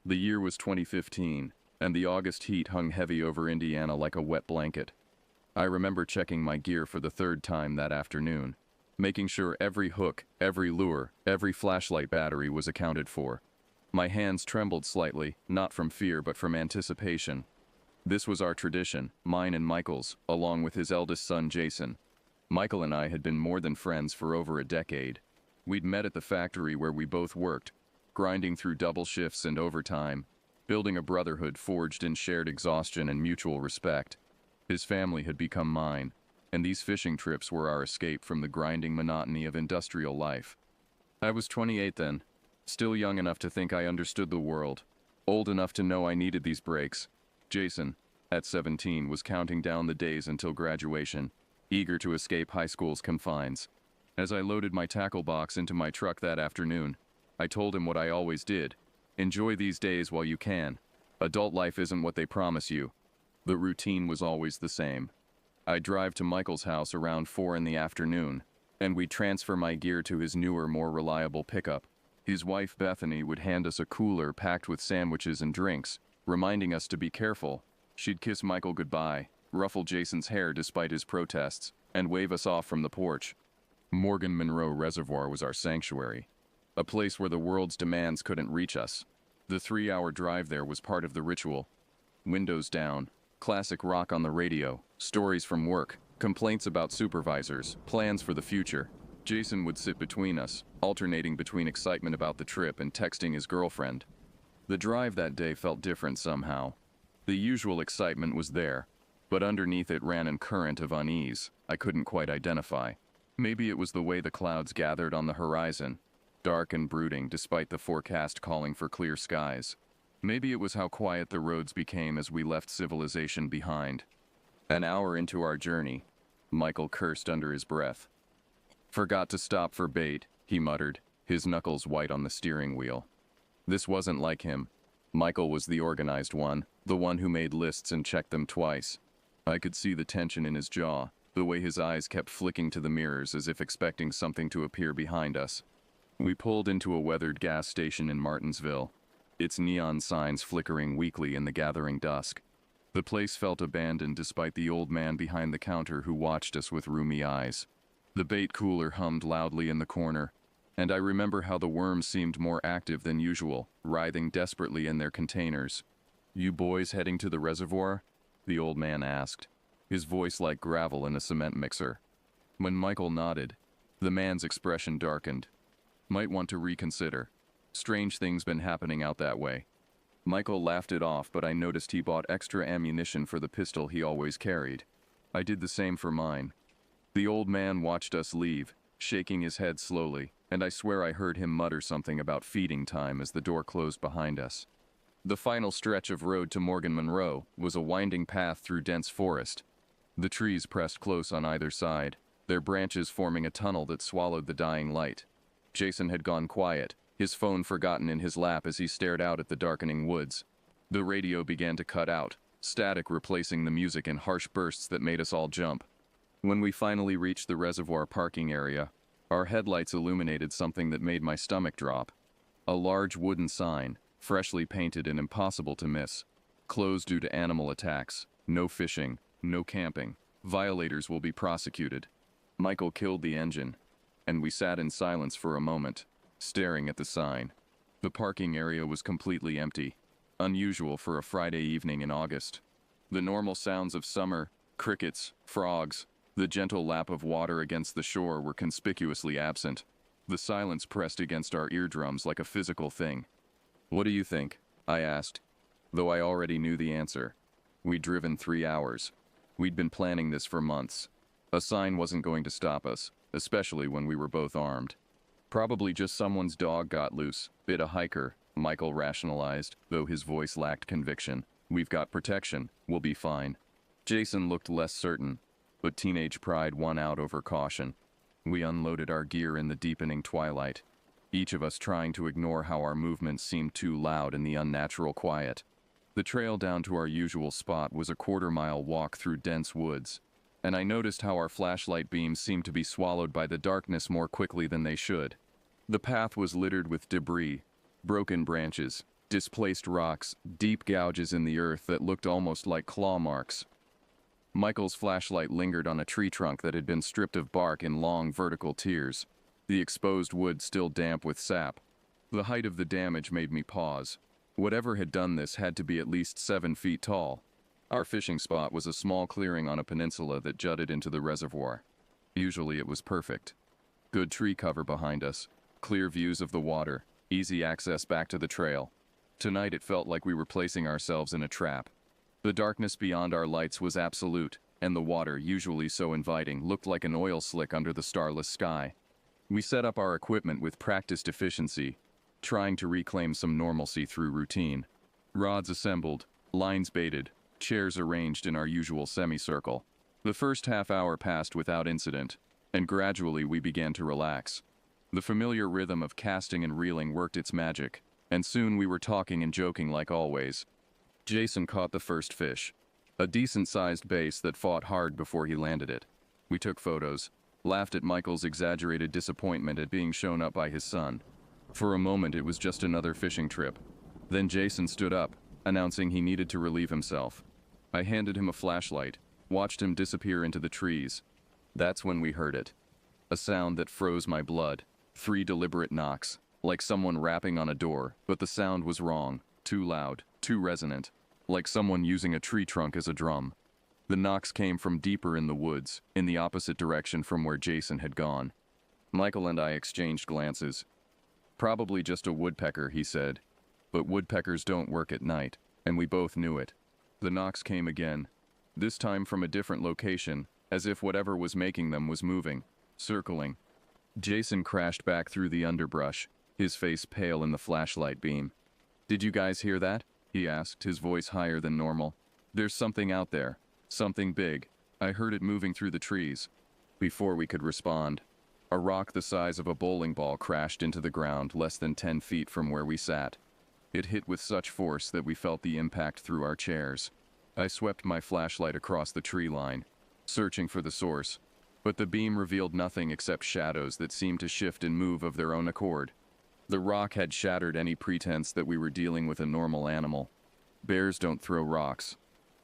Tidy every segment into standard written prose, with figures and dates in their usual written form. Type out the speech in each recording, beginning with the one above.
The year was 2015, and the August heat hung heavy over Indiana like a wet blanket. I remember checking my gear for the third time that afternoon, making sure every hook, every lure, every flashlight battery was accounted for. My hands trembled slightly, not from fear but from anticipation. This was our tradition, mine and Michael's, along with his eldest son Jason. Michael and I had been more than friends for over a decade. We'd met at the factory where we both worked, grinding through double shifts and overtime, building a brotherhood forged in shared exhaustion and mutual respect. His family had become mine, and these fishing trips were our escape from the grinding monotony of industrial life. I was 28 then, still young enough to think I understood the world, old enough to know I needed these breaks. Jason, at 17, was counting down the days until graduation, eager to escape high school's confines. As I loaded my tackle box into my truck that afternoon, I told him what I always did. Enjoy these days while you can. Adult life isn't what they promise you. The routine was always the same. I'd drive to Michael's house around 4 in the afternoon, and we'd transfer my gear to his newer, more reliable pickup. His wife Bethany would hand us a cooler packed with sandwiches and drinks, reminding us to be careful. She'd kiss Michael goodbye, ruffle Jason's hair despite his protests, and wave us off from the porch. Morgan Monroe Reservoir was our sanctuary, a place where the world's demands couldn't reach us. The 3-hour drive there was part of the ritual. Windows down, classic rock on the radio, stories from work, complaints about supervisors, plans for the future. Jason would sit between us, alternating between excitement about the trip and texting his girlfriend. The drive that day felt different somehow. The usual excitement was there, but underneath it ran a current of unease I couldn't quite identify. Maybe it was the way the clouds gathered on the horizon, dark and brooding despite the forecast calling for clear skies. Maybe it was how quiet the roads became as we left civilization behind. An hour into our journey, Michael cursed under his breath. "Forgot to stop for bait," he muttered, his knuckles white on the steering wheel. This wasn't like him. Michael was the organized one, the one who made lists and checked them twice. I could see the tension in his jaw, the way his eyes kept flicking to the mirrors as if expecting something to appear behind us. We pulled into a weathered gas station in Martinsville, its neon signs flickering weakly in the gathering dusk. The place felt abandoned despite the old man behind the counter who watched us with rheumy eyes. The bait cooler hummed loudly in the corner, and I remember how the worms seemed more active than usual, writhing desperately in their containers. "You boys heading to the reservoir?" the old man asked, his voice like gravel in a cement mixer. When Michael nodded, the man's expression darkened. "Might want to reconsider. Strange things been happening out that way." Michael laughed it off, but I noticed he bought extra ammunition for the pistol he always carried. I did the same for mine. The old man watched us leave, shaking his head slowly, and I swear I heard him mutter something about feeding time as the door closed behind us. The final stretch of road to Morgan Monroe was a winding path through dense forest. The trees pressed close on either side, their branches forming a tunnel that swallowed the dying light. Jason had gone quiet, his phone forgotten in his lap as he stared out at the darkening woods. The radio began to cut out, static replacing the music in harsh bursts that made us all jump. When we finally reached the reservoir parking area, our headlights illuminated something that made my stomach drop. A large wooden sign, freshly painted and impossible to miss. "Closed due to animal attacks. No fishing. No camping. Violators will be prosecuted." Michael killed the engine, and we sat in silence for a moment, staring at the sign. The parking area was completely empty, unusual for a Friday evening in August. The normal sounds of summer, crickets, frogs, the gentle lap of water against the shore were conspicuously absent. The silence pressed against our eardrums like a physical thing. "What do you think?" I asked, though I already knew the answer. We'd driven 3 hours. We'd been planning this for months. A sign wasn't going to stop us, especially when we were both armed. "Probably just someone's dog got loose, bit a hiker," Michael rationalized, though his voice lacked conviction. "We've got protection. We'll be fine." Jason looked less certain, but teenage pride won out over caution. We unloaded our gear in the deepening twilight, each of us trying to ignore how our movements seemed too loud in the unnatural quiet. The trail down to our usual spot was a quarter-mile walk through dense woods, and I noticed how our flashlight beams seemed to be swallowed by the darkness more quickly than they should. The path was littered with debris, broken branches, Displaced rocks, deep gouges in the earth that looked almost like claw marks. Michael's flashlight lingered on a tree trunk that had been stripped of bark in long vertical tiers, the exposed wood still damp with sap. The height of the damage made me pause. Whatever had done this had to be at least 7 feet tall. Our fishing spot was a small clearing on a peninsula that jutted into the reservoir. Usually it was perfect. Good tree cover behind us, clear views of the water, easy access back to the trail. Tonight it felt like we were placing ourselves in a trap. The darkness beyond our lights was absolute, and the water, usually so inviting, looked like an oil slick under the starless sky. We set up our equipment with practiced efficiency, trying to reclaim some normalcy through routine. Rods assembled, lines baited, chairs arranged in our usual semicircle. The first half hour passed without incident, and gradually we began to relax. The familiar rhythm of casting and reeling worked its magic, and soon we were talking and joking like always. Jason caught the first fish, a decent-sized bass that fought hard before he landed it. We took photos, laughed at Michael's exaggerated disappointment at being shown up by his son. For a moment it was just another fishing trip. Then Jason stood up, announcing he needed to relieve himself. I handed him a flashlight, watched him disappear into the trees. That's when we heard it. A sound that froze my blood. 3 deliberate knocks, like someone rapping on a door, but the sound was wrong, too loud, too resonant, like someone using a tree trunk as a drum. The knocks came from deeper in the woods, in the opposite direction from where Jason had gone. Michael and I exchanged glances. Probably just a woodpecker, he said. But woodpeckers don't work at night, and we both knew it. The knocks came again, this time from a different location, as if whatever was making them was moving, circling. Jason crashed back through the underbrush, his face pale in the flashlight beam. "Did you guys hear that?" he asked, his voice higher than normal. "There's something out there. Something big. I heard it moving through the trees." Before we could respond, a rock the size of a bowling ball crashed into the ground less than 10 feet from where we sat. It hit with such force that we felt the impact through our chairs. I swept my flashlight across the tree line, searching for the source, but the beam revealed nothing except shadows that seemed to shift and move of their own accord. The rock had shattered any pretense that we were dealing with a normal animal. Bears don't throw rocks.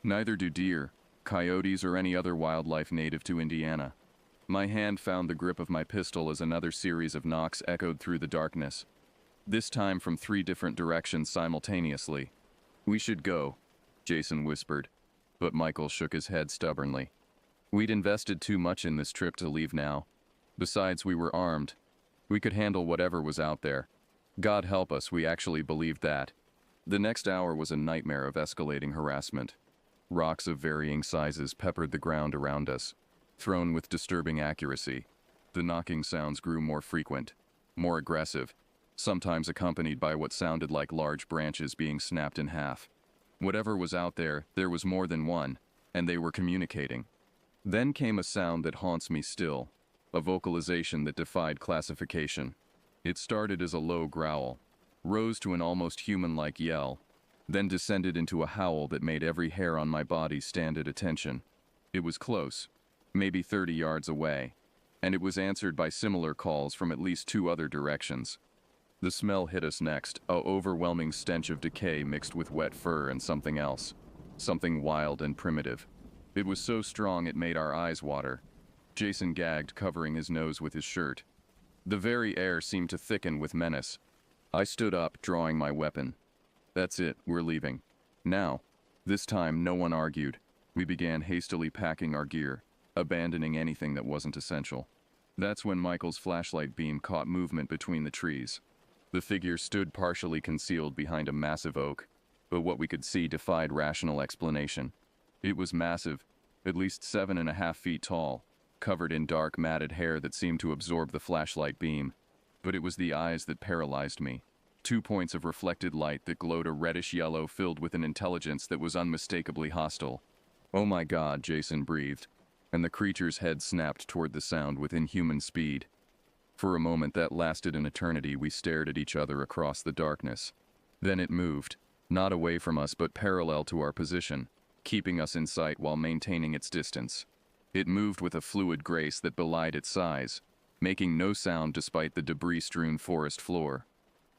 Neither do deer, coyotes, or any other wildlife native to Indiana. My hand found the grip of my pistol as another series of knocks echoed through the darkness, this time from 3 different directions simultaneously. "We should go," Jason whispered, but Michael shook his head stubbornly. We'd invested too much in this trip to leave now. Besides, we were armed. We could handle whatever was out there. God help us, we actually believed that. The next hour was a nightmare of escalating harassment. Rocks of varying sizes peppered the ground around us, thrown with disturbing accuracy. The knocking sounds grew more frequent, more aggressive, sometimes accompanied by what sounded like large branches being snapped in half. Whatever was out there, there was more than one, and they were communicating. Then came a sound that haunts me still, a vocalization that defied classification. It started as a low growl, rose to an almost human-like yell, then descended into a howl that made every hair on my body stand at attention. It was close, maybe 30 yards away, and it was answered by similar calls from at least 2 other directions. The smell hit us next, a overwhelming stench of decay mixed with wet fur and something else, something wild and primitive. It was so strong it made our eyes water. Jason gagged, covering his nose with his shirt. The very air seemed to thicken with menace. I stood up, drawing my weapon. "That's it, we're leaving. Now." This time, no one argued. We began hastily packing our gear, abandoning anything that wasn't essential. That's when Michael's flashlight beam caught movement between the trees. The figure stood partially concealed behind a massive oak, but what we could see defied rational explanation. It was massive, at least 7.5 feet tall, covered in dark matted hair that seemed to absorb the flashlight beam. But it was the eyes that paralyzed me. 2 points of reflected light that glowed a reddish yellow filled with an intelligence that was unmistakably hostile. "Oh my God," Jason breathed, and the creature's head snapped toward the sound with inhuman speed. For a moment that lasted an eternity, we stared at each other across the darkness. Then it moved, not away from us but parallel to our position, keeping us in sight while maintaining its distance. It moved with a fluid grace that belied its size, making no sound despite the debris-strewn forest floor.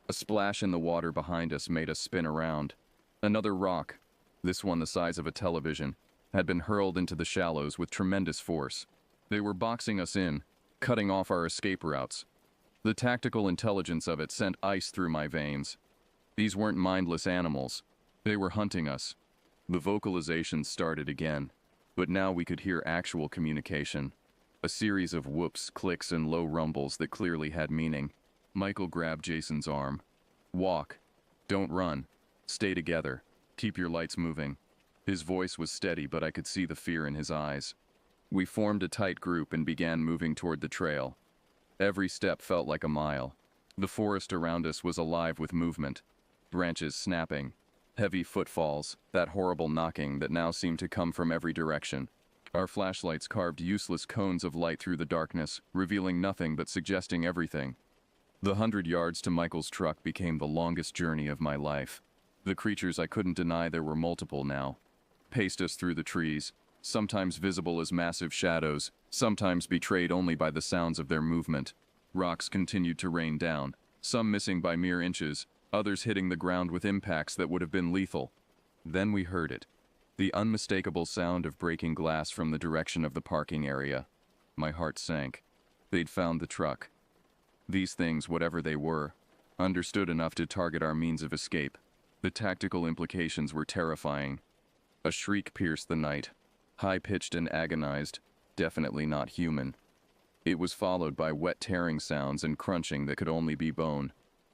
A splash in the water behind us made us spin around. Another rock, this one the size of a television, had been hurled into the shallows with tremendous force. They were boxing us in, cutting off our escape routes. The tactical intelligence of it sent ice through my veins. These weren't mindless animals. They were hunting us. The vocalizations started again, but now we could hear actual communication. A series of whoops, clicks, and low rumbles that clearly had meaning. Michael grabbed Jason's arm. Walk. Don't run. Stay together. Keep your lights moving. His voice was steady, but I could see the fear in his eyes. We formed a tight group and began moving toward the trail. Every step felt like a mile. The forest around us was alive with movement. Branches snapping. Heavy footfalls, that horrible knocking that now seemed to come from every direction. Our flashlights carved useless cones of light through the darkness, revealing nothing but suggesting everything. The 100 yards to Michael's truck became the longest journey of my life. The creatures, I couldn't deny there were multiple now, paced us through the trees, sometimes visible as massive shadows, sometimes betrayed only by the sounds of their movement. Rocks continued to rain down, some missing by mere inches, others hitting the ground with impacts that would have been lethal. Then we heard it. The unmistakable sound of breaking glass from the direction of the parking area. My heart sank. They'd found the truck. These things, whatever they were, understood enough to target our means of escape. The tactical implications were terrifying. A shriek pierced the night, high-pitched and agonized, definitely not human. It was followed by wet tearing sounds and crunching that could only be bone.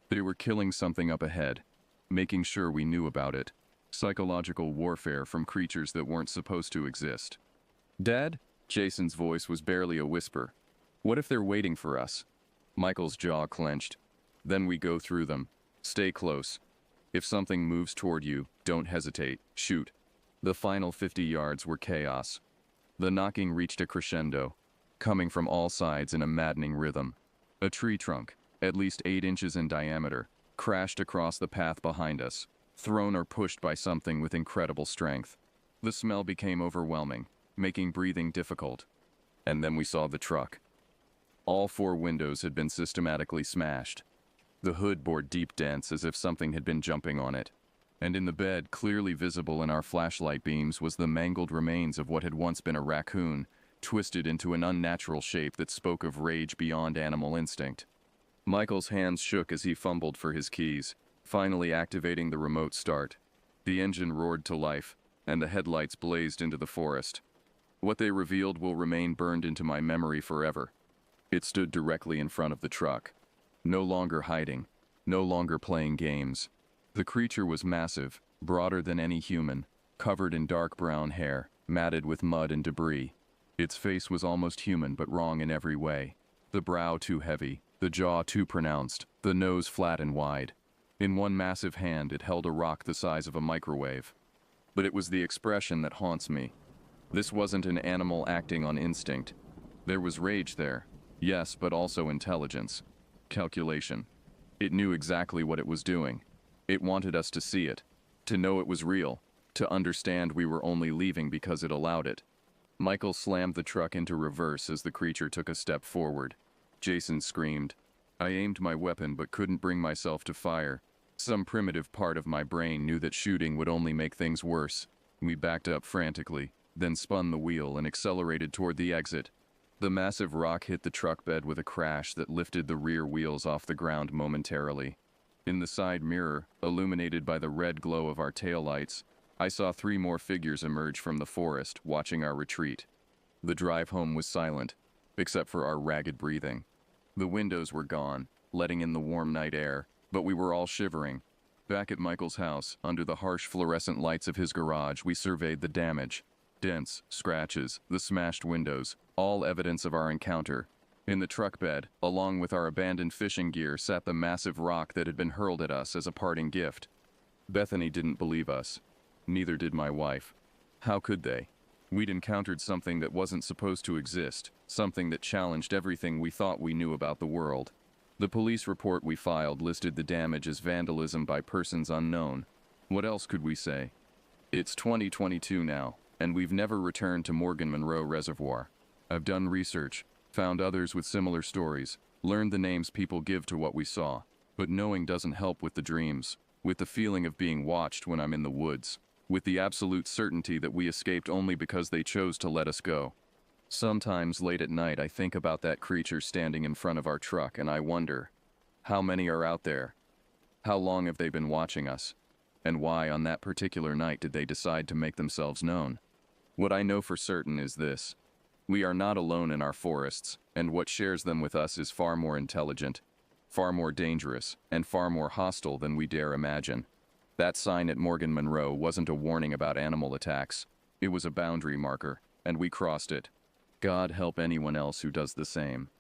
They were killing something up ahead, making sure we knew about it. Psychological warfare from creatures that weren't supposed to exist. "Dad?" Jason's voice was barely a whisper. "What if they're waiting for us?" Michael's jaw clenched. "Then we go through them. Stay close. If something moves toward you, don't hesitate. Shoot." The final 50 yards were chaos. The knocking reached a crescendo, coming from all sides in a maddening rhythm. A tree trunk, at least 8 inches in diameter, crashed across the path behind us, thrown or pushed by something with incredible strength. The smell became overwhelming, making breathing difficult. And then we saw the truck. All 4 windows had been systematically smashed. The hood bore deep dents as if something had been jumping on it. And in the bed, clearly visible in our flashlight beams, was the mangled remains of what had once been a raccoon, twisted into an unnatural shape that spoke of rage beyond animal instinct. Michael's hands shook as he fumbled for his keys, finally activating the remote start. The engine roared to life, and the headlights blazed into the forest. What they revealed will remain burned into my memory forever. It stood directly in front of the truck. No longer hiding, no longer playing games. The creature was massive, broader than any human, covered in dark brown hair, matted with mud and debris. Its face was almost human but wrong in every way. The brow too heavy, the jaw too pronounced, the nose flat and wide. In one massive hand it held a rock the size of a microwave. But it was the expression that haunts me. This wasn't an animal acting on instinct. There was rage there, yes, but also intelligence. Calculation. It knew exactly what it was doing. It wanted us to see it, to know it was real, to understand we were only leaving because it allowed it. Michael slammed the truck into reverse as the creature took a step forward. Jason screamed. I aimed my weapon but couldn't bring myself to fire. Some primitive part of my brain knew that shooting would only make things worse. We backed up frantically, then spun the wheel and accelerated toward the exit. The massive rock hit the truck bed with a crash that lifted the rear wheels off the ground momentarily. In the side mirror, illuminated by the red glow of our taillights, I saw 3 more figures emerge from the forest, watching our retreat. The drive home was silent, except for our ragged breathing. The windows were gone, letting in the warm night air, but we were all shivering. Back at Michael's house, under the harsh fluorescent lights of his garage, we surveyed the damage. Dents, scratches, the smashed windows, all evidence of our encounter. In the truck bed, along with our abandoned fishing gear, sat the massive rock that had been hurled at us as a parting gift. Bethany didn't believe us. Neither did my wife. How could they? We'd encountered something that wasn't supposed to exist, something that challenged everything we thought we knew about the world. The police report we filed listed the damage as vandalism by persons unknown. What else could we say? It's 2022 now, and we've never returned to Morgan Monroe Reservoir. I've done research, found others with similar stories, learned the names people give to what we saw, But knowing doesn't help with the dreams, with the feeling of being watched when I'm in the woods, with the absolute certainty that we escaped only because they chose to let us go. Sometimes late at night I think about that creature standing in front of our truck and I wonder, how many are out there? How long have they been watching us? And why on that particular night did they decide to make themselves known? What I know for certain is this. We are not alone in our forests, and what shares them with us is far more intelligent, far more dangerous, and far more hostile than we dare imagine. That sign at Morgan Monroe wasn't a warning about animal attacks. It was a boundary marker, and we crossed it. God help anyone else who does the same.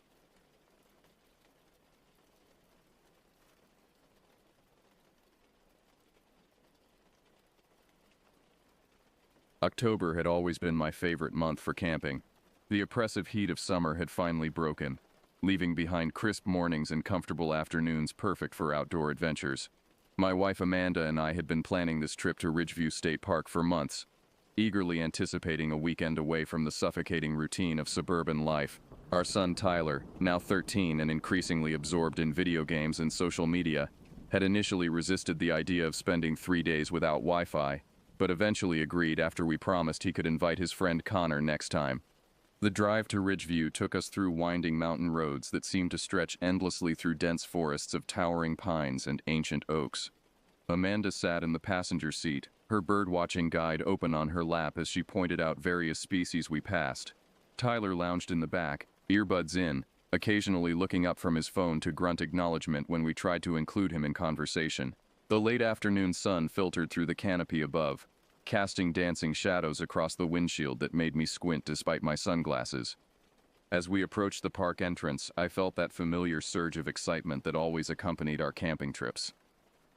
October had always been my favorite month for camping. The oppressive heat of summer had finally broken, leaving behind crisp mornings and comfortable afternoons perfect for outdoor adventures. My wife Amanda and I had been planning this trip to Ridgeview State Park for months, eagerly anticipating a weekend away from the suffocating routine of suburban life. Our son Tyler, now 13 and increasingly absorbed in video games and social media, had initially resisted the idea of spending 3 days without Wi-Fi, but eventually agreed after we promised he could invite his friend Connor next time. The drive to Ridgeview took us through winding mountain roads that seemed to stretch endlessly through dense forests of towering pines and ancient oaks. Amanda sat in the passenger seat, her bird-watching guide open on her lap as she pointed out various species we passed. Tyler lounged in the back, earbuds in, occasionally looking up from his phone to grunt acknowledgement when we tried to include him in conversation. The late afternoon sun filtered through the canopy above, casting dancing shadows across the windshield that made me squint despite my sunglasses. As we approached the park entrance, I felt that familiar surge of excitement that always accompanied our camping trips.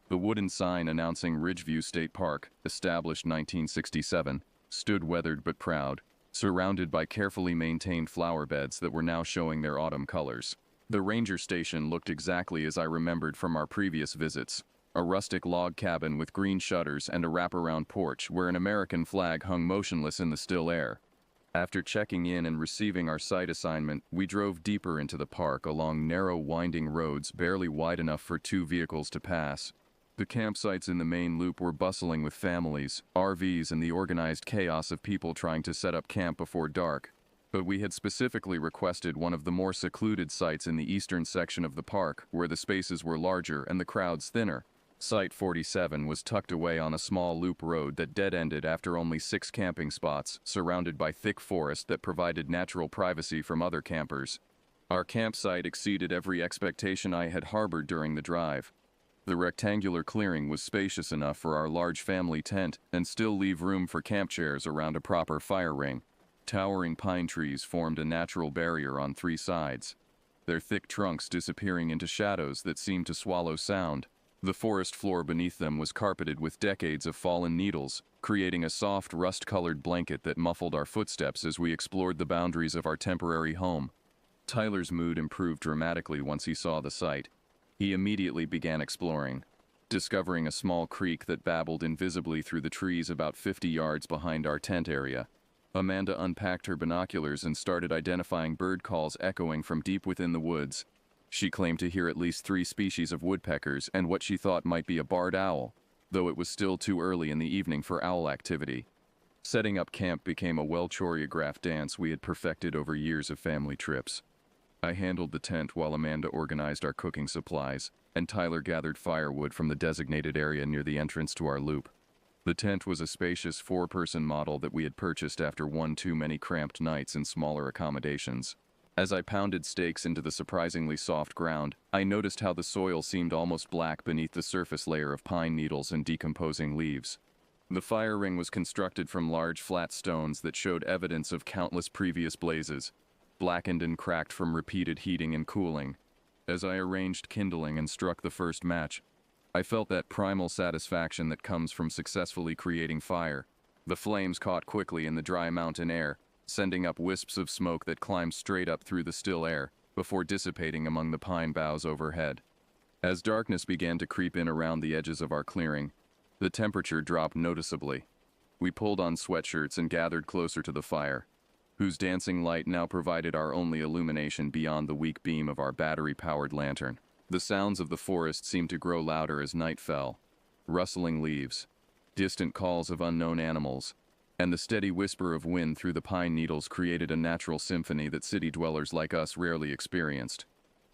The wooden sign announcing Ridgeview State Park, established 1967, stood weathered but proud, surrounded by carefully maintained flower beds that were now showing their autumn colors. The ranger station looked exactly as I remembered from our previous visits. A rustic log cabin with green shutters and a wraparound porch where an American flag hung motionless in the still air. After checking in and receiving our site assignment, we drove deeper into the park along narrow winding roads barely wide enough for 2 vehicles to pass. The campsites in the main loop were bustling with families, RVs, and the organized chaos of people trying to set up camp before dark. But we had specifically requested one of the more secluded sites in the eastern section of the park, where the spaces were larger and the crowds thinner. Site 47 was tucked away on a small loop road that dead-ended after only 6 camping spots, surrounded by thick forest that provided natural privacy from other campers. Our campsite exceeded every expectation I had harbored during the drive. The rectangular clearing was spacious enough for our large family tent and still leave room for camp chairs around a proper fire ring. Towering pine trees formed a natural barrier on 3 sides, their thick trunks disappearing into shadows that seemed to swallow sound. The forest floor beneath them was carpeted with decades of fallen needles, creating a soft, rust-colored blanket that muffled our footsteps as we explored the boundaries of our temporary home. Tyler's mood improved dramatically once he saw the site. He immediately began exploring, discovering a small creek that babbled invisibly through the trees about 50 yards behind our tent area. Amanda unpacked her binoculars and started identifying bird calls echoing from deep within the woods. She claimed to hear at least 3 species of woodpeckers and what she thought might be a barred owl, though it was still too early in the evening for owl activity. Setting up camp became a well-choreographed dance we had perfected over years of family trips. I handled the tent while Amanda organized our cooking supplies, and Tyler gathered firewood from the designated area near the entrance to our loop. The tent was a spacious 4-person model that we had purchased after one too many cramped nights in smaller accommodations. As I pounded stakes into the surprisingly soft ground, I noticed how the soil seemed almost black beneath the surface layer of pine needles and decomposing leaves. The fire ring was constructed from large flat stones that showed evidence of countless previous blazes, blackened and cracked from repeated heating and cooling. As I arranged kindling and struck the first match, I felt that primal satisfaction that comes from successfully creating fire. The flames caught quickly in the dry mountain air, sending up wisps of smoke that climbed straight up through the still air, before dissipating among the pine boughs overhead. As darkness began to creep in around the edges of our clearing, the temperature dropped noticeably. We pulled on sweatshirts and gathered closer to the fire, whose dancing light now provided our only illumination beyond the weak beam of our battery-powered lantern. The sounds of the forest seemed to grow louder as night fell. Rustling leaves, distant calls of unknown animals, and the steady whisper of wind through the pine needles created a natural symphony that city dwellers like us rarely experienced.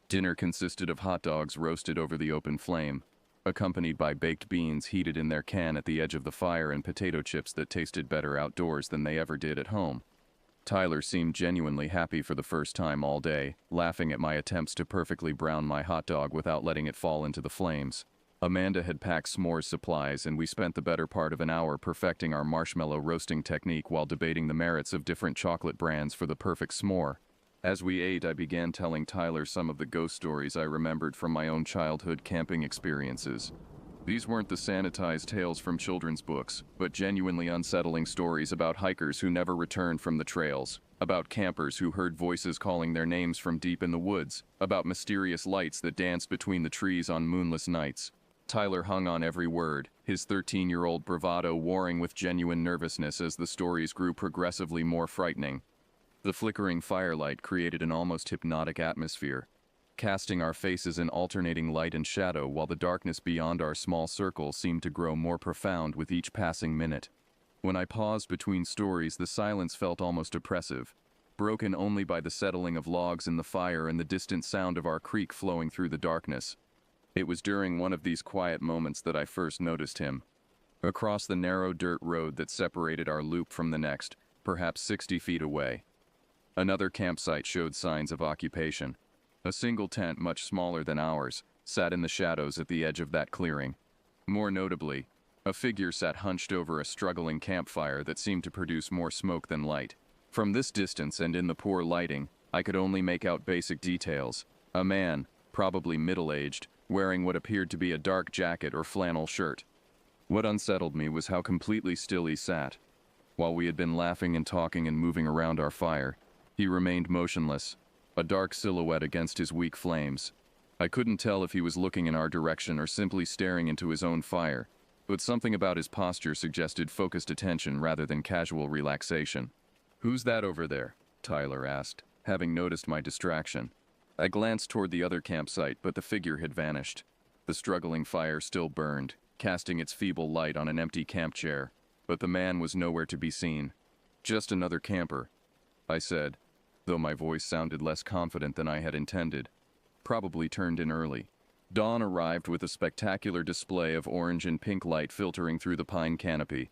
Dinner consisted of hot dogs roasted over the open flame, accompanied by baked beans heated in their can at the edge of the fire and potato chips that tasted better outdoors than they ever did at home. Tyler seemed genuinely happy for the first time all day, laughing at my attempts to perfectly brown my hot dog without letting it fall into the flames. Amanda had packed s'mores supplies, and we spent the better part of an hour perfecting our marshmallow roasting technique while debating the merits of different chocolate brands for the perfect s'more. As we ate, I began telling Tyler some of the ghost stories I remembered from my own childhood camping experiences. These weren't the sanitized tales from children's books, but genuinely unsettling stories about hikers who never returned from the trails, about campers who heard voices calling their names from deep in the woods, about mysterious lights that danced between the trees on moonless nights. Tyler hung on every word, his 13-year-old bravado warring with genuine nervousness as the stories grew progressively more frightening. The flickering firelight created an almost hypnotic atmosphere, casting our faces in alternating light and shadow while the darkness beyond our small circle seemed to grow more profound with each passing minute. When I paused between stories, the silence felt almost oppressive, broken only by the settling of logs in the fire and the distant sound of our creek flowing through the darkness. It was during one of these quiet moments that I first noticed him. Across the narrow dirt road that separated our loop from the next, perhaps 60 feet away, another campsite showed signs of occupation. A single tent, much smaller than ours, sat in the shadows at the edge of that clearing. More notably, a figure sat hunched over a struggling campfire that seemed to produce more smoke than light. From this distance and in the poor lighting, I could only make out basic details. A man, probably middle-aged, wearing what appeared to be a dark jacket or flannel shirt. What unsettled me was how completely still he sat. While we had been laughing and talking and moving around our fire, he remained motionless, a dark silhouette against his weak flames. I couldn't tell if he was looking in our direction or simply staring into his own fire, but something about his posture suggested focused attention rather than casual relaxation. "Who's that over there?" Tyler asked, having noticed my distraction. I glanced toward the other campsite, but the figure had vanished. The struggling fire still burned, casting its feeble light on an empty camp chair, but the man was nowhere to be seen. "Just another camper," I said, though my voice sounded less confident than I had intended. "Probably turned in early." Dawn arrived with a spectacular display of orange and pink light filtering through the pine canopy,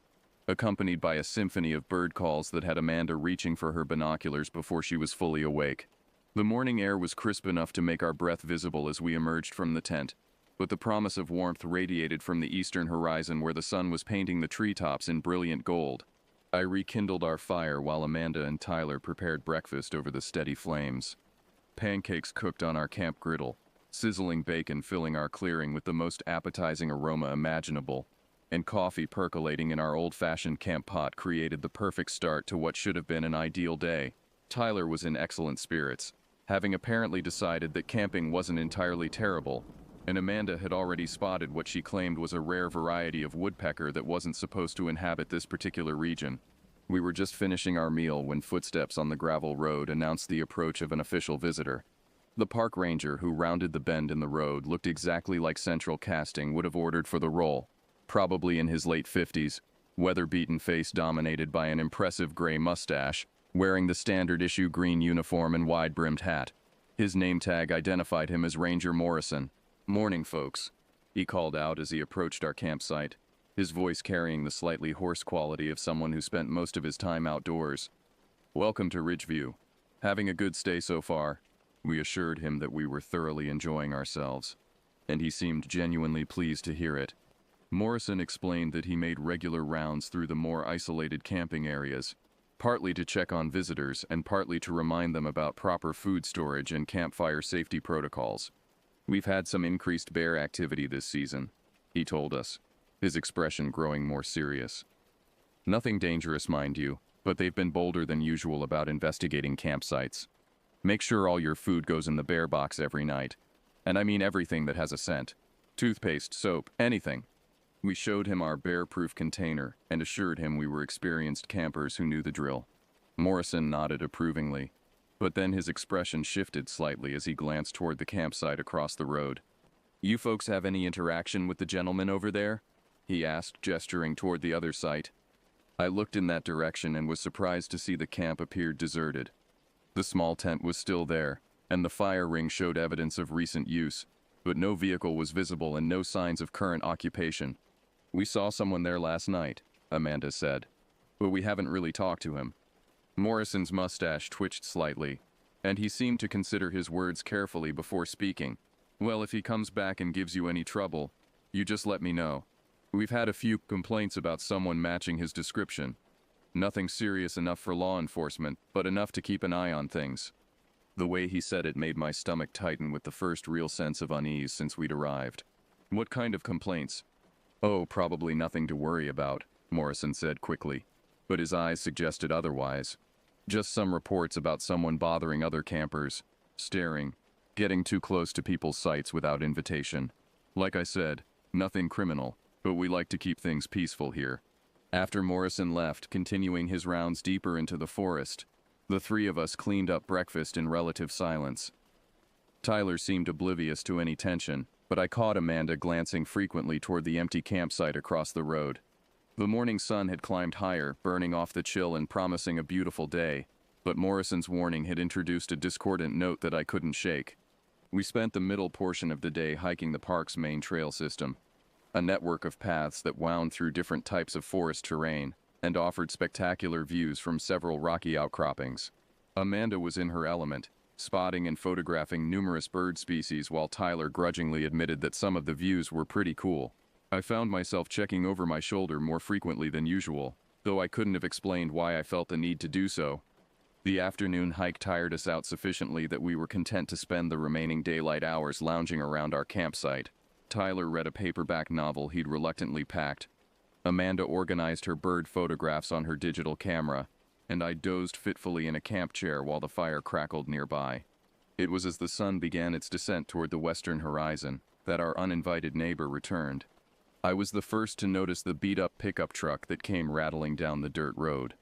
accompanied by a symphony of bird calls that had Amanda reaching for her binoculars before she was fully awake. The morning air was crisp enough to make our breath visible as we emerged from the tent, but the promise of warmth radiated from the eastern horizon where the sun was painting the treetops in brilliant gold. I rekindled our fire while Amanda and Tyler prepared breakfast over the steady flames. Pancakes cooked on our camp griddle, sizzling bacon filling our clearing with the most appetizing aroma imaginable, and coffee percolating in our old-fashioned camp pot created the perfect start to what should have been an ideal day. Tyler was in excellent spirits, having apparently decided that camping wasn't entirely terrible, and Amanda had already spotted what she claimed was a rare variety of woodpecker that wasn't supposed to inhabit this particular region. We were just finishing our meal when footsteps on the gravel road announced the approach of an official visitor. The park ranger who rounded the bend in the road looked exactly like Central Casting would have ordered for the role, probably in his late 50s, weather-beaten face dominated by an impressive gray mustache, wearing the standard-issue green uniform and wide-brimmed hat. His name tag identified him as Ranger Morrison. "Morning, folks," he called out as he approached our campsite, his voice carrying the slightly hoarse quality of someone who spent most of his time outdoors. "Welcome to Ridgeview. Having a good stay so far?" We assured him that we were thoroughly enjoying ourselves, and he seemed genuinely pleased to hear it. Morrison explained that he made regular rounds through the more isolated camping areas, partly to check on visitors and partly to remind them about proper food storage and campfire safety protocols. "We've had some increased bear activity this season," he told us, his expression growing more serious. "Nothing dangerous, mind you, but they've been bolder than usual about investigating campsites. Make sure all your food goes in the bear box every night. And I mean everything that has a scent. Toothpaste, soap, anything." We showed him our bear-proof container and assured him we were experienced campers who knew the drill. Morrison nodded approvingly, but then his expression shifted slightly as he glanced toward the campsite across the road. "You folks have any interaction with the gentleman over there?" he asked, gesturing toward the other site. I looked in that direction and was surprised to see the camp appeared deserted. The small tent was still there, and the fire ring showed evidence of recent use, but no vehicle was visible and no signs of current occupation. "We saw someone there last night," Amanda said, "but we haven't really talked to him." Morrison's mustache twitched slightly, and he seemed to consider his words carefully before speaking. "Well, if he comes back and gives you any trouble, you just let me know. We've had a few complaints about someone matching his description. Nothing serious enough for law enforcement, but enough to keep an eye on things." The way he said it made my stomach tighten with the first real sense of unease since we'd arrived. "What kind of complaints?" "Oh, probably nothing to worry about," Morrison said quickly, but his eyes suggested otherwise. "Just some reports about someone bothering other campers, staring, getting too close to people's sites without invitation. Like I said, nothing criminal, but we like to keep things peaceful here." After Morrison left, continuing his rounds deeper into the forest, the three of us cleaned up breakfast in relative silence. Tyler seemed oblivious to any tension, but I caught Amanda glancing frequently toward the empty campsite across the road. The morning sun had climbed higher, burning off the chill and promising a beautiful day, but Morrison's warning had introduced a discordant note that I couldn't shake. We spent the middle portion of the day hiking the park's main trail system, a network of paths that wound through different types of forest terrain and offered spectacular views from several rocky outcroppings. Amanda was in her element, spotting and photographing numerous bird species while Tyler grudgingly admitted that some of the views were pretty cool. I found myself checking over my shoulder more frequently than usual, though I couldn't have explained why I felt the need to do so. The afternoon hike tired us out sufficiently that we were content to spend the remaining daylight hours lounging around our campsite. Tyler read a paperback novel he'd reluctantly packed. Amanda organized her bird photographs on her digital camera, and I dozed fitfully in a camp chair while the fire crackled nearby. It was as the sun began its descent toward the western horizon that our uninvited neighbor returned. I was the first to notice the beat-up pickup truck that came rattling down the dirt road,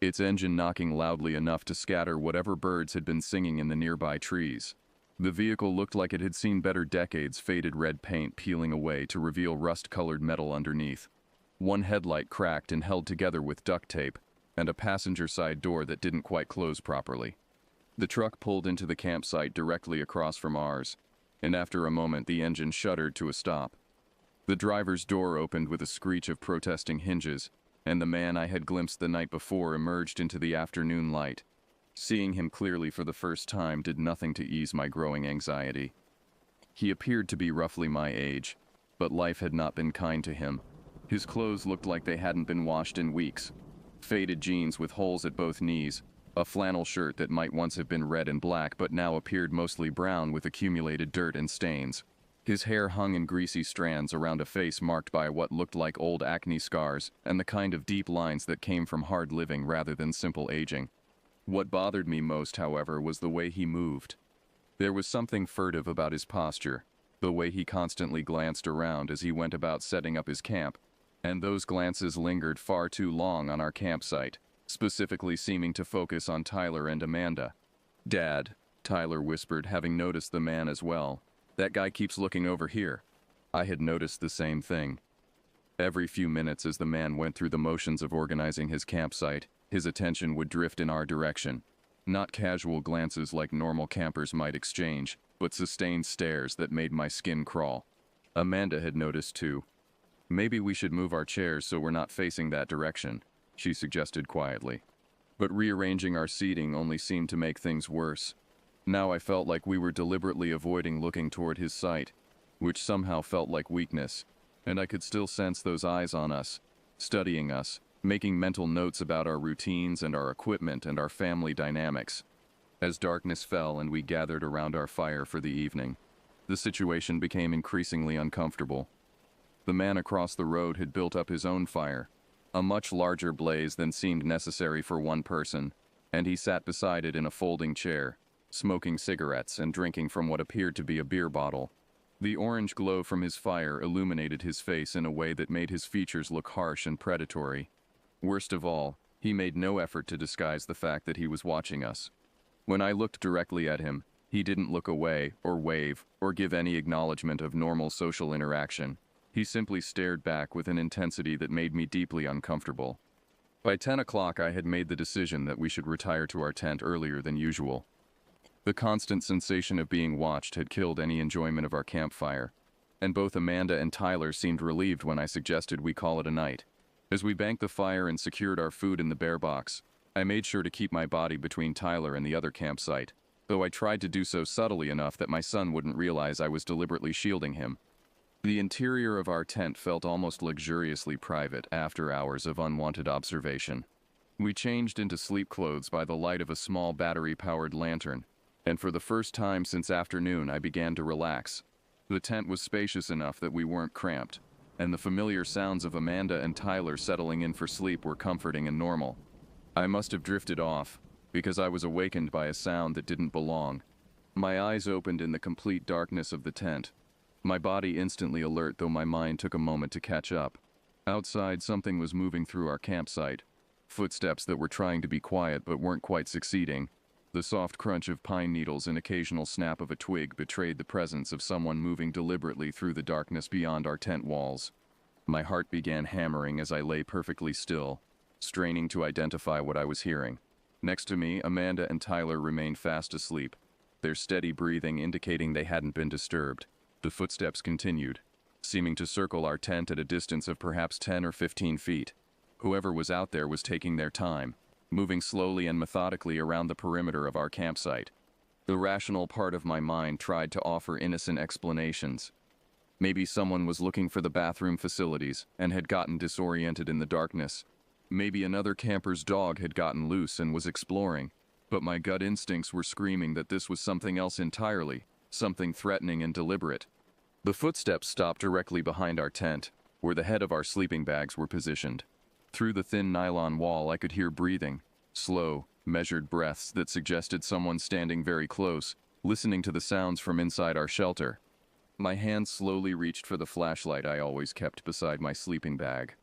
its engine knocking loudly enough to scatter whatever birds had been singing in the nearby trees. The vehicle looked like it had seen better decades, faded red paint peeling away to reveal rust-colored metal underneath. One headlight cracked and held together with duct tape, and a passenger side door that didn't quite close properly. The truck pulled into the campsite directly across from ours, and after a moment the engine shuddered to a stop. The driver's door opened with a screech of protesting hinges, and the man I had glimpsed the night before emerged into the afternoon light. Seeing him clearly for the first time did nothing to ease my growing anxiety. He appeared to be roughly my age, but life had not been kind to him. His clothes looked like they hadn't been washed in weeks. Faded jeans with holes at both knees, a flannel shirt that might once have been red and black but now appeared mostly brown with accumulated dirt and stains. His hair hung in greasy strands around a face marked by what looked like old acne scars and the kind of deep lines that came from hard living rather than simple aging. What bothered me most, however, was the way he moved. There was something furtive about his posture, the way he constantly glanced around as he went about setting up his camp, and those glances lingered far too long on our campsite, specifically seeming to focus on Tyler and Amanda. "Dad," Tyler whispered, having noticed the man as well. "That guy keeps looking over here." I had noticed the same thing. Every few minutes as the man went through the motions of organizing his campsite, his attention would drift in our direction. Not casual glances like normal campers might exchange, but sustained stares that made my skin crawl. Amanda had noticed too. "Maybe we should move our chairs so we're not facing that direction," she suggested quietly. But rearranging our seating only seemed to make things worse. Now I felt like we were deliberately avoiding looking toward his sight, which somehow felt like weakness, and I could still sense those eyes on us, studying us, making mental notes about our routines and our equipment and our family dynamics. As darkness fell and we gathered around our fire for the evening, the situation became increasingly uncomfortable. The man across the road had built up his own fire, a much larger blaze than seemed necessary for one person, and he sat beside it in a folding chair, smoking cigarettes and drinking from what appeared to be a beer bottle. The orange glow from his fire illuminated his face in a way that made his features look harsh and predatory. Worst of all, he made no effort to disguise the fact that he was watching us. When I looked directly at him, He didn't look away, or wave, or give any acknowledgement of normal social interaction. He simply stared back with an intensity that made me deeply uncomfortable. By 10 o'clock, I had made the decision that we should retire to our tent earlier than usual. The constant sensation of being watched had killed any enjoyment of our campfire, and both Amanda and Tyler seemed relieved when I suggested we call it a night. As we banked the fire and secured our food in the bear box, I made sure to keep my body between Tyler and the other campsite, though I tried to do so subtly enough that my son wouldn't realize I was deliberately shielding him. The interior of our tent felt almost luxuriously private after hours of unwanted observation. We changed into sleep clothes by the light of a small battery-powered lantern, and for the first time since afternoon I began to relax. The tent was spacious enough that we weren't cramped, and the familiar sounds of Amanda and Tyler settling in for sleep were comforting and normal. I must have drifted off, because I was awakened by a sound that didn't belong. My eyes opened in the complete darkness of the tent, my body instantly alert though my mind took a moment to catch up. Outside, something was moving through our campsite. Footsteps that were trying to be quiet but weren't quite succeeding. The soft crunch of pine needles and occasional snap of a twig betrayed the presence of someone moving deliberately through the darkness beyond our tent walls. My heart began hammering as I lay perfectly still, straining to identify what I was hearing. Next to me, Amanda and Tyler remained fast asleep, their steady breathing indicating they hadn't been disturbed. The footsteps continued, seeming to circle our tent at a distance of perhaps 10 or 15 feet. Whoever was out there was taking their time, moving slowly and methodically around the perimeter of our campsite. The rational part of my mind tried to offer innocent explanations. Maybe someone was looking for the bathroom facilities and had gotten disoriented in the darkness. Maybe another camper's dog had gotten loose and was exploring. But my gut instincts were screaming that this was something else entirely, something threatening and deliberate. The footsteps stopped directly behind our tent, where the head of our sleeping bags were positioned. Through the thin nylon wall, I could hear breathing, slow, measured breaths that suggested someone standing very close, listening to the sounds from inside our shelter. My hand slowly reached for the flashlight I always kept beside my sleeping bag,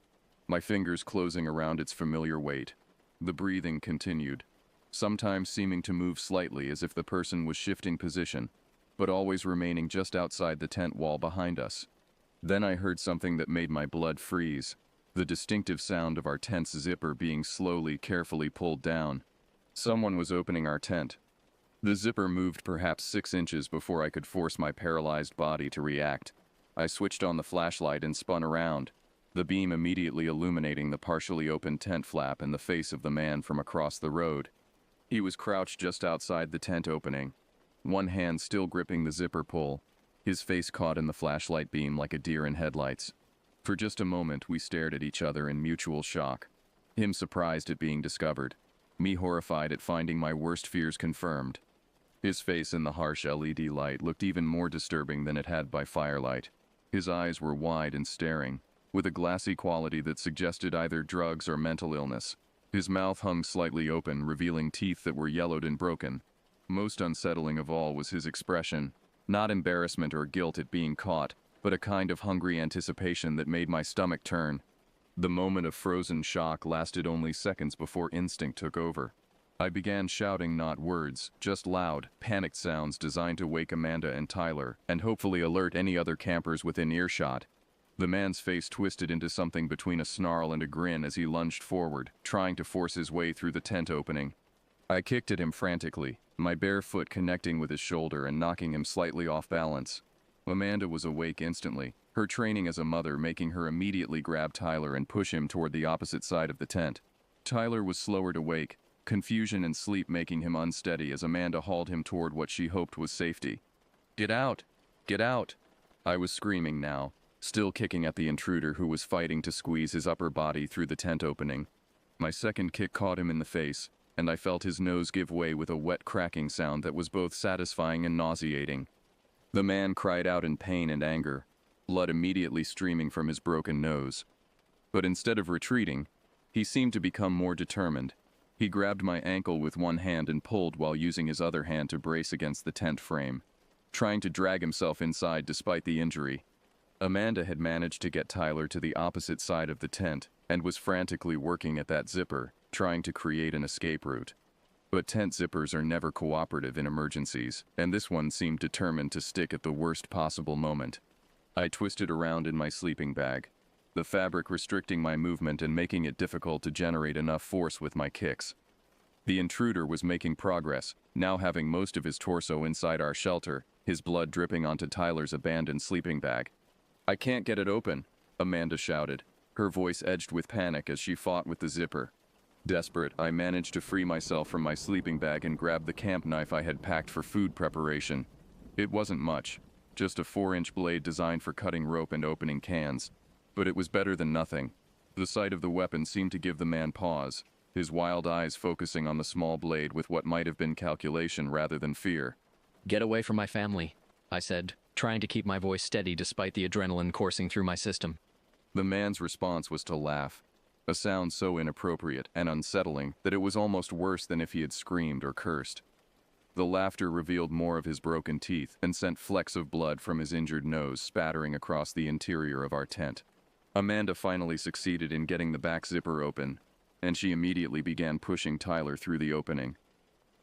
my fingers closing around its familiar weight. The breathing continued, sometimes seeming to move slightly as if the person was shifting position, but always remaining just outside the tent wall behind us. Then I heard something that made my blood freeze, the distinctive sound of our tent's zipper being slowly, carefully pulled down. Someone was opening our tent. The zipper moved perhaps 6 inches before I could force my paralyzed body to react. I switched on the flashlight and spun around, the beam immediately illuminating the partially open tent flap and the face of the man from across the road. He was crouched just outside the tent opening, one hand still gripping the zipper pull, his face caught in the flashlight beam like a deer in headlights. For just a moment, we stared at each other in mutual shock. Him surprised at being discovered, me horrified at finding my worst fears confirmed. His face in the harsh LED light looked even more disturbing than it had by firelight. His eyes were wide and staring, with a glassy quality that suggested either drugs or mental illness. His mouth hung slightly open, revealing teeth that were yellowed and broken. Most unsettling of all was his expression, not embarrassment or guilt at being caught, but a kind of hungry anticipation that made my stomach turn. The moment of frozen shock lasted only seconds before instinct took over. I began shouting not words, just loud, panicked sounds designed to wake Amanda and Tyler, and hopefully alert any other campers within earshot. The man's face twisted into something between a snarl and a grin as he lunged forward, trying to force his way through the tent opening. I kicked at him frantically, my bare foot connecting with his shoulder and knocking him slightly off balance. Amanda was awake instantly, her training as a mother making her immediately grab Tyler and push him toward the opposite side of the tent. Tyler was slower to wake, confusion and sleep making him unsteady as Amanda hauled him toward what she hoped was safety. "Get out! Get out!" I was screaming now, still kicking at the intruder who was fighting to squeeze his upper body through the tent opening. My second kick caught him in the face, and I felt his nose give way with a wet cracking sound that was both satisfying and nauseating. The man cried out in pain and anger, blood immediately streaming from his broken nose. But instead of retreating, he seemed to become more determined. He grabbed my ankle with one hand and pulled while using his other hand to brace against the tent frame, trying to drag himself inside despite the injury. Amanda had managed to get Tyler to the opposite side of the tent and was frantically working at that zipper, trying to create an escape route. But tent zippers are never cooperative in emergencies, and this one seemed determined to stick at the worst possible moment. I twisted around in my sleeping bag, the fabric restricting my movement and making it difficult to generate enough force with my kicks. The intruder was making progress, now having most of his torso inside our shelter, his blood dripping onto Tyler's abandoned sleeping bag. "I can't get it open," Amanda shouted, her voice edged with panic as she fought with the zipper. Desperate, I managed to free myself from my sleeping bag and grabbed the camp knife I had packed for food preparation. It wasn't much, just a 4-inch blade designed for cutting rope and opening cans. But it was better than nothing. The sight of the weapon seemed to give the man pause, his wild eyes focusing on the small blade with what might have been calculation rather than fear. "Get away from my family," I said, trying to keep my voice steady despite the adrenaline coursing through my system. The man's response was to laugh, a sound so inappropriate and unsettling that it was almost worse than if he had screamed or cursed. The laughter revealed more of his broken teeth and sent flecks of blood from his injured nose spattering across the interior of our tent. Amanda finally succeeded in getting the back zipper open, and she immediately began pushing Tyler through the opening.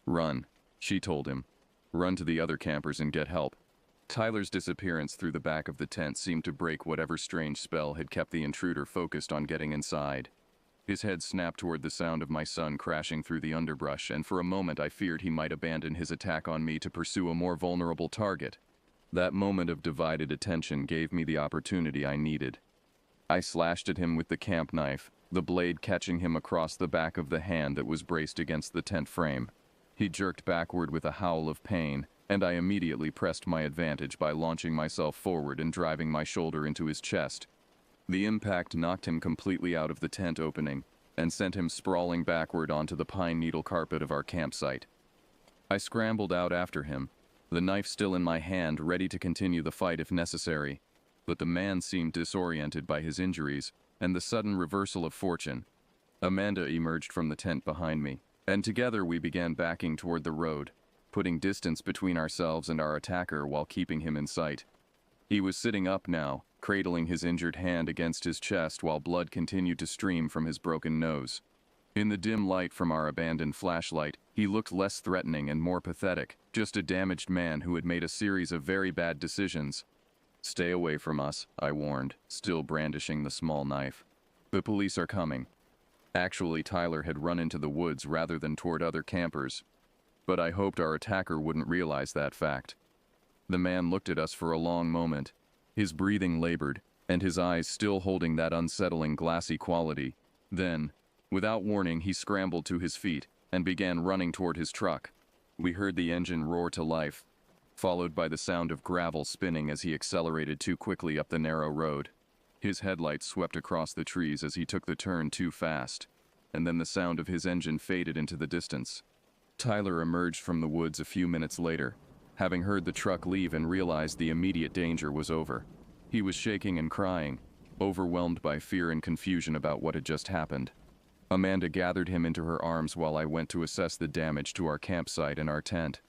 "Run," she told him. "Run to the other campers and get help." Tyler's disappearance through the back of the tent seemed to break whatever strange spell had kept the intruder focused on getting inside. His head snapped toward the sound of my son crashing through the underbrush, and for a moment I feared he might abandon his attack on me to pursue a more vulnerable target. That moment of divided attention gave me the opportunity I needed. I slashed at him with the camp knife, the blade catching him across the back of the hand that was braced against the tent frame. He jerked backward with a howl of pain, and I immediately pressed my advantage by launching myself forward and driving my shoulder into his chest. The impact knocked him completely out of the tent opening and sent him sprawling backward onto the pine needle carpet of our campsite. I scrambled out after him, the knife still in my hand, ready to continue the fight if necessary, but the man seemed disoriented by his injuries and the sudden reversal of fortune. Amanda emerged from the tent behind me, and together we began backing toward the road, putting distance between ourselves and our attacker while keeping him in sight. He was sitting up now, cradling his injured hand against his chest while blood continued to stream from his broken nose. In the dim light from our abandoned flashlight, he looked less threatening and more pathetic, just a damaged man who had made a series of very bad decisions. "Stay away from us," I warned, still brandishing the small knife. "The police are coming." Actually, Tyler had run into the woods rather than toward other campers, but I hoped our attacker wouldn't realize that fact. The man looked at us for a long moment, his breathing labored, and his eyes still holding that unsettling glassy quality. Then, without warning, he scrambled to his feet and began running toward his truck. We heard the engine roar to life, followed by the sound of gravel spinning as he accelerated too quickly up the narrow road. His headlights swept across the trees as he took the turn too fast, and then the sound of his engine faded into the distance. Tyler emerged from the woods a few minutes later, having heard the truck leave and realized the immediate danger was over. He was shaking and crying, overwhelmed by fear and confusion about what had just happened. Amanda gathered him into her arms while I went to assess the damage to our campsite and our tent.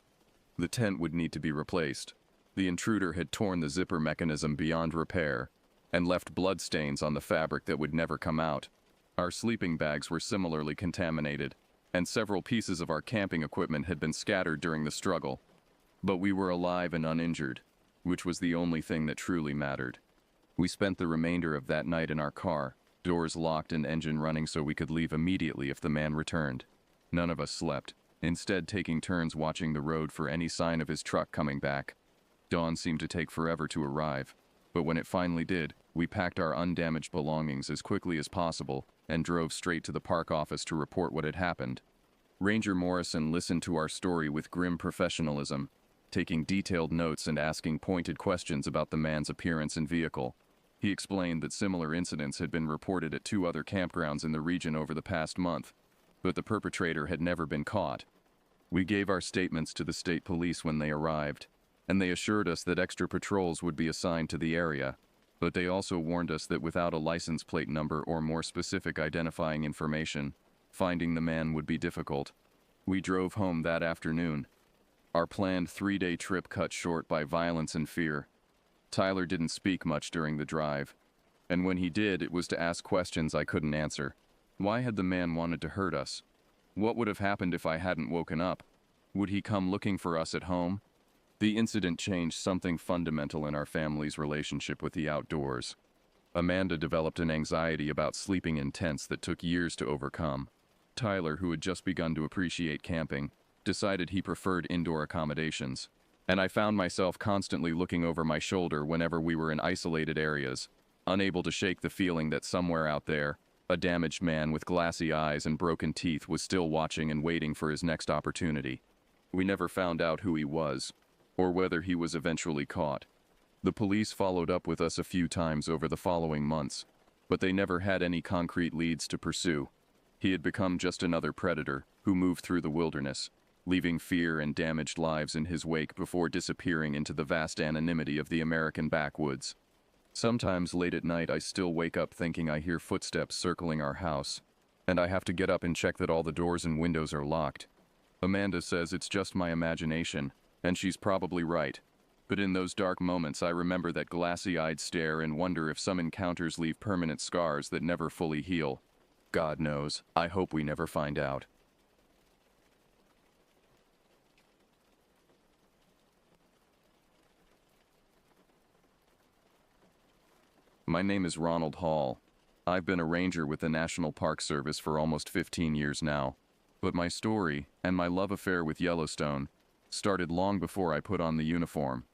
The tent would need to be replaced. The intruder had torn the zipper mechanism beyond repair and left bloodstains on the fabric that would never come out. Our sleeping bags were similarly contaminated, and several pieces of our camping equipment had been scattered during the struggle. But we were alive and uninjured, which was the only thing that truly mattered. We spent the remainder of that night in our car, doors locked and engine running so we could leave immediately if the man returned. None of us slept, instead taking turns watching the road for any sign of his truck coming back. Dawn seemed to take forever to arrive, but when it finally did, we packed our undamaged belongings as quickly as possible and drove straight to the park office to report what had happened. Ranger Morrison listened to our story with grim professionalism, taking detailed notes and asking pointed questions about the man's appearance and vehicle. He explained that similar incidents had been reported at 2 other campgrounds in the region over the past month, but the perpetrator had never been caught. We gave our statements to the state police when they arrived, and they assured us that extra patrols would be assigned to the area, but they also warned us that without a license plate number or more specific identifying information, finding the man would be difficult. We drove home that afternoon, our planned 3-day trip cut short by violence and fear. Tyler didn't speak much during the drive, and when he did, it was to ask questions I couldn't answer. Why had the man wanted to hurt us? What would have happened if I hadn't woken up? Would he come looking for us at home? The incident changed something fundamental in our family's relationship with the outdoors. Amanda developed an anxiety about sleeping in tents that took years to overcome. Tyler, who had just begun to appreciate camping, decided he preferred indoor accommodations, and I found myself constantly looking over my shoulder whenever we were in isolated areas, unable to shake the feeling that somewhere out there, a damaged man with glassy eyes and broken teeth was still watching and waiting for his next opportunity. We never found out who he was, or whether he was eventually caught. The police followed up with us a few times over the following months, but they never had any concrete leads to pursue. He had become just another predator who moved through the wilderness, leaving fear and damaged lives in his wake before disappearing into the vast anonymity of the American backwoods. Sometimes late at night I still wake up thinking I hear footsteps circling our house, and I have to get up and check that all the doors and windows are locked. Amanda says it's just my imagination, and she's probably right. But in those dark moments I remember that glassy-eyed stare and wonder if some encounters leave permanent scars that never fully heal. God knows, I hope we never find out. My name is Ronald Hall. I've been a ranger with the National Park Service for almost 15 years now. But my story, and my love affair with Yellowstone, started long before I put on the uniform.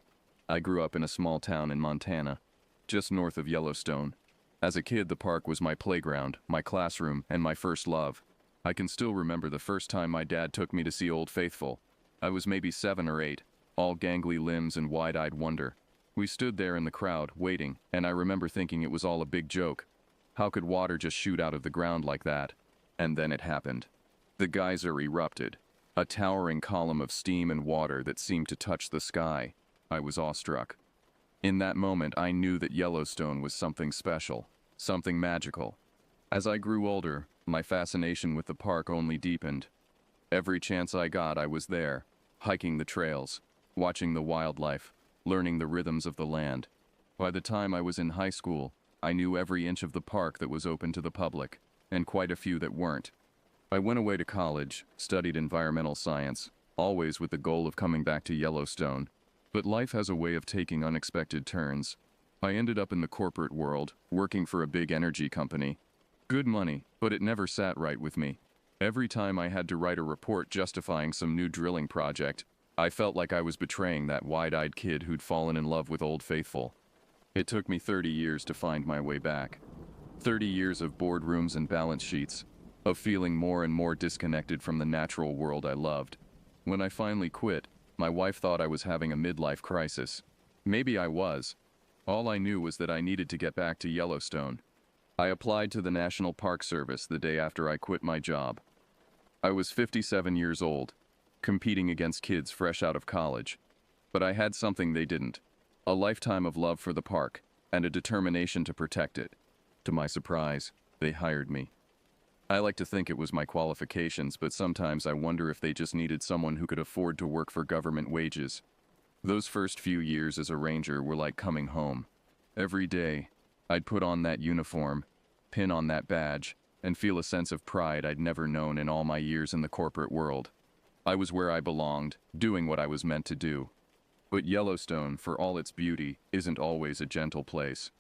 I grew up in a small town in Montana, just north of Yellowstone. As a kid, the park was my playground, my classroom, and my first love. I can still remember the first time my dad took me to see Old Faithful. I was maybe 7 or 8, all gangly limbs and wide-eyed wonder. We stood there in the crowd, waiting, and I remember thinking it was all a big joke. How could water just shoot out of the ground like that? And then it happened. The geyser erupted, a towering column of steam and water that seemed to touch the sky. I was awestruck. In that moment, I knew that Yellowstone was something special, something magical. As I grew older, my fascination with the park only deepened. Every chance I got, I was there, hiking the trails, watching the wildlife, learning the rhythms of the land. By the time I was in high school, I knew every inch of the park that was open to the public, and quite a few that weren't. I went away to college, studied environmental science, always with the goal of coming back to Yellowstone. But life has a way of taking unexpected turns. I ended up in the corporate world, working for a big energy company. Good money, but it never sat right with me. Every time I had to write a report justifying some new drilling project, I felt like I was betraying that wide-eyed kid who'd fallen in love with Old Faithful. It took me 30 years to find my way back. 30 years of boardrooms and balance sheets, of feeling more and more disconnected from the natural world I loved. When I finally quit, my wife thought I was having a midlife crisis. Maybe I was. All I knew was that I needed to get back to Yellowstone. I applied to the National Park Service the day after I quit my job. I was 57 years old, competing against kids fresh out of college. But I had something they didn't: a lifetime of love for the park and a determination to protect it. To my surprise, they hired me. I like to think it was my qualifications, but sometimes I wonder if they just needed someone who could afford to work for government wages. Those first few years as a ranger were like coming home. Every day, I'd put on that uniform, pin on that badge, and feel a sense of pride I'd never known in all my years in the corporate world. I was where I belonged, doing what I was meant to do. But Yellowstone, for all its beauty, isn't always a gentle place.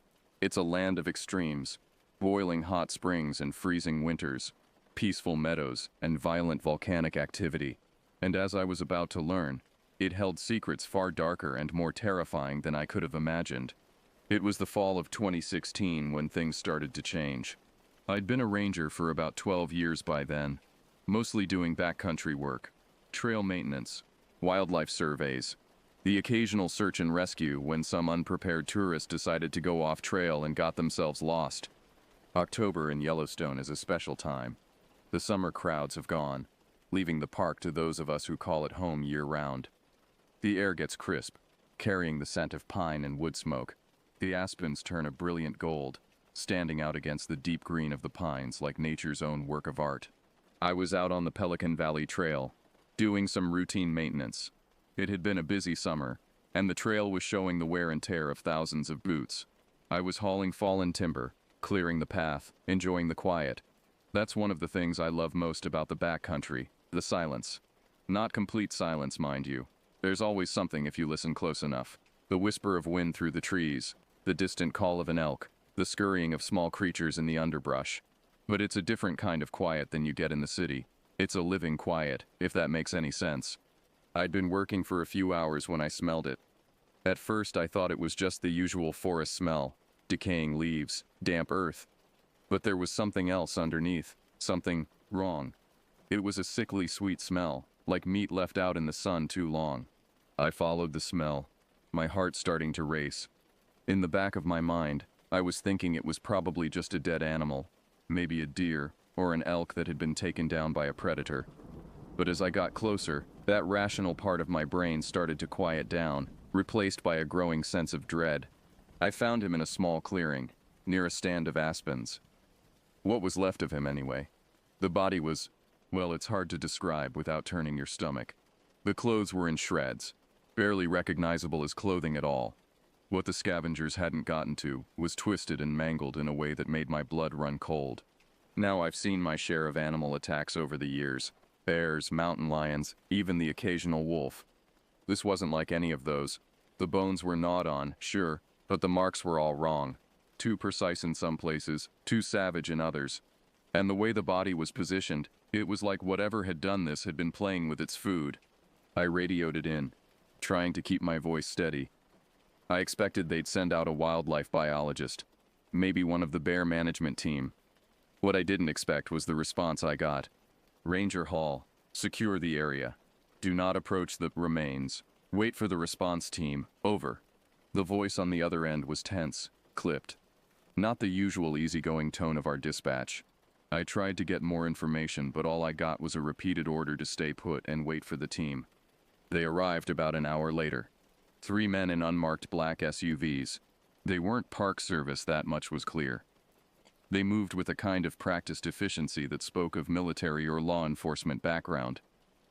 It's a land of extremes. Boiling hot springs and freezing winters, peaceful meadows and violent volcanic activity. And as I was about to learn, it held secrets far darker and more terrifying than I could have imagined. It was the fall of 2016 when things started to change. I'd been a ranger for about 12 years by then, mostly doing backcountry work, trail maintenance, wildlife surveys, the occasional search and rescue when some unprepared tourist decided to go off trail and got themselves lost. October in Yellowstone is a special time. The summer crowds have gone, leaving the park to those of us who call it home year-round. The air gets crisp, carrying the scent of pine and wood smoke. The aspens turn a brilliant gold, standing out against the deep green of the pines like nature's own work of art. I was out on the Pelican Valley Trail, doing some routine maintenance. It had been a busy summer, and the trail was showing the wear and tear of thousands of boots. I was hauling fallen timber, clearing the path, enjoying the quiet. That's one of the things I love most about the backcountry, the silence. Not complete silence, mind you. There's always something if you listen close enough. The whisper of wind through the trees, the distant call of an elk, the scurrying of small creatures in the underbrush. But it's a different kind of quiet than you get in the city. It's a living quiet, if that makes any sense. I'd been working for a few hours when I smelled it. At first I thought it was just the usual forest smell, decaying leaves, damp earth. But there was something else underneath, something wrong. It was a sickly sweet smell, like meat left out in the sun too long. I followed the smell, my heart starting to race. In the back of my mind, I was thinking it was probably just a dead animal, maybe a deer or an elk that had been taken down by a predator. But as I got closer, that rational part of my brain started to quiet down, replaced by a growing sense of dread. I found him in a small clearing, near a stand of aspens. What was left of him anyway? The body was, well, it's hard to describe without turning your stomach. The clothes were in shreds, barely recognizable as clothing at all. What the scavengers hadn't gotten to was twisted and mangled in a way that made my blood run cold. Now I've seen my share of animal attacks over the years. Bears, mountain lions, even the occasional wolf. This wasn't like any of those. The bones were gnawed on, sure, but the marks were all wrong. Too precise in some places, too savage in others. And the way the body was positioned, it was like whatever had done this had been playing with its food. I radioed it in, trying to keep my voice steady. I expected they'd send out a wildlife biologist, maybe one of the bear management team. What I didn't expect was the response I got. Ranger Hall, secure the area. Do not approach the remains. Wait for the response team. Over. The voice on the other end was tense, clipped. Not the usual easygoing tone of our dispatch. I tried to get more information, but all I got was a repeated order to stay put and wait for the team. They arrived about an hour later. 3 men in unmarked black SUVs. They weren't Park Service, that much was clear. They moved with a kind of practiced efficiency that spoke of military or law enforcement background.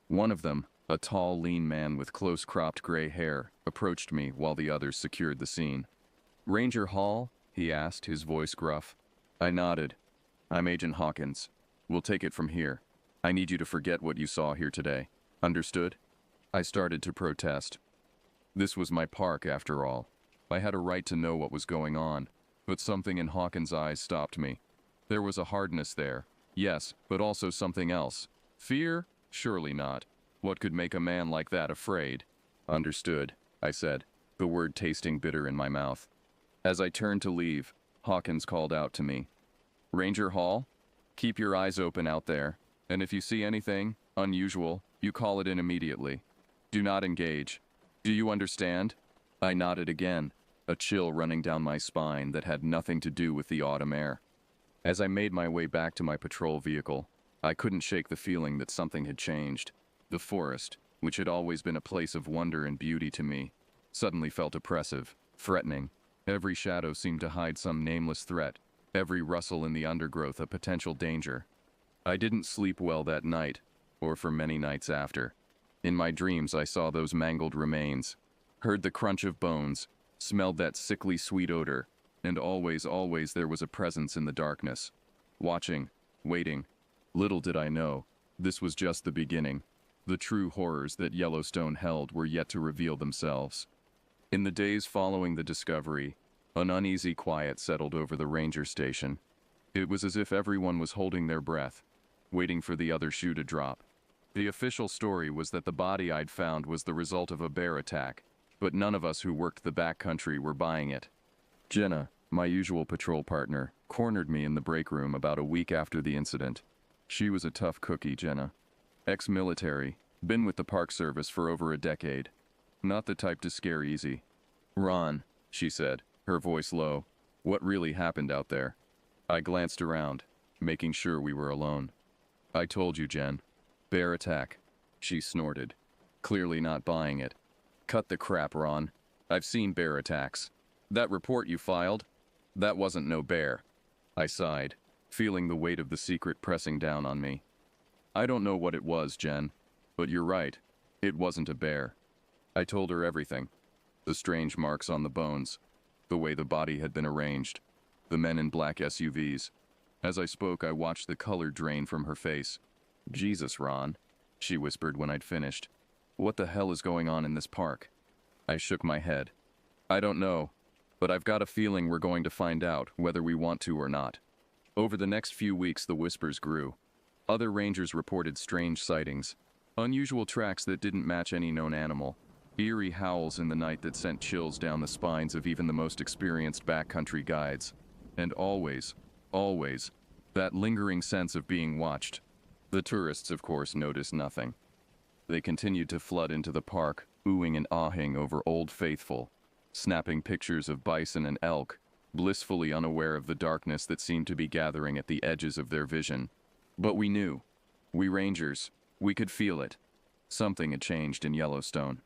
One of them, a tall, lean man with close-cropped gray hair, approached me while the others secured the scene. "Ranger Hall?" he asked, his voice gruff. I nodded. "I'm Agent Hawkins. We'll take it from here. I need you to forget what you saw here today. Understood?" I started to protest. This was my park, after all. I had a right to know what was going on, but something in Hawkins' eyes stopped me. There was a hardness there, yes, but also something else. Fear? Surely not. What could make a man like that afraid? "Understood," I said, the word tasting bitter in my mouth. As I turned to leave, Hawkins called out to me. "Ranger Hall, keep your eyes open out there, and if you see anything unusual, you call it in immediately. Do not engage. Do you understand?" I nodded again, a chill running down my spine that had nothing to do with the autumn air. As I made my way back to my patrol vehicle, I couldn't shake the feeling that something had changed. The forest, which had always been a place of wonder and beauty to me, suddenly felt oppressive, threatening. Every shadow seemed to hide some nameless threat, every rustle in the undergrowth a potential danger. I didn't sleep well that night, or for many nights after. In my dreams I saw those mangled remains, heard the crunch of bones, smelled that sickly sweet odor, and always there was a presence in the darkness. Watching, waiting. Little did I know, this was just the beginning. The true horrors that Yellowstone held were yet to reveal themselves. In the days following the discovery, an uneasy quiet settled over the ranger station. It was as if everyone was holding their breath, waiting for the other shoe to drop. The official story was that the body I'd found was the result of a bear attack, but none of us who worked the backcountry were buying it. Jenna, my usual patrol partner, cornered me in the break room about a week after the incident. She was a tough cookie, Jenna. Ex-military, been with the Park Service for over a decade. Not the type to scare easy. "Ron," she said, her voice low, "what really happened out there?" I glanced around, making sure we were alone. "I told you, Jen. Bear attack." She snorted, clearly not buying it. "Cut the crap, Ron. I've seen bear attacks. That report you filed? That wasn't no bear." I sighed, feeling the weight of the secret pressing down on me. "I don't know what it was, Jen, but you're right. It wasn't a bear." I told her everything. The strange marks on the bones, the way the body had been arranged, the men in black SUVs. As I spoke, I watched the color drain from her face. "Jesus, Ron," she whispered when I'd finished. "What the hell is going on in this park?" I shook my head. "I don't know, but I've got a feeling we're going to find out, whether we want to or not." Over the next few weeks, the whispers grew. Other rangers reported strange sightings, unusual tracks that didn't match any known animal, eerie howls in the night that sent chills down the spines of even the most experienced backcountry guides. And always, always, that lingering sense of being watched. The tourists, of course, noticed nothing. They continued to flood into the park, oohing and ahhing over Old Faithful, snapping pictures of bison and elk, blissfully unaware of the darkness that seemed to be gathering at the edges of their vision. But we knew. We rangers, we could feel it. Something had changed in Yellowstone.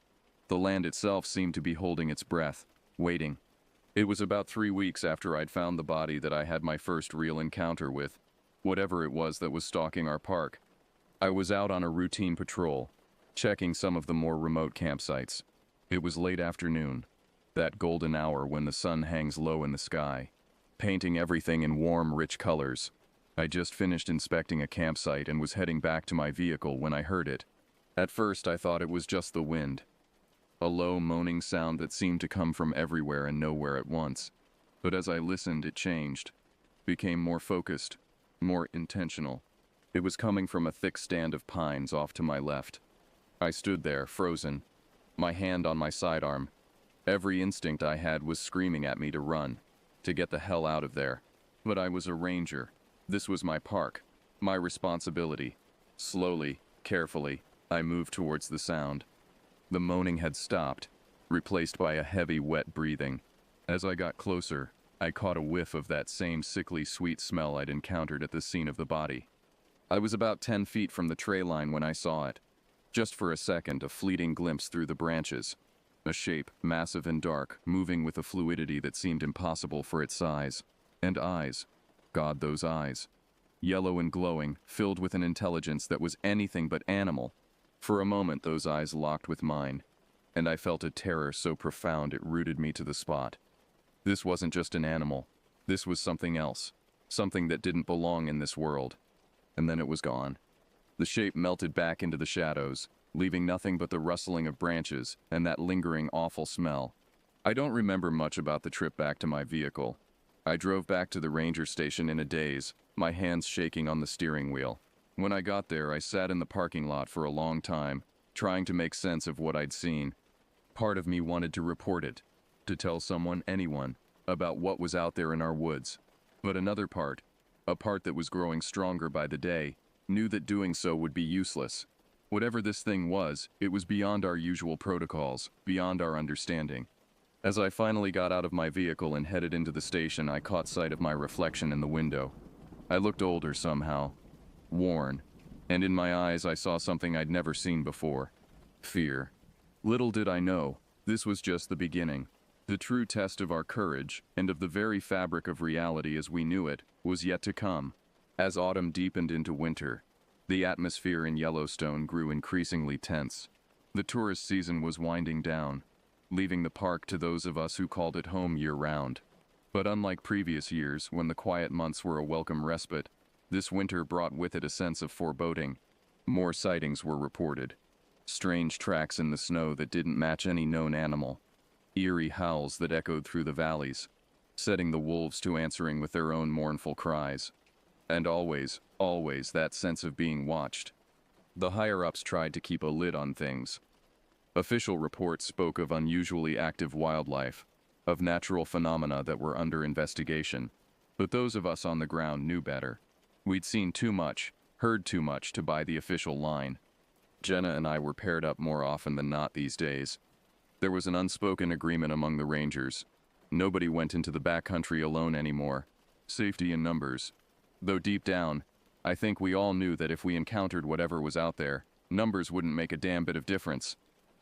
The land itself seemed to be holding its breath, waiting. It was about 3 weeks after I'd found the body that I had my first real encounter with whatever it was that was stalking our park. I was out on a routine patrol, checking some of the more remote campsites. It was late afternoon, that golden hour when the sun hangs low in the sky, painting everything in warm, rich colors. I just finished inspecting a campsite and was heading back to my vehicle when I heard it. At first, I thought it was just the wind, a low, moaning sound that seemed to come from everywhere and nowhere at once. But as I listened, it changed, became more focused, more intentional. It was coming from a thick stand of pines off to my left. I stood there, frozen, my hand on my sidearm. Every instinct I had was screaming at me to run, to get the hell out of there. But I was a ranger. This was my park, my responsibility. Slowly, carefully, I moved towards the sound. The moaning had stopped, replaced by a heavy, wet breathing. As I got closer, I caught a whiff of that same sickly sweet smell I'd encountered at the scene of the body. I was about 10 feet from the tray line when I saw it. Just for a second, a fleeting glimpse through the branches. A shape, massive and dark, moving with a fluidity that seemed impossible for its size. And eyes. God, those eyes. Yellow and glowing, filled with an intelligence that was anything but animal. For a moment, those eyes locked with mine, and I felt a terror so profound it rooted me to the spot. This wasn't just an animal. This was something else. Something that didn't belong in this world. And then it was gone. The shape melted back into the shadows, leaving nothing but the rustling of branches and that lingering awful smell. I don't remember much about the trip back to my vehicle. I drove back to the ranger station in a daze, my hands shaking on the steering wheel. When I got there, I sat in the parking lot for a long time, trying to make sense of what I'd seen. Part of me wanted to report it, to tell someone, anyone, about what was out there in our woods. But another part, a part that was growing stronger by the day, knew that doing so would be useless. Whatever this thing was, it was beyond our usual protocols, beyond our understanding. As I finally got out of my vehicle and headed into the station, I caught sight of my reflection in the window. I looked older somehow, worn, and in my eyes I saw something I'd never seen before. Fear. Little did I know, this was just the beginning. The true test of our courage, and of the very fabric of reality as we knew it, was yet to come. As autumn deepened into winter, the atmosphere in Yellowstone grew increasingly tense. The tourist season was winding down, leaving the park to those of us who called it home year-round. But unlike previous years, when the quiet months were a welcome respite, this winter brought with it a sense of foreboding. More sightings were reported. Strange tracks in the snow that didn't match any known animal. Eerie howls that echoed through the valleys, setting the wolves to answering with their own mournful cries. And always, always that sense of being watched. The higher-ups tried to keep a lid on things. Official reports spoke of unusually active wildlife, of natural phenomena that were under investigation. But those of us on the ground knew better. We'd seen too much, heard too much to buy the official line. Jenna and I were paired up more often than not these days. There was an unspoken agreement among the rangers. Nobody went into the backcountry alone anymore. Safety in numbers. Though deep down, I think we all knew that if we encountered whatever was out there, numbers wouldn't make a damn bit of difference.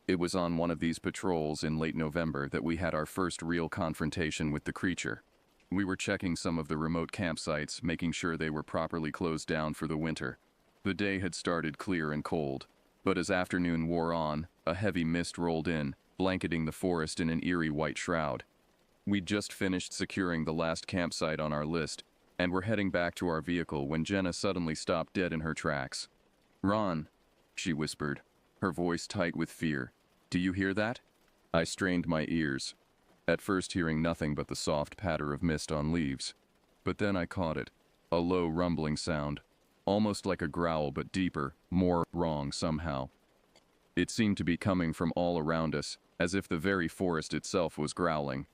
It was on one of these patrols in late November that we had our first real confrontation with the creature. We were checking some of the remote campsites, making sure they were properly closed down for the winter. The day had started clear and cold, but as afternoon wore on, a heavy mist rolled in, blanketing the forest in an eerie white shroud. We'd just finished securing the last campsite on our list, and were heading back to our vehicle when Jenna suddenly stopped dead in her tracks. "Ron," she whispered, her voice tight with fear. "Do you hear that?" I strained my ears, at first hearing nothing but the soft patter of mist on leaves. But then I caught it, a low rumbling sound, almost like a growl but deeper, more wrong somehow. It seemed to be coming from all around us, as if the very forest itself was growling.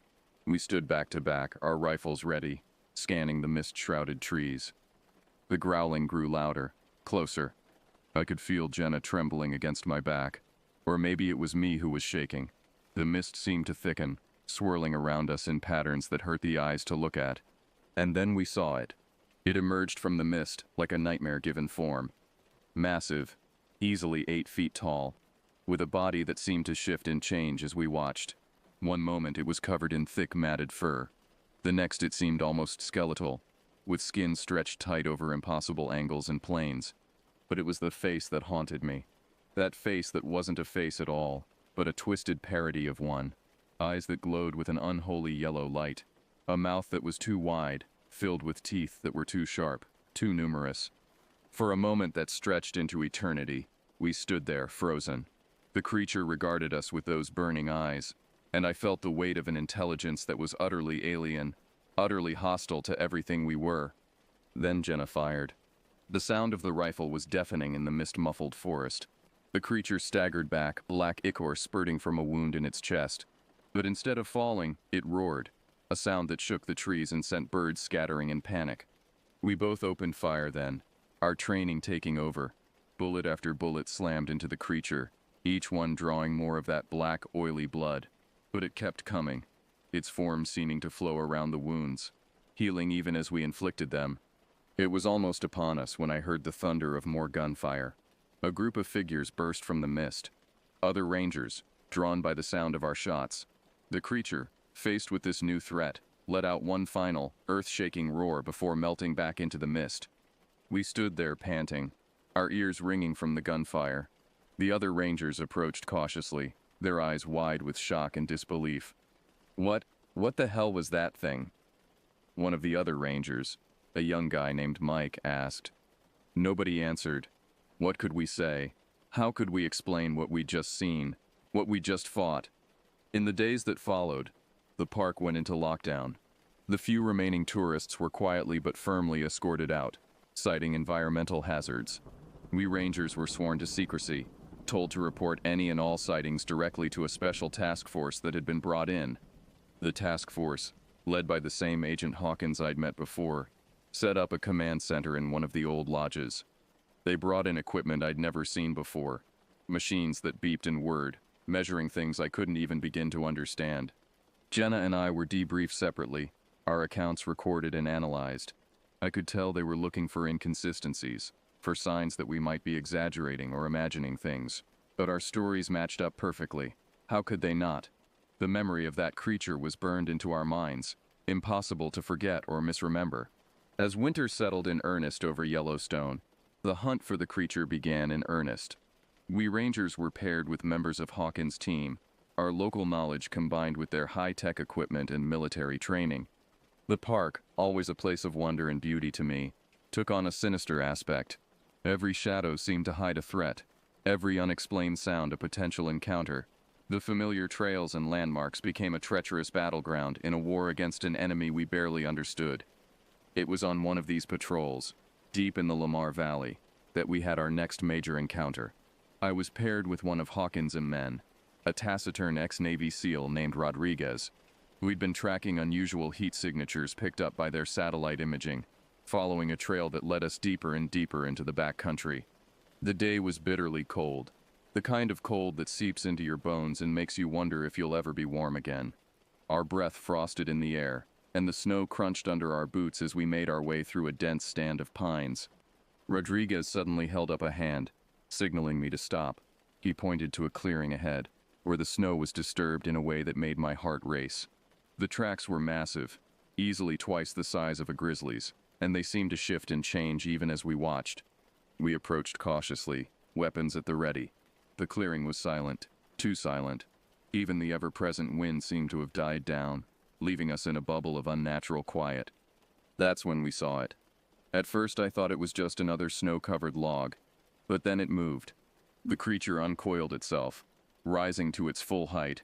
We stood back to back, our rifles ready, scanning the mist-shrouded trees. The growling grew louder, closer. I could feel Jenna trembling against my back. Or maybe it was me who was shaking. The mist seemed to thicken, swirling around us in patterns that hurt the eyes to look at. And then we saw it. It emerged from the mist like a nightmare-given form. Massive, easily 8 feet tall, with a body that seemed to shift and change as we watched. One moment it was covered in thick matted fur. The next it seemed almost skeletal, with skin stretched tight over impossible angles and planes. But it was the face that haunted me. That face that wasn't a face at all, but a twisted parody of one. Eyes that glowed with an unholy yellow light. A mouth that was too wide, filled with teeth that were too sharp, too numerous. For a moment that stretched into eternity, we stood there, frozen. The creature regarded us with those burning eyes, and I felt the weight of an intelligence that was utterly alien, utterly hostile to everything we were. Then Jenna fired. The sound of the rifle was deafening in the mist-muffled forest. The creature staggered back, black ichor spurting from a wound in its chest. But instead of falling, it roared, a sound that shook the trees and sent birds scattering in panic. We both opened fire then, our training taking over. Bullet after bullet slammed into the creature, each one drawing more of that black, oily blood. But it kept coming, its form seeming to flow around the wounds, healing even as we inflicted them. It was almost upon us when I heard the thunder of more gunfire. A group of figures burst from the mist. Other rangers, drawn by the sound of our shots. The creature, faced with this new threat, let out one final, earth-shaking roar before melting back into the mist. We stood there panting, our ears ringing from the gunfire. The other rangers approached cautiously, their eyes wide with shock and disbelief. What the hell was that thing?" One of the other rangers, a young guy named Mike, asked. Nobody answered. What could we say? How could we explain what we'd just seen, what we just fought? In the days that followed, the park went into lockdown. The few remaining tourists were quietly but firmly escorted out, citing environmental hazards. We rangers were sworn to secrecy, told to report any and all sightings directly to a special task force that had been brought in. The task force, led by the same Agent Hawkins I'd met before, set up a command center in one of the old lodges. They brought in equipment I'd never seen before, machines that beeped and whirred, measuring things I couldn't even begin to understand. Jenna and I were debriefed separately, our accounts recorded and analyzed. I could tell they were looking for inconsistencies, for signs that we might be exaggerating or imagining things. But our stories matched up perfectly. How could they not? The memory of that creature was burned into our minds, impossible to forget or misremember. As winter settled in earnest over Yellowstone, the hunt for the creature began in earnest. We rangers were paired with members of Hawkins' team, our local knowledge combined with their high-tech equipment and military training. The park, always a place of wonder and beauty to me, took on a sinister aspect. Every shadow seemed to hide a threat, every unexplained sound a potential encounter. The familiar trails and landmarks became a treacherous battleground in a war against an enemy we barely understood. It was on one of these patrols, deep in the Lamar Valley, that we had our next major encounter. I was paired with one of Hawkins' men, a taciturn ex-Navy SEAL named Rodriguez. We'd been tracking unusual heat signatures picked up by their satellite imaging, following a trail that led us deeper and deeper into the backcountry. The day was bitterly cold, the kind of cold that seeps into your bones and makes you wonder if you'll ever be warm again. Our breath frosted in the air, and the snow crunched under our boots as we made our way through a dense stand of pines. Rodriguez suddenly held up a hand, signaling me to stop. He pointed to a clearing ahead, where the snow was disturbed in a way that made my heart race. The tracks were massive, easily twice the size of a grizzly's, and they seemed to shift and change even as we watched. We approached cautiously, weapons at the ready. The clearing was silent, too silent. Even the ever-present wind seemed to have died down, leaving us in a bubble of unnatural quiet. That's when we saw it. At first I thought it was just another snow-covered log, but then it moved. The creature uncoiled itself, rising to its full height.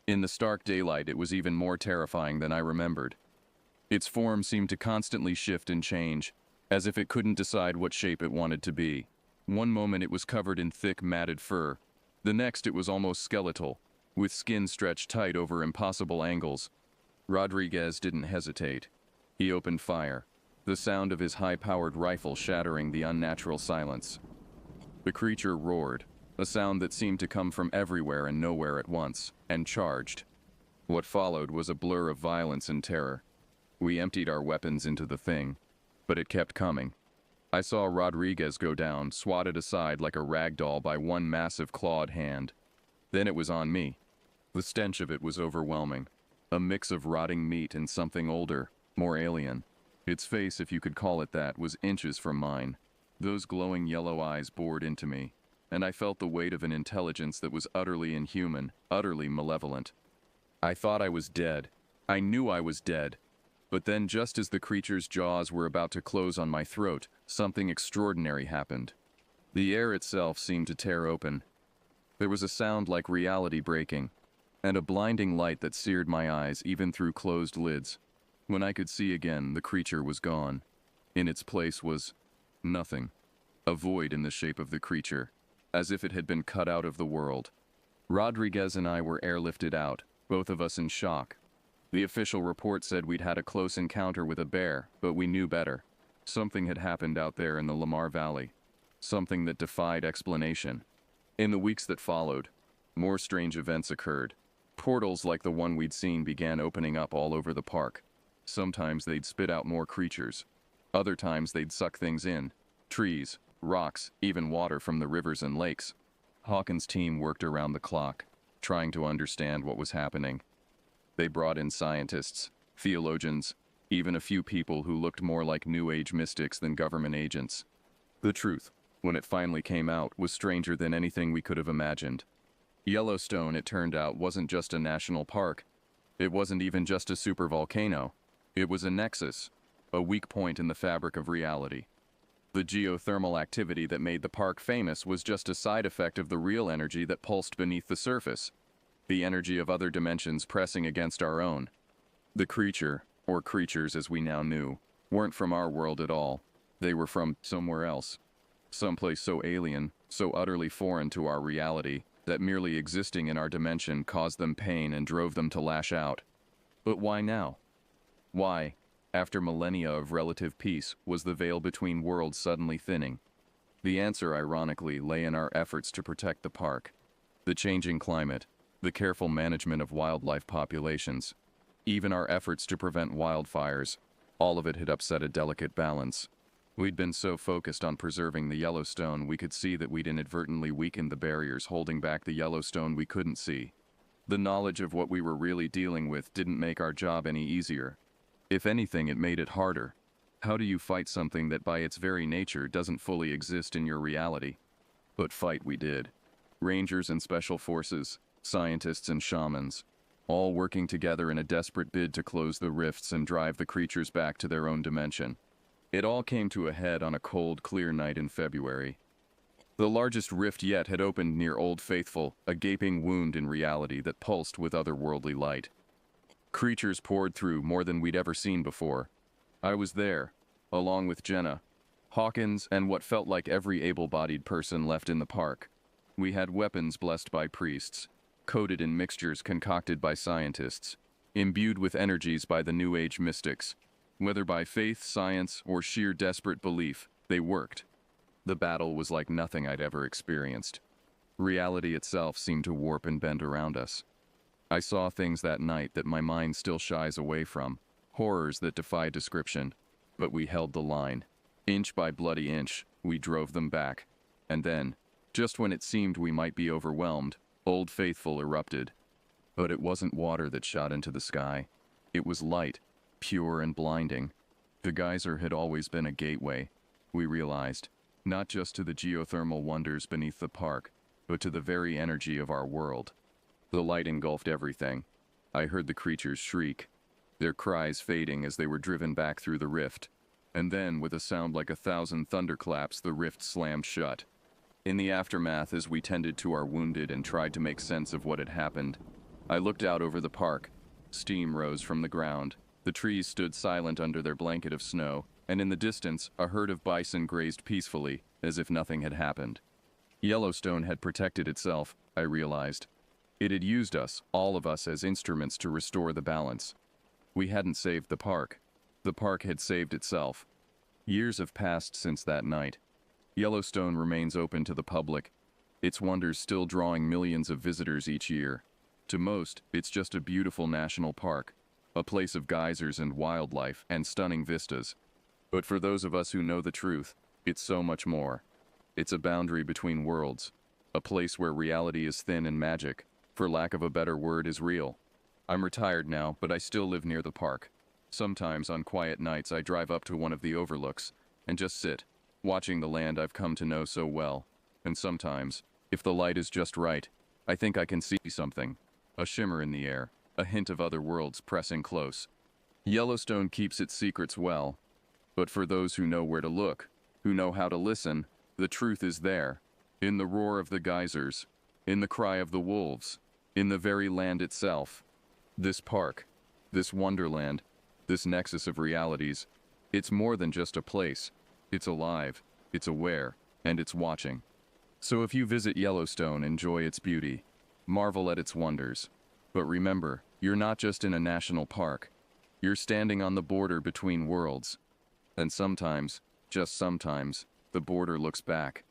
In the stark daylight, it was even more terrifying than I remembered. Its form seemed to constantly shift and change, as if it couldn't decide what shape it wanted to be. One moment it was covered in thick, matted fur. The next it was almost skeletal, with skin stretched tight over impossible angles. Rodriguez didn't hesitate. He opened fire, the sound of his high-powered rifle shattering the unnatural silence. The creature roared, a sound that seemed to come from everywhere and nowhere at once, and charged. What followed was a blur of violence and terror. We emptied our weapons into the thing, but it kept coming. I saw Rodriguez go down, swatted aside like a rag doll by one massive clawed hand. Then it was on me. The stench of it was overwhelming. A mix of rotting meat and something older, more alien. Its face, if you could call it that, was inches from mine. Those glowing yellow eyes bored into me, and I felt the weight of an intelligence that was utterly inhuman, utterly malevolent. I thought I was dead. I knew I was dead. But then, just as the creature's jaws were about to close on my throat, something extraordinary happened. The air itself seemed to tear open. There was a sound like reality breaking, and a blinding light that seared my eyes even through closed lids. When I could see again, the creature was gone. In its place was nothing. A void in the shape of the creature, as if it had been cut out of the world. Rodriguez and I were airlifted out, both of us in shock. The official report said we'd had a close encounter with a bear, but we knew better. Something had happened out there in the Lamar Valley. Something that defied explanation. In the weeks that followed, more strange events occurred. Portals like the one we'd seen began opening up all over the park. Sometimes they'd spit out more creatures. Other times they'd suck things in. Trees, rocks, even water from the rivers and lakes. Hawkins' team worked around the clock, trying to understand what was happening. They brought in scientists, theologians, even a few people who looked more like New Age mystics than government agents. The truth, when it finally came out, was stranger than anything we could have imagined. Yellowstone, it turned out, wasn't just a national park. It wasn't even just a supervolcano. It was a nexus, a weak point in the fabric of reality. The geothermal activity that made the park famous was just a side effect of the real energy that pulsed beneath the surface. The energy of other dimensions pressing against our own. The creature, or creatures as we now knew, weren't from our world at all. They were from somewhere else. Someplace so alien, so utterly foreign to our reality, that merely existing in our dimension caused them pain and drove them to lash out. But why now? Why, after millennia of relative peace, was the veil between worlds suddenly thinning? The answer, ironically, lay in our efforts to protect the park. The changing climate, the careful management of wildlife populations, even our efforts to prevent wildfires, all of it had upset a delicate balance. We'd been so focused on preserving the Yellowstone, we could see that we'd inadvertently weakened the barriers holding back the Yellowstone we couldn't see. The knowledge of what we were really dealing with didn't make our job any easier. If anything, it made it harder. How do you fight something that by its very nature doesn't fully exist in your reality? But fight we did. Rangers and special forces, scientists and shamans, all working together in a desperate bid to close the rifts and drive the creatures back to their own dimension. It all came to a head on a cold, clear night in February. The largest rift yet had opened near Old Faithful, a gaping wound in reality that pulsed with otherworldly light. Creatures poured through more than we'd ever seen before. I was there, along with Jenna, Hawkins, and what felt like every able-bodied person left in the park. We had weapons blessed by priests, coated in mixtures concocted by scientists, imbued with energies by the New Age mystics. Whether by faith, science, or sheer desperate belief, they worked. The battle was like nothing I'd ever experienced. Reality itself seemed to warp and bend around us. I saw things that night that my mind still shies away from, horrors that defy description, but we held the line. Inch by bloody inch, we drove them back. And then, just when it seemed we might be overwhelmed, Old Faithful erupted. But it wasn't water that shot into the sky. It was light, pure and blinding. The geyser had always been a gateway, we realized, not just to the geothermal wonders beneath the park, but to the very energy of our world. The light engulfed everything. I heard the creatures shriek. their cries fading as they were driven back through the rift. And then, with a sound like 1,000 thunderclaps, the rift slammed shut. In the aftermath, as we tended to our wounded and tried to make sense of what had happened, I looked out over the park. Steam rose from the ground. The trees stood silent under their blanket of snow, and in the distance, a herd of bison grazed peacefully, as if nothing had happened. Yellowstone had protected itself, I realized. It had used us, all of us, as instruments to restore the balance. We hadn't saved the park. The park had saved itself. Years have passed since that night. Yellowstone remains open to the public, its wonders still drawing millions of visitors each year. To most, it's just a beautiful national park, a place of geysers and wildlife and stunning vistas. But for those of us who know the truth, it's so much more. It's a boundary between worlds, a place where reality is thin and magic, for lack of a better word, is real. I'm retired now, but I still live near the park. Sometimes on quiet nights I drive up to one of the overlooks and just sit, watching the land I've come to know so well. And sometimes, if the light is just right, I think I can see something. A shimmer in the air, a hint of other worlds pressing close. Yellowstone keeps its secrets well, but for those who know where to look, who know how to listen, the truth is there, in the roar of the geysers, in the cry of the wolves, in the very land itself. This park, this wonderland, this nexus of realities, it's more than just a place. It's alive, it's aware, and it's watching. So if you visit Yellowstone, enjoy its beauty, marvel at its wonders. But remember, you're not just in a national park. You're standing on the border between worlds. And sometimes, just sometimes, the border looks back.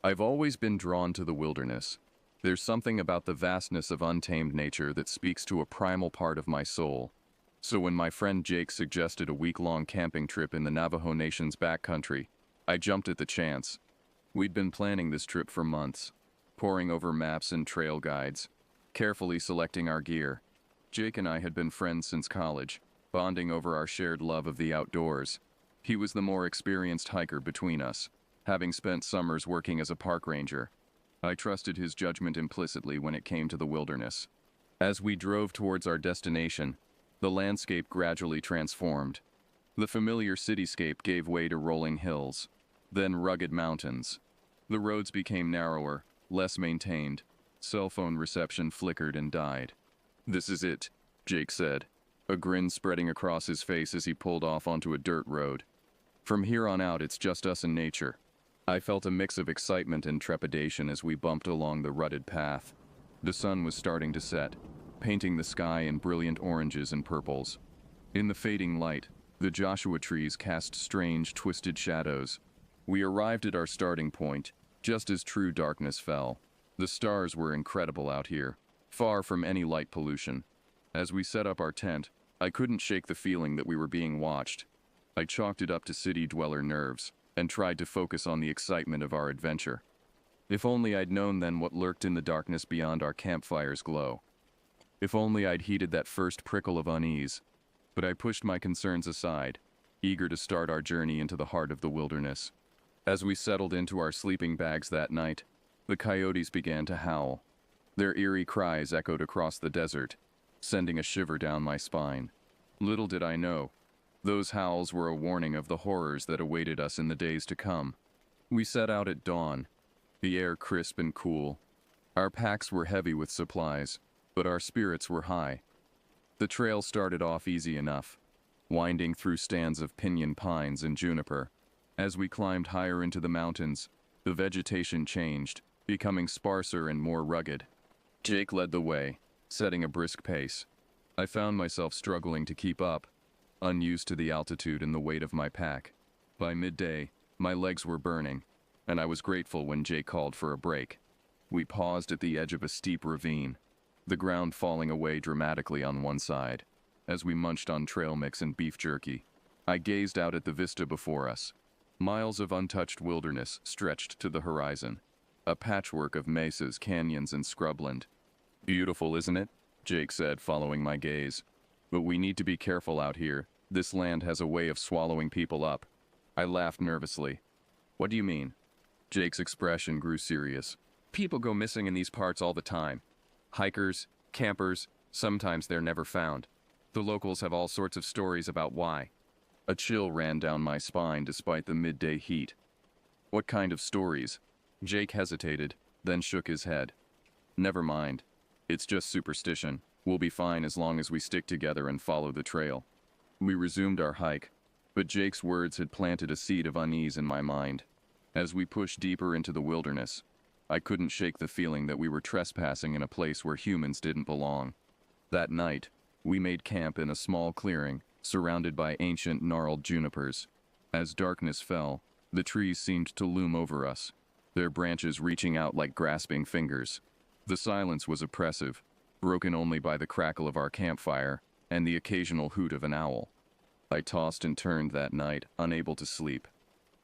I've always been drawn to the wilderness. There's something about the vastness of untamed nature that speaks to a primal part of my soul. So when my friend Jake suggested a week-long camping trip in the Navajo Nation's backcountry, I jumped at the chance. We'd been planning this trip for months, poring over maps and trail guides, carefully selecting our gear. Jake and I had been friends since college, bonding over our shared love of the outdoors. He was the more experienced hiker between us, having spent summers working as a park ranger. I trusted his judgment implicitly when it came to the wilderness. As we drove towards our destination, the landscape gradually transformed. The familiar cityscape gave way to rolling hills, then rugged mountains. The roads became narrower, less maintained. Cell phone reception flickered and died. "This is it," Jake said, a grin spreading across his face as he pulled off onto a dirt road. "From here on out, it's just us and nature." I felt a mix of excitement and trepidation as we bumped along the rutted path. The sun was starting to set, painting the sky in brilliant oranges and purples. In the fading light, the Joshua trees cast strange, twisted shadows. We arrived at our starting point, just as true darkness fell. The stars were incredible out here, far from any light pollution. As we set up our tent, I couldn't shake the feeling that we were being watched. I chalked it up to city dweller nerves, and tried to focus on the excitement of our adventure. If only I'd known then what lurked in the darkness beyond our campfire's glow. If only I'd heeded that first prickle of unease. But I pushed my concerns aside, eager to start our journey into the heart of the wilderness. As we settled into our sleeping bags that night, the coyotes began to howl. Their eerie cries echoed across the desert, sending a shiver down my spine. Little did I know, those howls were a warning of the horrors that awaited us in the days to come. We set out at dawn, the air crisp and cool. Our packs were heavy with supplies, but our spirits were high. The trail started off easy enough, winding through stands of pinyon pines and juniper. As we climbed higher into the mountains, the vegetation changed, becoming sparser and more rugged. Jake led the way, setting a brisk pace. I found myself struggling to keep up, unused to the altitude and the weight of my pack. By midday, my legs were burning, and I was grateful when Jake called for a break. We paused at the edge of a steep ravine, the ground falling away dramatically on one side. As we munched on trail mix and beef jerky, I gazed out at the vista before us. Miles of untouched wilderness stretched to the horizon, a patchwork of mesas, canyons, and scrubland. "Beautiful, isn't it?" Jake said, following my gaze. "But we need to be careful out here. This land has a way of swallowing people up." I laughed nervously. What do you mean? Jake's expression grew serious. People go missing in these parts all the time. Hikers, campers, sometimes they're never found. The locals have all sorts of stories about why. A chill ran down my spine despite the midday heat. What kind of stories? Jake hesitated, then shook his head. Never mind. It's just superstition. We'll be fine as long as we stick together and follow the trail. We resumed our hike, but Jake's words had planted a seed of unease in my mind. As we pushed deeper into the wilderness, I couldn't shake the feeling that we were trespassing in a place where humans didn't belong. That night, we made camp in a small clearing, surrounded by ancient gnarled junipers. As darkness fell, the trees seemed to loom over us, their branches reaching out like grasping fingers. The silence was oppressive, broken only by the crackle of our campfire and the occasional hoot of an owl. I tossed and turned that night, unable to sleep.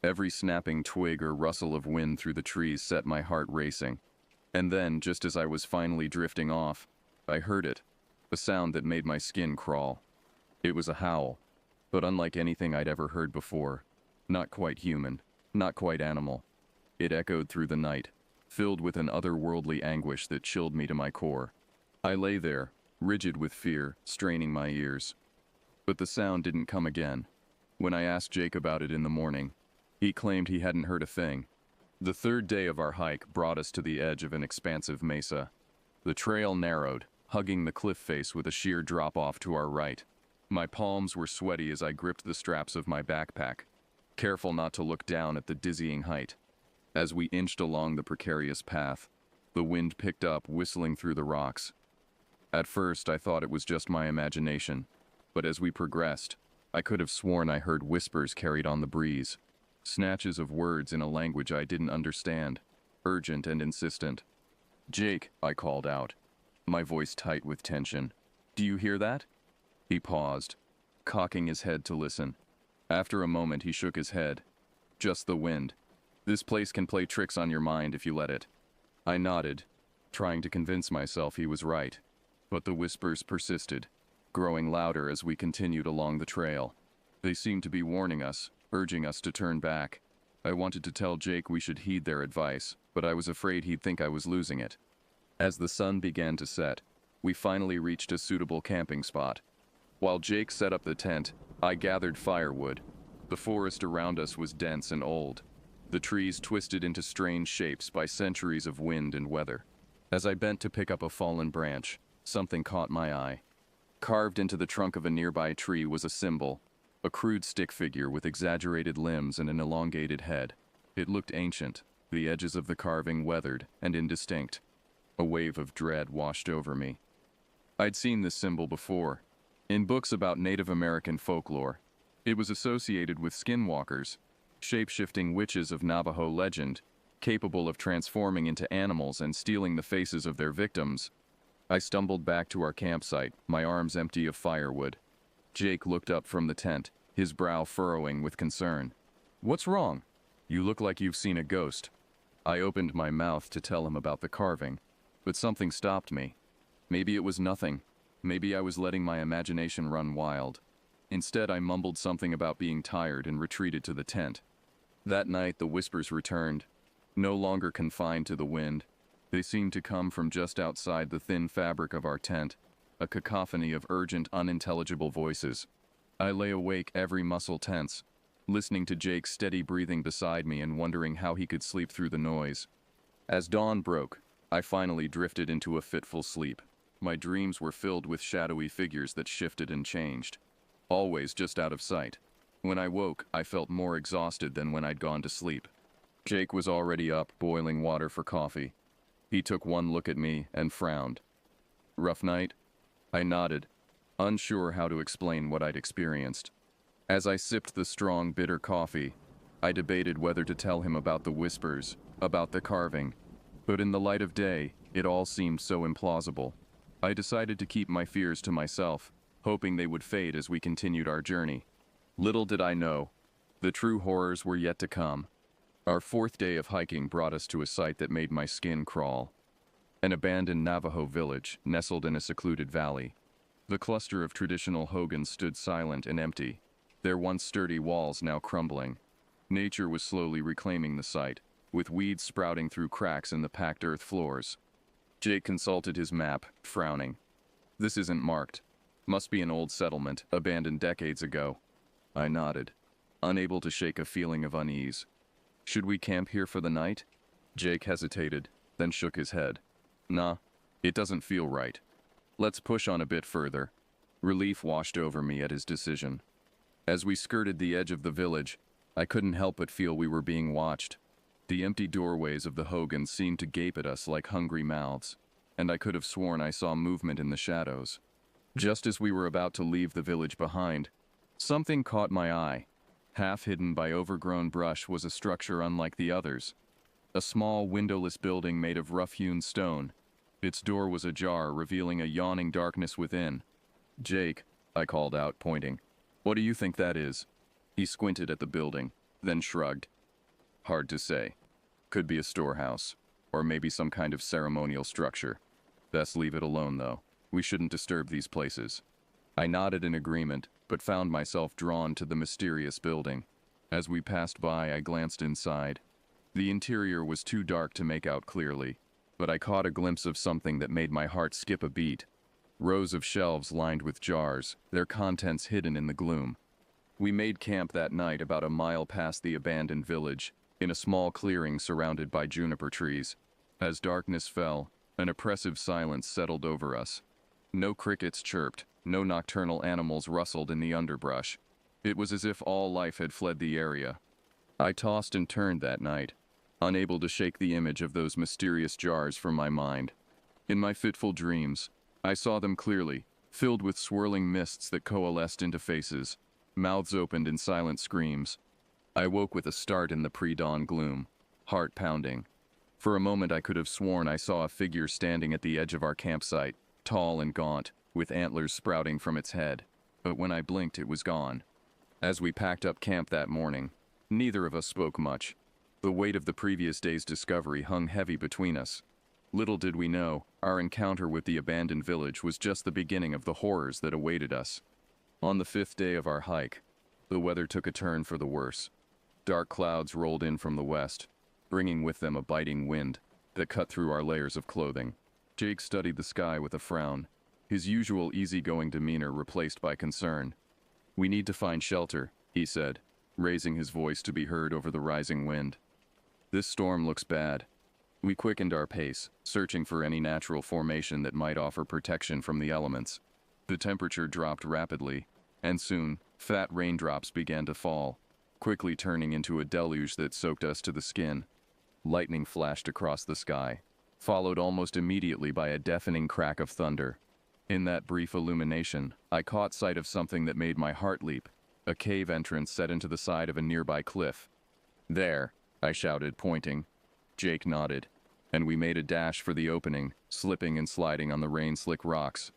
Every snapping twig or rustle of wind through the trees set my heart racing. And then, just as I was finally drifting off, I heard it, a sound that made my skin crawl. It was a howl, but unlike anything I'd ever heard before. Not quite human, not quite animal. It echoed through the night, filled with an otherworldly anguish that chilled me to my core. I lay there, rigid with fear, straining my ears. But the sound didn't come again. When I asked Jake about it in the morning, he claimed he hadn't heard a thing. The third day of our hike brought us to the edge of an expansive mesa. The trail narrowed, hugging the cliff face with a sheer drop-off to our right. My palms were sweaty as I gripped the straps of my backpack, careful not to look down at the dizzying height. As we inched along the precarious path, the wind picked up, whistling through the rocks. At first, I thought it was just my imagination, but as we progressed, I could have sworn I heard whispers carried on the breeze. Snatches of words in a language I didn't understand, urgent and insistent. "Jake," I called out, my voice tight with tension. "Do you hear that?" He paused, cocking his head to listen. After a moment, he shook his head. "Just the wind. This place can play tricks on your mind if you let it." I nodded, trying to convince myself he was right. But the whispers persisted, growing louder as we continued along the trail. They seemed to be warning us, urging us to turn back. I wanted to tell Jake we should heed their advice, but I was afraid he'd think I was losing it. As the sun began to set, we finally reached a suitable camping spot. While Jake set up the tent, I gathered firewood. The forest around us was dense and old, the trees twisted into strange shapes by centuries of wind and weather. As I bent to pick up a fallen branch, something caught my eye. Carved into the trunk of a nearby tree was a symbol, a crude stick figure with exaggerated limbs and an elongated head. It looked ancient, the edges of the carving weathered and indistinct. A wave of dread washed over me. I'd seen this symbol before, in books about Native American folklore. It was associated with skinwalkers, shape-shifting witches of Navajo legend, capable of transforming into animals and stealing the faces of their victims. I stumbled back to our campsite, my arms empty of firewood. Jake looked up from the tent, his brow furrowing with concern. "What's wrong? You look like you've seen a ghost." I opened my mouth to tell him about the carving, but something stopped me. Maybe it was nothing. Maybe I was letting my imagination run wild. Instead, I mumbled something about being tired and retreated to the tent. That night, the whispers returned, no longer confined to the wind. They seemed to come from just outside the thin fabric of our tent, a cacophony of urgent, unintelligible voices. I lay awake, every muscle tense, listening to Jake's steady breathing beside me and wondering how he could sleep through the noise. As dawn broke, I finally drifted into a fitful sleep. My dreams were filled with shadowy figures that shifted and changed, always just out of sight. When I woke, I felt more exhausted than when I'd gone to sleep. Jake was already up, boiling water for coffee. He took one look at me and frowned. "Rough night?" I nodded, unsure how to explain what I'd experienced. As I sipped the strong, bitter coffee, I debated whether to tell him about the whispers, about the carving. But in the light of day, it all seemed so implausible. I decided to keep my fears to myself, hoping they would fade as we continued our journey. Little did I know, the true horrors were yet to come. Our fourth day of hiking brought us to a site that made my skin crawl. An abandoned Navajo village nestled in a secluded valley. The cluster of traditional hogans stood silent and empty, their once sturdy walls now crumbling. Nature was slowly reclaiming the site, with weeds sprouting through cracks in the packed earth floors. Jake consulted his map, frowning. This isn't marked. Must be an old settlement, abandoned decades ago. I nodded, unable to shake a feeling of unease. Should we camp here for the night? Jake hesitated, then shook his head. Nah, it doesn't feel right. Let's push on a bit further. Relief washed over me at his decision. As we skirted the edge of the village, I couldn't help but feel we were being watched. The empty doorways of the Hogans seemed to gape at us like hungry mouths, and I could have sworn I saw movement in the shadows. Just as we were about to leave the village behind, something caught my eye. Half hidden by overgrown brush was a structure unlike the others. A small, windowless building made of rough-hewn stone. Its door was ajar, revealing a yawning darkness within. Jake, I called out, pointing. What do you think that is? He squinted at the building, then shrugged. Hard to say. Could be a storehouse, or maybe some kind of ceremonial structure. Best leave it alone, though. We shouldn't disturb these places. I nodded in agreement, but found myself drawn to the mysterious building. As we passed by, I glanced inside. The interior was too dark to make out clearly, but I caught a glimpse of something that made my heart skip a beat. Rows of shelves lined with jars, their contents hidden in the gloom. We made camp that night about a mile past the abandoned village, in a small clearing surrounded by juniper trees. As darkness fell, an oppressive silence settled over us. No crickets chirped, no nocturnal animals rustled in the underbrush. It was as if all life had fled the area. I tossed and turned that night, unable to shake the image of those mysterious jars from my mind. In my fitful dreams, I saw them clearly, filled with swirling mists that coalesced into faces. Mouths opened in silent screams. I woke with a start in the pre-dawn gloom, heart pounding. For a moment I could have sworn I saw a figure standing at the edge of our campsite, tall and gaunt, with antlers sprouting from its head. But when I blinked, it was gone. As we packed up camp that morning, neither of us spoke much. The weight of the previous day's discovery hung heavy between us. Little did we know, our encounter with the abandoned village was just the beginning of the horrors that awaited us. On the 5th day of our hike, the weather took a turn for the worse. Dark clouds rolled in from the west, bringing with them a biting wind that cut through our layers of clothing. Jake studied the sky with a frown, his usual easygoing demeanor replaced by concern. We need to find shelter, he said, raising his voice to be heard over the rising wind. This storm looks bad. We quickened our pace, searching for any natural formation that might offer protection from the elements. The temperature dropped rapidly, and soon, fat raindrops began to fall, quickly turning into a deluge that soaked us to the skin. Lightning flashed across the sky, followed almost immediately by a deafening crack of thunder. In that brief illumination, I caught sight of something that made my heart leap, a cave entrance set into the side of a nearby cliff. There, I shouted, pointing. Jake nodded, and we made a dash for the opening, slipping and sliding on the rain-slick rocks.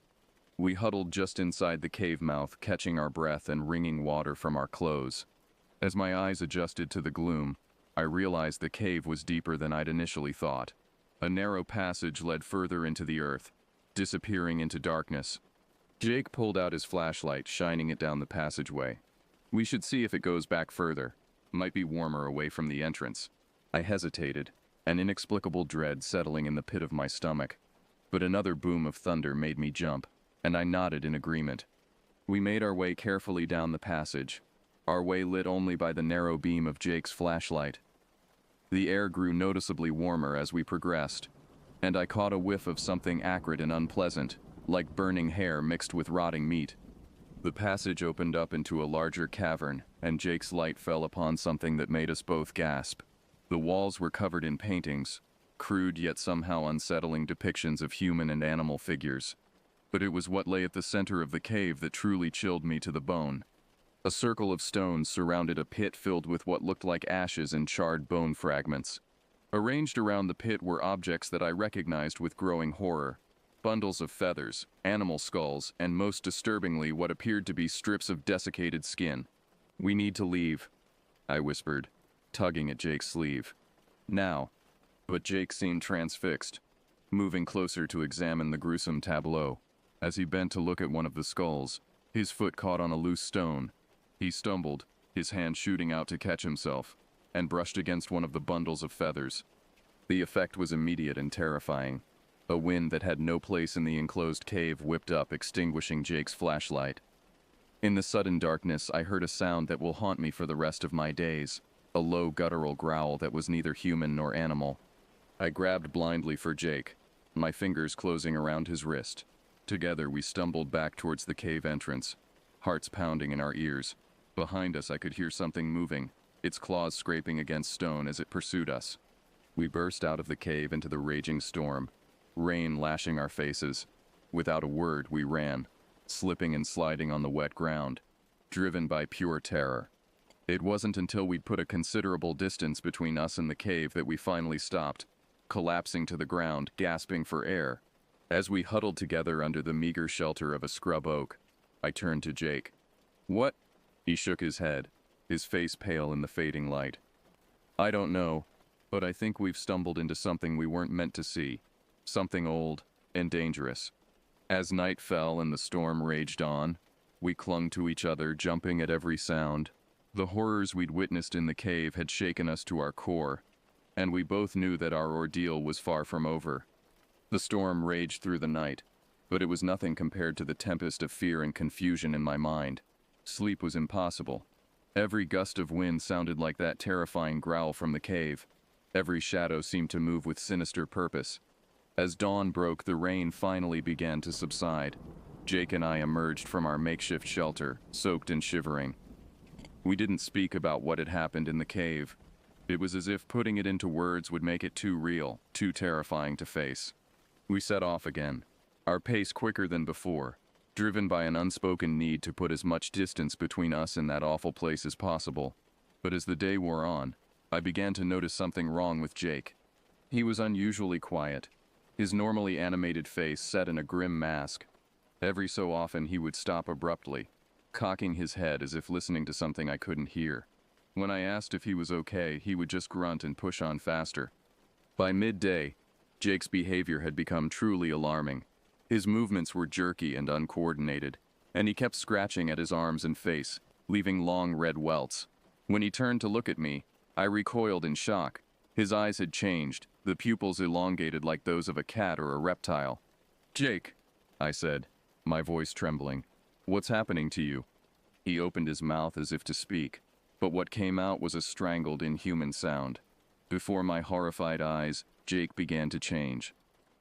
We huddled just inside the cave mouth, catching our breath and wringing water from our clothes. As my eyes adjusted to the gloom, I realized the cave was deeper than I'd initially thought. A narrow passage led further into the earth, disappearing into darkness. Jake pulled out his flashlight, shining it down the passageway. We should see if it goes back further. Might be warmer away from the entrance. I hesitated, an inexplicable dread settling in the pit of my stomach. But another boom of thunder made me jump, and I nodded in agreement. We made our way carefully down the passage, our way lit only by the narrow beam of Jake's flashlight. The air grew noticeably warmer as we progressed, and I caught a whiff of something acrid and unpleasant, like burning hair mixed with rotting meat. The passage opened up into a larger cavern, and Jake's light fell upon something that made us both gasp. The walls were covered in paintings, crude yet somehow unsettling depictions of human and animal figures. But it was what lay at the center of the cave that truly chilled me to the bone. A circle of stones surrounded a pit filled with what looked like ashes and charred bone fragments. Arranged around the pit were objects that I recognized with growing horror. Bundles of feathers, animal skulls, and most disturbingly what appeared to be strips of desiccated skin. "We need to leave," I whispered, tugging at Jake's sleeve. "Now." But Jake seemed transfixed, moving closer to examine the gruesome tableau. As he bent to look at one of the skulls, his foot caught on a loose stone. He stumbled, his hand shooting out to catch himself, and brushed against one of the bundles of feathers. The effect was immediate and terrifying. A wind that had no place in the enclosed cave whipped up, extinguishing Jake's flashlight. In the sudden darkness, I heard a sound that will haunt me for the rest of my days, a low guttural growl that was neither human nor animal. I grabbed blindly for Jake, my fingers closing around his wrist. Together we stumbled back towards the cave entrance, hearts pounding in our ears. Behind us I could hear something moving, its claws scraping against stone as it pursued us. We burst out of the cave into the raging storm, rain lashing our faces. Without a word we ran, slipping and sliding on the wet ground, driven by pure terror. It wasn't until we'd put a considerable distance between us and the cave that we finally stopped, collapsing to the ground, gasping for air. As we huddled together under the meager shelter of a scrub oak, I turned to Jake. "What?" He shook his head, his face pale in the fading light. "I don't know, but I think we've stumbled into something we weren't meant to see. Something old and dangerous." As night fell and the storm raged on, we clung to each other, jumping at every sound. The horrors we'd witnessed in the cave had shaken us to our core, and we both knew that our ordeal was far from over. The storm raged through the night, but it was nothing compared to the tempest of fear and confusion in my mind. Sleep was impossible. Every gust of wind sounded like that terrifying growl from the cave. Every shadow seemed to move with sinister purpose. As dawn broke, the rain finally began to subside. Jake and I emerged from our makeshift shelter, soaked and shivering. We didn't speak about what had happened in the cave. It was as if putting it into words would make it too real, too terrifying to face. We set off again, our pace quicker than before, driven by an unspoken need to put as much distance between us and that awful place as possible. But as the day wore on, I began to notice something wrong with Jake. He was unusually quiet, his normally animated face set in a grim mask. Every so often he would stop abruptly, cocking his head as if listening to something I couldn't hear. When I asked if he was okay, he would just grunt and push on faster. By midday, Jake's behavior had become truly alarming. His movements were jerky and uncoordinated, and he kept scratching at his arms and face, leaving long red welts. When he turned to look at me, I recoiled in shock. His eyes had changed, the pupils elongated like those of a cat or a reptile. "Jake," I said, my voice trembling, "what's happening to you?" He opened his mouth as if to speak, but what came out was a strangled, inhuman sound. Before my horrified eyes, Jake began to change.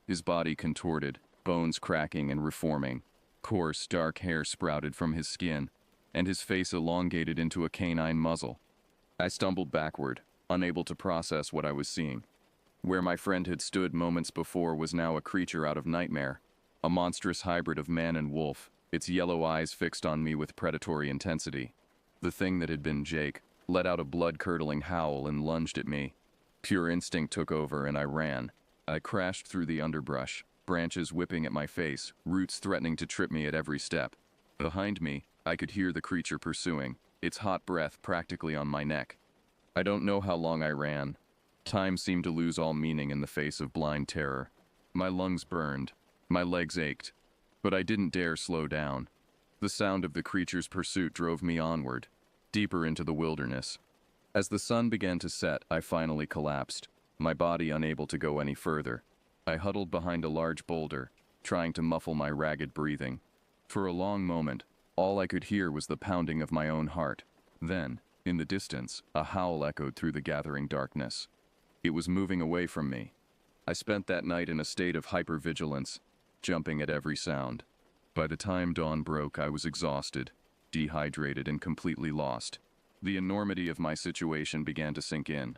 His body contorted, bones cracking and reforming. Coarse, dark hair sprouted from his skin, and his face elongated into a canine muzzle. I stumbled backward, unable to process what I was seeing. Where my friend had stood moments before was now a creature out of nightmare, a monstrous hybrid of man and wolf, its yellow eyes fixed on me with predatory intensity. The thing that had been Jake let out a blood-curdling howl and lunged at me. Pure instinct took over and I ran. I crashed through the underbrush, branches whipping at my face, roots threatening to trip me at every step. Behind me, I could hear the creature pursuing, its hot breath practically on my neck. I don't know how long I ran. Time seemed to lose all meaning in the face of blind terror. My lungs burned, my legs ached, but I didn't dare slow down. The sound of the creature's pursuit drove me onward, deeper into the wilderness. As the sun began to set, I finally collapsed, my body unable to go any further. I huddled behind a large boulder, trying to muffle my ragged breathing. For a long moment, all I could hear was the pounding of my own heart. Then, in the distance, a howl echoed through the gathering darkness. It was moving away from me. I spent that night in a state of hypervigilance, jumping at every sound. By the time dawn broke, I was exhausted, dehydrated, and completely lost. The enormity of my situation began to sink in.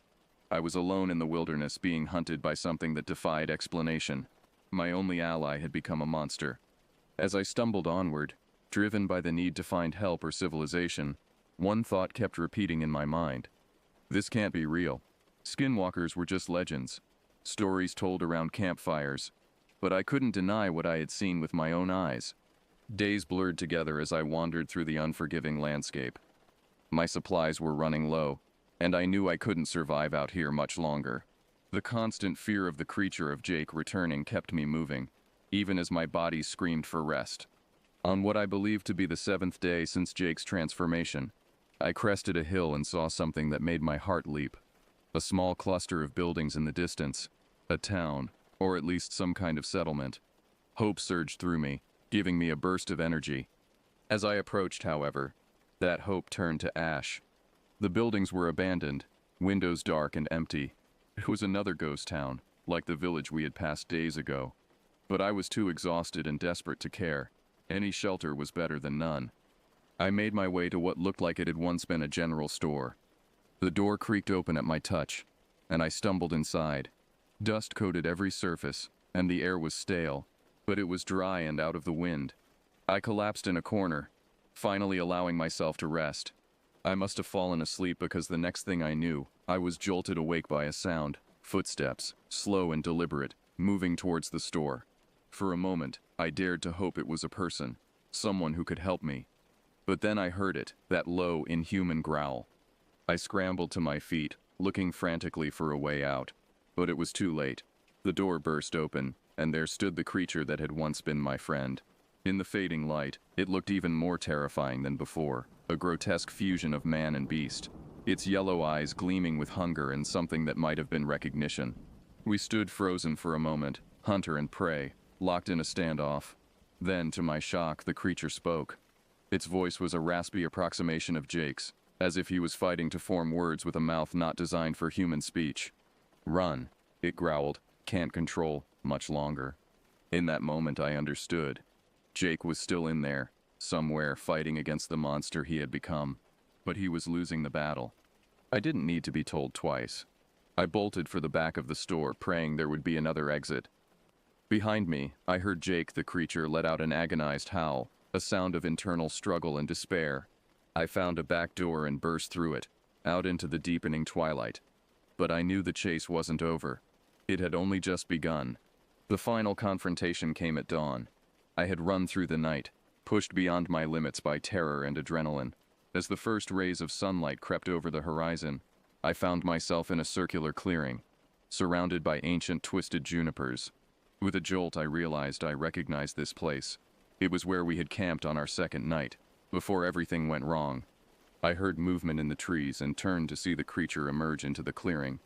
I was alone in the wilderness, being hunted by something that defied explanation. My only ally had become a monster. As I stumbled onward, driven by the need to find help or civilization, one thought kept repeating in my mind. This can't be real. Skinwalkers were just legends, stories told around campfires, but I couldn't deny what I had seen with my own eyes. Days blurred together as I wandered through the unforgiving landscape. My supplies were running low, and I knew I couldn't survive out here much longer. The constant fear of the creature of Jake returning kept me moving, even as my body screamed for rest. On what I believed to be the 7th day since Jake's transformation, I crested a hill and saw something that made my heart leap. A small cluster of buildings in the distance. A town, or at least some kind of settlement. Hope surged through me, giving me a burst of energy. As I approached, however, that hope turned to ash. The buildings were abandoned, windows dark and empty. It was another ghost town, like the village we had passed days ago. But I was too exhausted and desperate to care. Any shelter was better than none. I made my way to what looked like it had once been a general store. The door creaked open at my touch, and I stumbled inside. Dust coated every surface, and the air was stale, but it was dry and out of the wind. I collapsed in a corner, finally allowing myself to rest. I must have fallen asleep because the next thing I knew, I was jolted awake by a sound, footsteps, slow and deliberate, moving towards the store. For a moment, I dared to hope it was a person, someone who could help me. But then I heard it, that low, inhuman growl. I scrambled to my feet, looking frantically for a way out. But it was too late. The door burst open, and there stood the creature that had once been my friend. In the fading light, it looked even more terrifying than before, a grotesque fusion of man and beast, its yellow eyes gleaming with hunger and something that might have been recognition. We stood frozen for a moment, hunter and prey, locked in a standoff. Then, to my shock, the creature spoke. Its voice was a raspy approximation of Jake's, as if he was fighting to form words with a mouth not designed for human speech. "Run," it growled, "can't control much longer." In that moment I understood. Jake was still in there, somewhere, fighting against the monster he had become. But he was losing the battle. I didn't need to be told twice. I bolted for the back of the store, praying there would be another exit. Behind me, I heard Jake the creature let out an agonized howl, a sound of internal struggle and despair. I found a back door and burst through it, out into the deepening twilight. But I knew the chase wasn't over. It had only just begun. The final confrontation came at dawn. I had run through the night, pushed beyond my limits by terror and adrenaline. As the first rays of sunlight crept over the horizon, I found myself in a circular clearing, surrounded by ancient twisted junipers. With a jolt, I realized I recognized this place. It was where we had camped on our second night, before everything went wrong. I heard movement in the trees and turned to see the creature emerge into the clearing.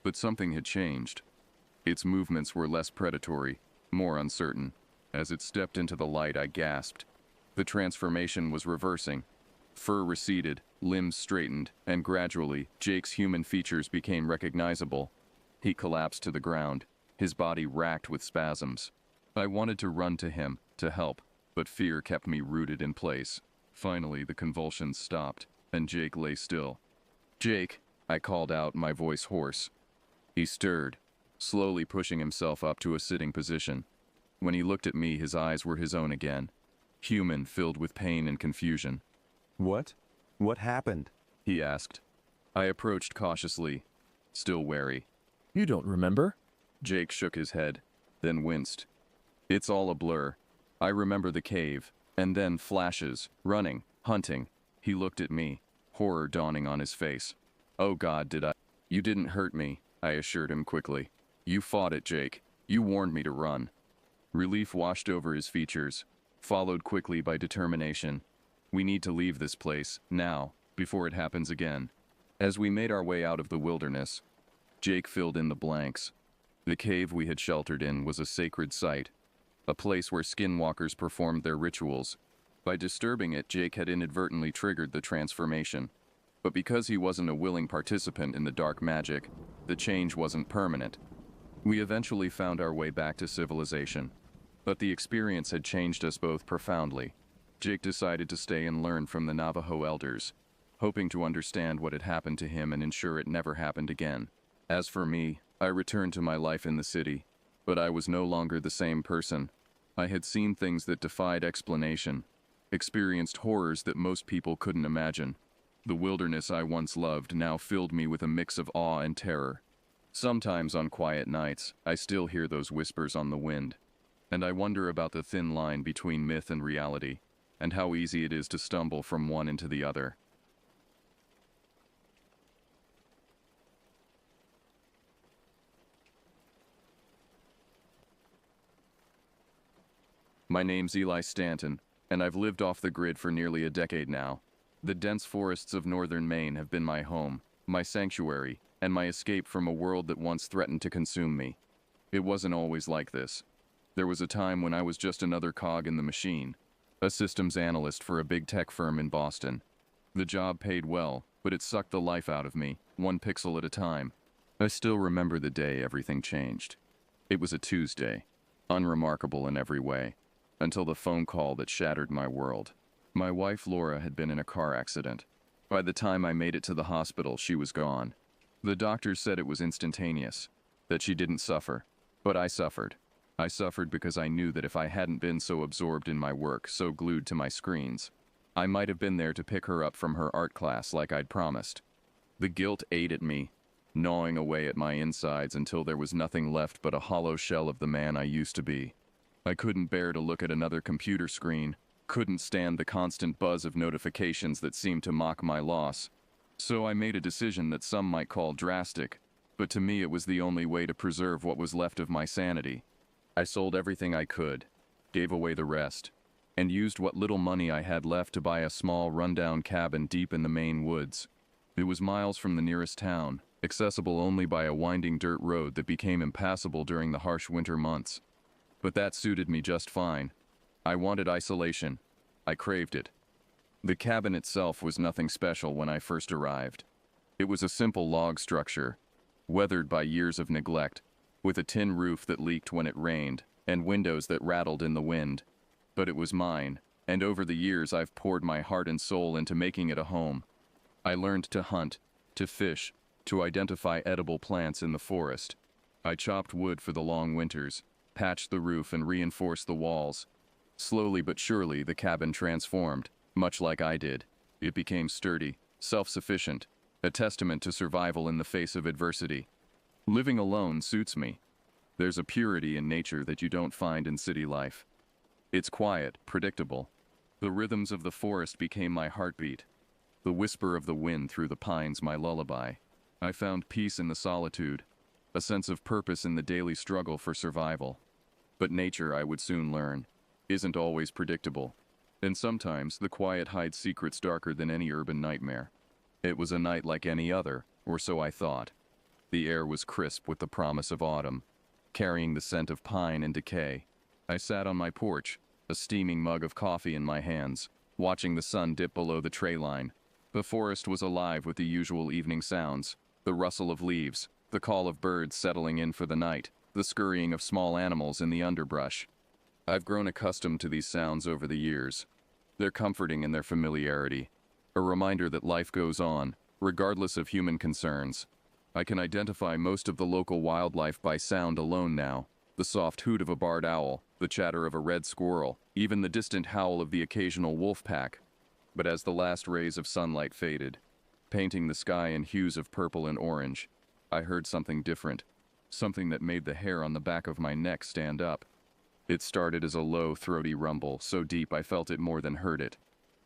But something had changed. Its movements were less predatory, more uncertain. As it stepped into the light, I gasped. The transformation was reversing. Fur receded, limbs straightened, and gradually, Jake's human features became recognizable. He collapsed to the ground, his body racked with spasms. I wanted to run to him, to help, but fear kept me rooted in place. Finally, the convulsions stopped, and Jake lay still. "Jake," I called out, my voice hoarse. He stirred, slowly pushing himself up to a sitting position. When he looked at me, his eyes were his own again, human, filled with pain and confusion. What? What happened? He asked. I approached cautiously, still wary. You don't remember? Jake shook his head, then winced. It's all a blur. I remember the cave, and then flashes, running, hunting. He looked at me, horror dawning on his face. "Oh God, did I?" "You didn't hurt me," I assured him quickly. "You fought it, Jake. You warned me to run." Relief washed over his features, followed quickly by determination. "We need to leave this place, now, before it happens again." As we made our way out of the wilderness, Jake filled in the blanks. The cave we had sheltered in was a sacred site, a place where skinwalkers performed their rituals. By disturbing it, Jake had inadvertently triggered the transformation. But because he wasn't a willing participant in the dark magic, the change wasn't permanent. We eventually found our way back to civilization. But the experience had changed us both profoundly. Jake decided to stay and learn from the Navajo elders, hoping to understand what had happened to him and ensure it never happened again. As for me, I returned to my life in the city, but I was no longer the same person. I had seen things that defied explanation, experienced horrors that most people couldn't imagine. The wilderness I once loved now filled me with a mix of awe and terror. Sometimes on quiet nights, I still hear those whispers on the wind, and I wonder about the thin line between myth and reality, and how easy it is to stumble from one into the other. My name's Eli Stanton, and I've lived off the grid for nearly a decade now. The dense forests of northern Maine have been my home, my sanctuary, and my escape from a world that once threatened to consume me. It wasn't always like this. There was a time when I was just another cog in the machine, a systems analyst for a big tech firm in Boston. The job paid well, but it sucked the life out of me, one pixel at a time. I still remember the day everything changed. It was a Tuesday, unremarkable in every way, until the phone call that shattered my world. My wife Laura had been in a car accident. By the time I made it to the hospital, she was gone. The doctors said it was instantaneous, that she didn't suffer. But I suffered. I suffered because I knew that if I hadn't been so absorbed in my work, so glued to my screens, I might have been there to pick her up from her art class like I'd promised. The guilt ate at me, gnawing away at my insides until there was nothing left but a hollow shell of the man I used to be. I couldn't bear to look at another computer screen, couldn't stand the constant buzz of notifications that seemed to mock my loss. So I made a decision that some might call drastic, but to me it was the only way to preserve what was left of my sanity. I sold everything I could, gave away the rest, and used what little money I had left to buy a small rundown cabin deep in the Maine woods. It was miles from the nearest town, accessible only by a winding dirt road that became impassable during the harsh winter months. But that suited me just fine. I wanted isolation. I craved it. The cabin itself was nothing special when I first arrived. It was a simple log structure, weathered by years of neglect, with a tin roof that leaked when it rained, and windows that rattled in the wind. But it was mine, and over the years I've poured my heart and soul into making it a home. I learned to hunt, to fish, to identify edible plants in the forest. I chopped wood for the long winters, patched the roof and reinforced the walls. Slowly but surely the cabin transformed, much like I did. It became sturdy, self-sufficient, a testament to survival in the face of adversity. Living alone suits me. There's a purity in nature that you don't find in city life. It's quiet, predictable. The rhythms of the forest became my heartbeat. The whisper of the wind through the pines my lullaby. I found peace in the solitude, a sense of purpose in the daily struggle for survival. But nature, I would soon learn, isn't always predictable. And sometimes the quiet hides secrets darker than any urban nightmare. It was a night like any other, or so I thought. The air was crisp with the promise of autumn, carrying the scent of pine and decay. I sat on my porch, a steaming mug of coffee in my hands, watching the sun dip below the tree line. The forest was alive with the usual evening sounds, the rustle of leaves, the call of birds settling in for the night, the scurrying of small animals in the underbrush. I've grown accustomed to these sounds over the years. They're comforting in their familiarity, a reminder that life goes on, regardless of human concerns. I can identify most of the local wildlife by sound alone now. The soft hoot of a barred owl, the chatter of a red squirrel, even the distant howl of the occasional wolf pack. But as the last rays of sunlight faded, painting the sky in hues of purple and orange, I heard something different, something that made the hair on the back of my neck stand up. It started as a low, throaty rumble, so deep I felt it more than heard it.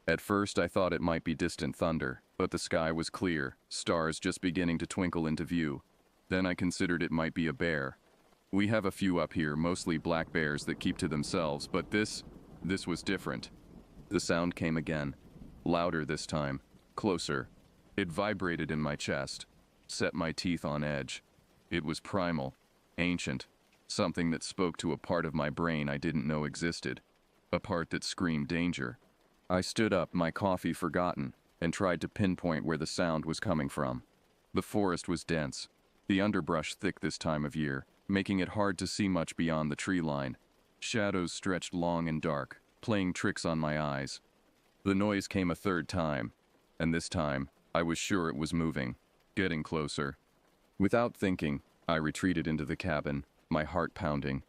At first I thought it might be distant thunder, but the sky was clear, stars just beginning to twinkle into view. Then I considered it might be a bear. We have a few up here, mostly black bears that keep to themselves, but this was different. The sound came again, louder this time, closer. It vibrated in my chest, set my teeth on edge. It was primal, ancient, something that spoke to a part of my brain I didn't know existed, a part that screamed danger. I stood up, my coffee forgotten, and tried to pinpoint where the sound was coming from. The forest was dense, the underbrush thick this time of year, making it hard to see much beyond the tree line. Shadows stretched long and dark, playing tricks on my eyes. The noise came a third time, and this time, I was sure it was moving, getting closer. Without thinking, I retreated into the cabin, my heart pounding.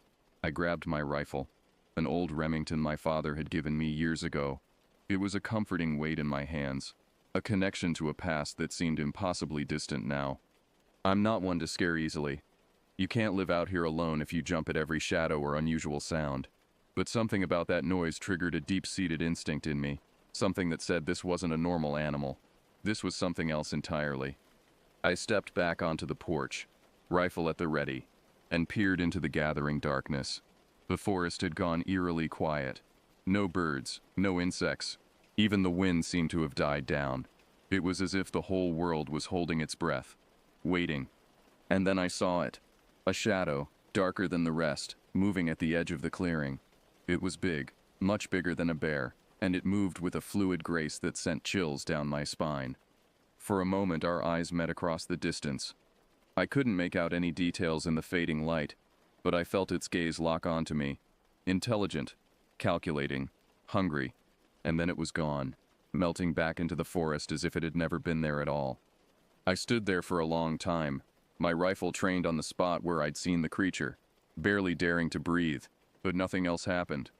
I grabbed my rifle, an old Remington my father had given me years ago. It was a comforting weight in my hands, a connection to a past that seemed impossibly distant now. I'm not one to scare easily. You can't live out here alone if you jump at every shadow or unusual sound. But something about that noise triggered a deep-seated instinct in me, something that said this wasn't a normal animal. This was something else entirely. I stepped back onto the porch, rifle at the ready, and peered into the gathering darkness. The forest had gone eerily quiet. No birds, no insects, Even the wind seemed to have died down. It was as if the whole world was holding its breath, waiting. And then I saw it. A shadow, darker than the rest, moving at the edge of the clearing. It was big, much bigger than a bear, and it moved with a fluid grace that sent chills down my spine. For a moment our eyes met across the distance. I couldn't make out any details in the fading light, but I felt its gaze lock onto me. Intelligent, calculating, hungry, and then it was gone, melting back into the forest as if it had never been there at all. I stood there for a long time, my rifle trained on the spot where I'd seen the creature, barely daring to breathe, but nothing else happened.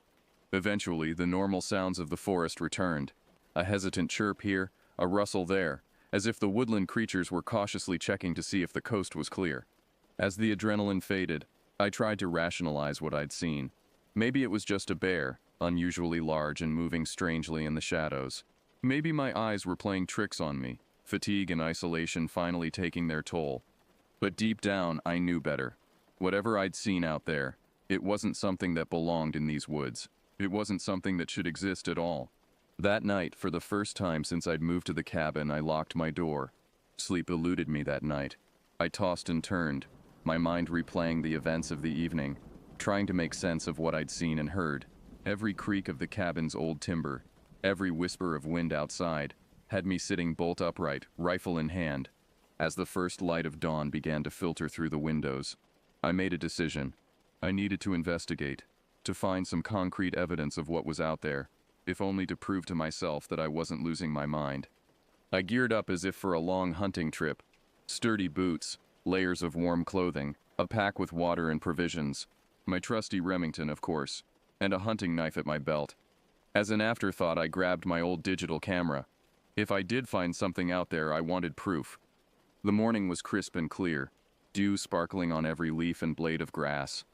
Eventually, the normal sounds of the forest returned. A hesitant chirp here, a rustle there, as if the woodland creatures were cautiously checking to see if the coast was clear. As the adrenaline faded, I tried to rationalize what I'd seen. Maybe it was just a bear, unusually large and moving strangely in the shadows. Maybe my eyes were playing tricks on me, fatigue and isolation finally taking their toll. But deep down, I knew better. Whatever I'd seen out there, it wasn't something that belonged in these woods. It wasn't something that should exist at all. That night, for the first time since I'd moved to the cabin, I locked my door. Sleep eluded me that night. I tossed and turned, my mind replaying the events of the evening, trying to make sense of what I'd seen and heard. Every creak of the cabin's old timber, every whisper of wind outside, had me sitting bolt upright, rifle in hand. As the first light of dawn began to filter through the windows, I made a decision. I needed to investigate, to find some concrete evidence of what was out there, if only to prove to myself that I wasn't losing my mind. I geared up as if for a long hunting trip. Sturdy boots, layers of warm clothing, a pack with water and provisions, my trusty Remington, of course, and a hunting knife at my belt. As an afterthought, I grabbed my old digital camera. If I did find something out there, I wanted proof. The morning was crisp and clear, dew sparkling on every leaf and blade of grass.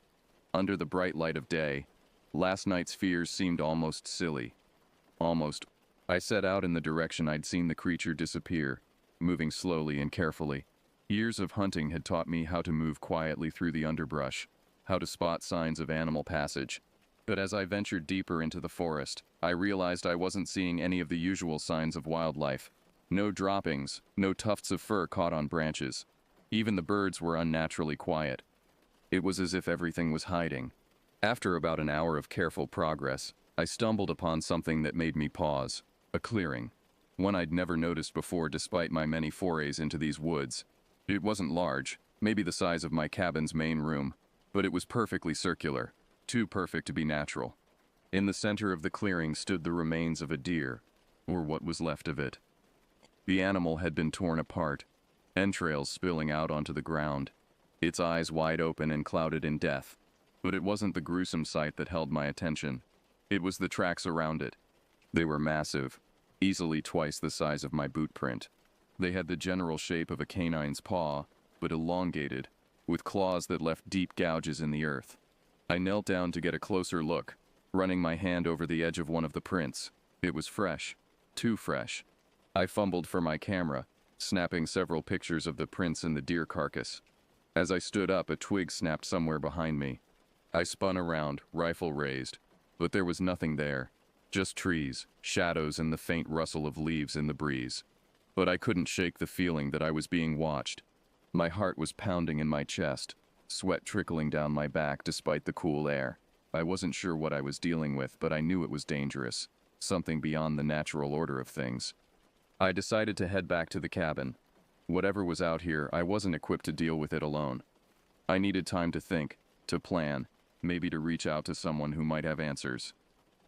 Under the bright light of day, last night's fears seemed almost silly. Almost. I set out in the direction I'd seen the creature disappear, moving slowly and carefully. Years of hunting had taught me how to move quietly through the underbrush, how to spot signs of animal passage. But as I ventured deeper into the forest, I realized I wasn't seeing any of the usual signs of wildlife. No droppings, no tufts of fur caught on branches. Even the birds were unnaturally quiet. It was as if everything was hiding. After about an hour of careful progress, I stumbled upon something that made me pause. A clearing. One I'd never noticed before despite my many forays into these woods. It wasn't large, maybe the size of my cabin's main room, but it was perfectly circular, too perfect to be natural. In the center of the clearing stood the remains of a deer, or what was left of it. The animal had been torn apart, entrails spilling out onto the ground, its eyes wide open and clouded in death. But it wasn't the gruesome sight that held my attention. It was the tracks around it. They were massive, easily twice the size of my boot print. They had the general shape of a canine's paw, but elongated, with claws that left deep gouges in the earth. I knelt down to get a closer look, running my hand over the edge of one of the prints. It was fresh, too fresh. I fumbled for my camera, snapping several pictures of the prints in the deer carcass. As I stood up, a twig snapped somewhere behind me. I spun around, rifle raised, but there was nothing there. Just trees, shadows, and the faint rustle of leaves in the breeze. But I couldn't shake the feeling that I was being watched. My heart was pounding in my chest, sweat trickling down my back despite the cool air. I wasn't sure what I was dealing with, but I knew it was dangerous, something beyond the natural order of things. I decided to head back to the cabin. Whatever was out here, I wasn't equipped to deal with it alone. I needed time to think, to plan, maybe to reach out to someone who might have answers.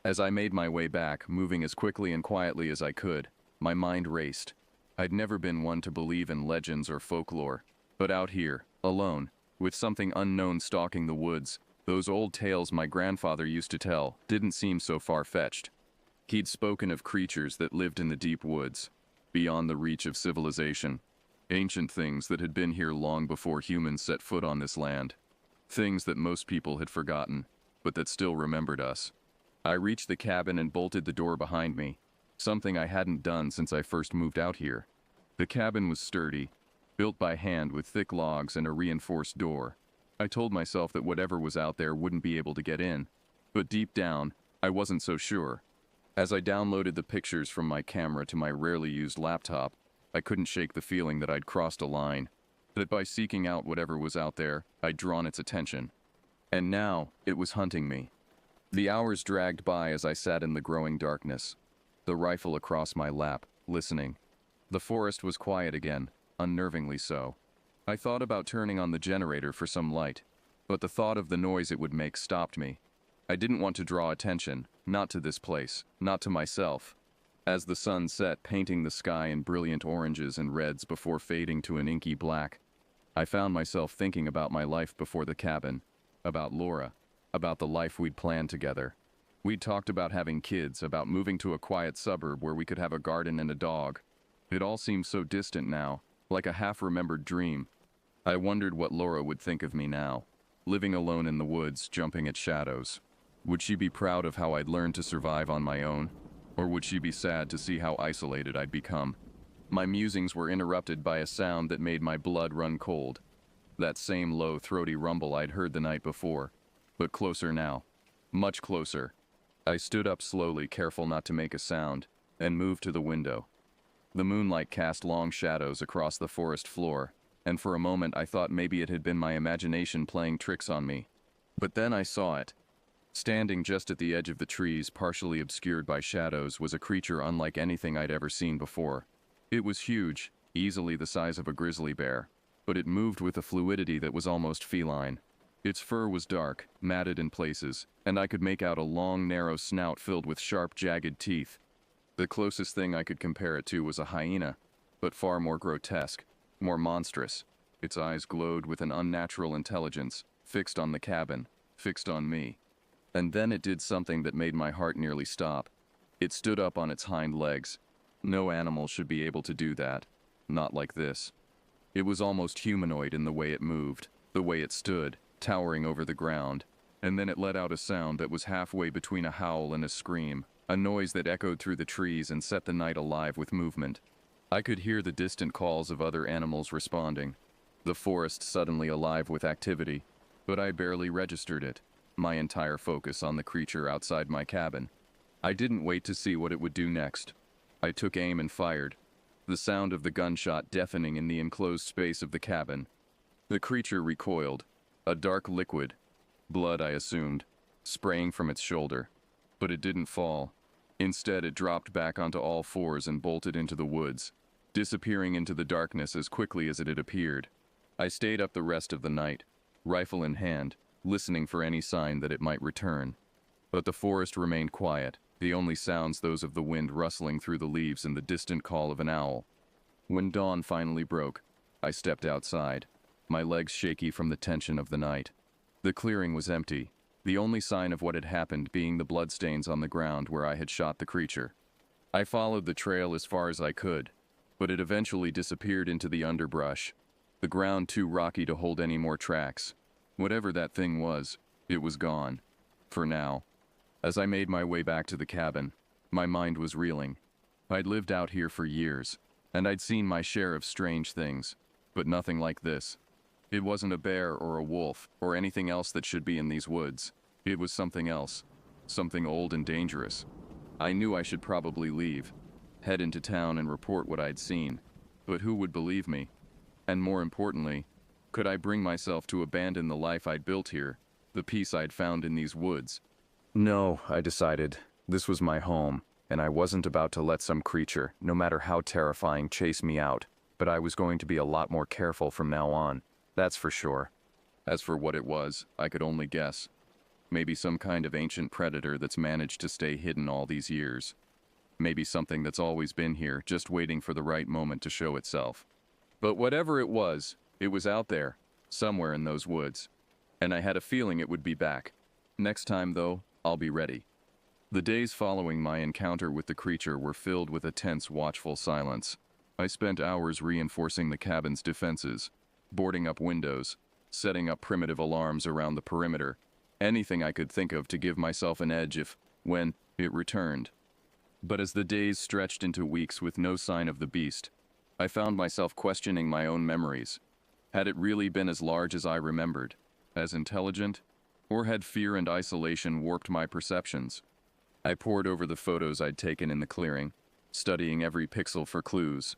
As I made my way back, moving as quickly and quietly as I could, my mind raced. I'd never been one to believe in legends or folklore, but out here, alone, with something unknown stalking the woods, those old tales my grandfather used to tell didn't seem so far-fetched. He'd spoken of creatures that lived in the deep woods, beyond the reach of civilization, ancient things that had been here long before humans set foot on this land, things that most people had forgotten, but that still remembered us. I reached the cabin and bolted the door behind me, something I hadn't done since I first moved out here. The cabin was sturdy, built by hand with thick logs and a reinforced door. I told myself that whatever was out there wouldn't be able to get in, but deep down, I wasn't so sure. As I downloaded the pictures from my camera to my rarely used laptop, I couldn't shake the feeling that I'd crossed a line, that by seeking out whatever was out there, I'd drawn its attention. And now, it was hunting me. The hours dragged by as I sat in the growing darkness, the rifle across my lap, listening. The forest was quiet again, unnervingly so. I thought about turning on the generator for some light, but the thought of the noise it would make stopped me. I didn't want to draw attention, not to this place, not to myself. As the sun set, painting the sky in brilliant oranges and reds before fading to an inky black, I found myself thinking about my life before the cabin, about Laura, about the life we'd planned together. We'd talked about having kids, about moving to a quiet suburb where we could have a garden and a dog. It all seemed so distant now, like a half-remembered dream. I wondered what Laura would think of me now, living alone in the woods, jumping at shadows. Would she be proud of how I'd learned to survive on my own? Or would she be sad to see how isolated I'd become? My musings were interrupted by a sound that made my blood run cold. That same low, throaty rumble I'd heard the night before, but closer now. Much closer. I stood up slowly, careful not to make a sound, and moved to the window. The moonlight cast long shadows across the forest floor, and for a moment I thought maybe it had been my imagination playing tricks on me. But then I saw it. Standing just at the edge of the trees, partially obscured by shadows, was a creature unlike anything I'd ever seen before. It was huge, easily the size of a grizzly bear, but it moved with a fluidity that was almost feline. Its fur was dark, matted in places, and I could make out a long, narrow snout filled with sharp, jagged teeth. The closest thing I could compare it to was a hyena, but far more grotesque, more monstrous. Its eyes glowed with an unnatural intelligence, fixed on the cabin, fixed on me. And then it did something that made my heart nearly stop. It stood up on its hind legs. No animal should be able to do that. Not like this. It was almost humanoid in the way it moved, the way it stood, towering over the ground. And then it let out a sound that was halfway between a howl and a scream, a noise that echoed through the trees and set the night alive with movement. I could hear the distant calls of other animals responding, the forest suddenly alive with activity, but I barely registered it, my entire focus on the creature outside my cabin. I didn't wait to see what it would do next. I took aim and fired, the sound of the gunshot deafening in the enclosed space of the cabin. The creature recoiled, a dark liquid, blood I assumed, spraying from its shoulder. But it didn't fall. Instead, it dropped back onto all fours and bolted into the woods, disappearing into the darkness as quickly as it had appeared. I stayed up the rest of the night, rifle in hand, listening for any sign that it might return. But the forest remained quiet, the only sounds those of the wind rustling through the leaves and the distant call of an owl. When dawn finally broke, I stepped outside, my legs shaky from the tension of the night. The clearing was empty, the only sign of what had happened being the bloodstains on the ground where I had shot the creature. I followed the trail as far as I could, but it eventually disappeared into the underbrush, the ground too rocky to hold any more tracks. Whatever that thing was, it was gone. For now. As I made my way back to the cabin, my mind was reeling. I'd lived out here for years, and I'd seen my share of strange things, but nothing like this. It wasn't a bear or a wolf or anything else that should be in these woods. It was something else, something old and dangerous. I knew I should probably leave, head into town and report what I'd seen, but who would believe me? And more importantly, could I bring myself to abandon the life I'd built here, the peace I'd found in these woods? No, I decided. This was my home, and I wasn't about to let some creature, no matter how terrifying, chase me out. But I was going to be a lot more careful from now on, that's for sure. As for what it was, I could only guess. Maybe some kind of ancient predator that's managed to stay hidden all these years. Maybe something that's always been here, just waiting for the right moment to show itself. But whatever it was out there, somewhere in those woods. And I had a feeling it would be back. Next time, though, I'll be ready. The days following my encounter with the creature were filled with a tense, watchful silence. I spent hours reinforcing the cabin's defenses, boarding up windows, setting up primitive alarms around the perimeter, anything I could think of to give myself an edge when it returned. But as the days stretched into weeks with no sign of the beast, I found myself questioning my own memories. Had it really been as large as I remembered, as intelligent, or had fear and isolation warped my perceptions? I pored over the photos I'd taken in the clearing, studying every pixel for clues.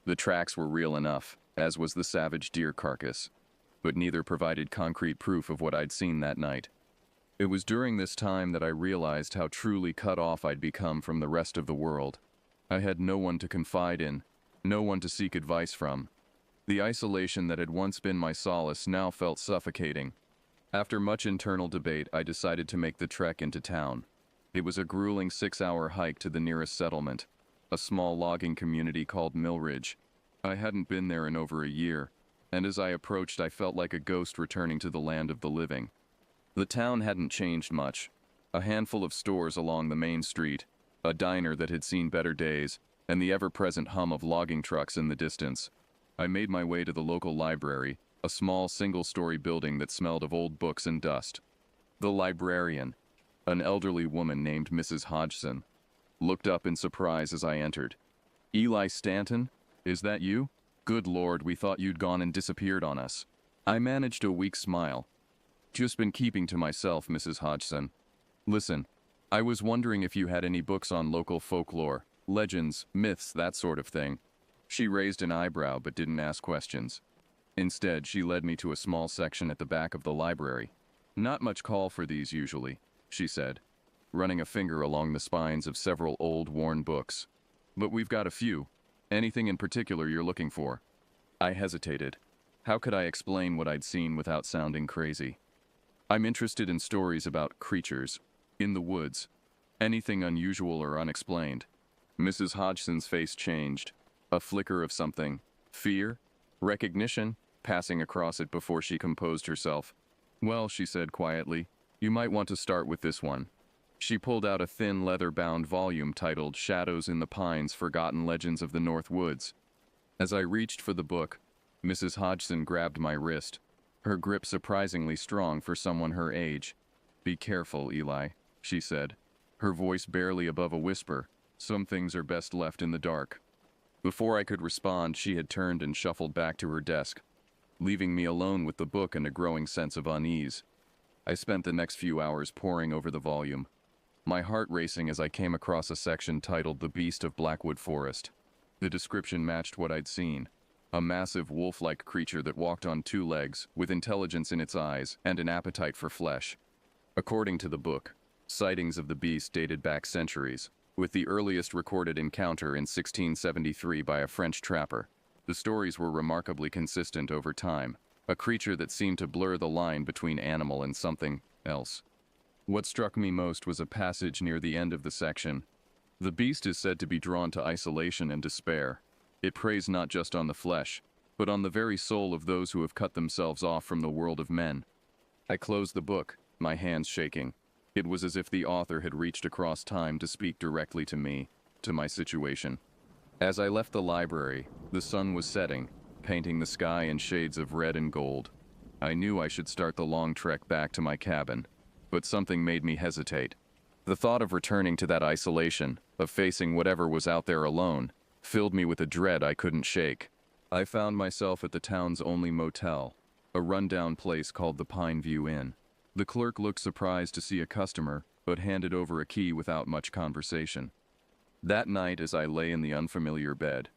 The tracks were real enough, as was the savage deer carcass, but neither provided concrete proof of what I'd seen that night. It was during this time that I realized how truly cut off I'd become from the rest of the world. I had no one to confide in, no one to seek advice from. The isolation that had once been my solace now felt suffocating. After much internal debate, I decided to make the trek into town. It was a grueling 6-hour hike to the nearest settlement, a small logging community called Millridge. I hadn't been there in over a year, and as I approached I felt like a ghost returning to the land of the living. The town hadn't changed much. A handful of stores along the main street, a diner that had seen better days, and the ever-present hum of logging trucks in the distance. I made my way to the local library, a small single-story building that smelled of old books and dust. The librarian, an elderly woman named Mrs. Hodgson, looked up in surprise as I entered. "Eli Stanton? Is that you? Good Lord, we thought you'd gone and disappeared on us." I managed a weak smile. "Just been keeping to myself, Mrs. Hodgson. Listen, I was wondering if you had any books on local folklore, legends, myths, that sort of thing." She raised an eyebrow but didn't ask questions. Instead, she led me to a small section at the back of the library. "Not much call for these usually," she said, running a finger along the spines of several old, worn books. "But we've got a few. Anything in particular you're looking for?" I hesitated. How could I explain what I'd seen without sounding crazy? "I'm interested in stories about creatures, in the woods, anything unusual or unexplained." Mrs. Hodgson's face changed. A flicker of something. Fear? Recognition? Passing across it before she composed herself. "Well," she said quietly, "you might want to start with this one." She pulled out a thin leather-bound volume titled Shadows in the Pines: Forgotten Legends of the North Woods. As I reached for the book, Mrs. Hodgson grabbed my wrist, her grip surprisingly strong for someone her age. "Be careful, Eli," she said, her voice barely above a whisper. "Some things are best left in the dark." Before I could respond, she had turned and shuffled back to her desk, leaving me alone with the book and a growing sense of unease. I spent the next few hours poring over the volume, my heart racing as I came across a section titled The Beast of Blackwood Forest. The description matched what I'd seen. A massive wolf-like creature that walked on 2 legs, with intelligence in its eyes and an appetite for flesh. According to the book, sightings of the beast dated back centuries, with the earliest recorded encounter in 1673 by a French trapper. The stories were remarkably consistent over time, a creature that seemed to blur the line between animal and something else. What struck me most was a passage near the end of the section. "The beast is said to be drawn to isolation and despair. It preys not just on the flesh, but on the very soul of those who have cut themselves off from the world of men." I closed the book, my hands shaking. It was as if the author had reached across time to speak directly to me, to my situation. As I left the library, the sun was setting, painting the sky in shades of red and gold. I knew I should start the long trek back to my cabin, but something made me hesitate. The thought of returning to that isolation, of facing whatever was out there alone, filled me with a dread I couldn't shake. I found myself at the town's only motel, a rundown place called the Pine View Inn. The clerk looked surprised to see a customer, but handed over a key without much conversation. That night, as I lay in the unfamiliar bed,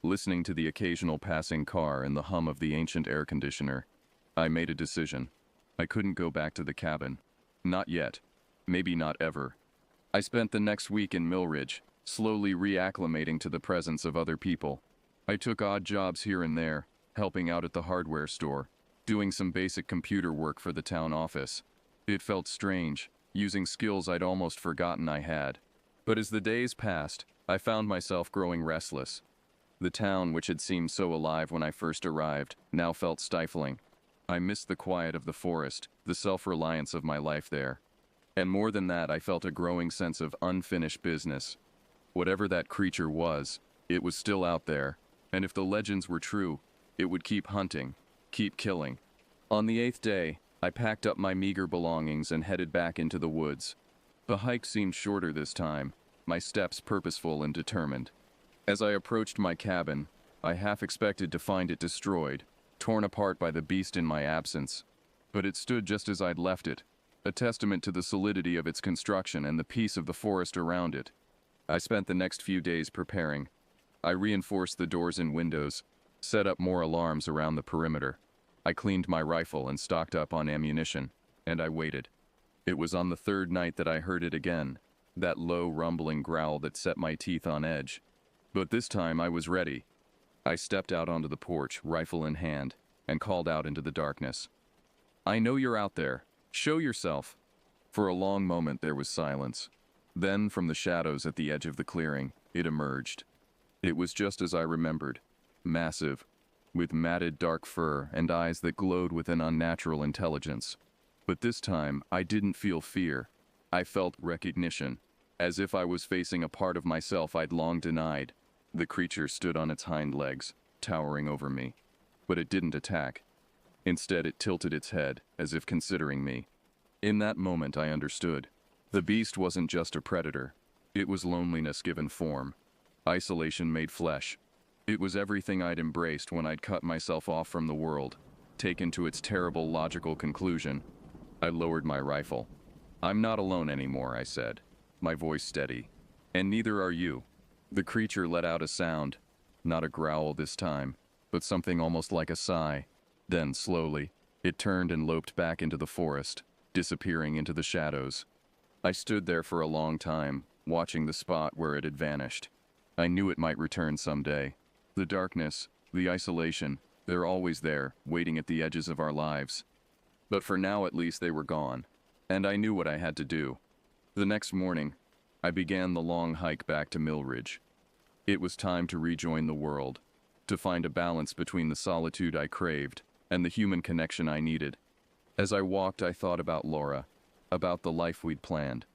listening to the occasional passing car and the hum of the ancient air conditioner, I made a decision. I couldn't go back to the cabin. Not yet. Maybe not ever. I spent the next week in Millridge, slowly reacclimating to the presence of other people. I took odd jobs here and there, helping out at the hardware store, doing some basic computer work for the town office. It felt strange, using skills I'd almost forgotten I had. But as the days passed, I found myself growing restless. The town, which had seemed so alive when I first arrived, now felt stifling. I missed the quiet of the forest, the self-reliance of my life there. And more than that, I felt a growing sense of unfinished business. Whatever that creature was, it was still out there, and if the legends were true, it would keep hunting, keep killing. On the 8th day, I packed up my meager belongings and headed back into the woods. The hike seemed shorter this time, my steps purposeful and determined. As I approached my cabin, I half expected to find it destroyed, torn apart by the beast in my absence. But it stood just as I'd left it, a testament to the solidity of its construction and the peace of the forest around it. I spent the next few days preparing. I reinforced the doors and windows, set up more alarms around the perimeter. I cleaned my rifle and stocked up on ammunition, and I waited. It was on the third night that I heard it again, that low rumbling growl that set my teeth on edge. But this time I was ready. I stepped out onto the porch, rifle in hand, and called out into the darkness. "I know you're out there. Show yourself." For a long moment there was silence. Then, from the shadows at the edge of the clearing, it emerged. It was just as I remembered. Massive, with matted dark fur and eyes that glowed with an unnatural intelligence. But this time, I didn't feel fear. I felt recognition, as if I was facing a part of myself I'd long denied. The creature stood on its hind legs, towering over me. But it didn't attack. Instead, it tilted its head, as if considering me. In that moment, I understood. The beast wasn't just a predator. It was loneliness given form. Isolation made flesh. It was everything I'd embraced when I'd cut myself off from the world, taken to its terrible logical conclusion. I lowered my rifle. "I'm not alone anymore," I said, my voice steady. "And neither are you." The creature let out a sound, not a growl this time, but something almost like a sigh. Then, slowly, it turned and loped back into the forest, disappearing into the shadows. I stood there for a long time, watching the spot where it had vanished. I knew it might return someday. The darkness, the isolation, they're always there, waiting at the edges of our lives. But for now, at least, they were gone. And I knew what I had to do. The next morning, I began the long hike back to Millridge. It was time to rejoin the world, to find a balance between the solitude I craved and the human connection I needed. As I walked, I thought about Laura, about the life we'd planned.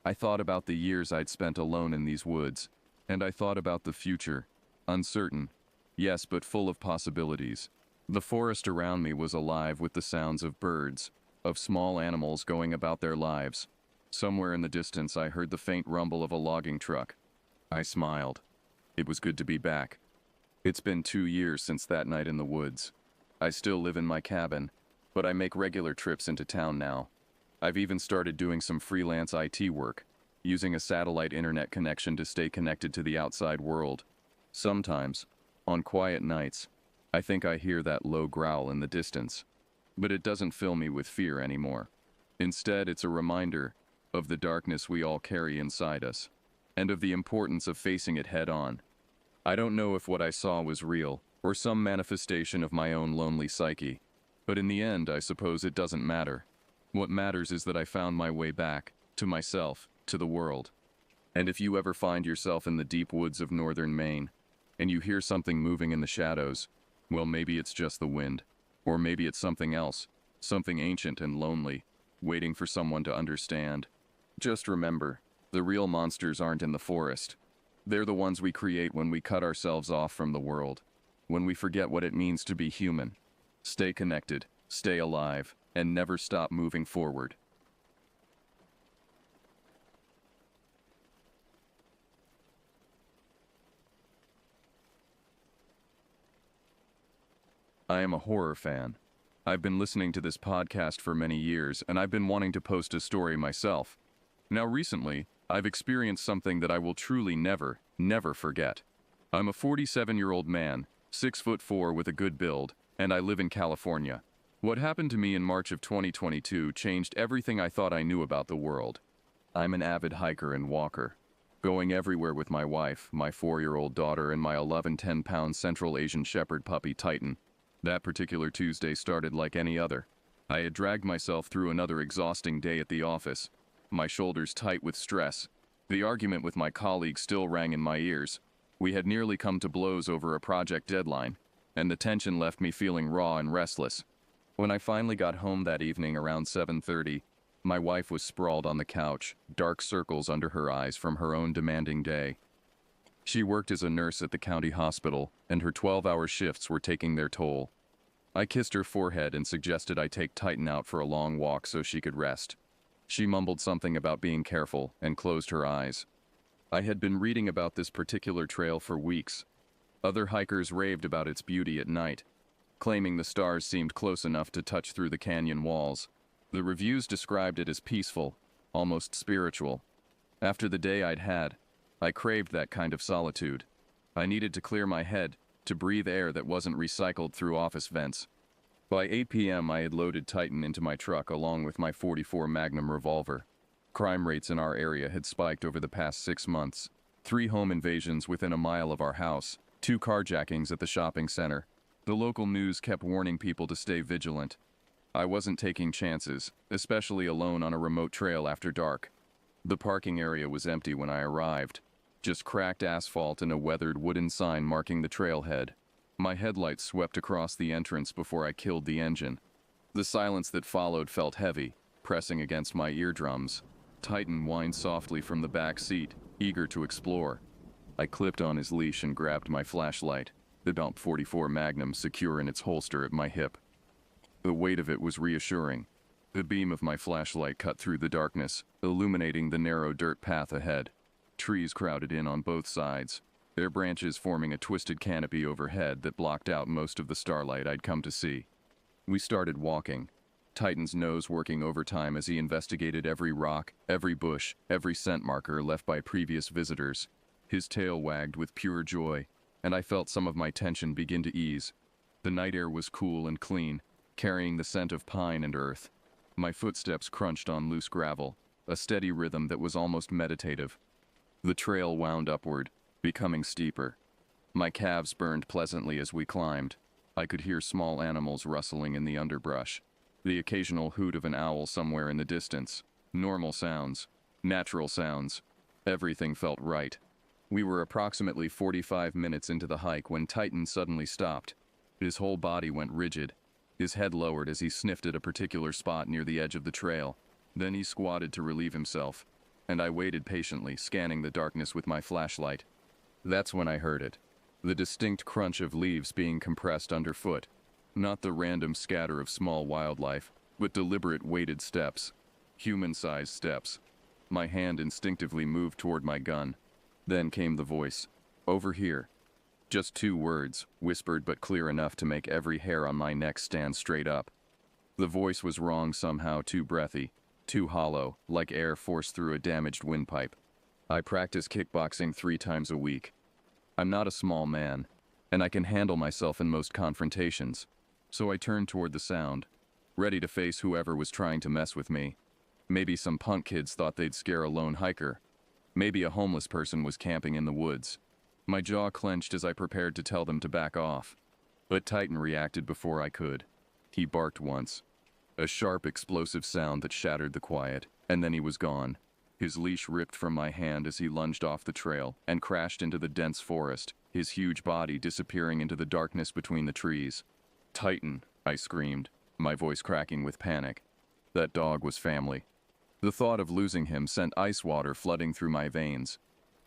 I thought about the years I'd spent alone in these woods, and I thought about the future, uncertain, yes, but full of possibilities. The forest around me was alive with the sounds of birds, of small animals going about their lives. Somewhere in the distance, I heard the faint rumble of a logging truck. I smiled. It was good to be back. It's been 2 years since that night in the woods. I still live in my cabin, but I make regular trips into town now. I've even started doing some freelance IT work, using a satellite internet connection to stay connected to the outside world. Sometimes, on quiet nights, I think I hear that low growl in the distance. But it doesn't fill me with fear anymore. Instead, it's a reminder of the darkness we all carry inside us, and of the importance of facing it head on. I don't know if what I saw was real, or some manifestation of my own lonely psyche, but in the end, I suppose it doesn't matter. What matters is that I found my way back, to myself, to the world. And if you ever find yourself in the deep woods of northern Maine, and you hear something moving in the shadows, well, maybe it's just the wind, or maybe it's something else, something ancient and lonely, waiting for someone to understand. Just remember, the real monsters aren't in the forest. They're the ones we create when we cut ourselves off from the world, when we forget what it means to be human. Stay connected, stay alive, and never stop moving forward. I am a horror fan. I've been listening to this podcast for many years, and I've been wanting to post a story myself. Now recently, I've experienced something that I will truly never, never forget. I'm a 47-year-old man, 6'4" with a good build, and I live in California. What happened to me in March of 2022 changed everything I thought I knew about the world. I'm an avid hiker and walker, going everywhere with my wife, my 4-year-old daughter, and my 10-pound Central Asian Shepherd puppy Titan. That particular Tuesday started like any other. I had dragged myself through another exhausting day at the office, my shoulders tight with stress. The argument with my colleague still rang in my ears. We had nearly come to blows over a project deadline, and the tension left me feeling raw and restless. When I finally got home that evening around 7:30, my wife was sprawled on the couch, dark circles under her eyes from her own demanding day. She worked as a nurse at the county hospital, and her 12-hour shifts were taking their toll. I kissed her forehead and suggested I take Titan out for a long walk so she could rest. She mumbled something about being careful and closed her eyes. I had been reading about this particular trail for weeks. Other hikers raved about its beauty at night, claiming the stars seemed close enough to touch through the canyon walls. The reviews described it as peaceful, almost spiritual. After the day I'd had, I craved that kind of solitude. I needed to clear my head, to breathe air that wasn't recycled through office vents. By 8 p.m. I had loaded Titan into my truck along with my .44 Magnum revolver. Crime rates in our area had spiked over the past 6 months. 3 home invasions within a mile of our house, 2 carjackings at the shopping center. The local news kept warning people to stay vigilant. I wasn't taking chances, especially alone on a remote trail after dark. The parking area was empty when I arrived. Just cracked asphalt and a weathered wooden sign marking the trailhead. My headlights swept across the entrance before I killed the engine. The silence that followed felt heavy, pressing against my eardrums. Titan whined softly from the back seat, eager to explore. I clipped on his leash and grabbed my flashlight, the .44 Magnum secure in its holster at my hip. The weight of it was reassuring. The beam of my flashlight cut through the darkness, illuminating the narrow dirt path ahead. Trees crowded in on both sides, their branches forming a twisted canopy overhead that blocked out most of the starlight I'd come to see. We started walking, Titan's nose working overtime as he investigated every rock, every bush, every scent marker left by previous visitors. His tail wagged with pure joy, and I felt some of my tension begin to ease. The night air was cool and clean, carrying the scent of pine and earth. My footsteps crunched on loose gravel, a steady rhythm that was almost meditative. The trail wound upward, becoming steeper. My calves burned pleasantly as we climbed. I could hear small animals rustling in the underbrush. The occasional hoot of an owl somewhere in the distance. Normal sounds. Natural sounds. Everything felt right. We were approximately 45 minutes into the hike when Titan suddenly stopped. His whole body went rigid. His head lowered as he sniffed at a particular spot near the edge of the trail. Then he squatted to relieve himself, and I waited patiently, scanning the darkness with my flashlight. That's when I heard it. The distinct crunch of leaves being compressed underfoot. Not the random scatter of small wildlife, but deliberate weighted steps. Human-sized steps. My hand instinctively moved toward my gun. Then came the voice. "Over here." Just 2 words, whispered but clear enough to make every hair on my neck stand straight up. The voice was wrong somehow, too breathy, too hollow, like air forced through a damaged windpipe. I practice kickboxing 3 times a week. I'm not a small man, and I can handle myself in most confrontations, so I turned toward the sound, ready to face whoever was trying to mess with me. Maybe some punk kids thought they'd scare a lone hiker. Maybe a homeless person was camping in the woods. My jaw clenched as I prepared to tell them to back off. But Titan reacted before I could. He barked once. A sharp, explosive sound that shattered the quiet, and then he was gone. His leash ripped from my hand as he lunged off the trail and crashed into the dense forest, his huge body disappearing into the darkness between the trees. "Titan," I screamed, my voice cracking with panic. That dog was family. The thought of losing him sent ice water flooding through my veins.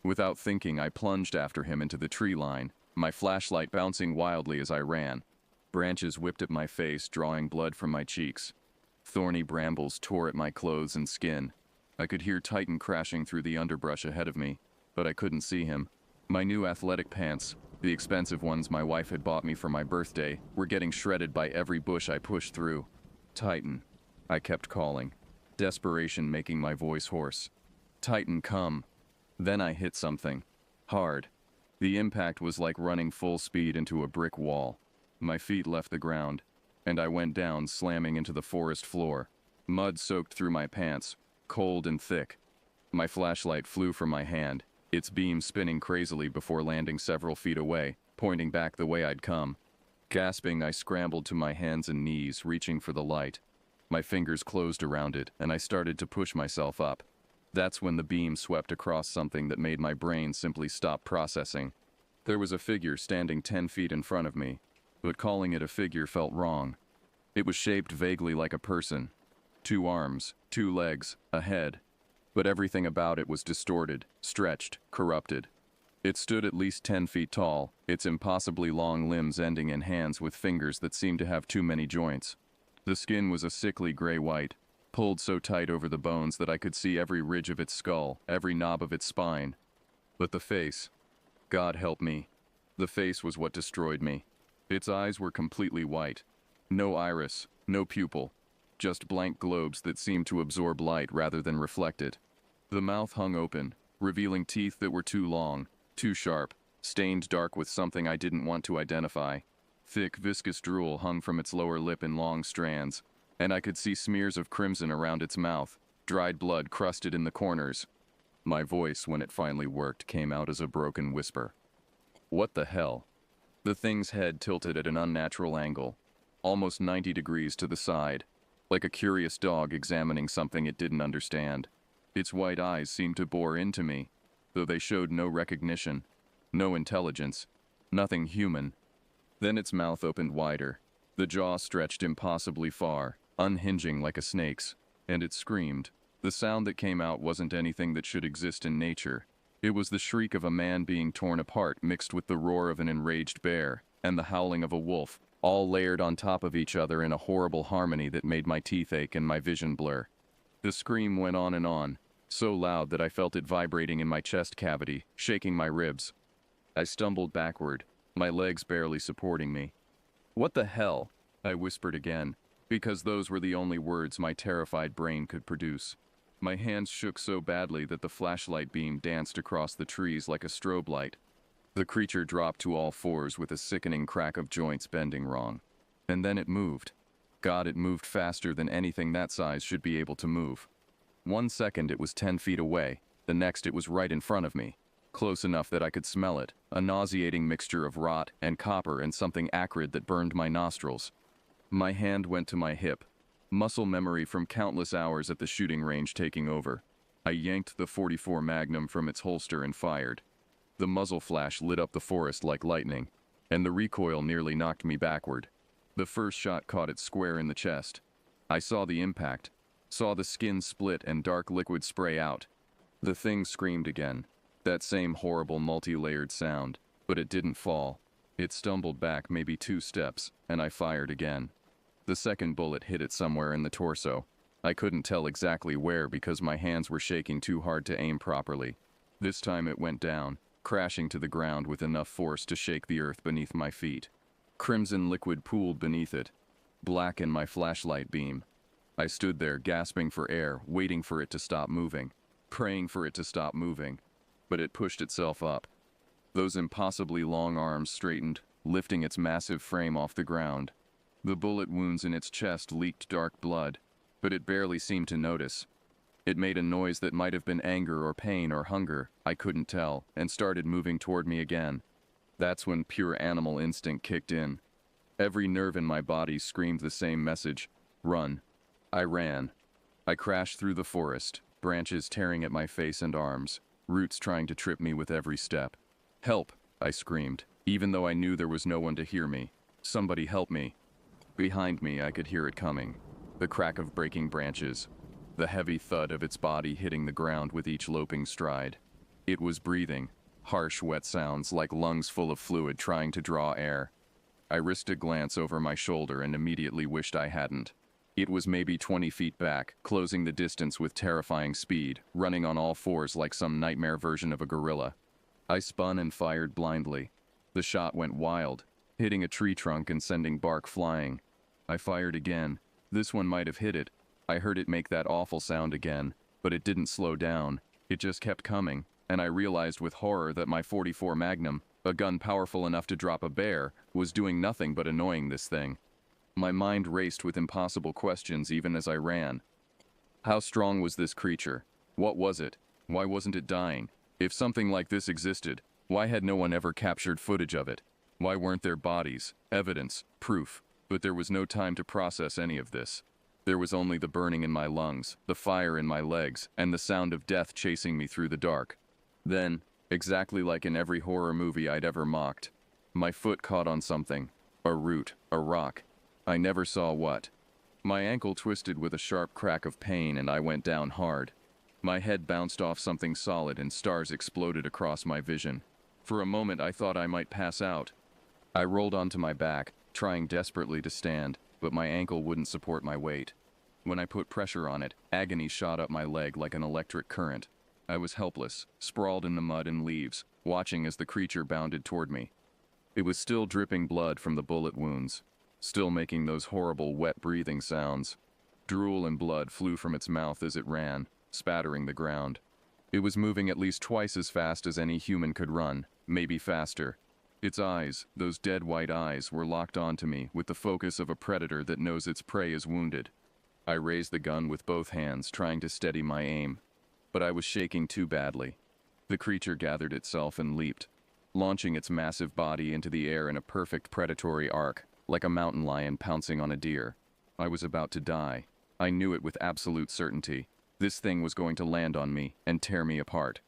Without thinking, I plunged after him into the tree line, my flashlight bouncing wildly as I ran. Branches whipped at my face, drawing blood from my cheeks. Thorny brambles tore at my clothes and skin. I could hear Titan crashing through the underbrush ahead of me, but I couldn't see him. My new athletic pants, the expensive ones my wife had bought me for my birthday, were getting shredded by every bush I pushed through. "Titan," I kept calling, desperation making my voice hoarse. "Titan, come." Then I hit something. Hard. The impact was like running full speed into a brick wall. My feet left the ground, and I went down, slamming into the forest floor. Mud soaked through my pants, cold and thick. My flashlight flew from my hand, its beam spinning crazily before landing several feet away, pointing back the way I'd come. Gasping, I scrambled to my hands and knees, reaching for the light. My fingers closed around it, and I started to push myself up. That's when the beam swept across something that made my brain simply stop processing. There was a figure standing 10 feet in front of me, but calling it a figure felt wrong. It was shaped vaguely like a person. 2 arms, 2 legs, a head. But everything about it was distorted, stretched, corrupted. It stood at least 10 feet tall, its impossibly long limbs ending in hands with fingers that seemed to have too many joints. The skin was a sickly gray-white, pulled so tight over the bones that I could see every ridge of its skull, every knob of its spine. But the face, God help me, the face was what destroyed me. Its eyes were completely white. No iris, no pupil. just blank globes that seemed to absorb light rather than reflect it. The mouth hung open, revealing teeth that were too long, too sharp, stained dark with something I didn't want to identify. Thick, viscous drool hung from its lower lip in long strands, and I could see smears of crimson around its mouth, dried blood crusted in the corners. My voice, when it finally worked, came out as a broken whisper. What the hell? The thing's head tilted at an unnatural angle, almost 90 degrees to the side, like a curious dog examining something it didn't understand. Its white eyes seemed to bore into me, though they showed no recognition, no intelligence, nothing human. Then its mouth opened wider. The jaw stretched impossibly far, unhinging like a snake's, and it screamed. The sound that came out wasn't anything that should exist in nature. It was the shriek of a man being torn apart mixed with the roar of an enraged bear and the howling of a wolf, all layered on top of each other in a horrible harmony that made my teeth ache and my vision blur. The scream went on, so loud that I felt it vibrating in my chest cavity, shaking my ribs. I stumbled backward, my legs barely supporting me. "What the hell?" I whispered again, because those were the only words my terrified brain could produce. My hands shook so badly that the flashlight beam danced across the trees like a strobe light. The creature dropped to all fours with a sickening crack of joints bending wrong. And then it moved. God, it moved faster than anything that size should be able to move. 1 second it was 10 feet away, the next it was right in front of me. Close enough that I could smell it, a nauseating mixture of rot and copper and something acrid that burned my nostrils. My hand went to my hip, muscle memory from countless hours at the shooting range taking over. I yanked the .44 Magnum from its holster and fired. The muzzle flash lit up the forest like lightning, and the recoil nearly knocked me backward. The first shot caught it square in the chest. I saw the impact, saw the skin split and dark liquid spray out. The thing screamed again, that same horrible multi-layered sound, but it didn't fall. It stumbled back maybe 2 steps, and I fired again. The second bullet hit it somewhere in the torso. I couldn't tell exactly where because my hands were shaking too hard to aim properly. This time it went down, crashing to the ground with enough force to shake the earth beneath my feet. Crimson liquid pooled beneath it, black in my flashlight beam. I stood there gasping for air, waiting for it to stop moving, praying for it to stop moving. But it pushed itself up. Those impossibly long arms straightened, lifting its massive frame off the ground. The bullet wounds in its chest leaked dark blood, but it barely seemed to notice. It made a noise that might have been anger or pain or hunger, I couldn't tell, and started moving toward me again. That's when pure animal instinct kicked in. Every nerve in my body screamed the same message: run. I ran. I crashed through the forest, branches tearing at my face and arms, roots trying to trip me with every step. "Help!" I screamed, even though I knew there was no one to hear me. "Somebody help me!" Behind me, I could hear it coming. The crack of breaking branches, the heavy thud of its body hitting the ground with each loping stride. It was breathing, harsh, wet sounds like lungs full of fluid trying to draw air. I risked a glance over my shoulder and immediately wished I hadn't. It was maybe 20 feet back, closing the distance with terrifying speed, running on all fours like some nightmare version of a gorilla. I spun and fired blindly. The shot went wild, hitting a tree trunk and sending bark flying. I fired again. This one might have hit it. I heard it make that awful sound again, but it didn't slow down. It just kept coming, and I realized with horror that my .44 Magnum, a gun powerful enough to drop a bear, was doing nothing but annoying this thing. My mind raced with impossible questions even as I ran. How strong was this creature? What was it? Why wasn't it dying? If something like this existed, why had no one ever captured footage of it? Why weren't there bodies, evidence, proof? But there was no time to process any of this. There was only the burning in my lungs, the fire in my legs, and the sound of death chasing me through the dark. Then, exactly like in every horror movie I'd ever mocked, my foot caught on something. A root, a rock. I never saw what. My ankle twisted with a sharp crack of pain and I went down hard. My head bounced off something solid and stars exploded across my vision. For a moment I thought I might pass out. I rolled onto my back, trying desperately to stand, but my ankle wouldn't support my weight. When I put pressure on it, agony shot up my leg like an electric current. I was helpless, sprawled in the mud and leaves, watching as the creature bounded toward me. It was still dripping blood from the bullet wounds, still making those horrible wet breathing sounds. Drool and blood flew from its mouth as it ran, spattering the ground. It was moving at least twice as fast as any human could run, maybe faster. Its eyes, those dead white eyes, were locked onto me with the focus of a predator that knows its prey is wounded. I raised the gun with both hands, trying to steady my aim, but I was shaking too badly. The creature gathered itself and leaped, launching its massive body into the air in a perfect predatory arc, like a mountain lion pouncing on a deer. I was about to die. I knew it with absolute certainty. This thing was going to land on me and tear me apart.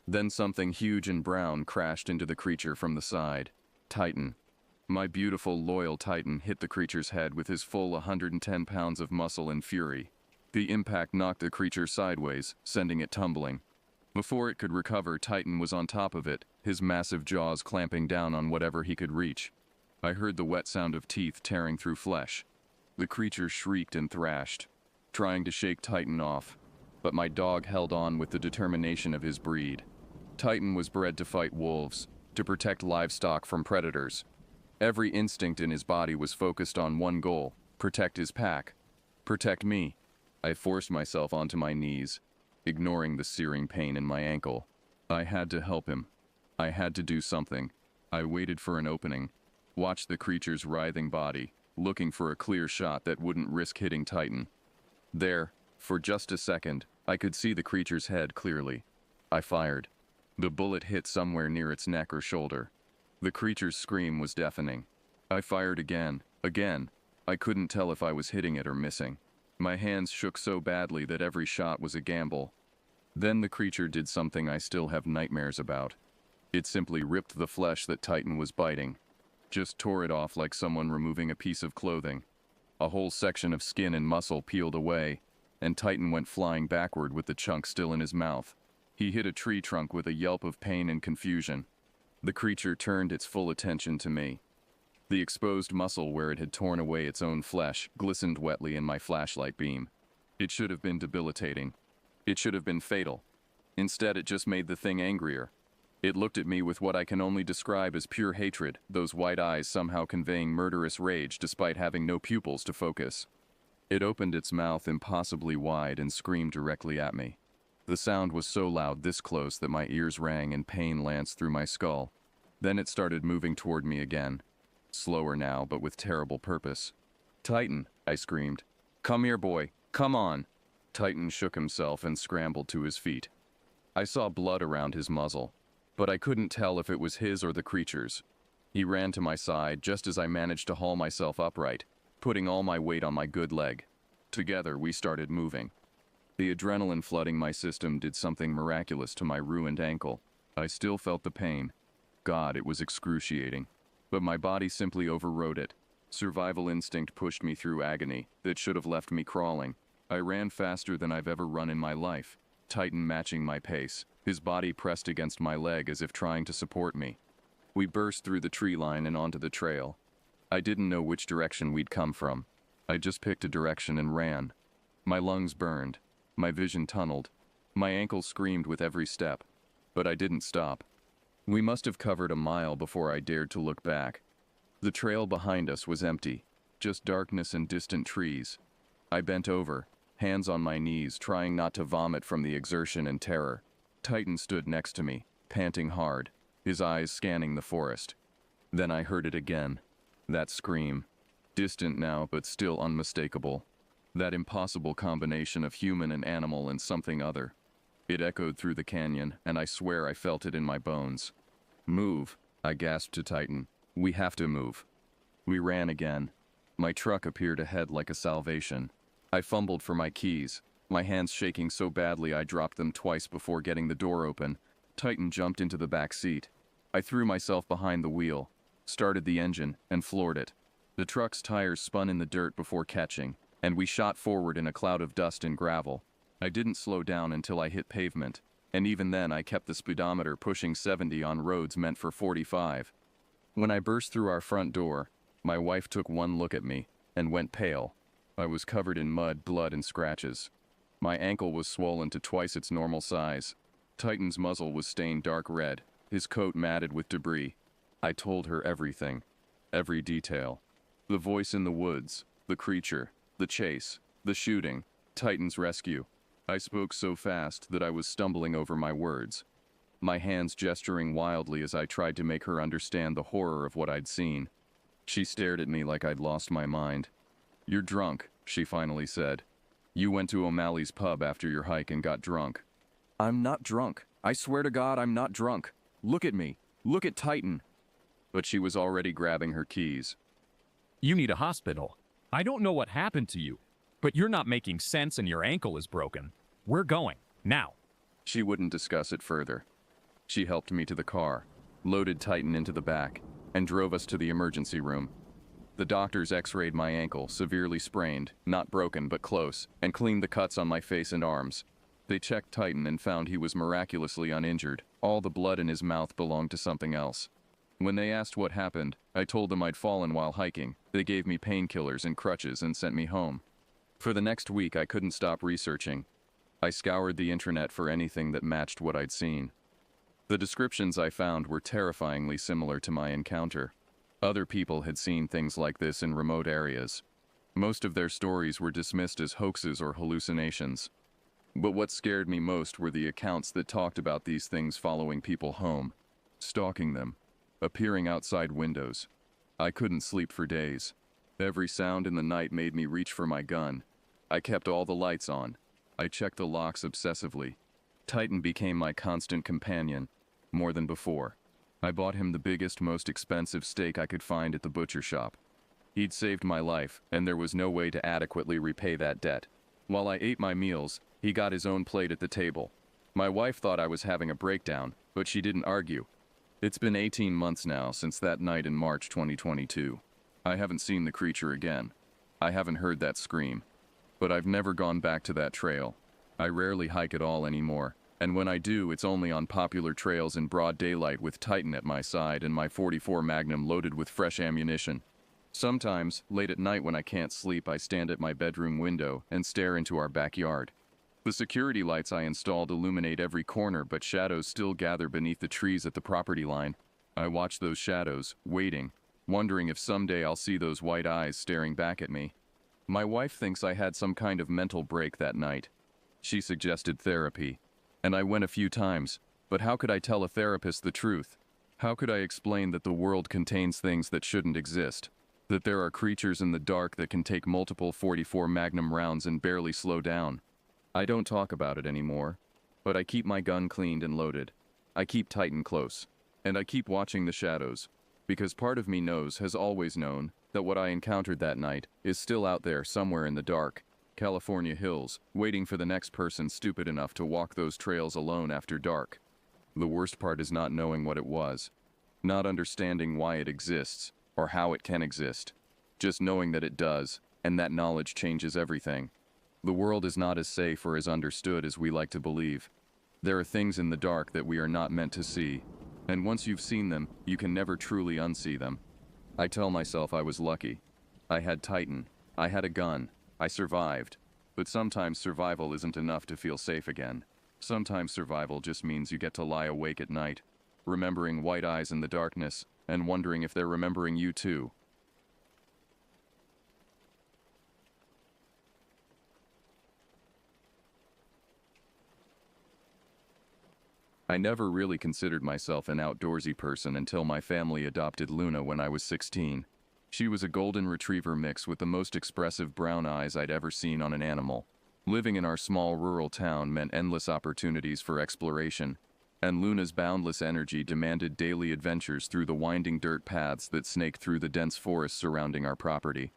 Then something huge and brown crashed into the creature from the side. Titan. My beautiful, loyal Titan hit the creature's head with his full 110 pounds of muscle and fury. The impact knocked the creature sideways, sending it tumbling. Before it could recover, Titan was on top of it, his massive jaws clamping down on whatever he could reach. I heard the wet sound of teeth tearing through flesh. The creature shrieked and thrashed, trying to shake Titan off, but my dog held on with the determination of his breed. Titan was bred to fight wolves, to protect livestock from predators. Every instinct in his body was focused on one goal: protect his pack. Protect me. I forced myself onto my knees, ignoring the searing pain in my ankle. I had to help him. I had to do something. I waited for an opening, watched the creature's writhing body, looking for a clear shot that wouldn't risk hitting Titan. There, for just a second, I could see the creature's head clearly. I fired. The bullet hit somewhere near its neck or shoulder. The creature's scream was deafening. I fired again. I couldn't tell if I was hitting it or missing. My hands shook so badly that every shot was a gamble. Then the creature did something I still have nightmares about. It simply ripped the flesh that Titan was biting. Just tore it off like someone removing a piece of clothing. A whole section of skin and muscle peeled away, and Titan went flying backward with the chunk still in his mouth. He hit a tree trunk with a yelp of pain and confusion. The creature turned its full attention to me. The exposed muscle where it had torn away its own flesh glistened wetly in my flashlight beam. It should have been debilitating. It should have been fatal. Instead, it just made the thing angrier. It looked at me with what I can only describe as pure hatred, those white eyes somehow conveying murderous rage despite having no pupils to focus. It opened its mouth impossibly wide and screamed directly at me. The sound was so loud this close that my ears rang and pain lanced through my skull. Then it started moving toward me again. Slower now, but with terrible purpose. "Titan," I screamed. "Come here, boy. Come on." Titan shook himself and scrambled to his feet. I saw blood around his muzzle, but I couldn't tell if it was his or the creature's. He ran to my side just as I managed to haul myself upright, putting all my weight on my good leg. Together, we started moving. The adrenaline flooding my system did something miraculous to my ruined ankle. I still felt the pain. God, it was excruciating. But my body simply overrode it. Survival instinct pushed me through agony that should have left me crawling. I ran faster than I've ever run in my life, Titan matching my pace, his body pressed against my leg as if trying to support me. We burst through the tree line and onto the trail. I didn't know which direction we'd come from. I just picked a direction and ran. My lungs burned. My vision tunneled. My ankle screamed with every step. But I didn't stop. We must have covered a mile before I dared to look back. The trail behind us was empty, just darkness and distant trees. I bent over, hands on my knees, trying not to vomit from the exertion and terror. Titan stood next to me, panting hard, his eyes scanning the forest. Then I heard it again. That scream. Distant now, but still unmistakable. That impossible combination of human and animal and something other. It echoed through the canyon, and I swear I felt it in my bones. "Move," I gasped to Titan. "We have to move." We ran again. My truck appeared ahead like a salvation. I fumbled for my keys, my hands shaking so badly I dropped them twice before getting the door open. Titan jumped into the back seat. I threw myself behind the wheel, started the engine, and floored it. The truck's tires spun in the dirt before catching, and we shot forward in a cloud of dust and gravel. I didn't slow down until I hit pavement, and even then I kept the speedometer pushing 70 on roads meant for 45. When I burst through our front door, my wife took one look at me and went pale. I was covered in mud, blood, and scratches. My ankle was swollen to twice its normal size. Titan's muzzle was stained dark red, his coat matted with debris. I told her everything, every detail. The voice in the woods, the creature, the chase, The shooting. Titan's rescue. I spoke so fast that I was stumbling over my words, my hands gesturing wildly as I tried to make her understand the horror of what I'd seen. She stared at me like I'd lost my mind. "You're drunk," she finally said. "You went to O'Malley's pub after your hike and got drunk." "I'm not drunk. I swear to God I'm not drunk. Look at me. Look at Titan." But she was already grabbing her keys. You need a hospital. I don't know what happened to you, but you're not making sense and your ankle is broken. We're going. Now. She wouldn't discuss it further. She helped me to the car, loaded Titan into the back, and drove us to the emergency room. The doctors x-rayed my ankle, severely sprained, not broken but close, and cleaned the cuts on my face and arms. They checked Titan and found he was miraculously uninjured. All the blood in his mouth belonged to something else. When they asked what happened, I told them I'd fallen while hiking. They gave me painkillers and crutches and sent me home. For the next week, I couldn't stop researching. I scoured the intranet for anything that matched what I'd seen. The descriptions I found were terrifyingly similar to my encounter. Other people had seen things like this in remote areas. Most of their stories were dismissed as hoaxes or hallucinations. But what scared me most were the accounts that talked about these things following people home, stalking them, appearing outside windows. I couldn't sleep for days. Every sound in the night made me reach for my gun. I kept all the lights on. I checked the locks obsessively. Titan became my constant companion, more than before. I bought him the biggest, most expensive steak I could find at the butcher shop. He'd saved my life, and there was no way to adequately repay that debt. While I ate my meals, he got his own plate at the table. My wife thought I was having a breakdown, but she didn't argue. It's been 18 months now since that night in March 2022. I haven't seen the creature again. I haven't heard that scream. But I've never gone back to that trail. I rarely hike at all anymore, and when I do, it's only on popular trails in broad daylight with Titan at my side and my .44 Magnum loaded with fresh ammunition. Sometimes, late at night when I can't sleep, I stand at my bedroom window and stare into our backyard. The security lights I installed illuminate every corner, but shadows still gather beneath the trees at the property line. I watch those shadows, waiting, wondering if someday I'll see those white eyes staring back at me. My wife thinks I had some kind of mental break that night. She suggested therapy, and I went a few times, but how could I tell a therapist the truth? How could I explain that the world contains things that shouldn't exist? That there are creatures in the dark that can take multiple .44 Magnum rounds and barely slow down? I don't talk about it anymore, but I keep my gun cleaned and loaded. I keep Titan close, and I keep watching the shadows, because part of me has always known, that what I encountered that night is still out there somewhere in the dark, California hills, waiting for the next person stupid enough to walk those trails alone after dark. The worst part is not knowing what it was, not understanding why it exists, or how it can exist, just knowing that it does, and that knowledge changes everything. The world is not as safe or as understood as we like to believe. There are things in the dark that we are not meant to see, and once you've seen them, you can never truly unsee them. I tell myself I was lucky. I had Titan. I had a gun. I survived. But sometimes survival isn't enough to feel safe again. Sometimes survival just means you get to lie awake at night, remembering white eyes in the darkness, and wondering if they're remembering you too. I never really considered myself an outdoorsy person until my family adopted Luna when I was 16. She was a golden retriever mix with the most expressive brown eyes I'd ever seen on an animal. Living in our small rural town meant endless opportunities for exploration, and Luna's boundless energy demanded daily adventures through the winding dirt paths that snaked through the dense forest surrounding our property.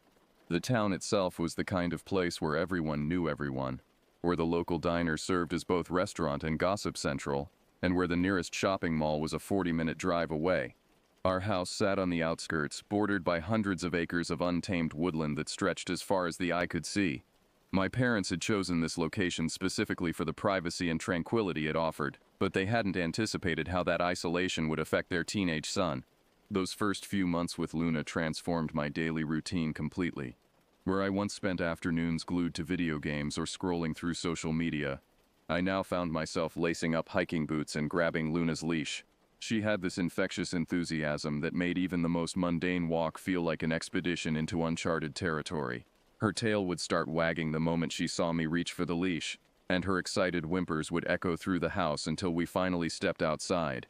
The town itself was the kind of place where everyone knew everyone, where the local diner served as both restaurant and gossip central, and where the nearest shopping mall was a 40-minute drive away. Our house sat on the outskirts, bordered by hundreds of acres of untamed woodland that stretched as far as the eye could see. My parents had chosen this location specifically for the privacy and tranquility it offered, but they hadn't anticipated how that isolation would affect their teenage son. Those first few months with Luna transformed my daily routine completely. Where I once spent afternoons glued to video games or scrolling through social media, I now found myself lacing up hiking boots and grabbing Luna's leash. She had this infectious enthusiasm that made even the most mundane walk feel like an expedition into uncharted territory. Her tail would start wagging the moment she saw me reach for the leash, and her excited whimpers would echo through the house until we finally stepped outside.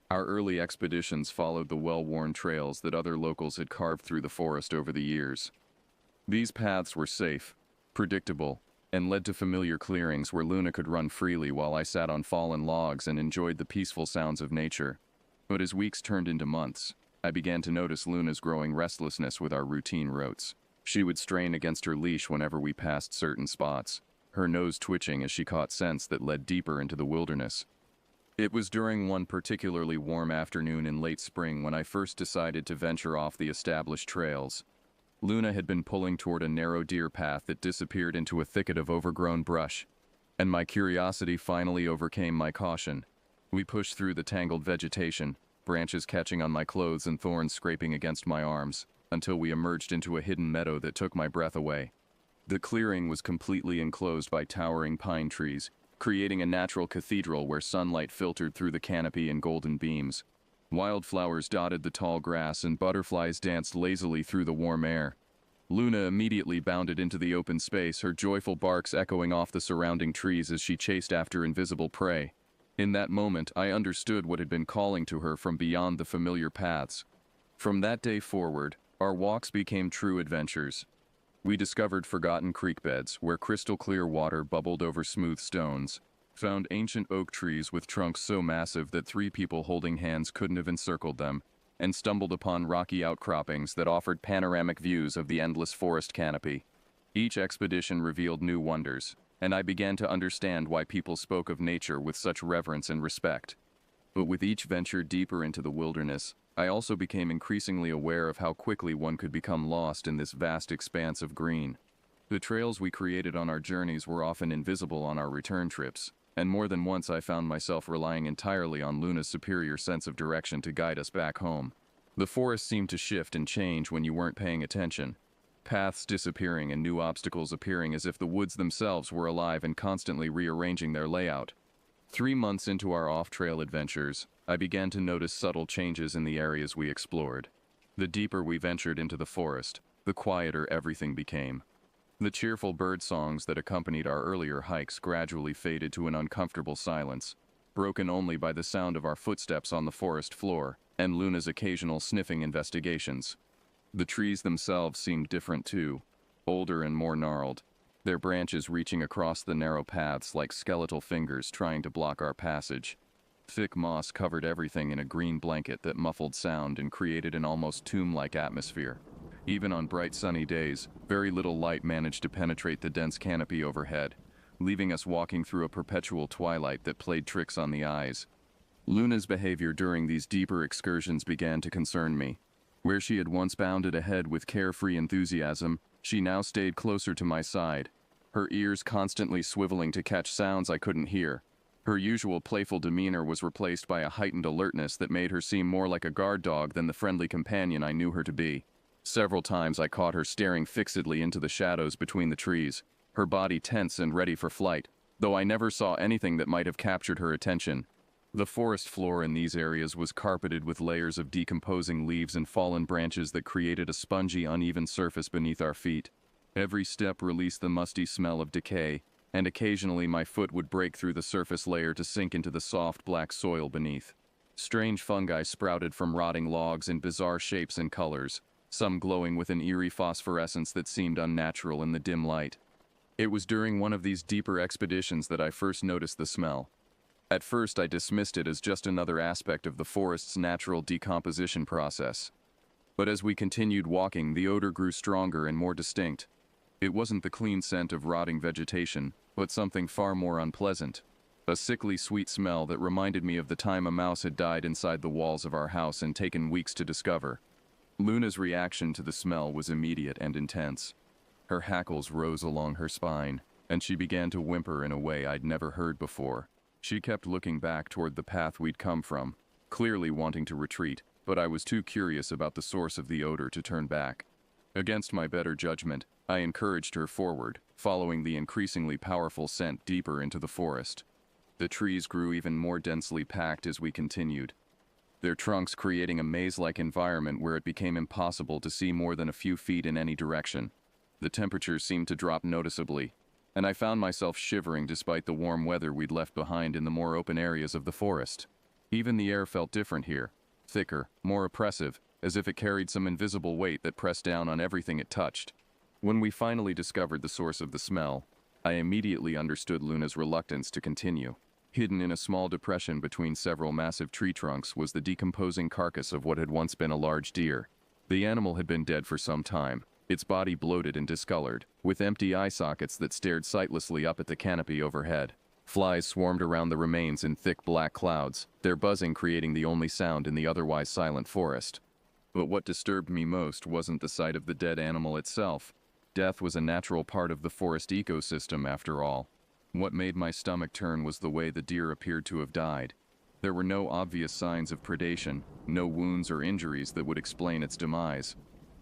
Our early expeditions followed the well-worn trails that other locals had carved through the forest over the years. These paths were safe, predictable, and led to familiar clearings where Luna could run freely while I sat on fallen logs and enjoyed the peaceful sounds of nature. But as weeks turned into months, I began to notice Luna's growing restlessness with our routine routes. She would strain against her leash whenever we passed certain spots, her nose twitching as she caught scents that led deeper into the wilderness. It was during one particularly warm afternoon in late spring when I first decided to venture off the established trails. Luna had been pulling toward a narrow deer path that disappeared into a thicket of overgrown brush, and my curiosity finally overcame my caution. We pushed through the tangled vegetation, branches catching on my clothes and thorns scraping against my arms, until we emerged into a hidden meadow that took my breath away. The clearing was completely enclosed by towering pine trees, creating a natural cathedral where sunlight filtered through the canopy in golden beams. Wildflowers dotted the tall grass and butterflies danced lazily through the warm air. Luna immediately bounded into the open space, her joyful barks echoing off the surrounding trees as she chased after invisible prey. In that moment, I understood what had been calling to her from beyond the familiar paths. From that day forward, our walks became true adventures. We discovered forgotten creek beds where crystal clear water bubbled over smooth stones, found ancient oak trees with trunks so massive that 3 people holding hands couldn't have encircled them, and stumbled upon rocky outcroppings that offered panoramic views of the endless forest canopy. Each expedition revealed new wonders, and I began to understand why people spoke of nature with such reverence and respect. But with each venture deeper into the wilderness, I also became increasingly aware of how quickly one could become lost in this vast expanse of green. The trails we created on our journeys were often invisible on our return trips, and more than once I found myself relying entirely on Luna's superior sense of direction to guide us back home. The forest seemed to shift and change when you weren't paying attention, paths disappearing and new obstacles appearing as if the woods themselves were alive and constantly rearranging their layout. 3 months into our off-trail adventures, I began to notice subtle changes in the areas we explored. The deeper we ventured into the forest, the quieter everything became. The cheerful bird songs that accompanied our earlier hikes gradually faded to an uncomfortable silence, broken only by the sound of our footsteps on the forest floor and Luna's occasional sniffing investigations. The trees themselves seemed different too, older and more gnarled, their branches reaching across the narrow paths like skeletal fingers trying to block our passage. Thick moss covered everything in a green blanket that muffled sound and created an almost tomb-like atmosphere. Even on bright sunny days, very little light managed to penetrate the dense canopy overhead, leaving us walking through a perpetual twilight that played tricks on the eyes. Luna's behavior during these deeper excursions began to concern me. Where she had once bounded ahead with carefree enthusiasm, she now stayed closer to my side, her ears constantly swiveling to catch sounds I couldn't hear. Her usual playful demeanor was replaced by a heightened alertness that made her seem more like a guard dog than the friendly companion I knew her to be. Several times I caught her staring fixedly into the shadows between the trees, her body tense and ready for flight, though I never saw anything that might have captured her attention. The forest floor in these areas was carpeted with layers of decomposing leaves and fallen branches that created a spongy, uneven surface beneath our feet. Every step released the musty smell of decay, and occasionally my foot would break through the surface layer to sink into the soft black soil beneath. Strange fungi sprouted from rotting logs in bizarre shapes and colors, some glowing with an eerie phosphorescence that seemed unnatural in the dim light. It was during one of these deeper expeditions that I first noticed the smell. At first, I dismissed it as just another aspect of the forest's natural decomposition process. But as we continued walking, the odor grew stronger and more distinct. It wasn't the clean scent of rotting vegetation, but something far more unpleasant. A sickly sweet smell that reminded me of the time a mouse had died inside the walls of our house and taken weeks to discover. Luna's reaction to the smell was immediate and intense. Her hackles rose along her spine, and she began to whimper in a way I'd never heard before. She kept looking back toward the path we'd come from, clearly wanting to retreat, but I was too curious about the source of the odor to turn back. Against my better judgment, I encouraged her forward, following the increasingly powerful scent deeper into the forest. The trees grew even more densely packed as we continued, their trunks creating a maze-like environment where it became impossible to see more than a few feet in any direction. the temperature seemed to drop noticeably, and I found myself shivering despite the warm weather we'd left behind in the more open areas of the forest. Even the air felt different here, thicker, more oppressive, as if it carried some invisible weight that pressed down on everything it touched. When we finally discovered the source of the smell, I immediately understood Luna's reluctance to continue. Hidden in a small depression between several massive tree trunks was the decomposing carcass of what had once been a large deer. The animal had been dead for some time, its body bloated and discolored, with empty eye sockets that stared sightlessly up at the canopy overhead. Flies swarmed around the remains in thick black clouds, their buzzing creating the only sound in the otherwise silent forest. But what disturbed me most wasn't the sight of the dead animal itself. Death was a natural part of the forest ecosystem, after all. What made my stomach turn was the way the deer appeared to have died. There were no obvious signs of predation, no wounds or injuries that would explain its demise.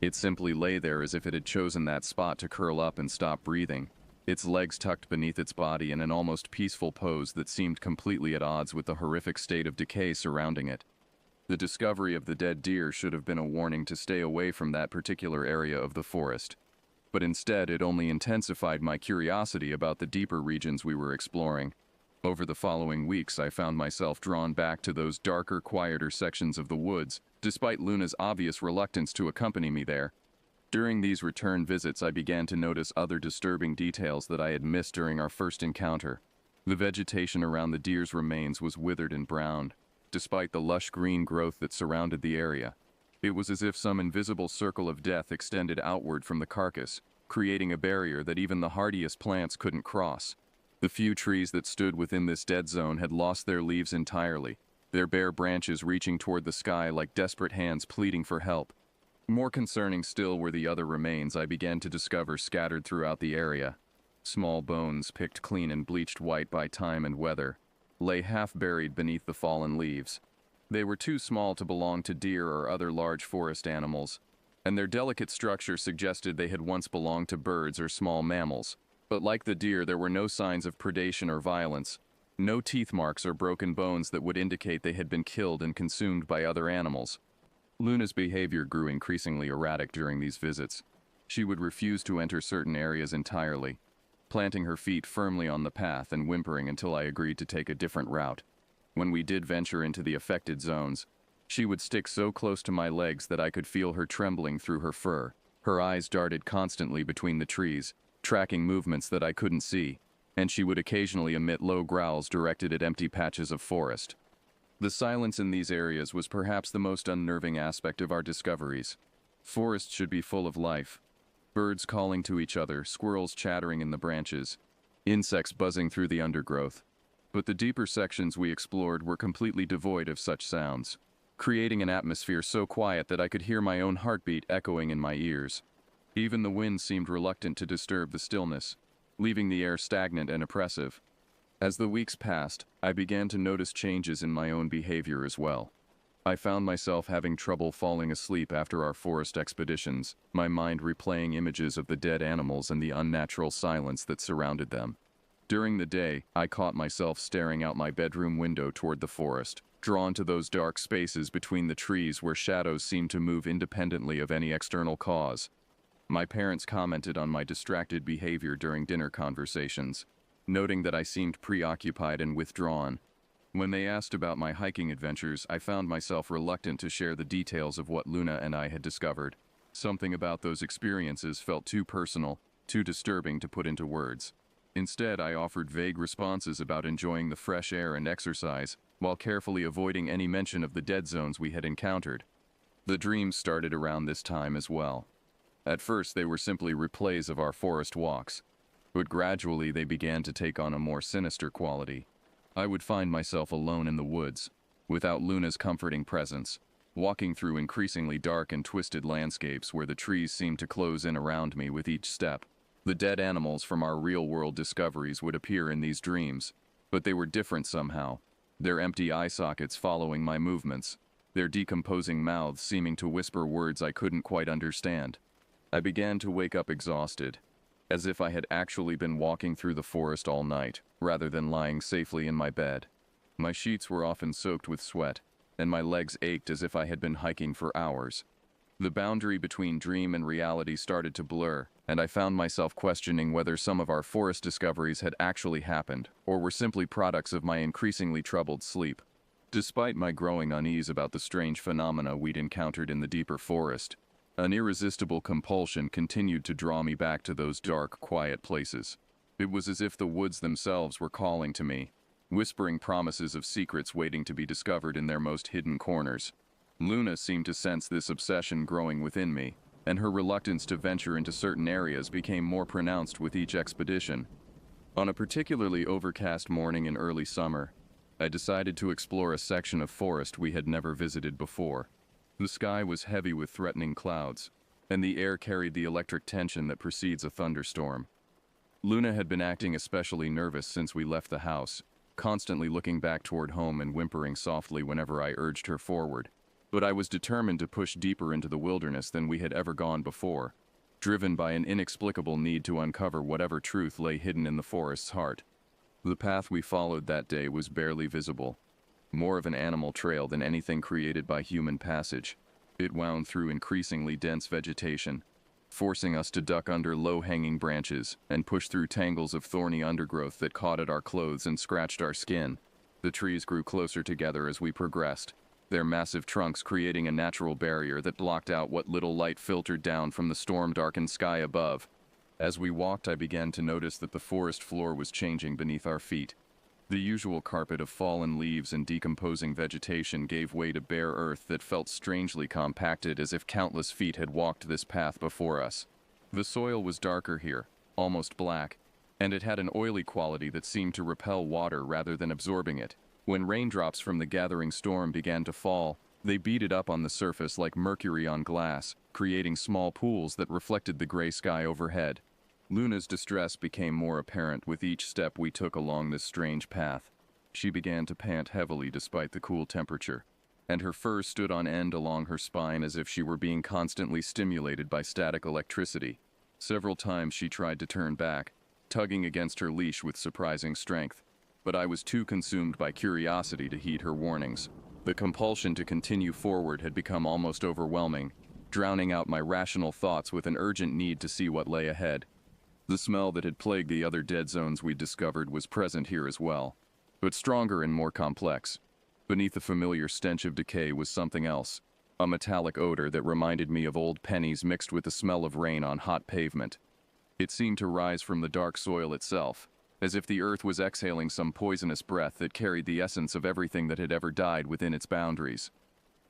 It simply lay there as if it had chosen that spot to curl up and stop breathing, its legs tucked beneath its body in an almost peaceful pose that seemed completely at odds with the horrific state of decay surrounding it. The discovery of the dead deer should have been a warning to stay away from that particular area of the forest. But instead, it only intensified my curiosity about the deeper regions we were exploring. Over the following weeks, I found myself drawn back to those darker, quieter sections of the woods, despite Luna's obvious reluctance to accompany me there. During these return visits, I began to notice other disturbing details that I had missed during our first encounter. The vegetation around the deer's remains was withered and brown, despite the lush green growth that surrounded the area. It was as if some invisible circle of death extended outward from the carcass, creating a barrier that even the hardiest plants couldn't cross. The few trees that stood within this dead zone had lost their leaves entirely, their bare branches reaching toward the sky like desperate hands pleading for help. More concerning still were the other remains I began to discover scattered throughout the area. Small bones, picked clean and bleached white by time and weather, lay half-buried beneath the fallen leaves. They were too small to belong to deer or other large forest animals, and their delicate structure suggested they had once belonged to birds or small mammals. But like the deer, there were no signs of predation or violence, no teeth marks or broken bones that would indicate they had been killed and consumed by other animals. Luna's behavior grew increasingly erratic during these visits. She would refuse to enter certain areas entirely, planting her feet firmly on the path and whimpering until I agreed to take a different route. When we did venture into the affected zones, she would stick so close to my legs that I could feel her trembling through her fur. Her eyes darted constantly between the trees, tracking movements that I couldn't see, and she would occasionally emit low growls directed at empty patches of forest. The silence in these areas was perhaps the most unnerving aspect of our discoveries. Forests should be full of life. Birds calling to each other, squirrels chattering in the branches, insects buzzing through the undergrowth. But the deeper sections we explored were completely devoid of such sounds, creating an atmosphere so quiet that I could hear my own heartbeat echoing in my ears. Even the wind seemed reluctant to disturb the stillness, leaving the air stagnant and oppressive. As the weeks passed, I began to notice changes in my own behavior as well. I found myself having trouble falling asleep after our forest expeditions, my mind replaying images of the dead animals and the unnatural silence that surrounded them. During the day, I caught myself staring out my bedroom window toward the forest, drawn to those dark spaces between the trees where shadows seemed to move independently of any external cause. My parents commented on my distracted behavior during dinner conversations, noting that I seemed preoccupied and withdrawn. When they asked about my hiking adventures, I found myself reluctant to share the details of what Luna and I had discovered. Something about those experiences felt too personal, too disturbing to put into words. Instead, I offered vague responses about enjoying the fresh air and exercise, while carefully avoiding any mention of the dead zones we had encountered. The dreams started around this time as well. At first, they were simply replays of our forest walks, but gradually they began to take on a more sinister quality. I would find myself alone in the woods, without Luna's comforting presence, walking through increasingly dark and twisted landscapes where the trees seemed to close in around me with each step. The dead animals from our real-world discoveries would appear in these dreams, but they were different somehow, their empty eye sockets following my movements, their decomposing mouths seeming to whisper words I couldn't quite understand. I began to wake up exhausted, as if I had actually been walking through the forest all night, rather than lying safely in my bed. My sheets were often soaked with sweat, and my legs ached as if I had been hiking for hours. The boundary between dream and reality started to blur, and I found myself questioning whether some of our forest discoveries had actually happened, or were simply products of my increasingly troubled sleep. Despite my growing unease about the strange phenomena we'd encountered in the deeper forest, an irresistible compulsion continued to draw me back to those dark, quiet places. It was as if the woods themselves were calling to me, whispering promises of secrets waiting to be discovered in their most hidden corners. Luna seemed to sense this obsession growing within me, and her reluctance to venture into certain areas became more pronounced with each expedition. On a particularly overcast morning in early summer, I decided to explore a section of forest we had never visited before. The sky was heavy with threatening clouds, and the air carried the electric tension that precedes a thunderstorm. Luna had been acting especially nervous since we left the house, constantly looking back toward home and whimpering softly whenever I urged her forward. But I was determined to push deeper into the wilderness than we had ever gone before, driven by an inexplicable need to uncover whatever truth lay hidden in the forest's heart. The path we followed that day was barely visible, more of an animal trail than anything created by human passage. It wound through increasingly dense vegetation, forcing us to duck under low-hanging branches and push through tangles of thorny undergrowth that caught at our clothes and scratched our skin. The trees grew closer together as we progressed, their massive trunks creating a natural barrier that blocked out what little light filtered down from the storm-darkened sky above. As we walked, I began to notice that the forest floor was changing beneath our feet. The usual carpet of fallen leaves and decomposing vegetation gave way to bare earth that felt strangely compacted, as if countless feet had walked this path before us. The soil was darker here, almost black, and it had an oily quality that seemed to repel water rather than absorbing it. When raindrops from the gathering storm began to fall, they beaded up on the surface like mercury on glass, creating small pools that reflected the gray sky overhead. Luna's distress became more apparent with each step we took along this strange path. She began to pant heavily despite the cool temperature, and her fur stood on end along her spine as if she were being constantly stimulated by static electricity. Several times she tried to turn back, tugging against her leash with surprising strength, but I was too consumed by curiosity to heed her warnings. The compulsion to continue forward had become almost overwhelming, drowning out my rational thoughts with an urgent need to see what lay ahead. The smell that had plagued the other dead zones we'd discovered was present here as well, but stronger and more complex. Beneath the familiar stench of decay was something else, a metallic odor that reminded me of old pennies mixed with the smell of rain on hot pavement. It seemed to rise from the dark soil itself, as if the earth was exhaling some poisonous breath that carried the essence of everything that had ever died within its boundaries.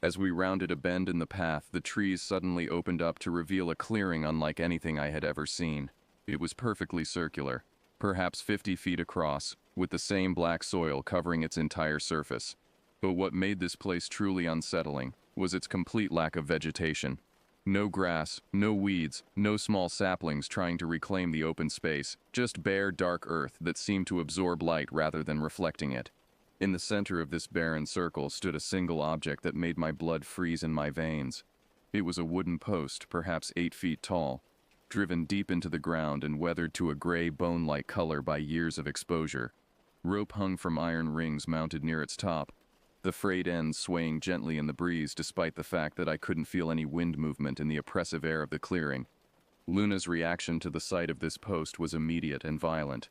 As we rounded a bend in the path, the trees suddenly opened up to reveal a clearing unlike anything I had ever seen. It was perfectly circular, perhaps 50 feet across, with the same black soil covering its entire surface. But what made this place truly unsettling was its complete lack of vegetation. No grass, no weeds, no small saplings trying to reclaim the open space, just bare, dark earth that seemed to absorb light rather than reflecting it. In the center of this barren circle stood a single object that made my blood freeze in my veins. It was a wooden post, perhaps 8 feet tall, driven deep into the ground and weathered to a gray, bone-like color by years of exposure. Rope hung from iron rings mounted near its top, the frayed ends swaying gently in the breeze despite the fact that I couldn't feel any wind movement in the oppressive air of the clearing. Luna's reaction to the sight of this post was immediate and violent.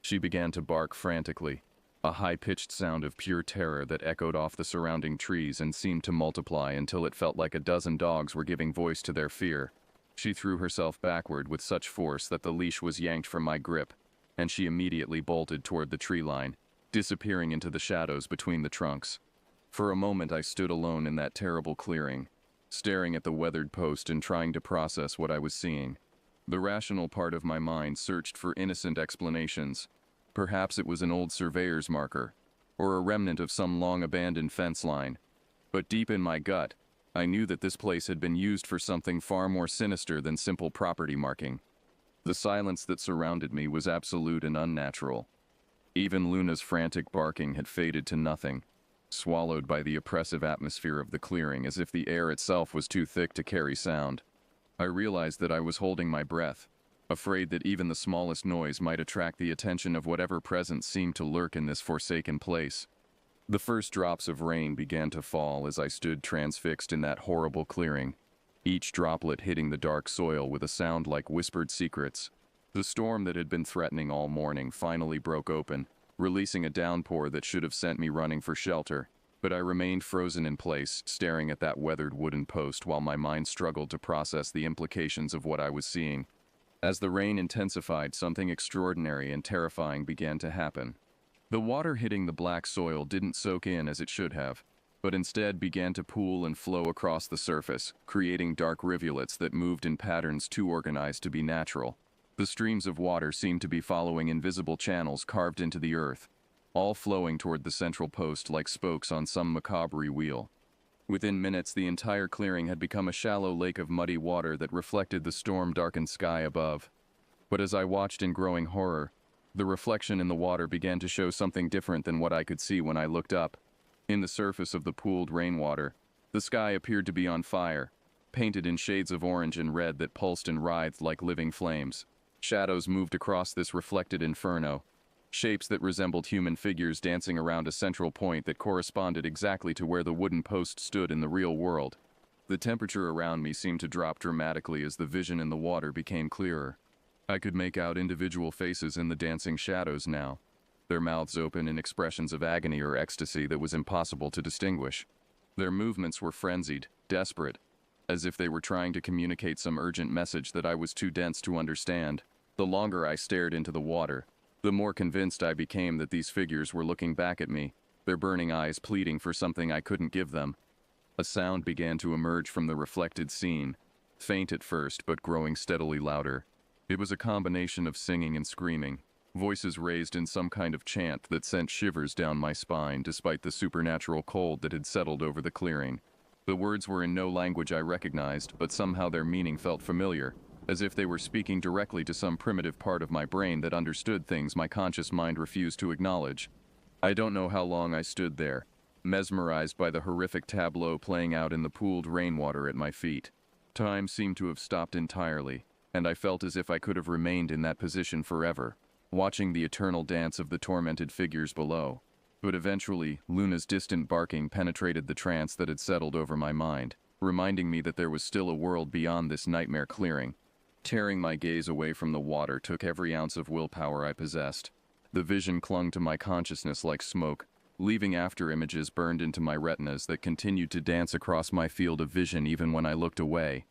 She began to bark frantically, a high-pitched sound of pure terror that echoed off the surrounding trees and seemed to multiply until it felt like a dozen dogs were giving voice to their fear. She threw herself backward with such force that the leash was yanked from my grip, and she immediately bolted toward the tree line, disappearing into the shadows between the trunks. For a moment I stood alone in that terrible clearing, staring at the weathered post and trying to process what I was seeing. The rational part of my mind searched for innocent explanations. Perhaps it was an old surveyor's marker, or a remnant of some long-abandoned fence line. But deep in my gut, I knew that this place had been used for something far more sinister than simple property marking. The silence that surrounded me was absolute and unnatural. Even Luna's frantic barking had faded to nothing, swallowed by the oppressive atmosphere of the clearing as if the air itself was too thick to carry sound. I realized that I was holding my breath, afraid that even the smallest noise might attract the attention of whatever presence seemed to lurk in this forsaken place. The first drops of rain began to fall as I stood transfixed in that horrible clearing. each droplet hitting the dark soil with a sound like whispered secrets. The storm that had been threatening all morning finally broke open, releasing a downpour that should have sent me running for shelter. But I remained frozen in place, staring at that weathered wooden post while my mind struggled to process the implications of what I was seeing. As the rain intensified, something extraordinary and terrifying began to happen. The water hitting the black soil didn't soak in as it should have, but instead began to pool and flow across the surface, creating dark rivulets that moved in patterns too organized to be natural. The streams of water seemed to be following invisible channels carved into the earth, all flowing toward the central post like spokes on some macabre wheel. Within minutes, the entire clearing had become a shallow lake of muddy water that reflected the storm-darkened sky above. But as I watched in growing horror, the reflection in the water began to show something different than what I could see when I looked up. In the surface of the pooled rainwater, the sky appeared to be on fire, painted in shades of orange and red that pulsed and writhed like living flames. Shadows moved across this reflected inferno, shapes that resembled human figures dancing around a central point that corresponded exactly to where the wooden post stood in the real world. The temperature around me seemed to drop dramatically as the vision in the water became clearer. I could make out individual faces in the dancing shadows now, their mouths open in expressions of agony or ecstasy that was impossible to distinguish. Their movements were frenzied, desperate, as if they were trying to communicate some urgent message that I was too dense to understand. The longer I stared into the water, the more convinced I became that these figures were looking back at me, their burning eyes pleading for something I couldn't give them. A sound began to emerge from the reflected scene, faint at first but growing steadily louder. It was a combination of singing and screaming, voices raised in some kind of chant that sent shivers down my spine despite the supernatural cold that had settled over the clearing. The words were in no language I recognized, but somehow their meaning felt familiar, as if they were speaking directly to some primitive part of my brain that understood things my conscious mind refused to acknowledge. I don't know how long I stood there, mesmerized by the horrific tableau playing out in the pooled rainwater at my feet. Time seemed to have stopped entirely, and I felt as if I could have remained in that position forever, watching the eternal dance of the tormented figures below. But eventually, Luna's distant barking penetrated the trance that had settled over my mind, reminding me that there was still a world beyond this nightmare clearing. Tearing my gaze away from the water took every ounce of willpower I possessed. The vision clung to my consciousness like smoke, leaving after images burned into my retinas that continued to dance across my field of vision even when I looked away.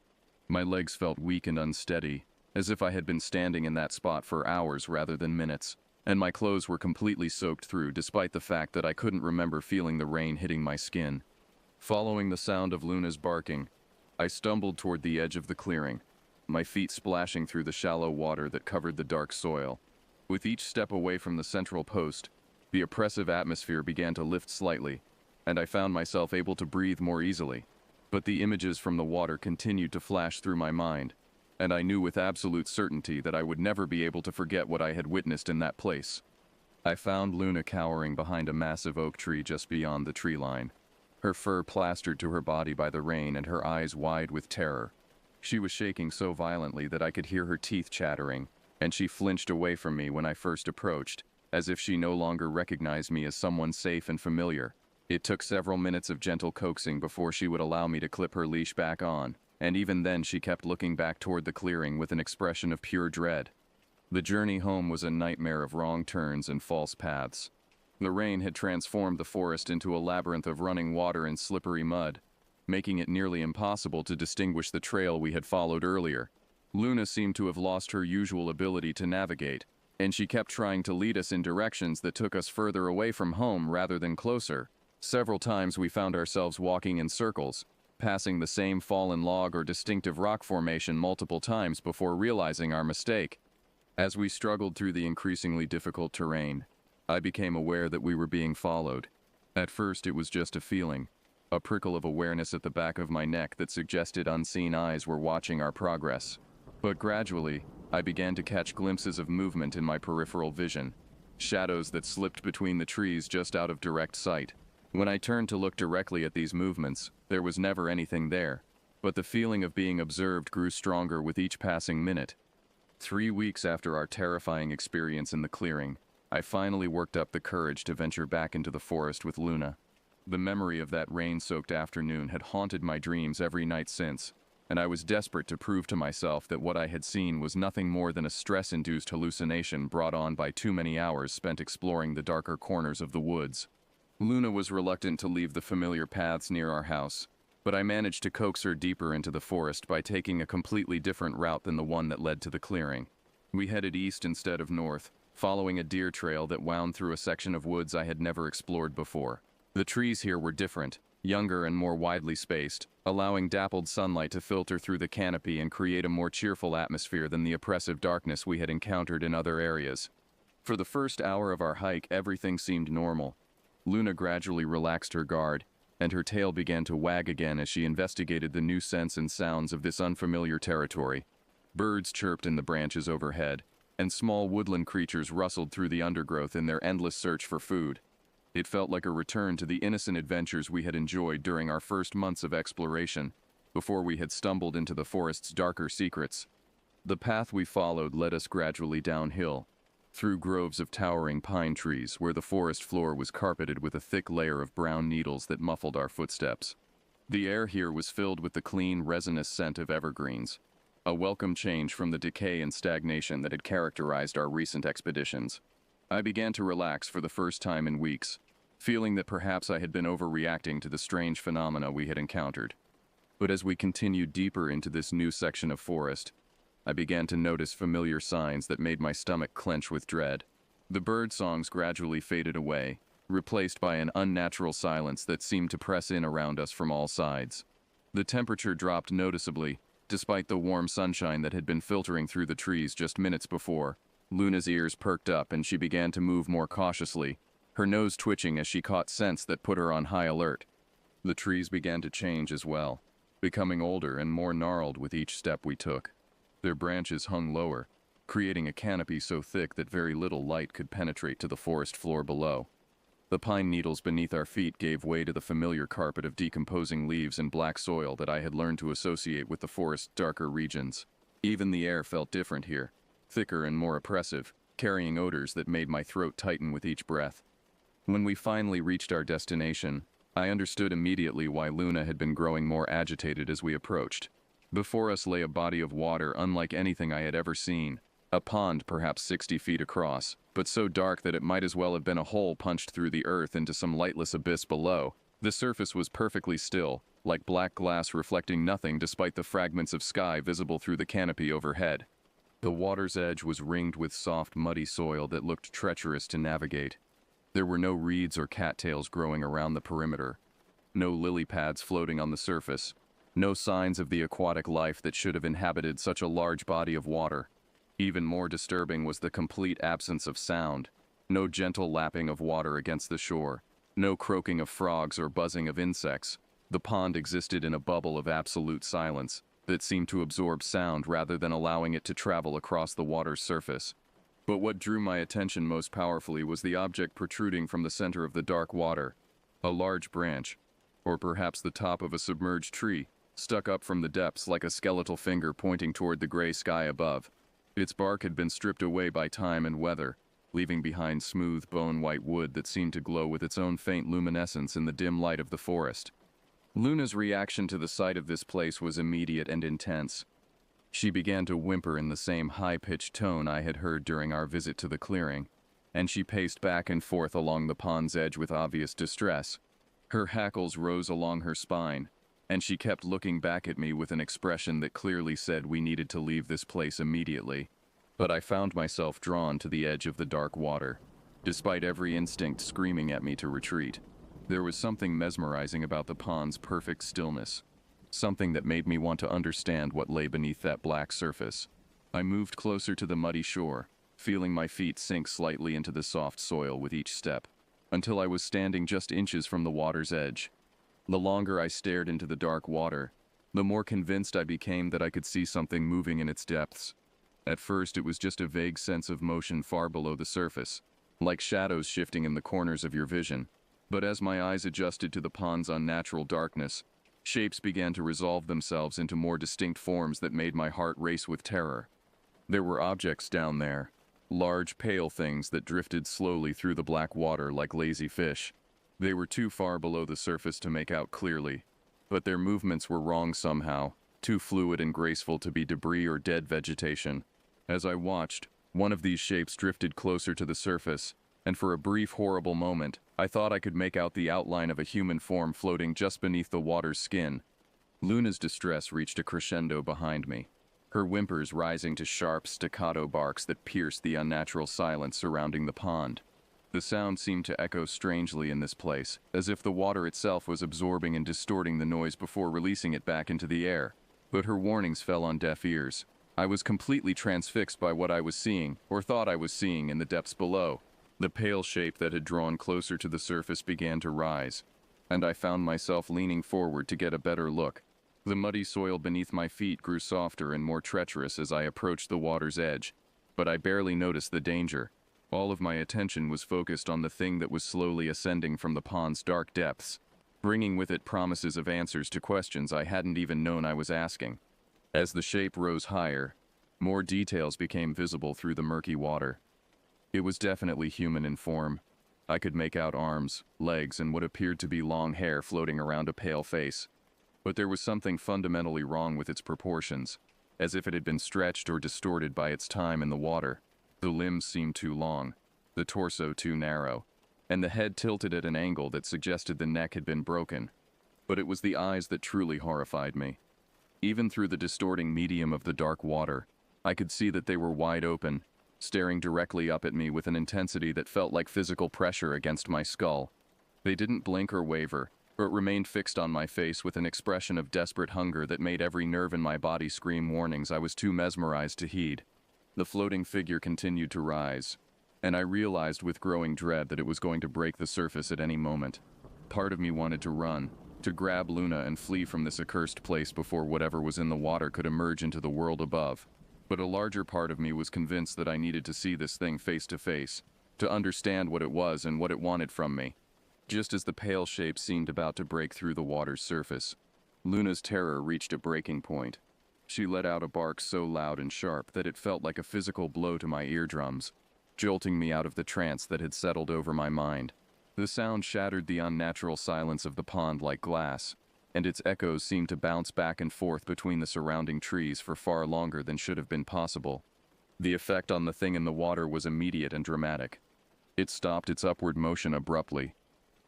My legs felt weak and unsteady, as if I had been standing in that spot for hours rather than minutes, and my clothes were completely soaked through despite the fact that I couldn't remember feeling the rain hitting my skin. Following the sound of Luna's barking, I stumbled toward the edge of the clearing, my feet splashing through the shallow water that covered the dark soil. With each step away from the central post, the oppressive atmosphere began to lift slightly, and I found myself able to breathe more easily. But the images from the water continued to flash through my mind, and I knew with absolute certainty that I would never be able to forget what I had witnessed in that place. I found Luna cowering behind a massive oak tree just beyond the tree line, her fur plastered to her body by the rain and her eyes wide with terror. She was shaking so violently that I could hear her teeth chattering, and she flinched away from me when I first approached, as if she no longer recognized me as someone safe and familiar. It took several minutes of gentle coaxing before she would allow me to clip her leash back on, and even then she kept looking back toward the clearing with an expression of pure dread. The journey home was a nightmare of wrong turns and false paths. The rain had transformed the forest into a labyrinth of running water and slippery mud, making it nearly impossible to distinguish the trail we had followed earlier. Luna seemed to have lost her usual ability to navigate, and she kept trying to lead us in directions that took us further away from home rather than closer. Several times we found ourselves walking in circles, passing the same fallen log or distinctive rock formation multiple times before realizing our mistake. As we struggled through the increasingly difficult terrain, I became aware that we were being followed. At first it was just a feeling, a prickle of awareness at the back of my neck that suggested unseen eyes were watching our progress. But gradually, I began to catch glimpses of movement in my peripheral vision, shadows that slipped between the trees just out of direct sight. When I turned to look directly at these movements, there was never anything there, but the feeling of being observed grew stronger with each passing minute. 3 weeks after our terrifying experience in the clearing, I finally worked up the courage to venture back into the forest with Luna. The memory of that rain-soaked afternoon had haunted my dreams every night since, and I was desperate to prove to myself that what I had seen was nothing more than a stress-induced hallucination brought on by too many hours spent exploring the darker corners of the woods. Luna was reluctant to leave the familiar paths near our house, but I managed to coax her deeper into the forest by taking a completely different route than the one that led to the clearing. We headed east instead of north, following a deer trail that wound through a section of woods I had never explored before. The trees here were different, younger and more widely spaced, allowing dappled sunlight to filter through the canopy and create a more cheerful atmosphere than the oppressive darkness we had encountered in other areas. For the first hour of our hike, everything seemed normal. Luna gradually relaxed her guard, and her tail began to wag again as she investigated the new scents and sounds of this unfamiliar territory. Birds chirped in the branches overhead, and small woodland creatures rustled through the undergrowth in their endless search for food. It felt like a return to the innocent adventures we had enjoyed during our first months of exploration, before we had stumbled into the forest's darker secrets. The path we followed led us gradually downhill, through groves of towering pine trees where the forest floor was carpeted with a thick layer of brown needles that muffled our footsteps. The air here was filled with the clean, resinous scent of evergreens, a welcome change from the decay and stagnation that had characterized our recent expeditions. I began to relax for the first time in weeks, feeling that perhaps I had been overreacting to the strange phenomena we had encountered. But as we continued deeper into this new section of forest, I began to notice familiar signs that made my stomach clench with dread. The bird songs gradually faded away, replaced by an unnatural silence that seemed to press in around us from all sides. The temperature dropped noticeably, despite the warm sunshine that had been filtering through the trees just minutes before. Luna's ears perked up and she began to move more cautiously, her nose twitching as she caught scents that put her on high alert. The trees began to change as well, becoming older and more gnarled with each step we took. Their branches hung lower, creating a canopy so thick that very little light could penetrate to the forest floor below. The pine needles beneath our feet gave way to the familiar carpet of decomposing leaves and black soil that I had learned to associate with the forest's darker regions. Even the air felt different here, thicker and more oppressive, carrying odors that made my throat tighten with each breath. When we finally reached our destination, I understood immediately why Luna had been growing more agitated as we approached. Before us lay a body of water unlike anything I had ever seen, a pond perhaps 60 feet across, but so dark that it might as well have been a hole punched through the earth into some lightless abyss below. The surface was perfectly still, like black glass reflecting nothing despite the fragments of sky visible through the canopy overhead. The water's edge was ringed with soft, muddy soil that looked treacherous to navigate. There were no reeds or cattails growing around the perimeter, no lily pads floating on the surface, no signs of the aquatic life that should have inhabited such a large body of water. Even more disturbing was the complete absence of sound. No gentle lapping of water against the shore, no croaking of frogs or buzzing of insects. The pond existed in a bubble of absolute silence that seemed to absorb sound rather than allowing it to travel across the water's surface. But what drew my attention most powerfully was the object protruding from the center of the dark water, a large branch, or perhaps the top of a submerged tree, stuck up from the depths like a skeletal finger pointing toward the gray sky above. Its bark had been stripped away by time and weather, leaving behind smooth, bone-white wood that seemed to glow with its own faint luminescence in the dim light of the forest. Luna's reaction to the sight of this place was immediate and intense. She began to whimper in the same high-pitched tone I had heard during our visit to the clearing, and she paced back and forth along the pond's edge with obvious distress. Her hackles rose along her spine, and she kept looking back at me with an expression that clearly said we needed to leave this place immediately. But I found myself drawn to the edge of the dark water, despite every instinct screaming at me to retreat. There was something mesmerizing about the pond's perfect stillness, something that made me want to understand what lay beneath that black surface. I moved closer to the muddy shore, feeling my feet sink slightly into the soft soil with each step, until I was standing just inches from the water's edge. The longer I stared into the dark water, the more convinced I became that I could see something moving in its depths. At first, it was just a vague sense of motion far below the surface, like shadows shifting in the corners of your vision. But as my eyes adjusted to the pond's unnatural darkness, shapes began to resolve themselves into more distinct forms that made my heart race with terror. There were objects down there, large, pale things that drifted slowly through the black water like lazy fish. They were too far below the surface to make out clearly, but their movements were wrong somehow, too fluid and graceful to be debris or dead vegetation. As I watched, one of these shapes drifted closer to the surface, and for a brief, horrible moment, I thought I could make out the outline of a human form floating just beneath the water's skin. Luna's distress reached a crescendo behind me, her whimpers rising to sharp, staccato barks that pierced the unnatural silence surrounding the pond. The sound seemed to echo strangely in this place, as if the water itself was absorbing and distorting the noise before releasing it back into the air. But her warnings fell on deaf ears. I was completely transfixed by what I was seeing, or thought I was seeing, in the depths below. The pale shape that had drawn closer to the surface began to rise, and I found myself leaning forward to get a better look. The muddy soil beneath my feet grew softer and more treacherous as I approached the water's edge, but I barely noticed the danger. All of my attention was focused on the thing that was slowly ascending from the pond's dark depths, bringing with it promises of answers to questions I hadn't even known I was asking. As the shape rose higher, more details became visible through the murky water. It was definitely human in form. I could make out arms, legs, and what appeared to be long hair floating around a pale face. But there was something fundamentally wrong with its proportions, as if it had been stretched or distorted by its time in the water. The limbs seemed too long, the torso too narrow, and the head tilted at an angle that suggested the neck had been broken. But it was the eyes that truly horrified me. Even through the distorting medium of the dark water, I could see that they were wide open, staring directly up at me with an intensity that felt like physical pressure against my skull. They didn't blink or waver, but remained fixed on my face with an expression of desperate hunger that made every nerve in my body scream warnings I was too mesmerized to heed. The floating figure continued to rise, and I realized with growing dread that it was going to break the surface at any moment. Part of me wanted to run, to grab Luna and flee from this accursed place before whatever was in the water could emerge into the world above. But a larger part of me was convinced that I needed to see this thing face to face, to understand what it was and what it wanted from me. Just as the pale shape seemed about to break through the water's surface, Luna's terror reached a breaking point. She let out a bark so loud and sharp that it felt like a physical blow to my eardrums, jolting me out of the trance that had settled over my mind. The sound shattered the unnatural silence of the pond like glass, and its echoes seemed to bounce back and forth between the surrounding trees for far longer than should have been possible. The effect on the thing in the water was immediate and dramatic. It stopped its upward motion abruptly,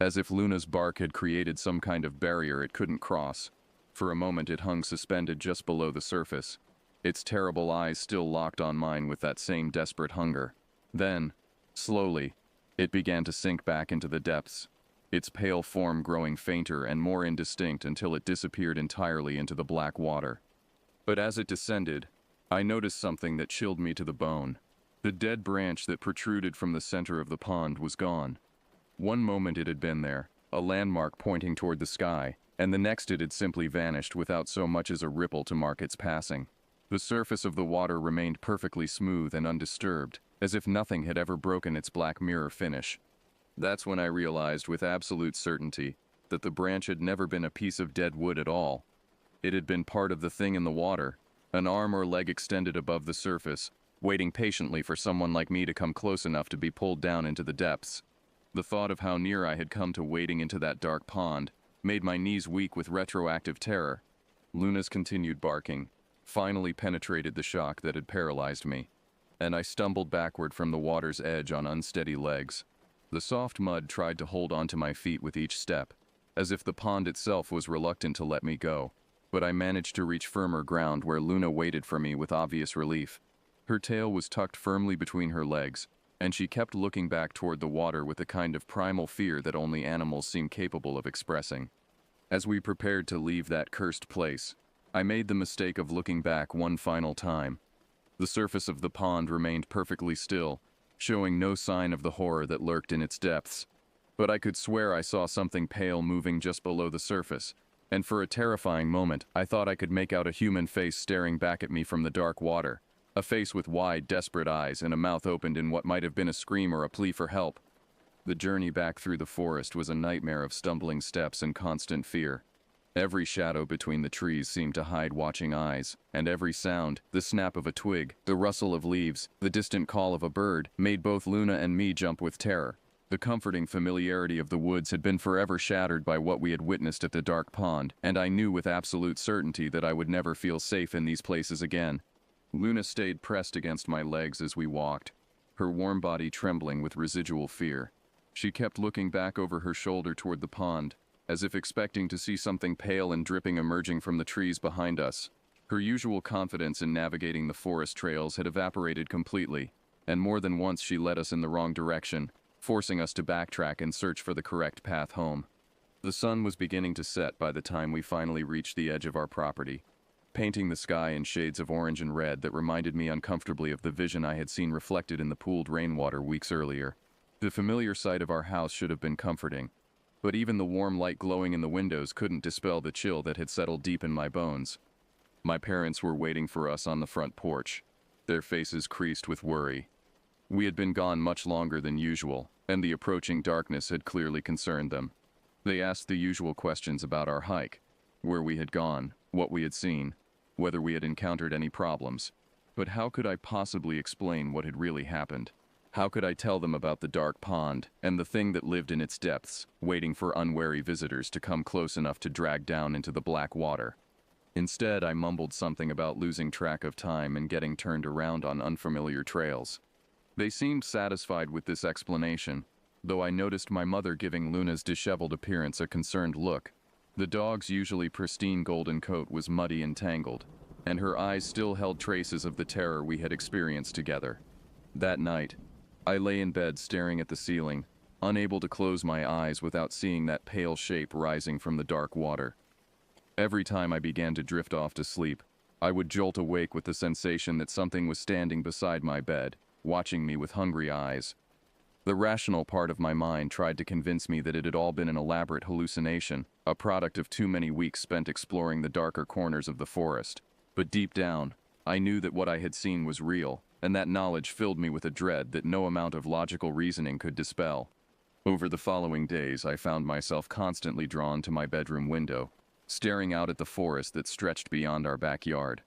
as if Luna's bark had created some kind of barrier it couldn't cross. For a moment it hung suspended just below the surface, its terrible eyes still locked on mine with that same desperate hunger. Then, slowly, it began to sink back into the depths, its pale form growing fainter and more indistinct until it disappeared entirely into the black water. But as it descended, I noticed something that chilled me to the bone. The dead branch that protruded from the center of the pond was gone. One moment it had been there, a landmark pointing toward the sky, and the next it had simply vanished without so much as a ripple to mark its passing. The surface of the water remained perfectly smooth and undisturbed, as if nothing had ever broken its black mirror finish. That's when I realized with absolute certainty that the branch had never been a piece of dead wood at all. It had been part of the thing in the water, an arm or leg extended above the surface, waiting patiently for someone like me to come close enough to be pulled down into the depths. The thought of how near I had come to wading into that dark pond made my knees weak with retroactive terror. Luna's continued barking finally penetrated the shock that had paralyzed me, and I stumbled backward from the water's edge on unsteady legs. The soft mud tried to hold onto my feet with each step, as if the pond itself was reluctant to let me go, but I managed to reach firmer ground where Luna waited for me with obvious relief. Her tail was tucked firmly between her legs, and she kept looking back toward the water with a kind of primal fear that only animals seem capable of expressing. As we prepared to leave that cursed place, I made the mistake of looking back one final time. The surface of the pond remained perfectly still, showing no sign of the horror that lurked in its depths. But I could swear I saw something pale moving just below the surface, and for a terrifying moment I thought I could make out a human face staring back at me from the dark water. A face with wide, desperate eyes and a mouth opened in what might have been a scream or a plea for help. The journey back through the forest was a nightmare of stumbling steps and constant fear. Every shadow between the trees seemed to hide watching eyes, and every sound, the snap of a twig, the rustle of leaves, the distant call of a bird, made both Luna and me jump with terror. The comforting familiarity of the woods had been forever shattered by what we had witnessed at the dark pond, and I knew with absolute certainty that I would never feel safe in these places again. Luna stayed pressed against my legs as we walked, her warm body trembling with residual fear. She kept looking back over her shoulder toward the pond, as if expecting to see something pale and dripping emerging from the trees behind us. Her usual confidence in navigating the forest trails had evaporated completely, and more than once she led us in the wrong direction, forcing us to backtrack and search for the correct path home. The sun was beginning to set by the time we finally reached the edge of our property, painting the sky in shades of orange and red that reminded me uncomfortably of the vision I had seen reflected in the pooled rainwater weeks earlier. The familiar sight of our house should have been comforting, but even the warm light glowing in the windows couldn't dispel the chill that had settled deep in my bones. My parents were waiting for us on the front porch, their faces creased with worry. We had been gone much longer than usual, and the approaching darkness had clearly concerned them. They asked the usual questions about our hike, where we had gone, what we had seen, whether we had encountered any problems. But how could I possibly explain what had really happened? How could I tell them about the dark pond and the thing that lived in its depths, waiting for unwary visitors to come close enough to drag down into the black water? Instead, I mumbled something about losing track of time and getting turned around on unfamiliar trails. They seemed satisfied with this explanation, though I noticed my mother giving Luna's disheveled appearance a concerned look. The dog's usually pristine golden coat was muddy and tangled, and her eyes still held traces of the terror we had experienced together. That night, I lay in bed staring at the ceiling, unable to close my eyes without seeing that pale shape rising from the dark water. Every time I began to drift off to sleep, I would jolt awake with the sensation that something was standing beside my bed, watching me with hungry eyes. The rational part of my mind tried to convince me that it had all been an elaborate hallucination, a product of too many weeks spent exploring the darker corners of the forest. But deep down, I knew that what I had seen was real, and that knowledge filled me with a dread that no amount of logical reasoning could dispel. Over the following days, I found myself constantly drawn to my bedroom window, staring out at the forest that stretched beyond our backyard.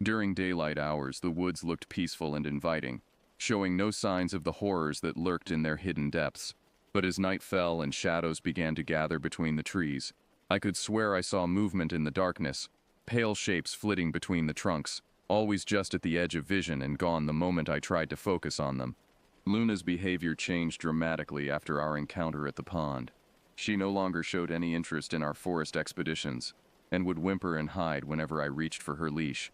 During daylight hours, the woods looked peaceful and inviting, showing no signs of the horrors that lurked in their hidden depths. But as night fell and shadows began to gather between the trees, I could swear I saw movement in the darkness, pale shapes flitting between the trunks, always just at the edge of vision and gone the moment I tried to focus on them. Luna's behavior changed dramatically after our encounter at the pond. She no longer showed any interest in our forest expeditions, and would whimper and hide whenever I reached for her leash.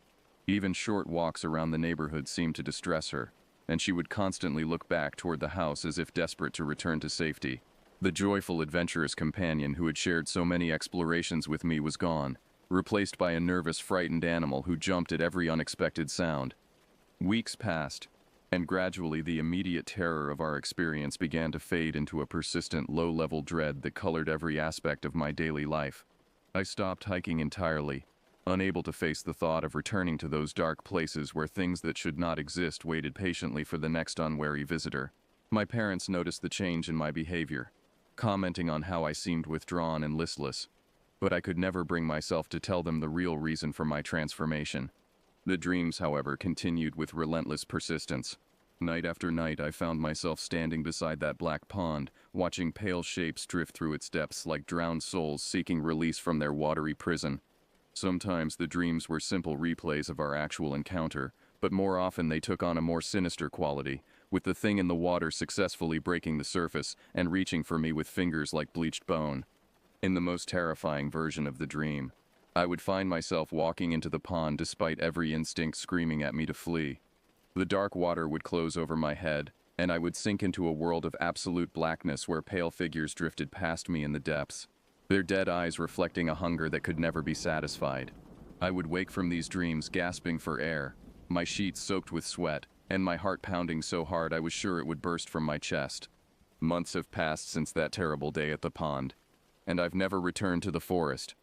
Even short walks around the neighborhood seemed to distress her, and she would constantly look back toward the house as if desperate to return to safety. The joyful, adventurous companion who had shared so many explorations with me was gone, replaced by a nervous, frightened animal who jumped at every unexpected sound. Weeks passed, and gradually the immediate terror of our experience began to fade into a persistent, low-level dread that colored every aspect of my daily life. I stopped hiking entirely, unable to face the thought of returning to those dark places where things that should not exist waited patiently for the next unwary visitor. My parents noticed the change in my behavior, commenting on how I seemed withdrawn and listless, but I could never bring myself to tell them the real reason for my transformation. The dreams, however, continued with relentless persistence. Night after night, I found myself standing beside that black pond, watching pale shapes drift through its depths like drowned souls seeking release from their watery prison. Sometimes the dreams were simple replays of our actual encounter, but more often they took on a more sinister quality, with the thing in the water successfully breaking the surface and reaching for me with fingers like bleached bone. In the most terrifying version of the dream, I would find myself walking into the pond despite every instinct screaming at me to flee. The dark water would close over my head, and I would sink into a world of absolute blackness where pale figures drifted past me in the depths, their dead eyes reflecting a hunger that could never be satisfied. I would wake from these dreams gasping for air, my sheets soaked with sweat, and my heart pounding so hard I was sure it would burst from my chest. Months have passed since that terrible day at the pond, and I've never returned to the forest.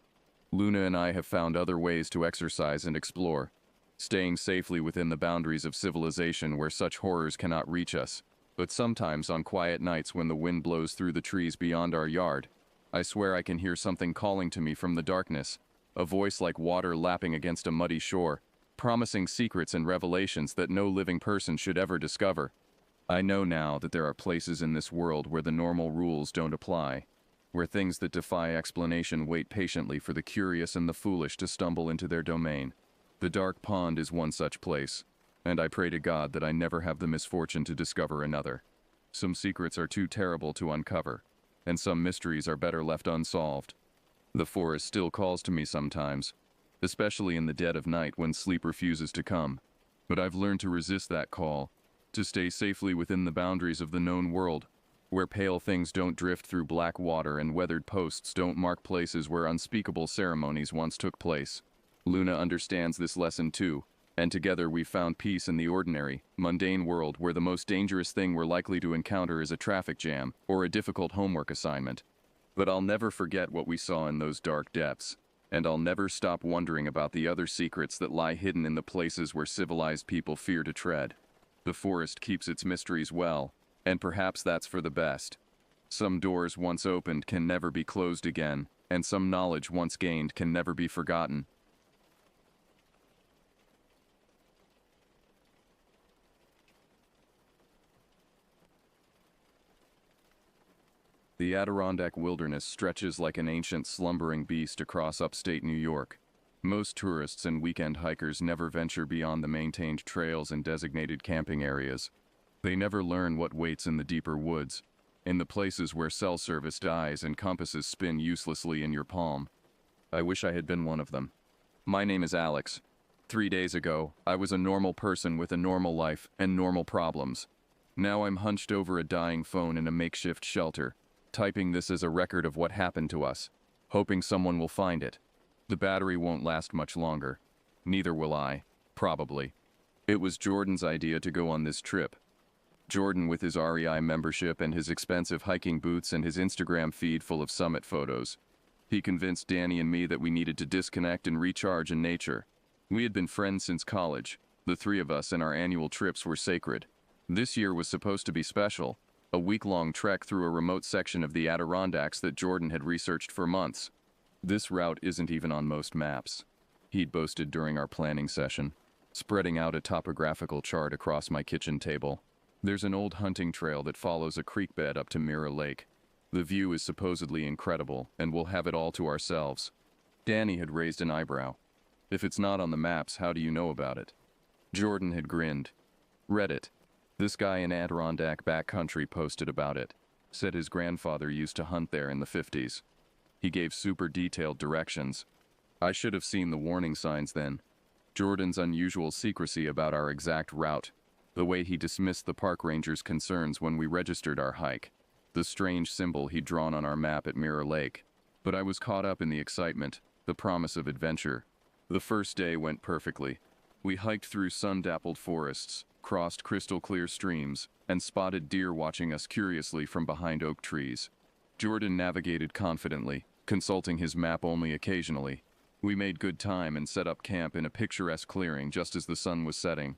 Luna and I have found other ways to exercise and explore, staying safely within the boundaries of civilization where such horrors cannot reach us. But sometimes on quiet nights when the wind blows through the trees beyond our yard, I swear I can hear something calling to me from the darkness, a voice like water lapping against a muddy shore, promising secrets and revelations that no living person should ever discover. I know now that there are places in this world where the normal rules don't apply, where things that defy explanation wait patiently for the curious and the foolish to stumble into their domain. The Dark Pond is one such place, and I pray to God that I never have the misfortune to discover another. Some secrets are too terrible to uncover, and some mysteries are better left unsolved. The forest still calls to me sometimes, especially in the dead of night when sleep refuses to come. But I've learned to resist that call, to stay safely within the boundaries of the known world, where pale things don't drift through black water and weathered posts don't mark places where unspeakable ceremonies once took place. Luna understands this lesson too, and together we've found peace in the ordinary, mundane world where the most dangerous thing we're likely to encounter is a traffic jam or a difficult homework assignment. But I'll never forget what we saw in those dark depths, and I'll never stop wondering about the other secrets that lie hidden in the places where civilized people fear to tread. The forest keeps its mysteries well, and perhaps that's for the best. Some doors once opened can never be closed again, and some knowledge once gained can never be forgotten. The Adirondack wilderness stretches like an ancient slumbering beast across upstate New York. Most tourists and weekend hikers never venture beyond the maintained trails and designated camping areas. They never learn what waits in the deeper woods, in the places where cell service dies and compasses spin uselessly in your palm. I wish I had been one of them. My name is Alex. 3 days ago, I was a normal person with a normal life and normal problems. Now I'm hunched over a dying phone in a makeshift shelter, typing this as a record of what happened to us, hoping someone will find it. The battery won't last much longer. Neither will I, probably. It was Jordan's idea to go on this trip. Jordan, with his REI membership and his expensive hiking boots and his Instagram feed full of summit photos. He convinced Danny and me that we needed to disconnect and recharge in nature. We had been friends since college. The three of us and our annual trips were sacred. This year was supposed to be special, a week-long trek through a remote section of the Adirondacks that Jordan had researched for months. This route isn't even on most maps, he'd boasted during our planning session, spreading out a topographical chart across my kitchen table. There's an old hunting trail that follows a creek bed up to Mirror Lake. The view is supposedly incredible, and we'll have it all to ourselves. Danny had raised an eyebrow. If it's not on the maps, how do you know about it? Jordan had grinned. Reddit. This guy in Adirondack backcountry posted about it. Said his grandfather used to hunt there in the 50s. He gave super detailed directions. I should have seen the warning signs then. Jordan's unusual secrecy about our exact route. The way he dismissed the park ranger's concerns when we registered our hike. The strange symbol he'd drawn on our map at Mirror Lake. But I was caught up in the excitement, the promise of adventure. The first day went perfectly. We hiked through sun-dappled forests, crossed crystal-clear streams, and spotted deer watching us curiously from behind oak trees. Jordan navigated confidently, consulting his map only occasionally. We made good time and set up camp in a picturesque clearing just as the sun was setting.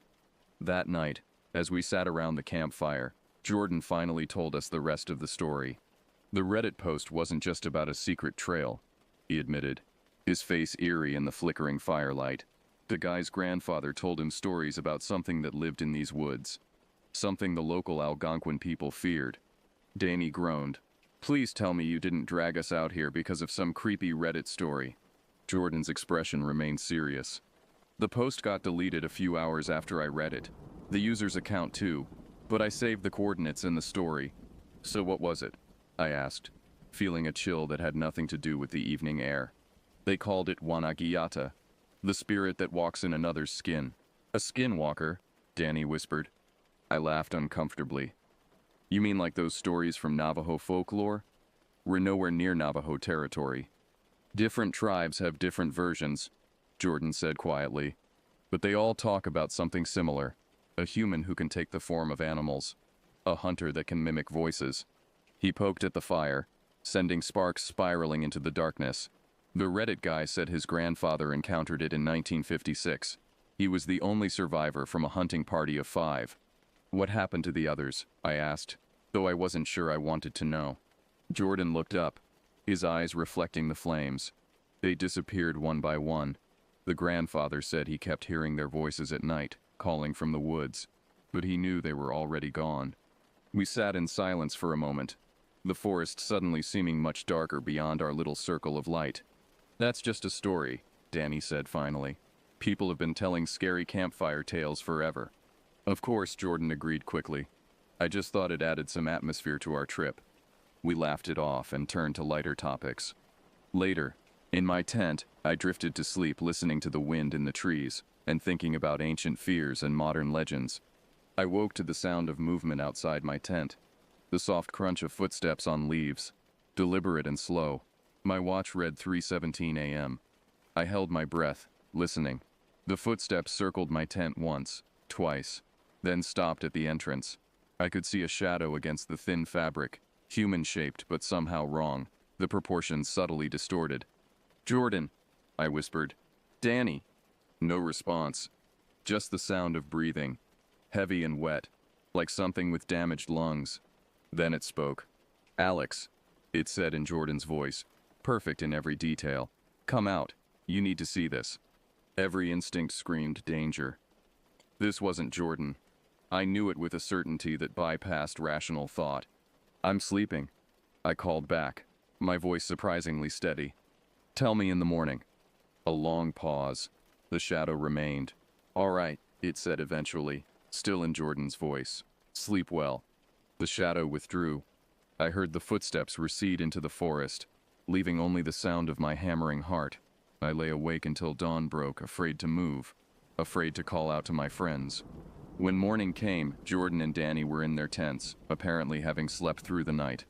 That night, as we sat around the campfire, Jordan finally told us the rest of the story. The Reddit post wasn't just about a secret trail, he admitted, his face eerie in the flickering firelight. The guy's grandfather told him stories about something that lived in these woods. Something the local Algonquin people feared. Danny groaned. Please tell me you didn't drag us out here because of some creepy Reddit story. Jordan's expression remained serious. The post got deleted a few hours after I read it. The user's account too, but I saved the coordinates in the story. So what was it? I asked, feeling a chill that had nothing to do with the evening air. They called it Wanagiyata, the spirit that walks in another's skin. A skinwalker, Danny whispered. I laughed uncomfortably. You mean like those stories from Navajo folklore? We're nowhere near Navajo territory. Different tribes have different versions, Jordan said quietly. But they all talk about something similar. A human who can take the form of animals. A hunter that can mimic voices. He poked at the fire, sending sparks spiraling into the darkness. The Reddit guy said his grandfather encountered it in 1956. He was the only survivor from a hunting party of 5. What happened to the others? I asked, though I wasn't sure I wanted to know. Jordan looked up, his eyes reflecting the flames. They disappeared one by one. The grandfather said he kept hearing their voices at night, calling from the woods, but he knew they were already gone. We sat in silence for a moment, the forest suddenly seeming much darker beyond our little circle of light. "That's just a story," Danny said finally. "People have been telling scary campfire tales forever." "Of course," Jordan agreed quickly. "I just thought it added some atmosphere to our trip." We laughed it off and turned to lighter topics. Later, in my tent, I drifted to sleep listening to the wind in the trees and thinking about ancient fears and modern legends. I woke to the sound of movement outside my tent, the soft crunch of footsteps on leaves, deliberate and slow. My watch read 3:17 a.m. I held my breath, listening. The footsteps circled my tent once, twice, then stopped at the entrance. I could see a shadow against the thin fabric, human-shaped but somehow wrong, the proportions subtly distorted. "Jordan," I whispered. "Danny." No response. Just the sound of breathing, heavy and wet, like something with damaged lungs. Then it spoke. "Alex," it said in Jordan's voice, perfect in every detail. "Come out. You need to see this." Every instinct screamed danger. This wasn't Jordan. I knew it with a certainty that bypassed rational thought. "I'm sleeping," I called back, my voice surprisingly steady. "Tell me in the morning." A long pause. The shadow remained. "All right," it said eventually, still in Jordan's voice. "Sleep well." The shadow withdrew. I heard the footsteps recede into the forest, leaving only the sound of my hammering heart. I lay awake until dawn broke, afraid to move, afraid to call out to my friends. When morning came, Jordan and Danny were in their tents, apparently having slept through the night.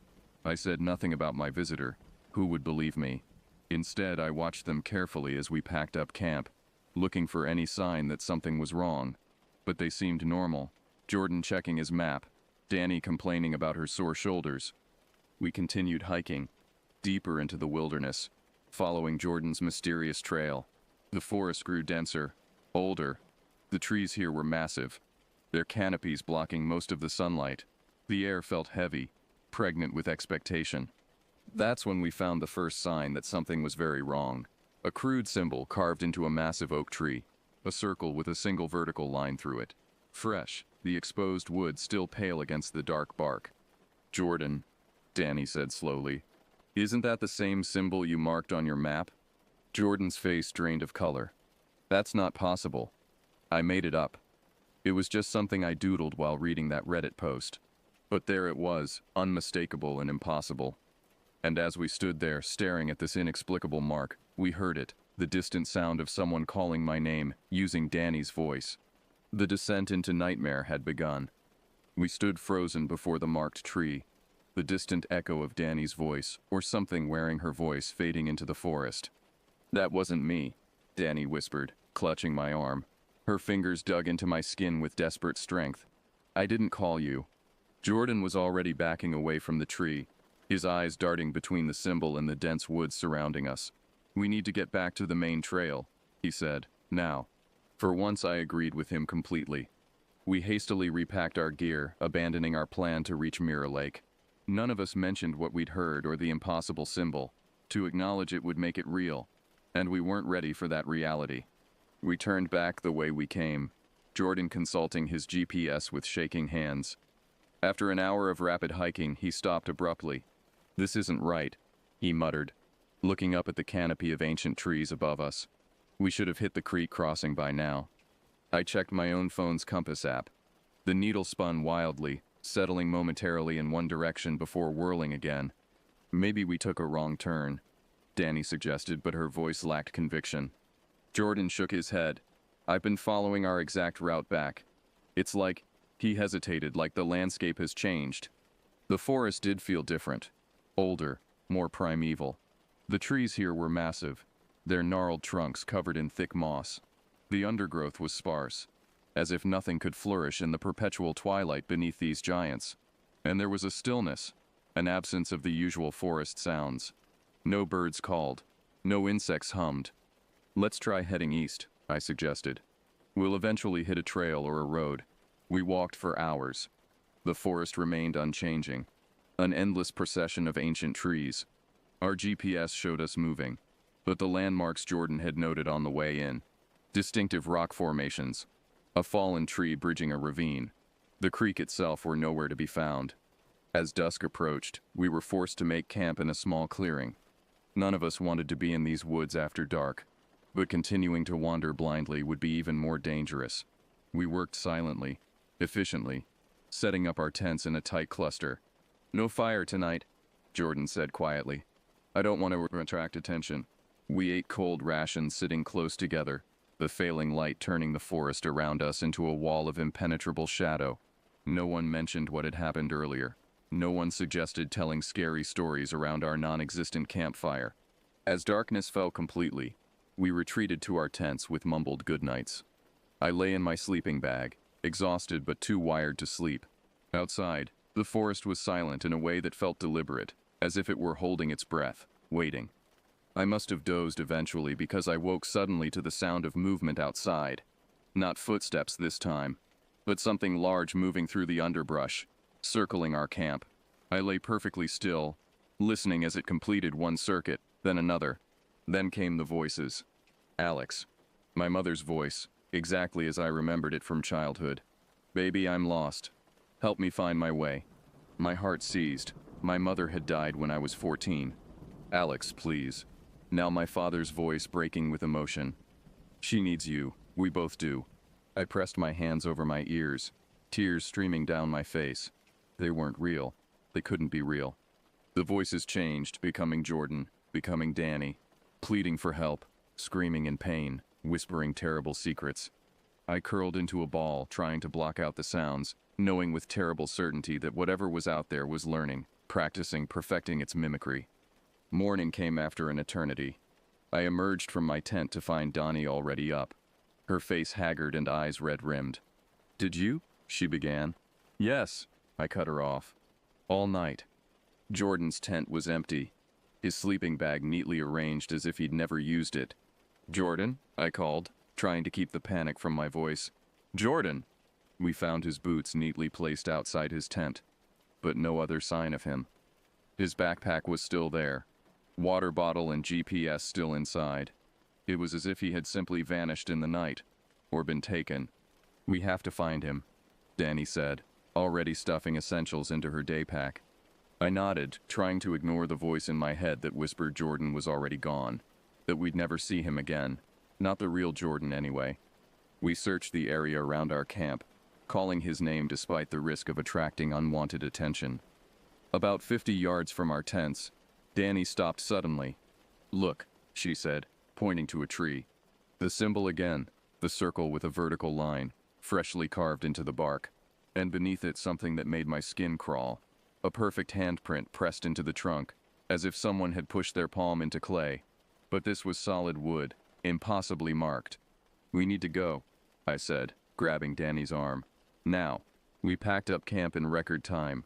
I said nothing about my visitor. Who would believe me? Instead, I watched them carefully as we packed up camp, looking for any sign that something was wrong. But they seemed normal. Jordan checking his map, Danny complaining about her sore shoulders. We continued hiking, deeper into the wilderness, following Jordan's mysterious trail. The forest grew denser, older. The trees here were massive, their canopies blocking most of the sunlight. The air felt heavy, pregnant with expectation. That's when we found the first sign that something was very wrong. A crude symbol carved into a massive oak tree, a circle with a single vertical line through it. Fresh, the exposed wood still pale against the dark bark. "Jordan," Danny said slowly, "isn't that the same symbol you marked on your map?" Jordan's face drained of color. "That's not possible. I made it up. It was just something I doodled while reading that Reddit post." But there it was, unmistakable and impossible. And as we stood there, staring at this inexplicable mark, we heard it, the distant sound of someone calling my name, using Danny's voice. The descent into nightmare had begun. We stood frozen before the marked tree, the distant echo of Danny's voice, or something wearing her voice, fading into the forest. "That wasn't me," Danny whispered, clutching my arm. Her fingers dug into my skin with desperate strength. "I didn't call you." Jordan was already backing away from the tree, his eyes darting between the symbol and the dense woods surrounding us. "We need to get back to the main trail," he said, "now." For once I agreed with him completely. We hastily repacked our gear, abandoning our plan to reach Mirror Lake. None of us mentioned what we'd heard or the impossible symbol. To acknowledge it would make it real, and we weren't ready for that reality. We turned back the way we came, Jordan consulting his GPS with shaking hands. After an hour of rapid hiking, he stopped abruptly. "This isn't right," he muttered, looking up at the canopy of ancient trees above us. "We should have hit the creek crossing by now." I checked my own phone's compass app. The needle spun wildly, settling momentarily in one direction before whirling again. "Maybe we took a wrong turn," Danny suggested, but her voice lacked conviction. Jordan shook his head. "I've been following our exact route back. It's like," he hesitated, "like the landscape has changed." The forest did feel different. Older, more primeval. The trees here were massive, their gnarled trunks covered in thick moss. The undergrowth was sparse, as if nothing could flourish in the perpetual twilight beneath these giants. And there was a stillness, an absence of the usual forest sounds. No birds called, no insects hummed. "Let's try heading east," I suggested. "We'll eventually hit a trail or a road." We walked for hours. The forest remained unchanging, an endless procession of ancient trees. Our GPS showed us moving, but the landmarks Jordan had noted on the way in. Distinctive rock formations, a fallen tree bridging a ravine, The creek itself were nowhere to be found. As dusk approached, we were forced to make camp in a small clearing. None of us wanted to be in these woods after dark, but continuing to wander blindly would be even more dangerous. We worked silently, efficiently, setting up our tents in a tight cluster. "No fire tonight," Jordan said quietly. "I don't want to attract attention." We ate cold rations sitting close together, the failing light turning the forest around us into a wall of impenetrable shadow. No one mentioned what had happened earlier. No one suggested telling scary stories around our non-existent campfire. As darkness fell completely, we retreated to our tents with mumbled goodnights. I lay in my sleeping bag, exhausted but too wired to sleep. Outside, the forest was silent in a way that felt deliberate, as if it were holding its breath, waiting. I must have dozed eventually because I woke suddenly to the sound of movement outside. Not footsteps this time, but something large moving through the underbrush, circling our camp. I lay perfectly still, listening as it completed one circuit, then another. Then came the voices. Alex. My mother's voice, exactly as I remembered it from childhood. "Baby, I'm lost. Help me find my way." My heart seized. My mother had died when I was 14. "Alex, please." Now my father's voice breaking with emotion. "She needs you. We both do." I pressed my hands over my ears, tears streaming down my face. They weren't real. They couldn't be real. The voices changed, becoming Jordan, becoming Danny, pleading for help, screaming in pain, whispering terrible secrets. I curled into a ball, trying to block out the sounds, knowing with terrible certainty that whatever was out there was learning, practicing, perfecting its mimicry. Morning came after an eternity. I emerged from my tent to find Donnie already up, her face haggard and eyes red-rimmed. "Did you?" she began. "Yes," I cut her off. "All night." Jordan's tent was empty, his sleeping bag neatly arranged as if he'd never used it. "Jordan?" I called, trying to keep the panic from my voice. "Jordan!" We found his boots neatly placed outside his tent, but no other sign of him. His backpack was still there, water bottle and GPS still inside. It was as if he had simply vanished in the night, or been taken. "We have to find him," Danny said, already stuffing essentials into her day pack. I nodded, trying to ignore the voice in my head that whispered Jordan was already gone, that we'd never see him again. Not the real Jordan, anyway. We searched the area around our camp, calling his name despite the risk of attracting unwanted attention. About 50 yards from our tents, Danny stopped suddenly. "Look," she said, pointing to a tree. The symbol again, the circle with a vertical line, freshly carved into the bark, and beneath it something that made my skin crawl. A perfect handprint pressed into the trunk, as if someone had pushed their palm into clay. But this was solid wood, impossibly marked. "We need to go," I said, grabbing Danny's arm. "Now." We packed up camp in record time,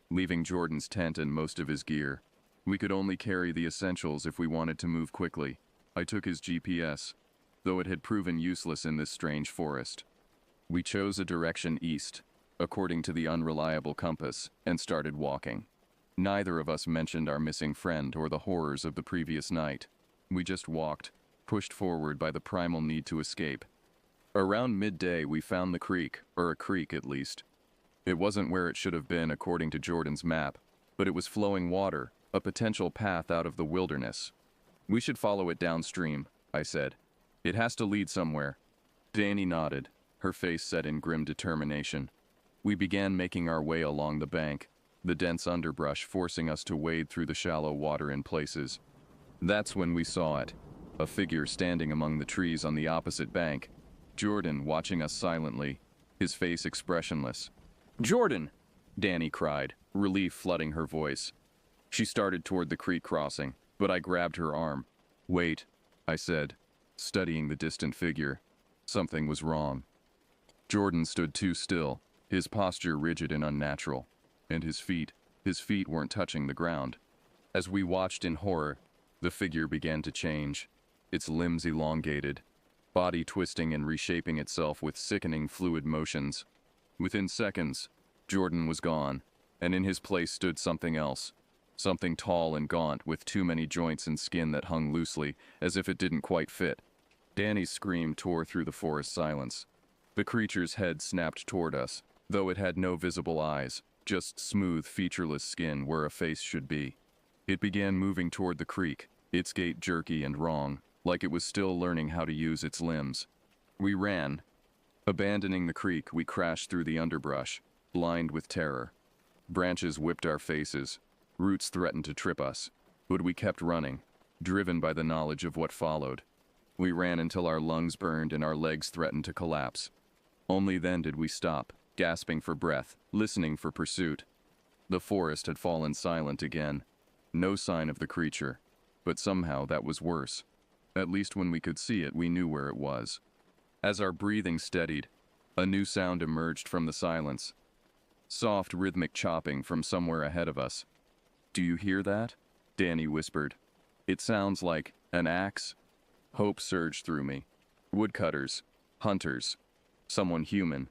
leaving Jordan's tent and most of his gear. We could only carry the essentials if we wanted to move quickly. I took his GPS, though it had proven useless in this strange forest. We chose a direction east, according to the unreliable compass, and started walking. Neither of us mentioned our missing friend or the horrors of the previous night. We just walked, pushed forward by the primal need to escape. Around midday, we found the creek, or a creek at least. It wasn't where it should have been according to Jordan's map, but it was flowing water, a potential path out of the wilderness. "We should follow it downstream," I said. "It has to lead somewhere." Danny nodded, her face set in grim determination. We began making our way along the bank, the dense underbrush forcing us to wade through the shallow water in places. That's when we saw it, a figure standing among the trees on the opposite bank. Jordan watching us silently, his face expressionless. "Jordan!" Danny cried, relief flooding her voice. She started toward the creek crossing, but I grabbed her arm. "Wait," I said, studying the distant figure. Something was wrong. Jordan stood too still, his posture rigid and unnatural, and his feet weren't touching the ground. As we watched in horror, the figure began to change, its limbs elongated, body twisting and reshaping itself with sickening fluid motions. Within seconds, Jordan was gone, and in his place stood something else. Something tall and gaunt with too many joints and skin that hung loosely, as if it didn't quite fit. Danny's scream tore through the forest silence. The creature's head snapped toward us, though it had no visible eyes, just smooth, featureless skin where a face should be. It began moving toward the creek, its gait jerky and wrong, like it was still learning how to use its limbs. We ran. Abandoning the creek, we crashed through the underbrush, blind with terror. Branches whipped our faces. Roots threatened to trip us, but we kept running, driven by the knowledge of what followed. We ran until our lungs burned and our legs threatened to collapse. Only then did we stop, gasping for breath, listening for pursuit. The forest had fallen silent again. No sign of the creature, but somehow that was worse. At least when we could see it, we knew where it was. As our breathing steadied, a new sound emerged from the silence. Soft, rhythmic chopping from somewhere ahead of us. "Do you hear that?" Danny whispered. "It sounds like an axe." Hope surged through me. Woodcutters, hunters, someone human.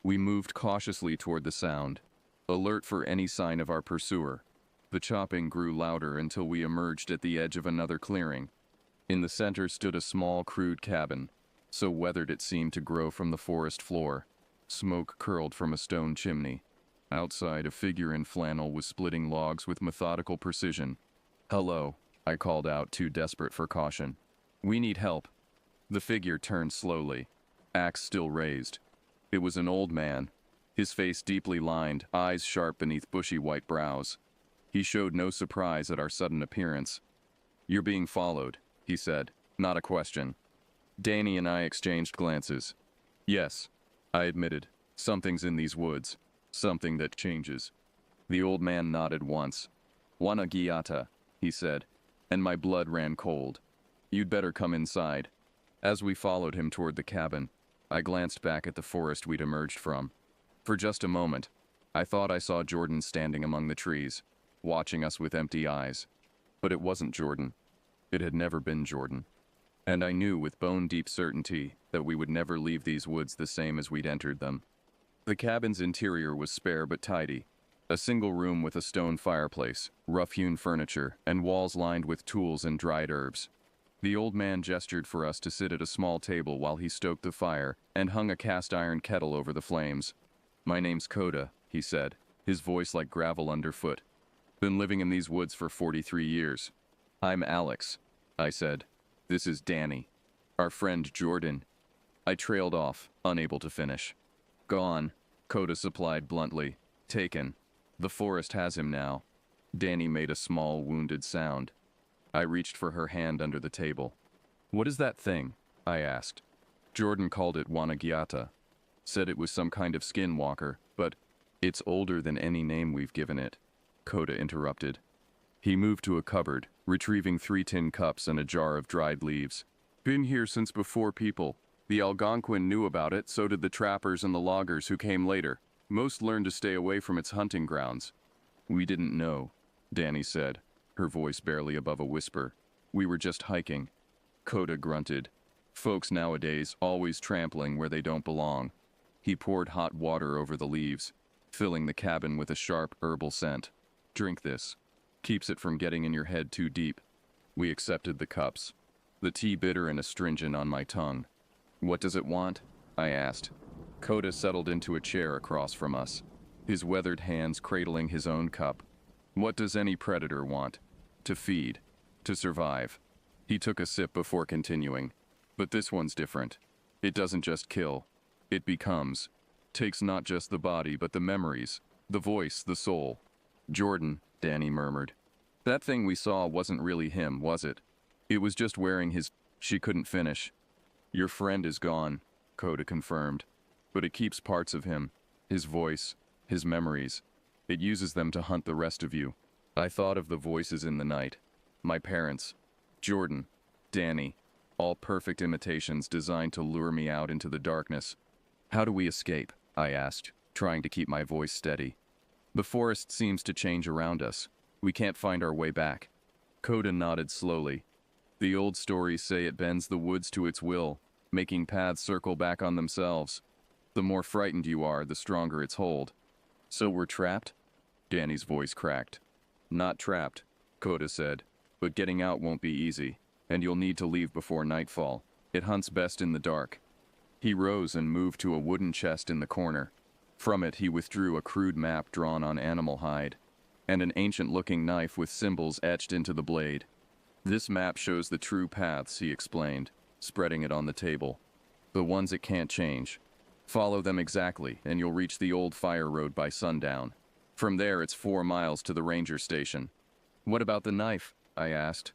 We moved cautiously toward the sound, alert for any sign of our pursuer. The chopping grew louder until we emerged at the edge of another clearing. In the center stood a small, crude cabin, so weathered it seemed to grow from the forest floor. Smoke curled from a stone chimney. Outside, a figure in flannel was splitting logs with methodical precision. "Hello," I called out, too desperate for caution. "We need help." The figure turned slowly, axe still raised. It was an old man, his face deeply lined, eyes sharp beneath bushy white brows. He showed no surprise at our sudden appearance. "You're being followed," he said, not a question. Danny and I exchanged glances. "Yes," I admitted. "Something's in these woods. Something that changes." The old man nodded once. "Wanagiata," he said, and my blood ran cold. "You'd better come inside." As we followed him toward the cabin, I glanced back at the forest we'd emerged from. For just a moment, I thought I saw Jordan standing among the trees, watching us with empty eyes. But it wasn't Jordan. It had never been Jordan. And I knew with bone-deep certainty that we would never leave these woods the same as we'd entered them. The cabin's interior was spare but tidy. A single room with a stone fireplace, rough-hewn furniture, and walls lined with tools and dried herbs. The old man gestured for us to sit at a small table while he stoked the fire and hung a cast-iron kettle over the flames. "My name's Koda," he said, his voice like gravel underfoot. "Been living in these woods for 43 years. "I'm Alex," I said. "This is Danny. Our friend Jordan." I trailed off, unable to finish. "Gone," Koda supplied bluntly. "Taken. The forest has him now." Danny made a small, wounded sound. I reached for her hand under the table. "What is that thing?" I asked. Jordan called it Wanagiata. Said it was some kind of skinwalker, but it's older than any name we've given it, Koda interrupted. He moved to a cupboard, retrieving 3 tin cups and a jar of dried leaves. "Been here since before people. The Algonquin knew about it, so did the trappers and the loggers who came later. Most learned to stay away from its hunting grounds." "We didn't know," Danny said, her voice barely above a whisper. "We were just hiking." Koda grunted. "Folks nowadays always trampling where they don't belong." He poured hot water over the leaves, filling the cabin with a sharp herbal scent. "Drink this. Keeps it from getting in your head too deep." We accepted the cups, the tea bitter and astringent on my tongue. "What does it want?" I asked. Koda settled into a chair across from us, his weathered hands cradling his own cup. "What does any predator want? To feed. To survive." He took a sip before continuing. "But this one's different. It doesn't just kill. It becomes. Takes not just the body, but the memories, the voice, the soul." "Jordan," Danny murmured. "That thing we saw wasn't really him, was it? It was just wearing his—" She couldn't finish. "Your friend is gone," Koda confirmed. "But it keeps parts of him. His voice, his memories. It uses them to hunt the rest of you." I thought of the voices in the night. My parents. Jordan. Danny. All perfect imitations designed to lure me out into the darkness. "How do we escape?" I asked, trying to keep my voice steady. "The forest seems to change around us. We can't find our way back." Koda nodded slowly. "The old stories say it bends the woods to its will, making paths circle back on themselves. The more frightened you are, the stronger its hold." "So we're trapped?" Danny's voice cracked. "Not trapped," Koda said, "but getting out won't be easy, and you'll need to leave before nightfall. It hunts best in the dark." He rose and moved to a wooden chest in the corner. From it, he withdrew a crude map drawn on animal hide, and an ancient-looking knife with symbols etched into the blade. This map shows the true paths, he explained, spreading it on the table. The ones it can't change. Follow them exactly, and you'll reach the old fire road by sundown. From there, it's 4 miles to the ranger station. What about the knife? I asked.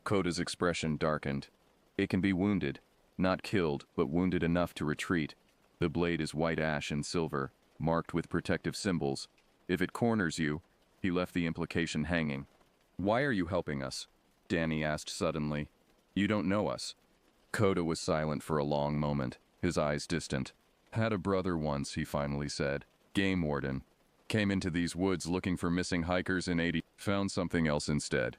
Koda's expression darkened. It can be wounded. Not killed, but wounded enough to retreat. The blade is white ash and silver, marked with protective symbols. If it corners you, he left the implication hanging. Why are you helping us? Danny asked suddenly. You don't know us. Koda was silent for a long moment, his eyes distant. Had a brother once, he finally said. Game warden. Came into these woods looking for missing hikers in 80. Found something else instead.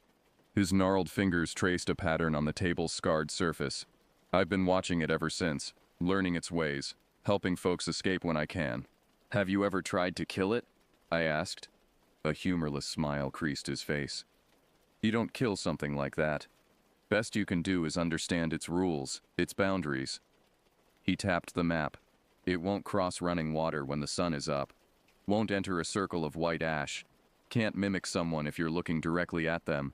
His gnarled fingers traced a pattern on the table's scarred surface. I've been watching it ever since, learning its ways, helping folks escape when I can. Have you ever tried to kill it? I asked. A humorless smile creased his face. You don't kill something like that. Best you can do is understand its rules, its boundaries. He tapped the map. It won't cross running water when the sun is up. Won't enter a circle of white ash. Can't mimic someone if you're looking directly at them.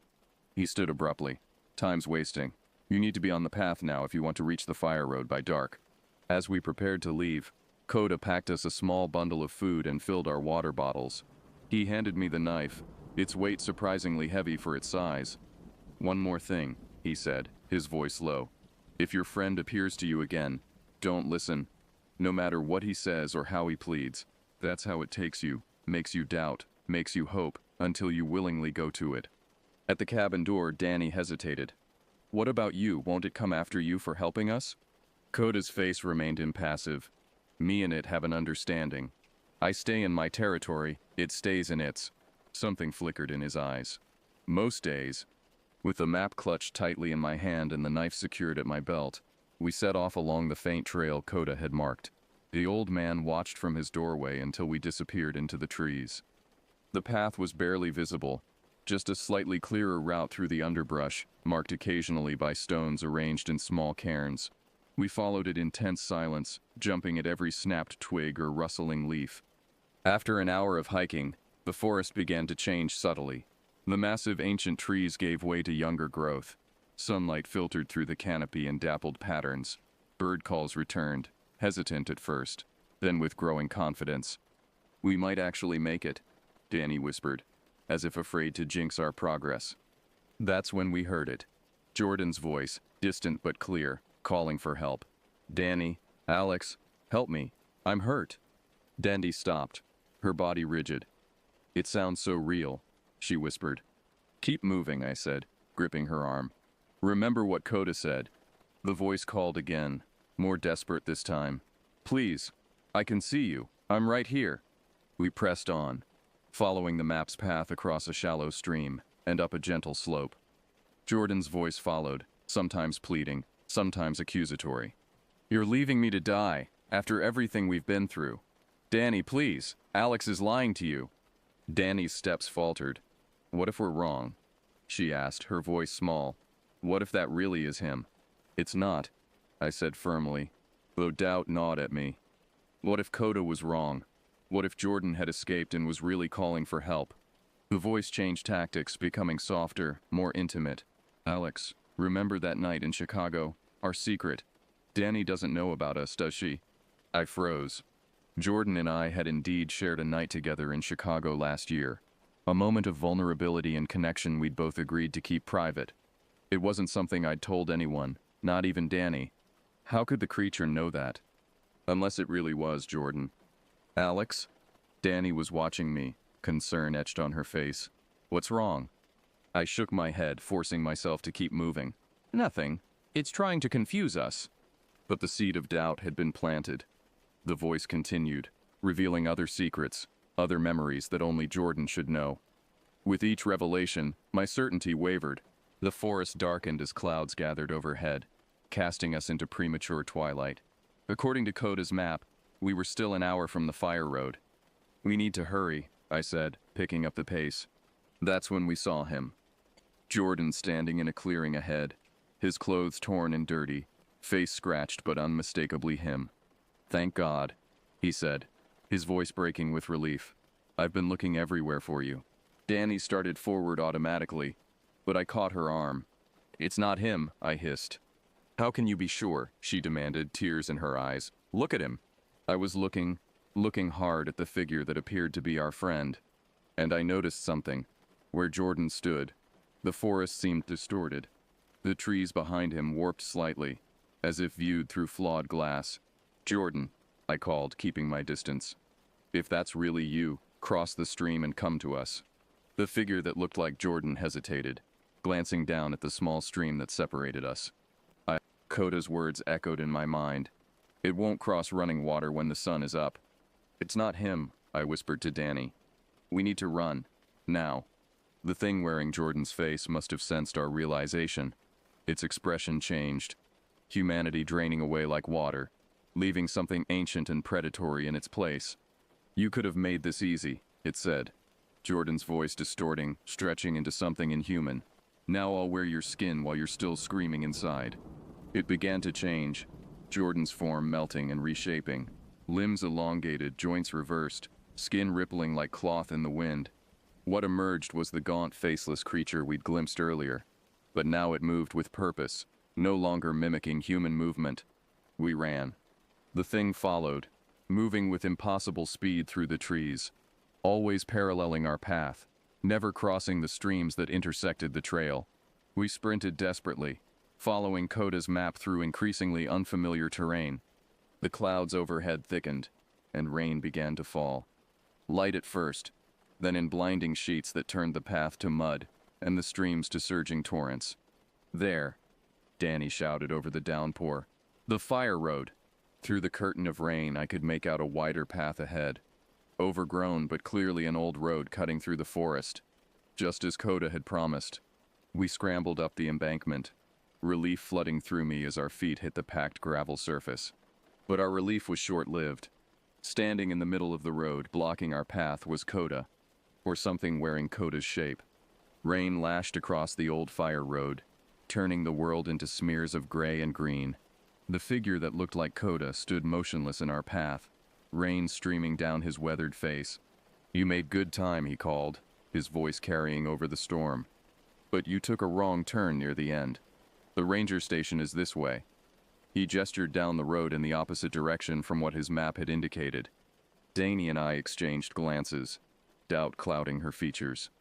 He stood abruptly. Time's wasting. You need to be on the path now if you want to reach the fire road by dark. As we prepared to leave, Koda packed us a small bundle of food and filled our water bottles. He handed me the knife, its weight surprisingly heavy for its size. One more thing, he said, his voice low. If your friend appears to you again, don't listen. No matter what he says or how he pleads, that's how it takes you, makes you doubt, makes you hope, until you willingly go to it. At the cabin door, Danny hesitated. What about you? Won't it come after you for helping us? Koda's face remained impassive. Me and it have an understanding. I stay in my territory, it stays in its. Something flickered in his eyes. Most days, with the map clutched tightly in my hand and the knife secured at my belt, we set off along the faint trail Koda had marked. The old man watched from his doorway until we disappeared into the trees. The path was barely visible, just a slightly clearer route through the underbrush, marked occasionally by stones arranged in small cairns. We followed it in tense silence, jumping at every snapped twig or rustling leaf. After an hour of hiking, the forest began to change subtly. The massive ancient trees gave way to younger growth. Sunlight filtered through the canopy in dappled patterns. Bird calls returned, hesitant at first, then with growing confidence. We might actually make it, Danny whispered, as if afraid to jinx our progress. That's when we heard it. Jordan's voice, distant but clear, calling for help. Danny, Alex, help me. I'm hurt. Dandy stopped, her body rigid. It sounds so real, she whispered. Keep moving, I said, gripping her arm. Remember what Koda said. The voice called again, more desperate this time. Please, I can see you. I'm right here. We pressed on, following the map's path across a shallow stream and up a gentle slope. Jordan's voice followed, sometimes pleading, sometimes accusatory. You're leaving me to die, after everything we've been through. Danny, please, Alex is lying to you. Danny's steps faltered. What if we're wrong? She asked, her voice small. What if that really is him? It's not, I said firmly, though doubt gnawed at me. What if Koda was wrong? What if Jordan had escaped and was really calling for help? The voice changed tactics, becoming softer, more intimate. Alex, remember that night in Chicago? Our secret. Danny doesn't know about us, does she? I froze. Jordan and I had indeed shared a night together in Chicago last year. A moment of vulnerability and connection we'd both agreed to keep private. It wasn't something I'd told anyone, not even Danny. How could the creature know that? Unless it really was Jordan. Alex? Danny was watching me, concern etched on her face. What's wrong? I shook my head, forcing myself to keep moving. Nothing. It's trying to confuse us. But the seed of doubt had been planted. The voice continued, revealing other secrets, other memories that only Jordan should know. With each revelation, my certainty wavered. The forest darkened as clouds gathered overhead, casting us into premature twilight. According to Koda's map, we were still an hour from the fire road. We need to hurry, I said, picking up the pace. That's when we saw him. Jordan standing in a clearing ahead, his clothes torn and dirty, face scratched but unmistakably him. Thank God, he said. his voice breaking with relief. "I've been looking everywhere for you." Danny started forward automatically, but I caught her arm. "It's not him," I hissed. "How can you be sure?" she demanded, tears in her eyes. "Look at him." I was looking hard at the figure that appeared to be our friend, and I noticed something. Where Jordan stood, the forest seemed distorted. The trees behind him warped slightly, as if viewed through flawed glass. "Jordan," I called, keeping my distance. "If that's really you, cross the stream and come to us." The figure that looked like Jordan hesitated, glancing down at the small stream that separated us. Coda's words echoed in my mind. "It won't cross running water when the sun is up." "It's not him," I whispered to Danny. "We need to run. Now." The thing wearing Jordan's face must have sensed our realization. Its expression changed. Humanity draining away like water, leaving something ancient and predatory in its place. "You could have made this easy," it said. Jordan's voice distorting, stretching into something inhuman. "Now I'll wear your skin while you're still screaming inside." It began to change, Jordan's form melting and reshaping. Limbs elongated, joints reversed, skin rippling like cloth in the wind. What emerged was the gaunt, faceless creature we'd glimpsed earlier. But now it moved with purpose, no longer mimicking human movement. We ran. The thing followed, moving with impossible speed through the trees, always paralleling our path, never crossing the streams that intersected the trail. We sprinted desperately, following Coda's map through increasingly unfamiliar terrain. The clouds overhead thickened, and rain began to fall. Light at first, then in blinding sheets that turned the path to mud and the streams to surging torrents. "There," Danny shouted over the downpour. "The fire road." Through the curtain of rain, I could make out a wider path ahead. Overgrown, but clearly an old road cutting through the forest. Just as Coda had promised. We scrambled up the embankment, relief flooding through me as our feet hit the packed gravel surface. But our relief was short-lived. Standing in the middle of the road, blocking our path, was Coda, or something wearing Coda's shape. Rain lashed across the old fire road, turning the world into smears of gray and green. The figure that looked like Coda stood motionless in our path, rain streaming down his weathered face. "You made good time," he called, his voice carrying over the storm. "But you took a wrong turn near the end. The ranger station is this way." He gestured down the road in the opposite direction from what his map had indicated. Danny and I exchanged glances, doubt clouding her features.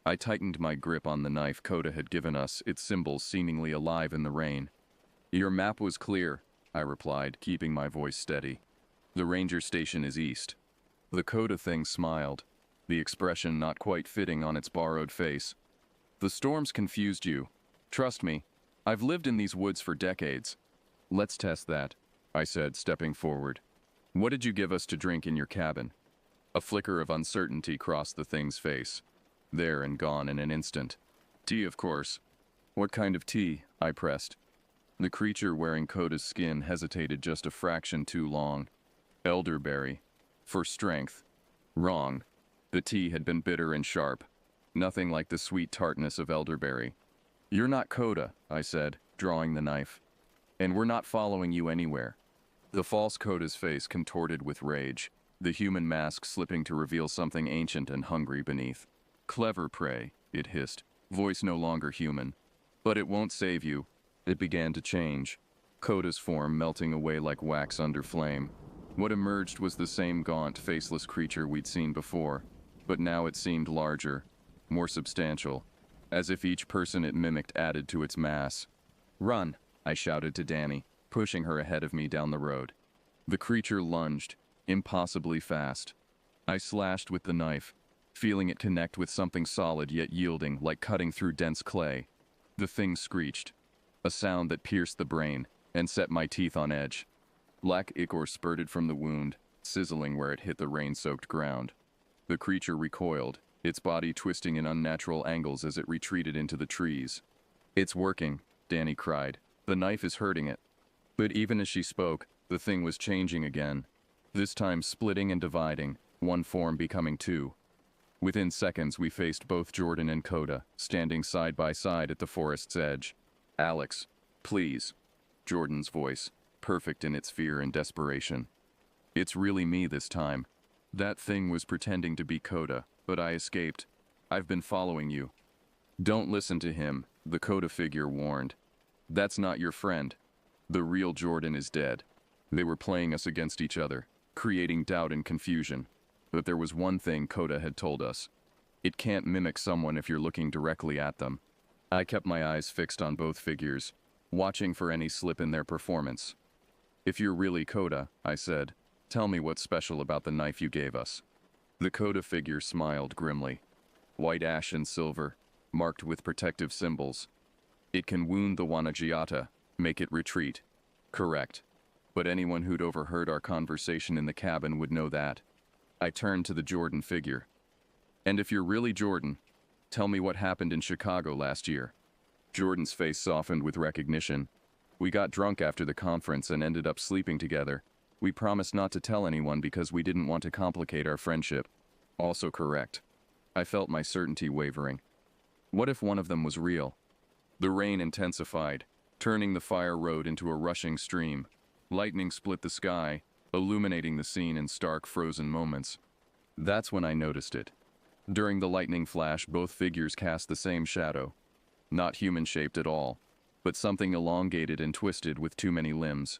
I tightened my grip on the knife Coda had given us, its symbols seemingly alive in the rain. "Your map was clear," I replied, keeping my voice steady. "The ranger station is east." The Coda thing smiled, the expression not quite fitting on its borrowed face. "The storms confused you. Trust me, I've lived in these woods for decades." "Let's test that," I said, stepping forward. "What did you give us to drink in your cabin?" A flicker of uncertainty crossed the thing's face. There and gone in an instant. "Tea, of course." "What kind of tea?" I pressed. The creature wearing Coda's skin hesitated just a fraction too long. "Elderberry. For strength." Wrong. The tea had been bitter and sharp. Nothing like the sweet tartness of elderberry. "You're not Coda," I said, drawing the knife. "And we're not following you anywhere." The false Coda's face contorted with rage, the human mask slipping to reveal something ancient and hungry beneath. "Clever prey," it hissed, voice no longer human. "But it won't save you." It began to change, Coda's form melting away like wax under flame. What emerged was the same gaunt, faceless creature we'd seen before, but now it seemed larger, more substantial, as if each person it mimicked added to its mass. "Run," I shouted to Danny, pushing her ahead of me down the road. The creature lunged, impossibly fast. I slashed with the knife, feeling it connect with something solid yet yielding, like cutting through dense clay. The thing screeched, a sound that pierced the brain and set my teeth on edge. Black ichor spurted from the wound, sizzling where it hit the rain-soaked ground. The creature recoiled, its body twisting in unnatural angles as it retreated into the trees. "It's working," Danny cried. "The knife is hurting it." But even as she spoke, the thing was changing again, this time splitting and dividing, one form becoming two. Within seconds, we faced both Jordan and Coda, standing side by side at the forest's edge. "Alex, please," Jordan's voice, perfect in its fear and desperation. "It's really me this time. That thing was pretending to be Coda, but I escaped. I've been following you. Don't listen to him, the Coda figure warned. That's not your friend. The real Jordan is dead. They were playing us against each other, creating doubt and confusion. But there was one thing Coda had told us. It can't mimic someone if you're looking directly at them. I kept my eyes fixed on both figures, watching for any slip in their performance. If you're really Coda, I said, tell me what's special about the knife you gave us. The Coda figure smiled grimly. White ash and silver, marked with protective symbols. It can wound the Wanagiata, make it retreat. Correct. But anyone who'd overheard our conversation in the cabin would know that. I turned to the Jordan figure. And if you're really Jordan, tell me what happened in Chicago last year. Jordan's face softened with recognition. We got drunk after the conference and ended up sleeping together. We promised not to tell anyone because we didn't want to complicate our friendship. Also correct. I felt my certainty wavering. What if one of them was real? The rain intensified, turning the fire road into a rushing stream. Lightning split the sky, illuminating the scene in stark frozen moments. That's when I noticed it. During the lightning flash, both figures cast the same shadow. Not human-shaped at all, but something elongated and twisted with too many limbs.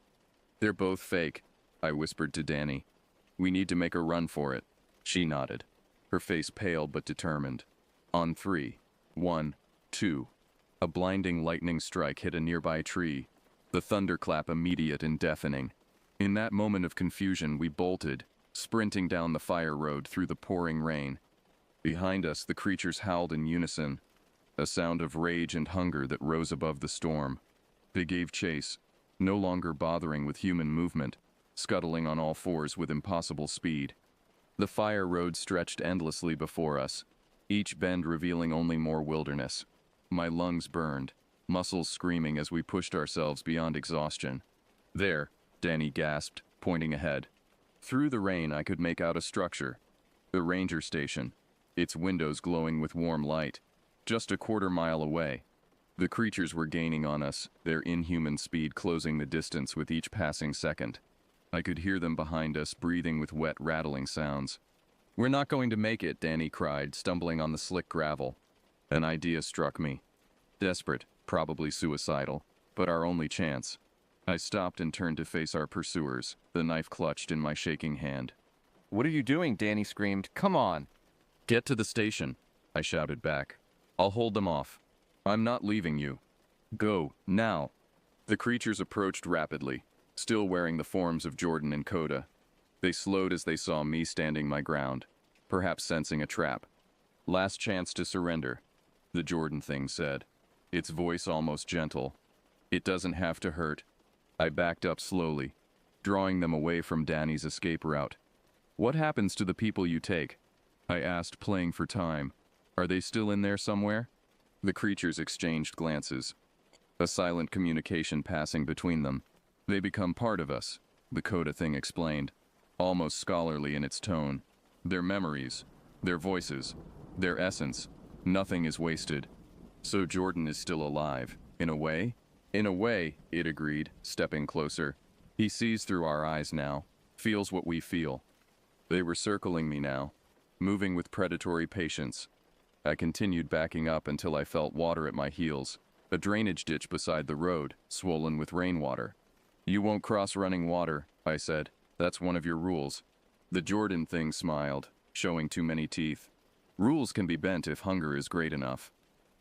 They're both fake, I whispered to Danny. We need to make a run for it. She nodded, her face pale but determined. On 3. 1, 2. A blinding lightning strike hit a nearby tree, the thunderclap immediate and deafening. In that moment of confusion, we bolted, sprinting down the fire road through the pouring rain. Behind us, the creatures howled in unison, a sound of rage and hunger that rose above the storm. They gave chase, no longer bothering with human movement, scuttling on all fours with impossible speed. The fire road stretched endlessly before us, each bend revealing only more wilderness. My lungs burned, muscles screaming as we pushed ourselves beyond exhaustion. There, Danny gasped, pointing ahead. Through the rain, I could make out a structure. The ranger station, its windows glowing with warm light, just a quarter-mile away. The creatures were gaining on us, their inhuman speed closing the distance with each passing second. I could hear them behind us, breathing with wet, rattling sounds. We're not going to make it, Danny cried, stumbling on the slick gravel. An idea struck me. Desperate, probably suicidal, but our only chance. I stopped and turned to face our pursuers, the knife clutched in my shaking hand. What are you doing? Danny screamed. Come on. Get to the station, I shouted back. I'll hold them off. I'm not leaving you. Go, now. The creatures approached rapidly, still wearing the forms of Jordan and Coda. They slowed as they saw me standing my ground, perhaps sensing a trap. Last chance to surrender, the Jordan thing said, its voice almost gentle. It doesn't have to hurt. I backed up slowly, drawing them away from Danny's escape route. What happens to the people you take? I asked, playing for time. Are they still in there somewhere? The creatures exchanged glances, a silent communication passing between them. They become part of us, the Coda thing explained, almost scholarly in its tone. Their memories, their voices, their essence, nothing is wasted. So Jordan is still alive, in a way? In a way, it agreed, stepping closer. He sees through our eyes now, feels what we feel. They were circling me now, moving with predatory patience. I continued backing up until I felt water at my heels, a drainage ditch beside the road, swollen with rainwater. You won't cross running water, I said. That's one of your rules. The Jordan thing smiled, showing too many teeth. Rules can be bent if hunger is great enough.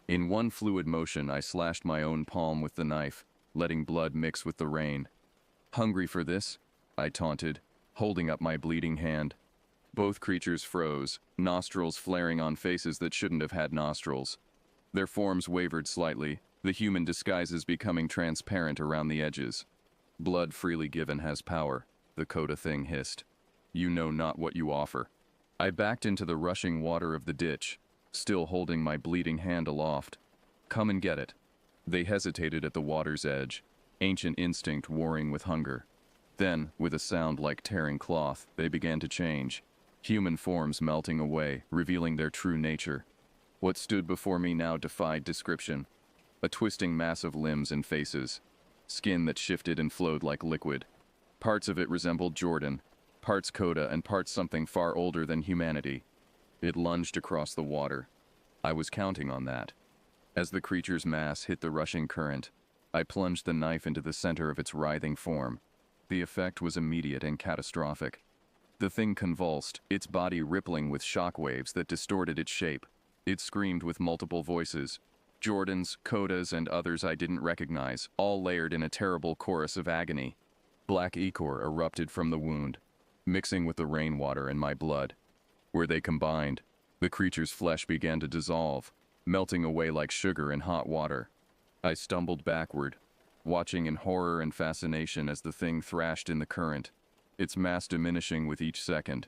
In one fluid motion, I slashed my own palm with the knife, letting blood mix with the rain. Hungry for this? I taunted, holding up my bleeding hand. Both creatures froze, nostrils flaring on faces that shouldn't have had nostrils. Their forms wavered slightly, the human disguises becoming transparent around the edges. Blood freely given has power, the Coda thing hissed. You know not what you offer. I backed into the rushing water of the ditch, still holding my bleeding hand aloft. Come and get it. They hesitated at the water's edge, ancient instinct warring with hunger. Then, with a sound like tearing cloth, they began to change. Human forms melting away, revealing their true nature. What stood before me now defied description. A twisting mass of limbs and faces. Skin that shifted and flowed like liquid. Parts of it resembled Jordan. parts coda and parts something far older than humanity. It lunged across the water. I was counting on that. As the creature's mass hit the rushing current, I plunged the knife into the center of its writhing form. The effect was immediate and catastrophic. The thing convulsed, its body rippling with shock waves that distorted its shape. It screamed with multiple voices. Jordan's, Coda's, and others I didn't recognize, all layered in a terrible chorus of agony. Black ichor erupted from the wound, mixing with the rainwater and my blood. Where they combined, the creature's flesh began to dissolve, melting away like sugar in hot water. I stumbled backward, watching in horror and fascination as the thing thrashed in the current, its mass diminishing with each second.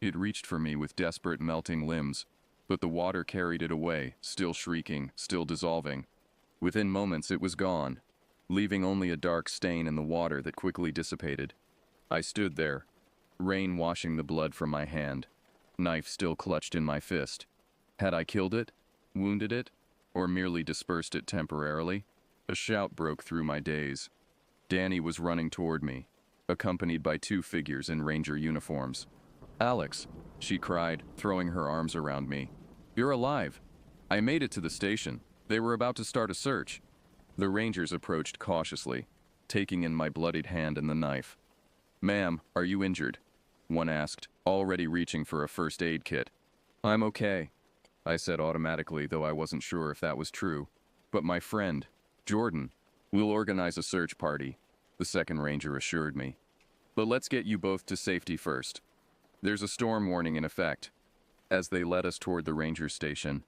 It reached for me with desperate melting limbs, but the water carried it away, still shrieking, still dissolving. Within moments it was gone, leaving only a dark stain in the water that quickly dissipated. I stood there, rain washing the blood from my hand, knife still clutched in my fist. Had I killed it, wounded it, or merely dispersed it temporarily? A shout broke through my daze. Danny was running toward me, accompanied by two figures in ranger uniforms. "Alex," she cried, throwing her arms around me. "You're alive. I made it to the station. They were about to start a search." The rangers approached cautiously, taking in my bloodied hand and the knife. "Ma'am, are you injured?" one asked, already reaching for a first aid kit. "I'm okay," I said automatically, though I wasn't sure if that was true. "But my friend, Jordan, we'll organize a search party," the second ranger assured me. "But let's get you both to safety first. There's a storm warning in effect." As they led us toward the ranger station,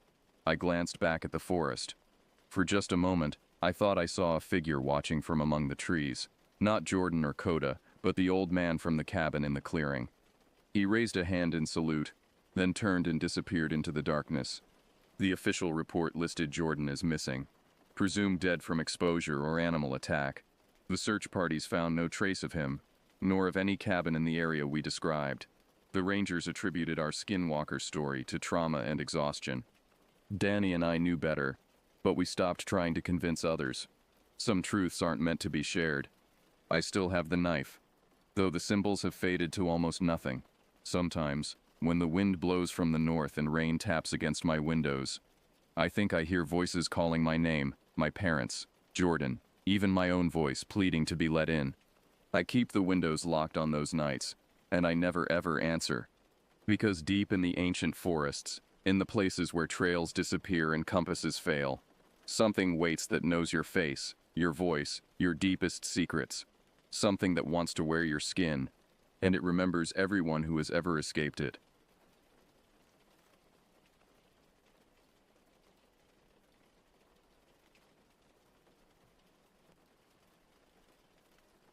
I glanced back at the forest. For just a moment, I thought I saw a figure watching from among the trees. Not Jordan or Coda, but the old man from the cabin in the clearing. He raised a hand in salute, then turned and disappeared into the darkness. The official report listed Jordan as missing, presumed dead from exposure or animal attack. The search parties found no trace of him, nor of any cabin in the area we described. The rangers attributed our skinwalker story to trauma and exhaustion. Danny and I knew better, but we stopped trying to convince others. Some truths aren't meant to be shared. I still have the knife, though the symbols have faded to almost nothing. Sometimes, when the wind blows from the north and rain taps against my windows, I think I hear voices calling my name, my parents, Jordan, even my own voice pleading to be let in. I keep the windows locked on those nights, and I never ever answer. Because deep in the ancient forests, in the places where trails disappear and compasses fail, something waits that knows your face, your voice, your deepest secrets. Something that wants to wear your skin, and it remembers everyone who has ever escaped it.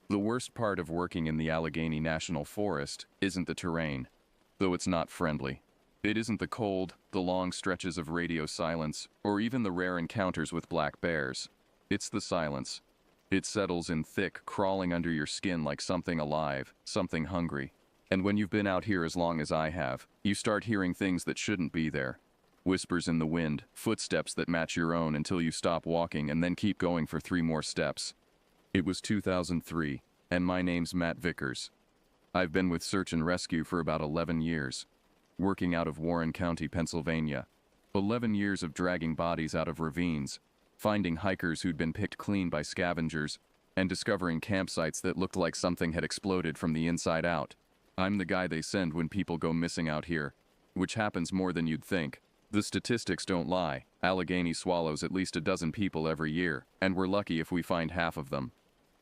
The worst part of working in the Allegheny National Forest isn't the terrain, though it's not friendly. It isn't the cold, the long stretches of radio silence, or even the rare encounters with black bears. It's the silence. It settles in thick, crawling under your skin like something alive, something hungry. And when you've been out here as long as I have, you start hearing things that shouldn't be there. Whispers in the wind, footsteps that match your own until you stop walking and then keep going for 3 more steps. It was 2003, and my name's Matt Vickers. I've been with Search and Rescue for about 11 years, working out of Warren County, Pennsylvania. 11 years of dragging bodies out of ravines, finding hikers who'd been picked clean by scavengers, and discovering campsites that looked like something had exploded from the inside out. I'm the guy they send when people go missing out here, which happens more than you'd think. The statistics don't lie. Allegheny swallows at least a dozen people every year, and we're lucky if we find half of them.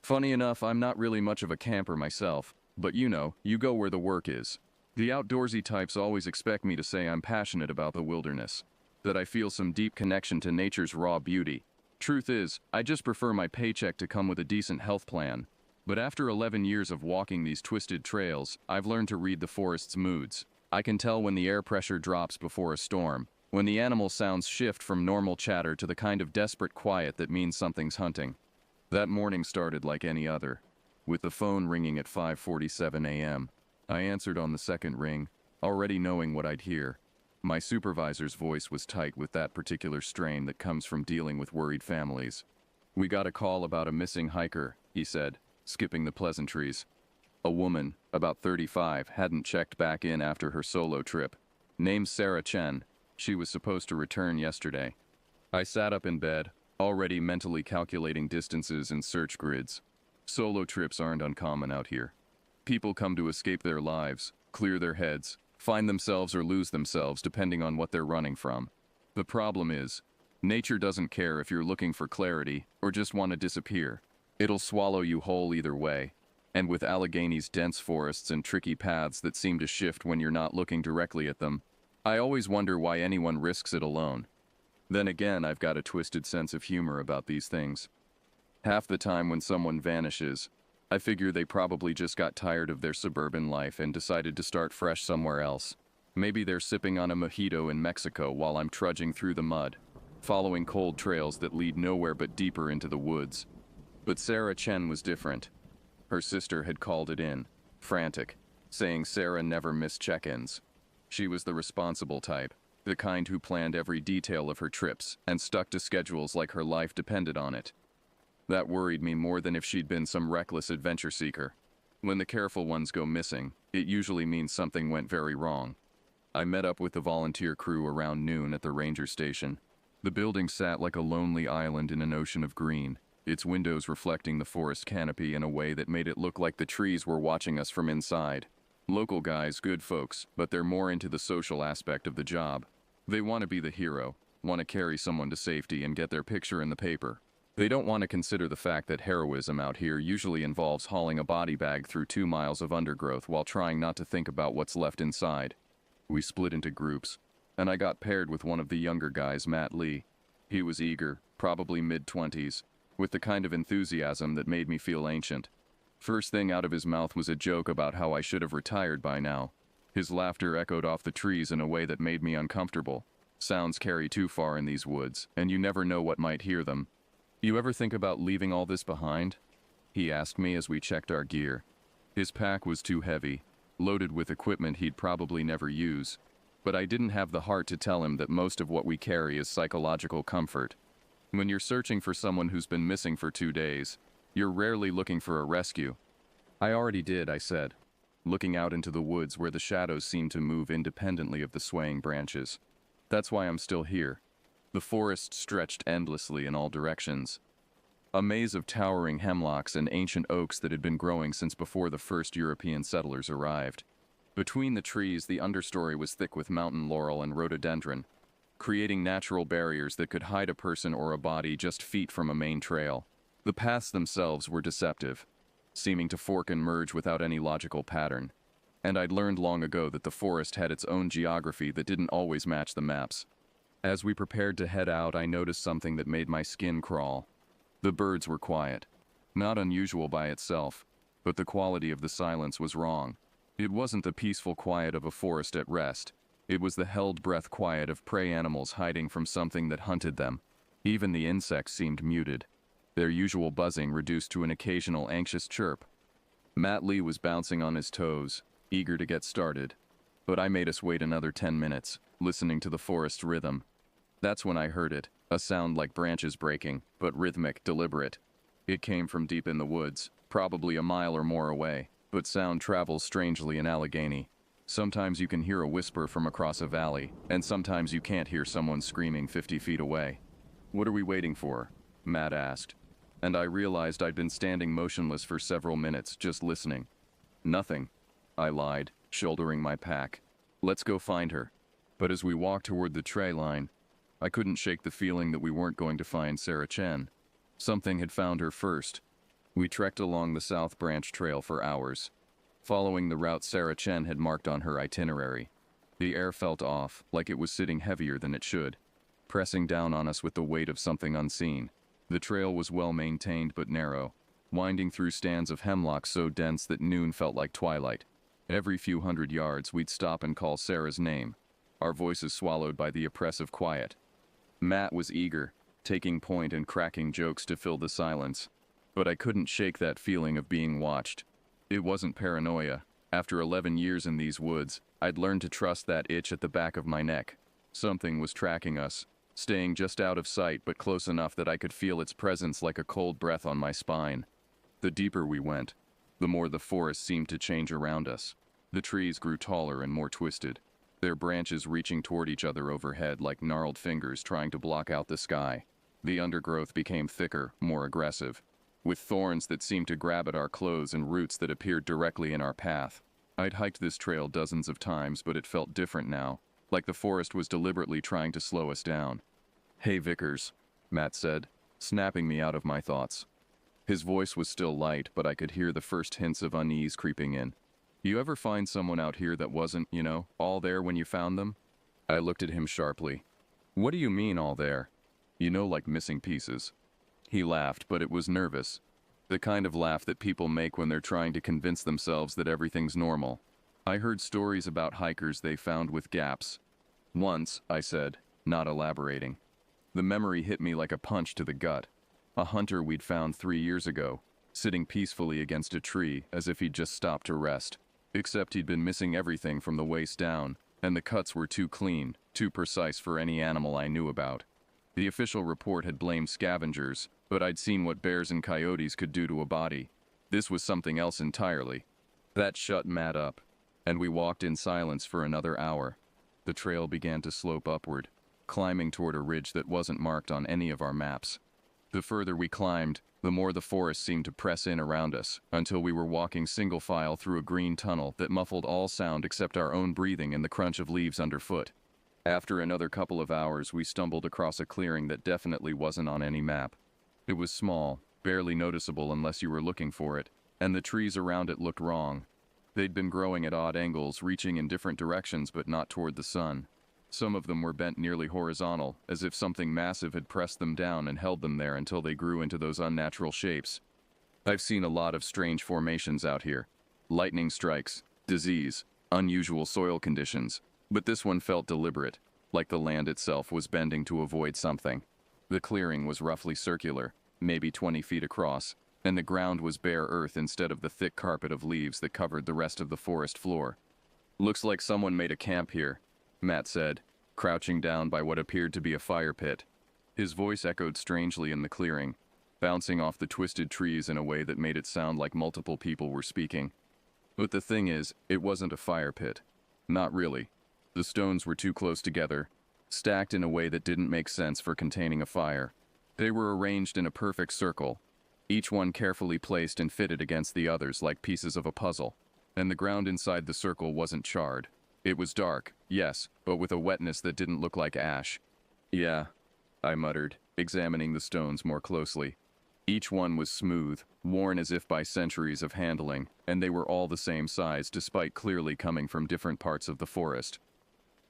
Funny enough, I'm not really much of a camper myself, but you know, you go where the work is. The outdoorsy types always expect me to say I'm passionate about the wilderness, that I feel some deep connection to nature's raw beauty. Truth is, I just prefer my paycheck to come with a decent health plan. But after 11 years of walking these twisted trails, I've learned to read the forest's moods. I can tell when the air pressure drops before a storm, when the animal sounds shift from normal chatter to the kind of desperate quiet that means something's hunting. That morning started like any other, with the phone ringing at 5:47 a.m. I answered on the second ring, already knowing what I'd hear. My supervisor's voice was tight with that particular strain that comes from dealing with worried families. "We got a call about a missing hiker," he said, skipping the pleasantries. A woman, about 35, hadn't checked back in after her solo trip. Named Sarah Chen. She was supposed to return yesterday. I sat up in bed, already mentally calculating distances and search grids. Solo trips aren't uncommon out here. People come to escape their lives, clear their heads, find themselves or lose themselves depending on what they're running from. The problem is, nature doesn't care if you're looking for clarity or just want to disappear. It'll swallow you whole either way. And with Allegheny's dense forests and tricky paths that seem to shift when you're not looking directly at them, I always wonder why anyone risks it alone. Then again, I've got a twisted sense of humor about these things. Half the time when someone vanishes, I figure they probably just got tired of their suburban life and decided to start fresh somewhere else. Maybe they're sipping on a mojito in Mexico while I'm trudging through the mud, following cold trails that lead nowhere but deeper into the woods. But Sarah Chen was different. Her sister had called it in, frantic, saying Sarah never missed check-ins. She was the responsible type, the kind who planned every detail of her trips and stuck to schedules like her life depended on it. That worried me more than if she'd been some reckless adventure seeker. When the careful ones go missing, it usually means something went very wrong. I met up with the volunteer crew around noon at the ranger station. The building sat like a lonely island in an ocean of green, its windows reflecting the forest canopy in a way that made it look like the trees were watching us from inside. Local guys, good folks, but they're more into the social aspect of the job. They want to be the hero, want to carry someone to safety and get their picture in the paper. They don't want to consider the fact that heroism out here usually involves hauling a body bag through 2 miles of undergrowth while trying not to think about what's left inside. We split into groups, and I got paired with one of the younger guys, Matt Lee. He was eager, probably mid-20s, with the kind of enthusiasm that made me feel ancient. First thing out of his mouth was a joke about how I should have retired by now. His laughter echoed off the trees in a way that made me uncomfortable. Sounds carry too far in these woods, and you never know what might hear them. "You ever think about leaving all this behind?" he asked me as we checked our gear. His pack was too heavy, loaded with equipment he'd probably never use. But I didn't have the heart to tell him that most of what we carry is psychological comfort. When you're searching for someone who's been missing for 2 days, you're rarely looking for a rescue. "I already did," I said, looking out into the woods where the shadows seemed to move independently of the swaying branches. "That's why I'm still here." The forest stretched endlessly in all directions. A maze of towering hemlocks and ancient oaks that had been growing since before the first European settlers arrived. Between the trees, the understory was thick with mountain laurel and rhododendron, creating natural barriers that could hide a person or a body just feet from a main trail. The paths themselves were deceptive, seeming to fork and merge without any logical pattern. And I'd learned long ago that the forest had its own geography that didn't always match the maps. As we prepared to head out, I noticed something that made my skin crawl. The birds were quiet. Not unusual by itself, but the quality of the silence was wrong. It wasn't the peaceful quiet of a forest at rest. It was the held breath quiet of prey animals hiding from something that hunted them. Even the insects seemed muted, their usual buzzing reduced to an occasional anxious chirp. Matt Lee was bouncing on his toes, eager to get started. But I made us wait another 10 minutes, listening to the forest rhythm. That's when I heard it, a sound like branches breaking, but rhythmic, deliberate. It came from deep in the woods, probably a mile or more away, but sound travels strangely in Allegheny. Sometimes you can hear a whisper from across a valley, and sometimes you can't hear someone screaming 50 feet away. "What are we waiting for?" Matt asked. And I realized I'd been standing motionless for several minutes, just listening. "Nothing," I lied, shouldering my pack. "Let's go find her." But as we walked toward the tray line, I couldn't shake the feeling that we weren't going to find Sarah Chen. Something had found her first. We trekked along the South Branch Trail for hours, following the route Sarah Chen had marked on her itinerary. The air felt off, like it was sitting heavier than it should, pressing down on us with the weight of something unseen. The trail was well maintained but narrow, winding through stands of hemlock so dense that noon felt like twilight. Every few hundred yards, we'd stop and call Sarah's name, our voices swallowed by the oppressive quiet. Matt was eager, taking point and cracking jokes to fill the silence. But I couldn't shake that feeling of being watched. It wasn't paranoia. After 11 years in these woods, I'd learned to trust that itch at the back of my neck. Something was tracking us, staying just out of sight but close enough that I could feel its presence like a cold breath on my spine. The deeper we went, the more the forest seemed to change around us. The trees grew taller and more twisted, their branches reaching toward each other overhead like gnarled fingers trying to block out the sky. The undergrowth became thicker, more aggressive, with thorns that seemed to grab at our clothes and roots that appeared directly in our path. I'd hiked this trail dozens of times, but it felt different now, like the forest was deliberately trying to slow us down. "Hey, Vickers," Matt said, snapping me out of my thoughts. His voice was still light, but I could hear the first hints of unease creeping in. "You ever find someone out here that wasn't, all there when you found them?" I looked at him sharply. "What do you mean, all there?" Like missing pieces." He laughed, but it was nervous. The kind of laugh that people make when they're trying to convince themselves that everything's normal. "I heard stories about hikers they found with gaps." "Once," I said, not elaborating. The memory hit me like a punch to the gut. A hunter we'd found 3 years ago, sitting peacefully against a tree as if he'd just stopped to rest. Except he'd been missing everything from the waist down, and the cuts were too clean, too precise for any animal I knew about. The official report had blamed scavengers, but I'd seen what bears and coyotes could do to a body. This was something else entirely. That shut Matt up, and we walked in silence for another hour. The trail began to slope upward, climbing toward a ridge that wasn't marked on any of our maps. The further we climbed, the more the forest seemed to press in around us, until we were walking single file through a green tunnel that muffled all sound except our own breathing and the crunch of leaves underfoot. After another couple of hours, we stumbled across a clearing that definitely wasn't on any map. It was small, barely noticeable unless you were looking for it, and the trees around it looked wrong. They'd been growing at odd angles, reaching in different directions but not toward the sun. Some of them were bent nearly horizontal, as if something massive had pressed them down and held them there until they grew into those unnatural shapes. I've seen a lot of strange formations out here. Lightning strikes, disease, unusual soil conditions. But this one felt deliberate, like the land itself was bending to avoid something. The clearing was roughly circular, maybe 20 feet across, and the ground was bare earth instead of the thick carpet of leaves that covered the rest of the forest floor. "Looks like someone made a camp here," Matt said, crouching down by what appeared to be a fire pit. His voice echoed strangely in the clearing, bouncing off the twisted trees in a way that made it sound like multiple people were speaking. But the thing is, it wasn't a fire pit. Not really. The stones were too close together, stacked in a way that didn't make sense for containing a fire. They were arranged in a perfect circle, each one carefully placed and fitted against the others like pieces of a puzzle. And the ground inside the circle wasn't charred. It was dark, yes, but with a wetness that didn't look like ash. "Yeah," I muttered, examining the stones more closely. Each one was smooth, worn as if by centuries of handling, and they were all the same size despite clearly coming from different parts of the forest.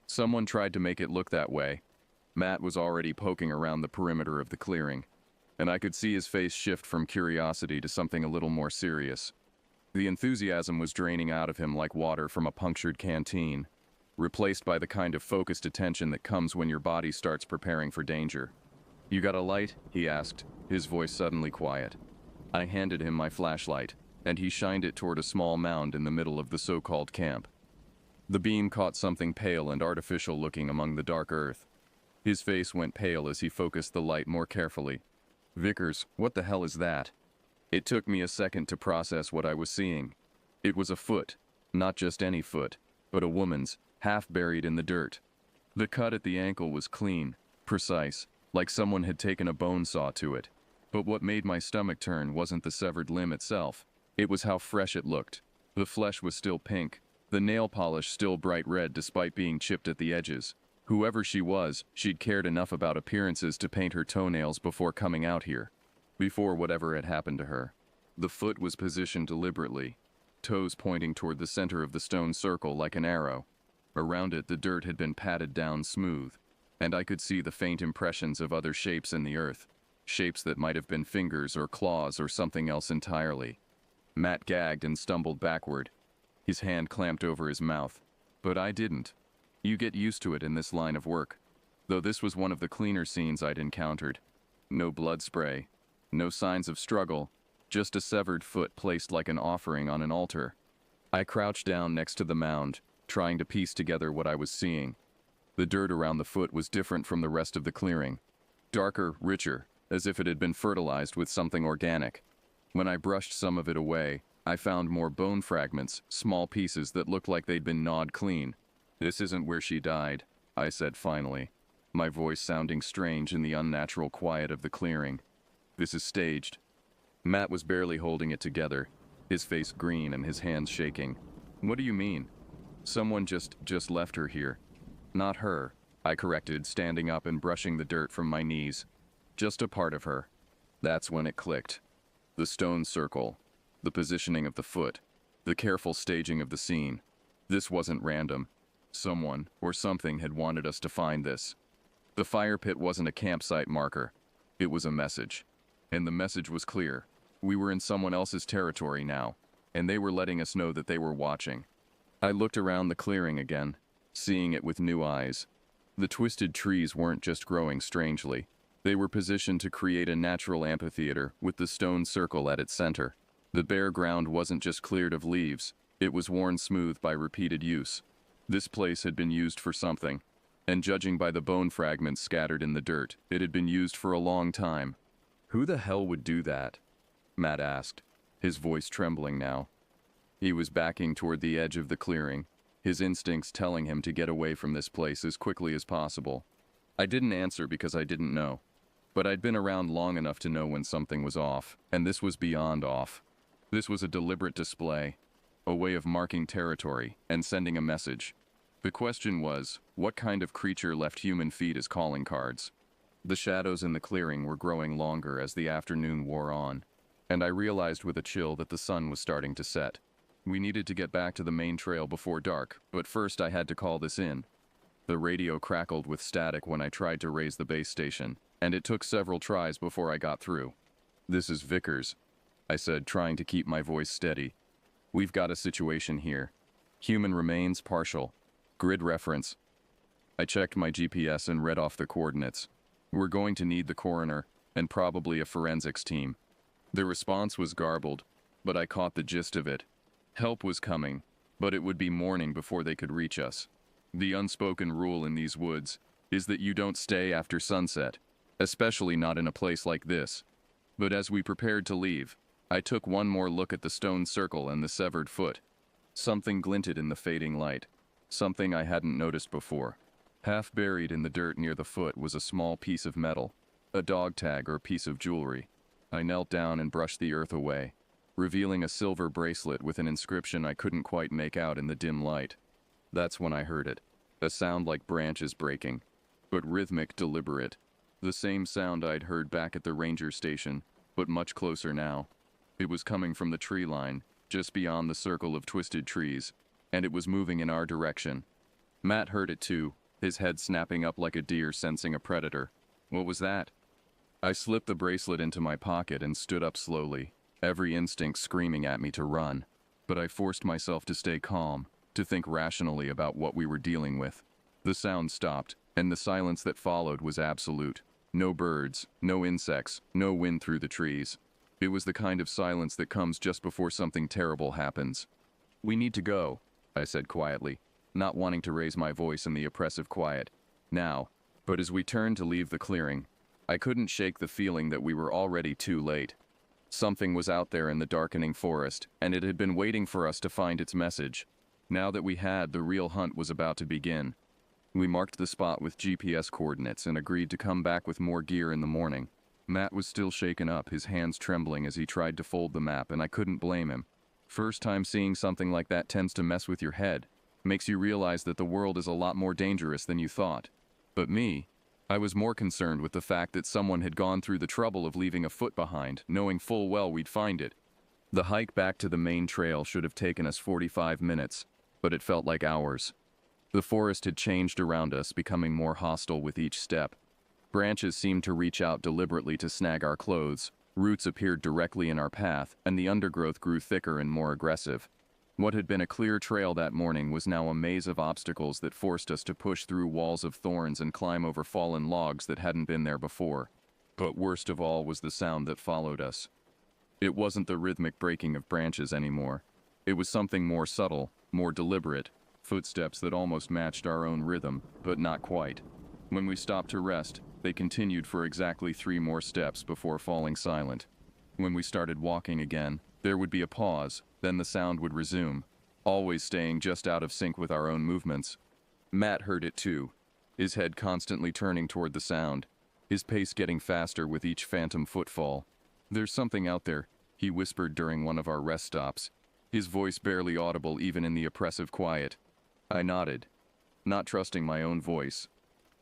Someone tried to make it look that way. Matt was already poking around the perimeter of the clearing, and I could see his face shift from curiosity to something a little more serious. The enthusiasm was draining out of him like water from a punctured canteen, replaced by the kind of focused attention that comes when your body starts preparing for danger. "You got a light?" he asked, his voice suddenly quiet. I handed him my flashlight, and he shined it toward a small mound in the middle of the so-called camp. The beam caught something pale and artificial looking among the dark earth. His face went pale as he focused the light more carefully. "Vickers, what the hell is that?" It took me a second to process what I was seeing. It was a foot, not just any foot, but a woman's, half buried in the dirt. The cut at the ankle was clean, precise, like someone had taken a bone saw to it. But what made my stomach turn wasn't the severed limb itself. It was how fresh it looked. The flesh was still pink, the nail polish still bright red despite being chipped at the edges. Whoever she was, she'd cared enough about appearances to paint her toenails before coming out here. Before whatever had happened to her. The foot was positioned deliberately, toes pointing toward the center of the stone circle like an arrow. Around it, the dirt had been patted down smooth, and I could see the faint impressions of other shapes in the earth, shapes that might have been fingers or claws or something else entirely. Matt gagged and stumbled backward, his hand clamped over his mouth. But I didn't. You get used to it in this line of work, though this was one of the cleaner scenes I'd encountered. No blood spray, no signs of struggle, just a severed foot placed like an offering on an altar. I crouched down next to the mound, trying to piece together what I was seeing. The dirt around the foot was different from the rest of the clearing. Darker, richer, as if it had been fertilized with something organic. When I brushed some of it away, I found more bone fragments, small pieces that looked like they'd been gnawed clean. "This isn't where she died," I said finally, my voice sounding strange in the unnatural quiet of the clearing. "This is staged." Matt was barely holding it together, his face green and his hands shaking. "What do you mean?" "Someone just left her here." "Not her," I corrected, standing up and brushing the dirt from my knees. "Just a part of her." That's when it clicked. The stone circle, the positioning of the foot, the careful staging of the scene. This wasn't random. Someone or something had wanted us to find this. The fire pit wasn't a campsite marker. It was a message. And the message was clear. We were in someone else's territory now, and they were letting us know that they were watching. I looked around the clearing again, seeing it with new eyes. The twisted trees weren't just growing strangely. They were positioned to create a natural amphitheater with the stone circle at its center. The bare ground wasn't just cleared of leaves, it was worn smooth by repeated use. This place had been used for something, and judging by the bone fragments scattered in the dirt, it had been used for a long time. "Who the hell would do that?" Matt asked, his voice trembling now. He was backing toward the edge of the clearing, his instincts telling him to get away from this place as quickly as possible. I didn't answer because I didn't know, but I'd been around long enough to know when something was off, and this was beyond off. This was a deliberate display, a way of marking territory and sending a message. The question was, what kind of creature left human feet as calling cards? The shadows in the clearing were growing longer as the afternoon wore on, and I realized with a chill that the sun was starting to set. We needed to get back to the main trail before dark, but first I had to call this in. The radio crackled with static when I tried to raise the base station, and it took several tries before I got through. "This is Vickers," I said, trying to keep my voice steady. "We've got a situation here. Human remains partial. Grid reference." I checked my GPS and read off the coordinates. "We're going to need the coroner, and probably a forensics team." The response was garbled, but I caught the gist of it. Help was coming, but it would be morning before they could reach us. The unspoken rule in these woods is that you don't stay after sunset, especially not in a place like this. But as we prepared to leave, I took one more look at the stone circle and the severed foot. Something glinted in the fading light, something I hadn't noticed before. Half buried in the dirt near the foot was a small piece of metal, a dog tag or piece of jewelry. I knelt down and brushed the earth away, revealing a silver bracelet with an inscription I couldn't quite make out in the dim light. That's when I heard it, a sound like branches breaking, but rhythmic, deliberate. The same sound I'd heard back at the ranger station, but much closer now. It was coming from the tree line, just beyond the circle of twisted trees, and it was moving in our direction. Matt heard it too, his head snapping up like a deer sensing a predator. "What was that?" I slipped the bracelet into my pocket and stood up slowly, every instinct screaming at me to run. But I forced myself to stay calm, to think rationally about what we were dealing with. The sound stopped, and the silence that followed was absolute. No birds, no insects, no wind through the trees. It was the kind of silence that comes just before something terrible happens. "We need to go," I said quietly, not wanting to raise my voice in the oppressive quiet. Now, but as we turned to leave the clearing, I couldn't shake the feeling that we were already too late. Something was out there in the darkening forest, and it had been waiting for us to find its message. Now that we had, the real hunt was about to begin. We marked the spot with GPS coordinates and agreed to come back with more gear in the morning. Matt was still shaken up, his hands trembling as he tried to fold the map, and I couldn't blame him. First time seeing something like that tends to mess with your head. Makes you realize that the world is a lot more dangerous than you thought. But me, I was more concerned with the fact that someone had gone through the trouble of leaving a foot behind, knowing full well we'd find it. The hike back to the main trail should have taken us 45 minutes, but it felt like hours. The forest had changed around us, becoming more hostile with each step. Branches seemed to reach out deliberately to snag our clothes, roots appeared directly in our path, and the undergrowth grew thicker and more aggressive. What had been a clear trail that morning was now a maze of obstacles that forced us to push through walls of thorns and climb over fallen logs that hadn't been there before. But worst of all was the sound that followed us. It wasn't the rhythmic breaking of branches anymore. It was something more subtle, more deliberate, footsteps that almost matched our own rhythm, but not quite. When we stopped to rest, they continued for exactly 3 more steps before falling silent. When we started walking again, there would be a pause, Then the sound would resume, always staying just out of sync with our own movements. Matt heard it too, his head constantly turning toward the sound, his pace getting faster with each phantom footfall. "There's something out there," he whispered during one of our rest stops, his voice barely audible even in the oppressive quiet. I nodded, not trusting my own voice.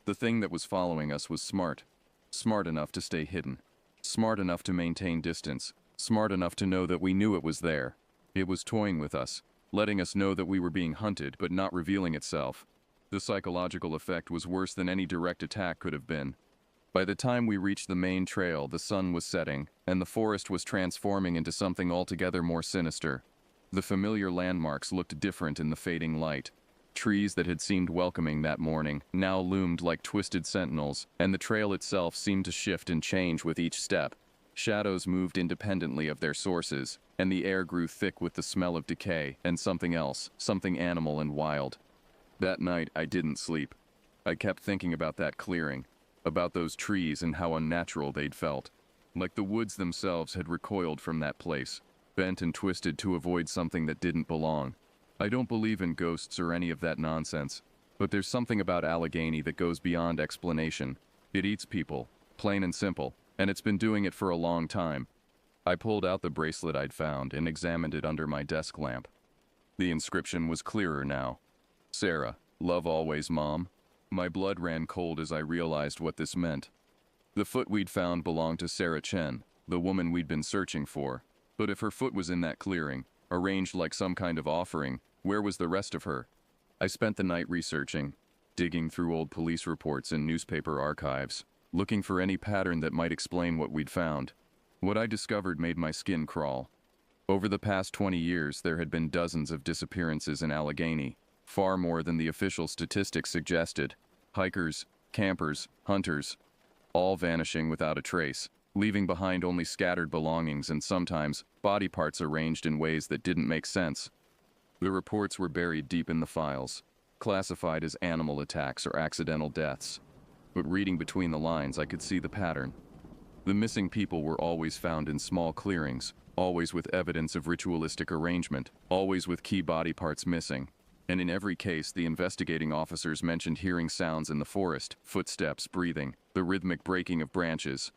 The thing that was following us was smart. Smart enough to stay hidden. Smart enough to maintain distance. Smart enough to know that we knew it was there. It was toying with us, letting us know that we were being hunted but not revealing itself. The psychological effect was worse than any direct attack could have been. By the time we reached the main trail, the sun was setting, and the forest was transforming into something altogether more sinister. The familiar landmarks looked different in the fading light. Trees that had seemed welcoming that morning now loomed like twisted sentinels, and the trail itself seemed to shift and change with each step. Shadows moved independently of their sources, and the air grew thick with the smell of decay and something else, something animal and wild. That night, I didn't sleep. I kept thinking about that clearing, about those trees and how unnatural they'd felt. Like the woods themselves had recoiled from that place, bent and twisted to avoid something that didn't belong. I don't believe in ghosts or any of that nonsense, but there's something about Allegheny that goes beyond explanation. It eats people, plain and simple, and it's been doing it for a long time. I pulled out the bracelet I'd found and examined it under my desk lamp. The inscription was clearer now. Sarah, love always, Mom. My blood ran cold as I realized what this meant. The foot we'd found belonged to Sarah Chen, the woman we'd been searching for. But if her foot was in that clearing, arranged like some kind of offering, where was the rest of her? I spent the night researching, digging through old police reports and newspaper archives, looking for any pattern that might explain what we'd found. What I discovered made my skin crawl. Over the past 20 years, there had been dozens of disappearances in Allegheny, far more than the official statistics suggested. Hikers, campers, hunters, all vanishing without a trace, leaving behind only scattered belongings and sometimes body parts arranged in ways that didn't make sense. The reports were buried deep in the files, classified as animal attacks or accidental deaths. But reading between the lines, I could see the pattern. The missing people were always found in small clearings, always with evidence of ritualistic arrangement, always with key body parts missing. And in every case, the investigating officers mentioned hearing sounds in the forest, footsteps, breathing, the rhythmic breaking of branches.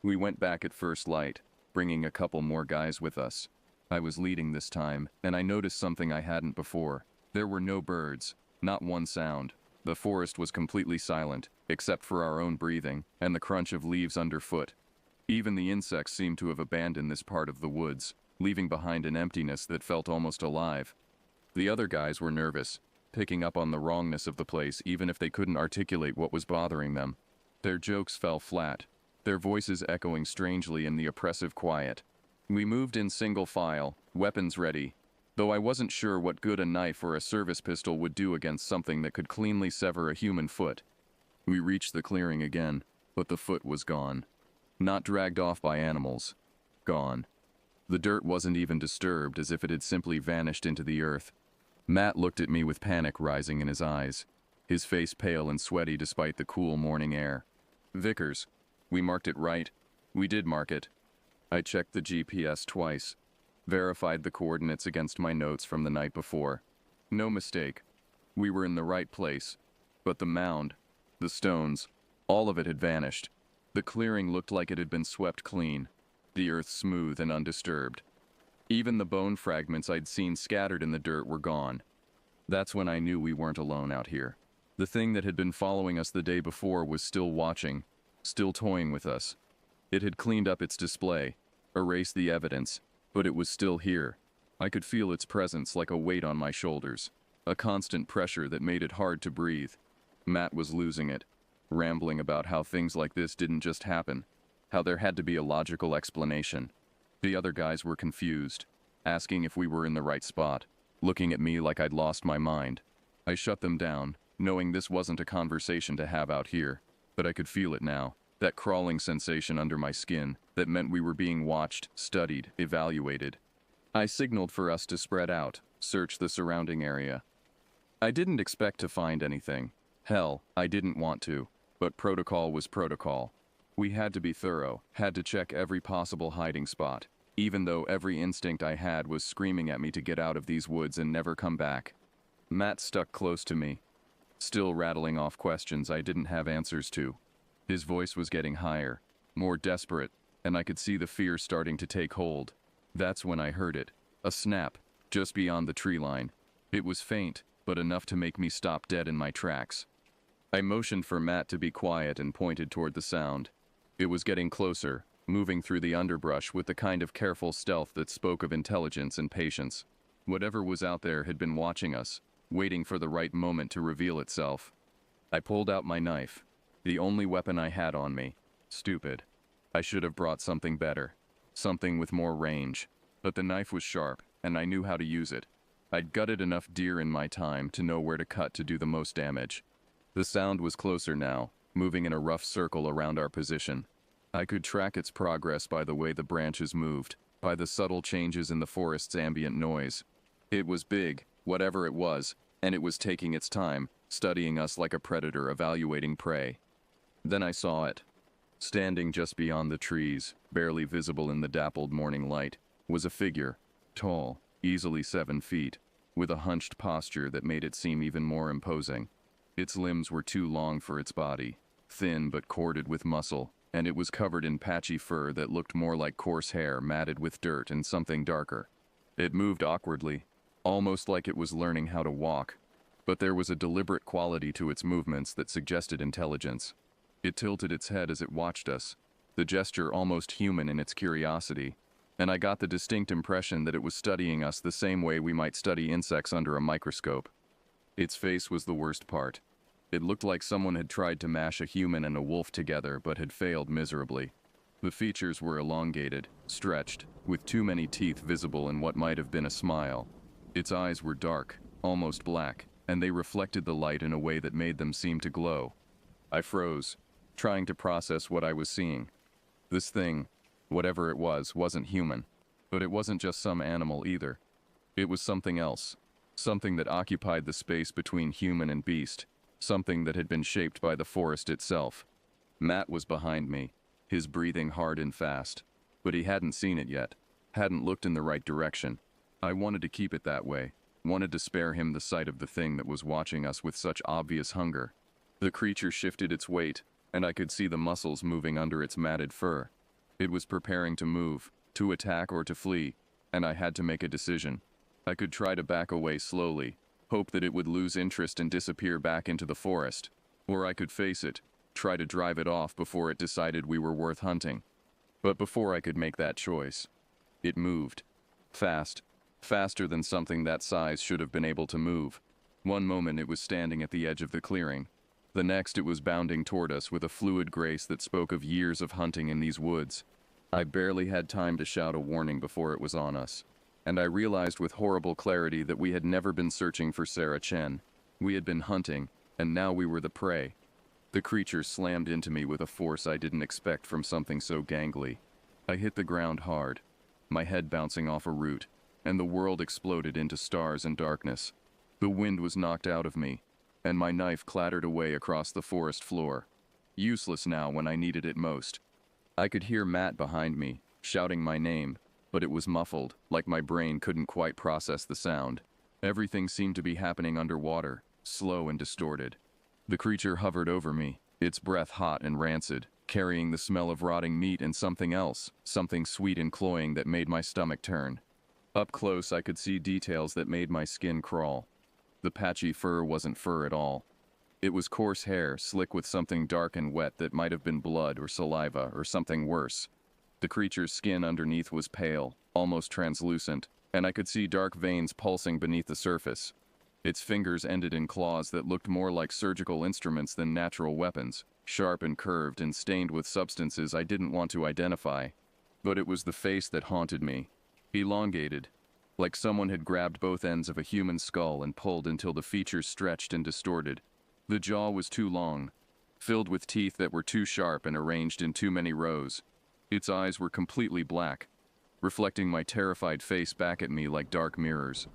We went back at first light, bringing a couple more guys with us. I was leading this time, and I noticed something I hadn't before. There were no birds, not one sound. The forest was completely silent, except for our own breathing and the crunch of leaves underfoot. Even the insects seemed to have abandoned this part of the woods, leaving behind an emptiness that felt almost alive. The other guys were nervous, picking up on the wrongness of the place even if they couldn't articulate what was bothering them. Their jokes fell flat, their voices echoing strangely in the oppressive quiet. We moved in single file, weapons ready, though I wasn't sure what good a knife or a service pistol would do against something that could cleanly sever a human foot. We reached the clearing again, but the foot was gone. Not dragged off by animals. Gone. The dirt wasn't even disturbed, as if it had simply vanished into the earth. Matt looked at me with panic rising in his eyes, his face pale and sweaty despite the cool morning air. "Vickers, we marked it right. We did mark it." I checked the GPS twice, verified the coordinates against my notes from the night before. No mistake. We were in the right place. But the mound, the stones, all of it had vanished. The clearing looked like it had been swept clean, the earth smooth and undisturbed. Even the bone fragments I'd seen scattered in the dirt were gone. That's when I knew we weren't alone out here. The thing that had been following us the day before was still watching, still toying with us. It had cleaned up its display, erased the evidence, but it was still here. I could feel its presence like a weight on my shoulders, a constant pressure that made it hard to breathe. Matt was losing it, rambling about how things like this didn't just happen, how there had to be a logical explanation. The other guys were confused, asking if we were in the right spot, looking at me like I'd lost my mind. I shut them down, knowing this wasn't a conversation to have out here, but I could feel it now, that crawling sensation under my skin that meant we were being watched, studied, evaluated. I signaled for us to spread out, search the surrounding area. I didn't expect to find anything. Hell, I didn't want to, but protocol was protocol. We had to be thorough, had to check every possible hiding spot, even though every instinct I had was screaming at me to get out of these woods and never come back. Matt stuck close to me, still rattling off questions I didn't have answers to. His voice was getting higher, more desperate, and I could see the fear starting to take hold. That's when I heard it. A snap, just beyond the tree line. It was faint, but enough to make me stop dead in my tracks. I motioned for Matt to be quiet and pointed toward the sound. It was getting closer, moving through the underbrush with the kind of careful stealth that spoke of intelligence and patience. Whatever was out there had been watching us, waiting for the right moment to reveal itself. I pulled out my knife, the only weapon I had on me. Stupid. I should have brought something better, something with more range. But the knife was sharp, and I knew how to use it. I'd gutted enough deer in my time to know where to cut to do the most damage. The sound was closer now, moving in a rough circle around our position. I could track its progress by the way the branches moved, by the subtle changes in the forest's ambient noise. It was big, whatever it was, and it was taking its time, studying us like a predator evaluating prey. Then I saw it. Standing just beyond the trees, barely visible in the dappled morning light, was a figure, tall, easily 7 feet, with a hunched posture that made it seem even more imposing. Its limbs were too long for its body, thin but corded with muscle, and it was covered in patchy fur that looked more like coarse hair matted with dirt and something darker. It moved awkwardly, almost like it was learning how to walk, but there was a deliberate quality to its movements that suggested intelligence. It tilted its head as it watched us, the gesture almost human in its curiosity, and I got the distinct impression that it was studying us the same way we might study insects under a microscope. Its face was the worst part. It looked like someone had tried to mash a human and a wolf together but had failed miserably. The features were elongated, stretched, with too many teeth visible in what might have been a smile. Its eyes were dark, almost black, and they reflected the light in a way that made them seem to glow. I froze, trying to process what I was seeing. This thing, whatever it was, wasn't human, but it wasn't just some animal either. It was something else, something that occupied the space between human and beast, something that had been shaped by the forest itself. Matt was behind me, his breathing hard and fast, but he hadn't seen it yet, hadn't looked in the right direction. I wanted to keep it that way, wanted to spare him the sight of the thing that was watching us with such obvious hunger. The creature shifted its weight, and I could see the muscles moving under its matted fur. It was preparing to move, to attack or to flee, and I had to make a decision. I could try to back away slowly, hope that it would lose interest and disappear back into the forest, or I could face it, try to drive it off before it decided we were worth hunting. But before I could make that choice, it moved. Fast, faster than something that size should have been able to move. One moment it was standing at the edge of the clearing. The next it was bounding toward us with a fluid grace that spoke of years of hunting in these woods. I barely had time to shout a warning before it was on us, and I realized with horrible clarity that we had never been searching for Sarah Chen. We had been hunting, and now we were the prey. The creature slammed into me with a force I didn't expect from something so gangly. I hit the ground hard, my head bouncing off a root, and the world exploded into stars and darkness. The wind was knocked out of me, and my knife clattered away across the forest floor. Useless now when I needed it most. I could hear Matt behind me, shouting my name, but it was muffled, like my brain couldn't quite process the sound. Everything seemed to be happening underwater, slow and distorted. The creature hovered over me, its breath hot and rancid, carrying the smell of rotting meat and something else, something sweet and cloying that made my stomach turn. Up close I could see details that made my skin crawl. The patchy fur wasn't fur at all. It was coarse hair, slick with something dark and wet that might have been blood or saliva or something worse. The creature's skin underneath was pale, almost translucent, and I could see dark veins pulsing beneath the surface. Its fingers ended in claws that looked more like surgical instruments than natural weapons, sharp and curved and stained with substances I didn't want to identify. But it was the face that haunted me. Elongated, like someone had grabbed both ends of a human skull and pulled until the features stretched and distorted. The jaw was too long, filled with teeth that were too sharp and arranged in too many rows. Its eyes were completely black, reflecting my terrified face back at me like dark mirrors.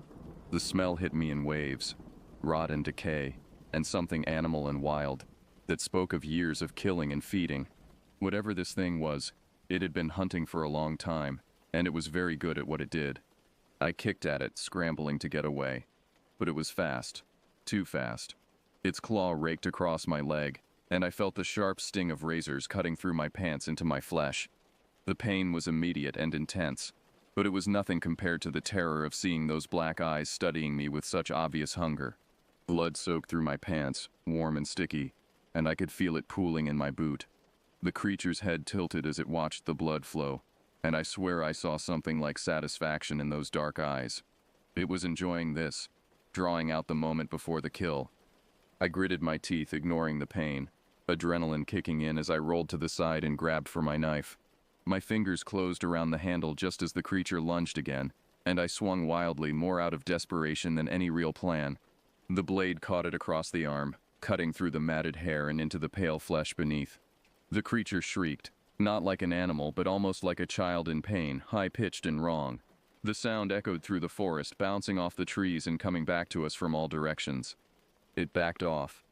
The smell hit me in waves, rot and decay, and something animal and wild, that spoke of years of killing and feeding. Whatever this thing was, it had been hunting for a long time, and it was very good at what it did. I kicked at it, scrambling to get away. But it was fast. Too fast. Its claw raked across my leg, and I felt the sharp sting of razors cutting through my pants into my flesh. The pain was immediate and intense, but it was nothing compared to the terror of seeing those black eyes studying me with such obvious hunger. Blood soaked through my pants, warm and sticky, and I could feel it pooling in my boot. The creature's head tilted as it watched the blood flow, and I swear I saw something like satisfaction in those dark eyes. It was enjoying this, drawing out the moment before the kill. I gritted my teeth, ignoring the pain, adrenaline kicking in as I rolled to the side and grabbed for my knife. My fingers closed around the handle just as the creature lunged again, and I swung wildly, more out of desperation than any real plan. The blade caught it across the arm, cutting through the matted hair and into the pale flesh beneath. The creature shrieked, not like an animal, but almost like a child in pain, high-pitched and wrong. The sound echoed through the forest, bouncing off the trees and coming back to us from all directions. It backed off,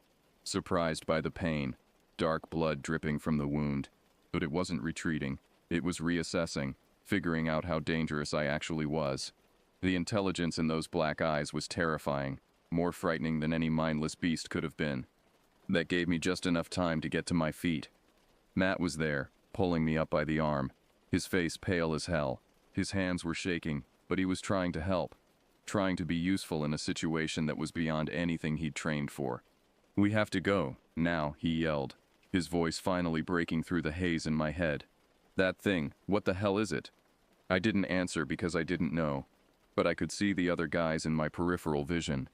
surprised by the pain, dark blood dripping from the wound. But it wasn't retreating. It was reassessing, figuring out how dangerous I actually was. The intelligence in those black eyes was terrifying, more frightening than any mindless beast could have been. That gave me just enough time to get to my feet. Matt was there, pulling me up by the arm, his face pale as hell. His hands were shaking, but he was trying to help, trying to be useful in a situation that was beyond anything he'd trained for. "We have to go, now," he yelled, his voice finally breaking through the haze in my head. "That thing, what the hell is it?" I didn't answer because I didn't know, but I could see the other guys in my peripheral vision,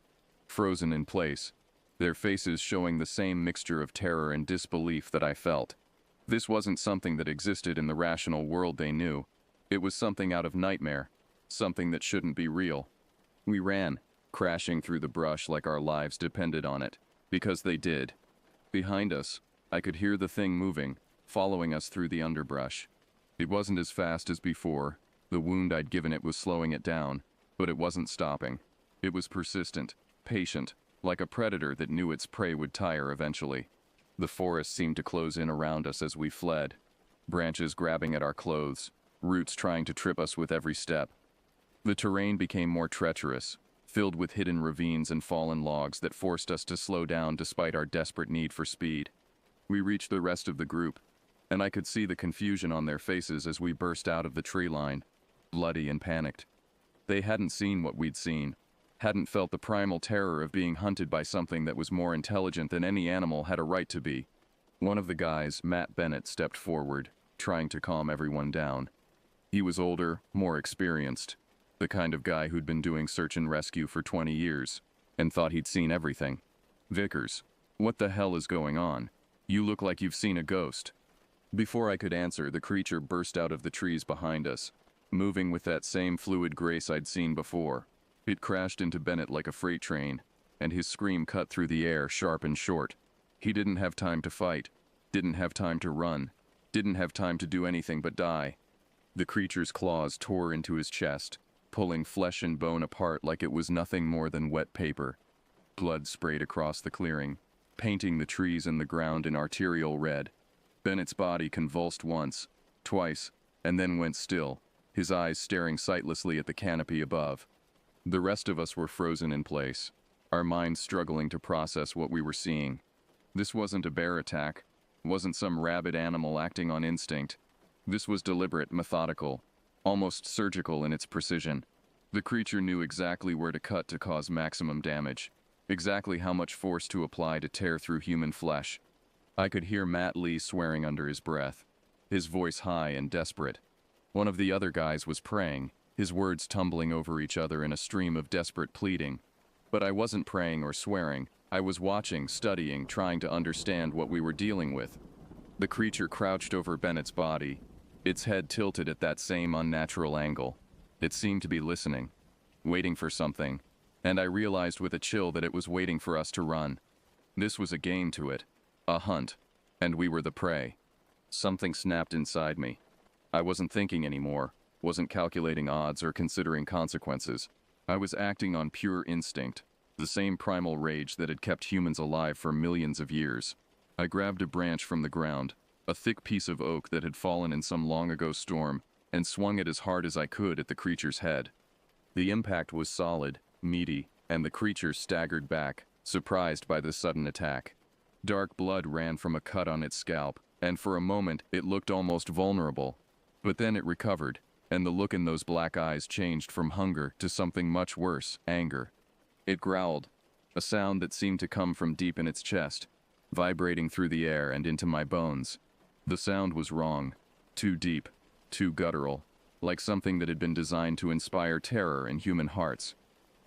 frozen in place, their faces showing the same mixture of terror and disbelief that I felt. This wasn't something that existed in the rational world they knew. It was something out of nightmare, something that shouldn't be real. We ran, crashing through the brush like our lives depended on it, because they did. Behind us, I could hear the thing moving, following us through the underbrush. It wasn't as fast as before. The wound I'd given it was slowing it down, but it wasn't stopping. It was persistent, patient, like a predator that knew its prey would tire eventually. The forest seemed to close in around us as we fled, branches grabbing at our clothes, roots trying to trip us with every step. The terrain became more treacherous, filled with hidden ravines and fallen logs that forced us to slow down despite our desperate need for speed. We reached the rest of the group, and I could see the confusion on their faces as we burst out of the tree line, bloody and panicked. They hadn't seen what we'd seen, hadn't felt the primal terror of being hunted by something that was more intelligent than any animal had a right to be. One of the guys, Matt Bennett, stepped forward, trying to calm everyone down. He was older, more experienced, the kind of guy who'd been doing search and rescue for 20 years, and thought he'd seen everything. "Vickers, what the hell is going on? You look like you've seen a ghost." Before I could answer, the creature burst out of the trees behind us, moving with that same fluid grace I'd seen before. It crashed into Bennett like a freight train, and his scream cut through the air, sharp and short. He didn't have time to fight, didn't have time to run, didn't have time to do anything but die. The creature's claws tore into his chest, pulling flesh and bone apart like it was nothing more than wet paper. Blood sprayed across the clearing, painting the trees and the ground in arterial red. Bennett's body convulsed once, twice, and then went still, his eyes staring sightlessly at the canopy above. The rest of us were frozen in place, our minds struggling to process what we were seeing. This wasn't a bear attack, wasn't some rabid animal acting on instinct. This was deliberate, methodical, almost surgical in its precision. The creature knew exactly where to cut to cause maximum damage, exactly how much force to apply to tear through human flesh. I could hear Matt Lee swearing under his breath, his voice high and desperate. One of the other guys was praying, his words tumbling over each other in a stream of desperate pleading. But I wasn't praying or swearing. I was watching, studying, trying to understand what we were dealing with. The creature crouched over Bennett's body, its head tilted at that same unnatural angle. It seemed to be listening, waiting for something, and I realized with a chill that it was waiting for us to run. This was a game to it, a hunt, and we were the prey. Something snapped inside me. I wasn't thinking anymore, wasn't calculating odds or considering consequences. I was acting on pure instinct, the same primal rage that had kept humans alive for millions of years. I grabbed a branch from the ground, a thick piece of oak that had fallen in some long-ago storm, and swung it as hard as I could at the creature's head. The impact was solid, meaty, and the creature staggered back, surprised by the sudden attack. Dark blood ran from a cut on its scalp, and for a moment it looked almost vulnerable. But then it recovered, and the look in those black eyes changed from hunger to something much worse, anger. It growled, a sound that seemed to come from deep in its chest, vibrating through the air and into my bones. The sound was wrong, too deep, too guttural, like something that had been designed to inspire terror in human hearts.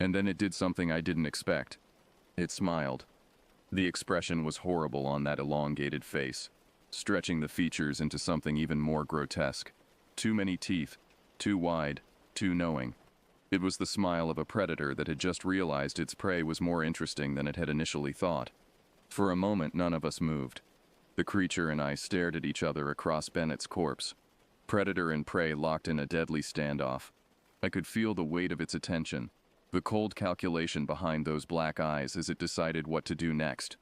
And then it did something I didn't expect. It smiled. The expression was horrible on that elongated face, stretching the features into something even more grotesque. Too many teeth, too wide, too knowing. It was the smile of a predator that had just realized its prey was more interesting than it had initially thought. For a moment, none of us moved. The creature and I stared at each other across Bennett's corpse. Predator and prey locked in a deadly standoff. I could feel the weight of its attention, the cold calculation behind those black eyes as it decided what to do next.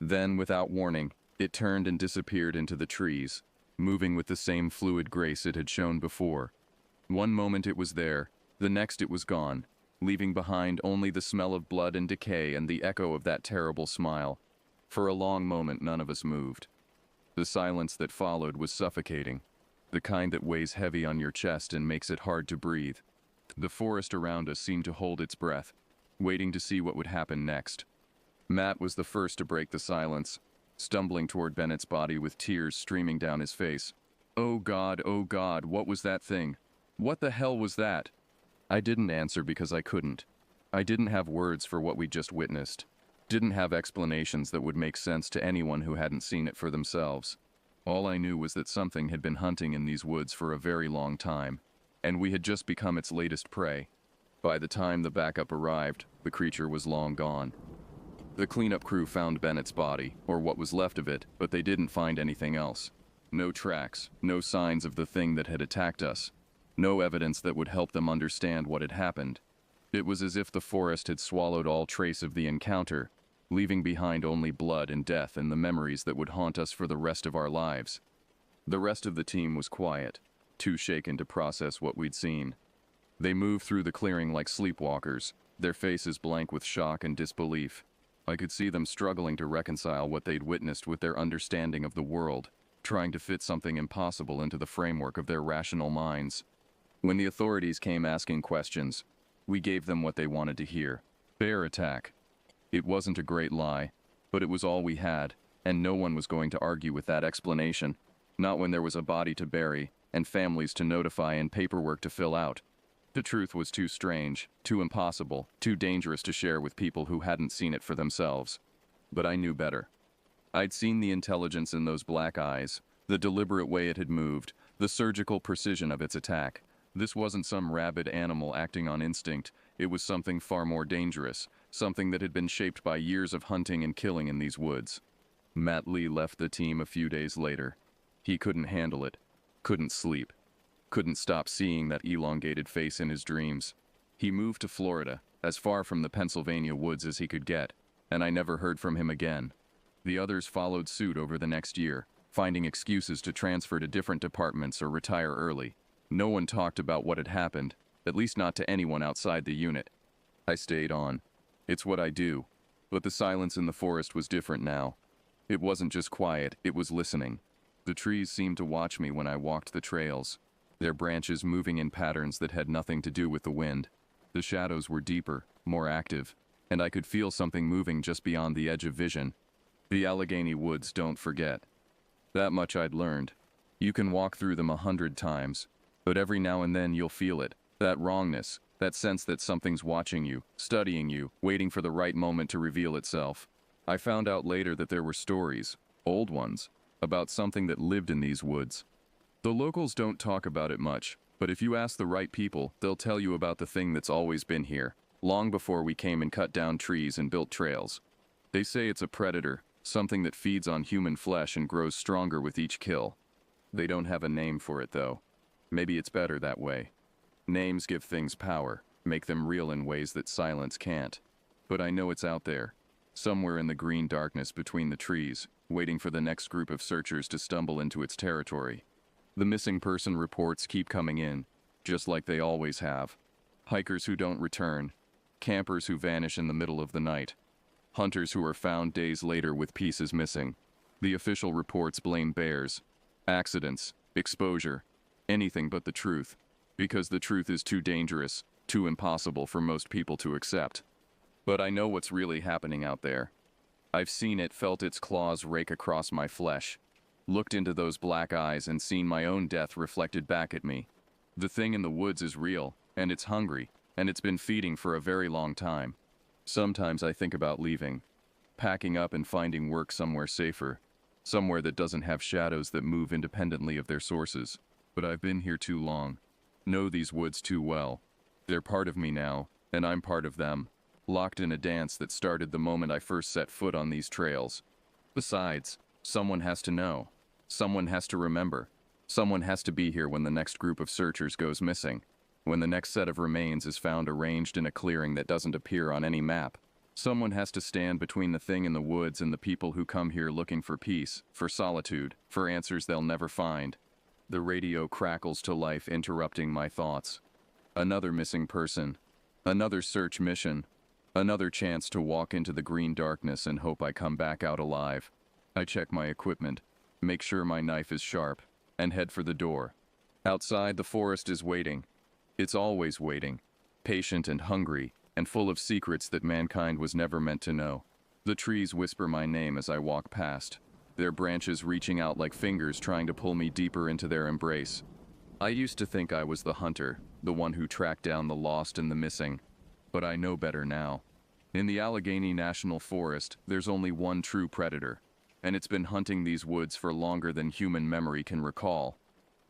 Then, without warning, it turned and disappeared into the trees, moving with the same fluid grace it had shown before. One moment it was there, the next it was gone, leaving behind only the smell of blood and decay and the echo of that terrible smile. For a long moment none of us moved. The silence that followed was suffocating, the kind that weighs heavy on your chest and makes it hard to breathe. The forest around us seemed to hold its breath, waiting to see what would happen next. Matt was the first to break the silence, stumbling toward Bennett's body with tears streaming down his face. Oh God, what was that thing? What the hell was that? I didn't answer because I couldn't. I didn't have words for what we'd just witnessed. Didn't have explanations that would make sense to anyone who hadn't seen it for themselves. All I knew was that something had been hunting in these woods for a very long time, and we had just become its latest prey. By the time the backup arrived, the creature was long gone. The cleanup crew found Bennett's body, or what was left of it, but they didn't find anything else. No tracks, no signs of the thing that had attacked us. No evidence that would help them understand what had happened. It was as if the forest had swallowed all trace of the encounter, leaving behind only blood and death and the memories that would haunt us for the rest of our lives. The rest of the team was quiet, too shaken to process what we'd seen. They moved through the clearing like sleepwalkers, their faces blank with shock and disbelief. I could see them struggling to reconcile what they'd witnessed with their understanding of the world, trying to fit something impossible into the framework of their rational minds. When the authorities came asking questions, we gave them what they wanted to hear. Bear attack. It wasn't a great lie, but it was all we had, and no one was going to argue with that explanation. Not when there was a body to bury, and families to notify and paperwork to fill out. The truth was too strange, too impossible, too dangerous to share with people who hadn't seen it for themselves. But I knew better. I'd seen the intelligence in those black eyes, the deliberate way it had moved, the surgical precision of its attack. This wasn't some rabid animal acting on instinct. It was something far more dangerous, something that had been shaped by years of hunting and killing in these woods. Matt Lee left the team a few days later. He couldn't handle it, couldn't sleep, couldn't stop seeing that elongated face in his dreams. He moved to Florida, as far from the Pennsylvania woods as he could get, and I never heard from him again. The others followed suit over the next year, finding excuses to transfer to different departments or retire early. No one talked about what had happened, at least not to anyone outside the unit. I stayed on. It's what I do. But the silence in the forest was different now. It wasn't just quiet, it was listening. The trees seemed to watch me when I walked the trails, their branches moving in patterns that had nothing to do with the wind. The shadows were deeper, more active, and I could feel something moving just beyond the edge of vision. The Allegheny woods don't forget. That much I'd learned. You can walk through them 100 times, but every now and then you'll feel it, that wrongness, that sense that something's watching you, studying you, waiting for the right moment to reveal itself. I found out later that there were stories, old ones, about something that lived in these woods. The locals don't talk about it much, but if you ask the right people, they'll tell you about the thing that's always been here, long before we came and cut down trees and built trails. They say it's a predator, something that feeds on human flesh and grows stronger with each kill. They don't have a name for it, though. Maybe it's better that way. Names give things power, make them real in ways that silence can't. But I know it's out there, somewhere in the green darkness between the trees, waiting for the next group of searchers to stumble into its territory. The missing person reports keep coming in, just like they always have. Hikers who don't return, campers who vanish in the middle of the night, hunters who are found days later with pieces missing. The official reports blame bears, accidents, exposure, anything but the truth, because the truth is too dangerous, too impossible for most people to accept. But I know what's really happening out there. I've seen it, felt its claws rake across my flesh, looked into those black eyes and seen my own death reflected back at me. The thing in the woods is real, and it's hungry, and it's been feeding for a very long time. Sometimes I think about leaving, packing up and finding work somewhere safer, somewhere that doesn't have shadows that move independently of their sources. But I've been here too long, know these woods too well. They're part of me now, and I'm part of them, locked in a dance that started the moment I first set foot on these trails. Besides, someone has to know. Someone has to remember. Someone has to be here when the next group of searchers goes missing, when the next set of remains is found arranged in a clearing that doesn't appear on any map. Someone has to stand between the thing in the woods and the people who come here looking for peace, for solitude, for answers they'll never find. The radio crackles to life, interrupting my thoughts. Another missing person. Another search mission. Another chance to walk into the green darkness and hope I come back out alive. I check my equipment, make sure my knife is sharp, and head for the door. Outside, the forest is waiting. It's always waiting, patient and hungry, and full of secrets that mankind was never meant to know. The trees whisper my name as I walk past, their branches reaching out like fingers trying to pull me deeper into their embrace. I used to think I was the hunter, the one who tracked down the lost and the missing. But I know better now. In the Allegheny National Forest, there's only one true predator, and it's been hunting these woods for longer than human memory can recall.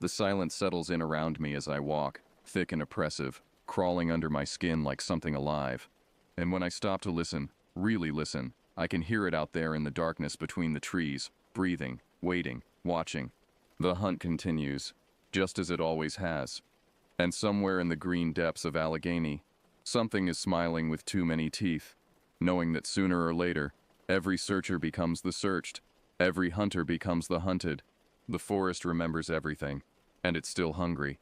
The silence settles in around me as I walk, thick and oppressive, crawling under my skin like something alive. And when I stop to listen, really listen, I can hear it out there in the darkness between the trees, breathing, waiting, watching. The hunt continues, just as it always has. And somewhere in the green depths of Allegheny, something is smiling with too many teeth, knowing that sooner or later, every searcher becomes the searched, every hunter becomes the hunted. The forest remembers everything, and it's still hungry.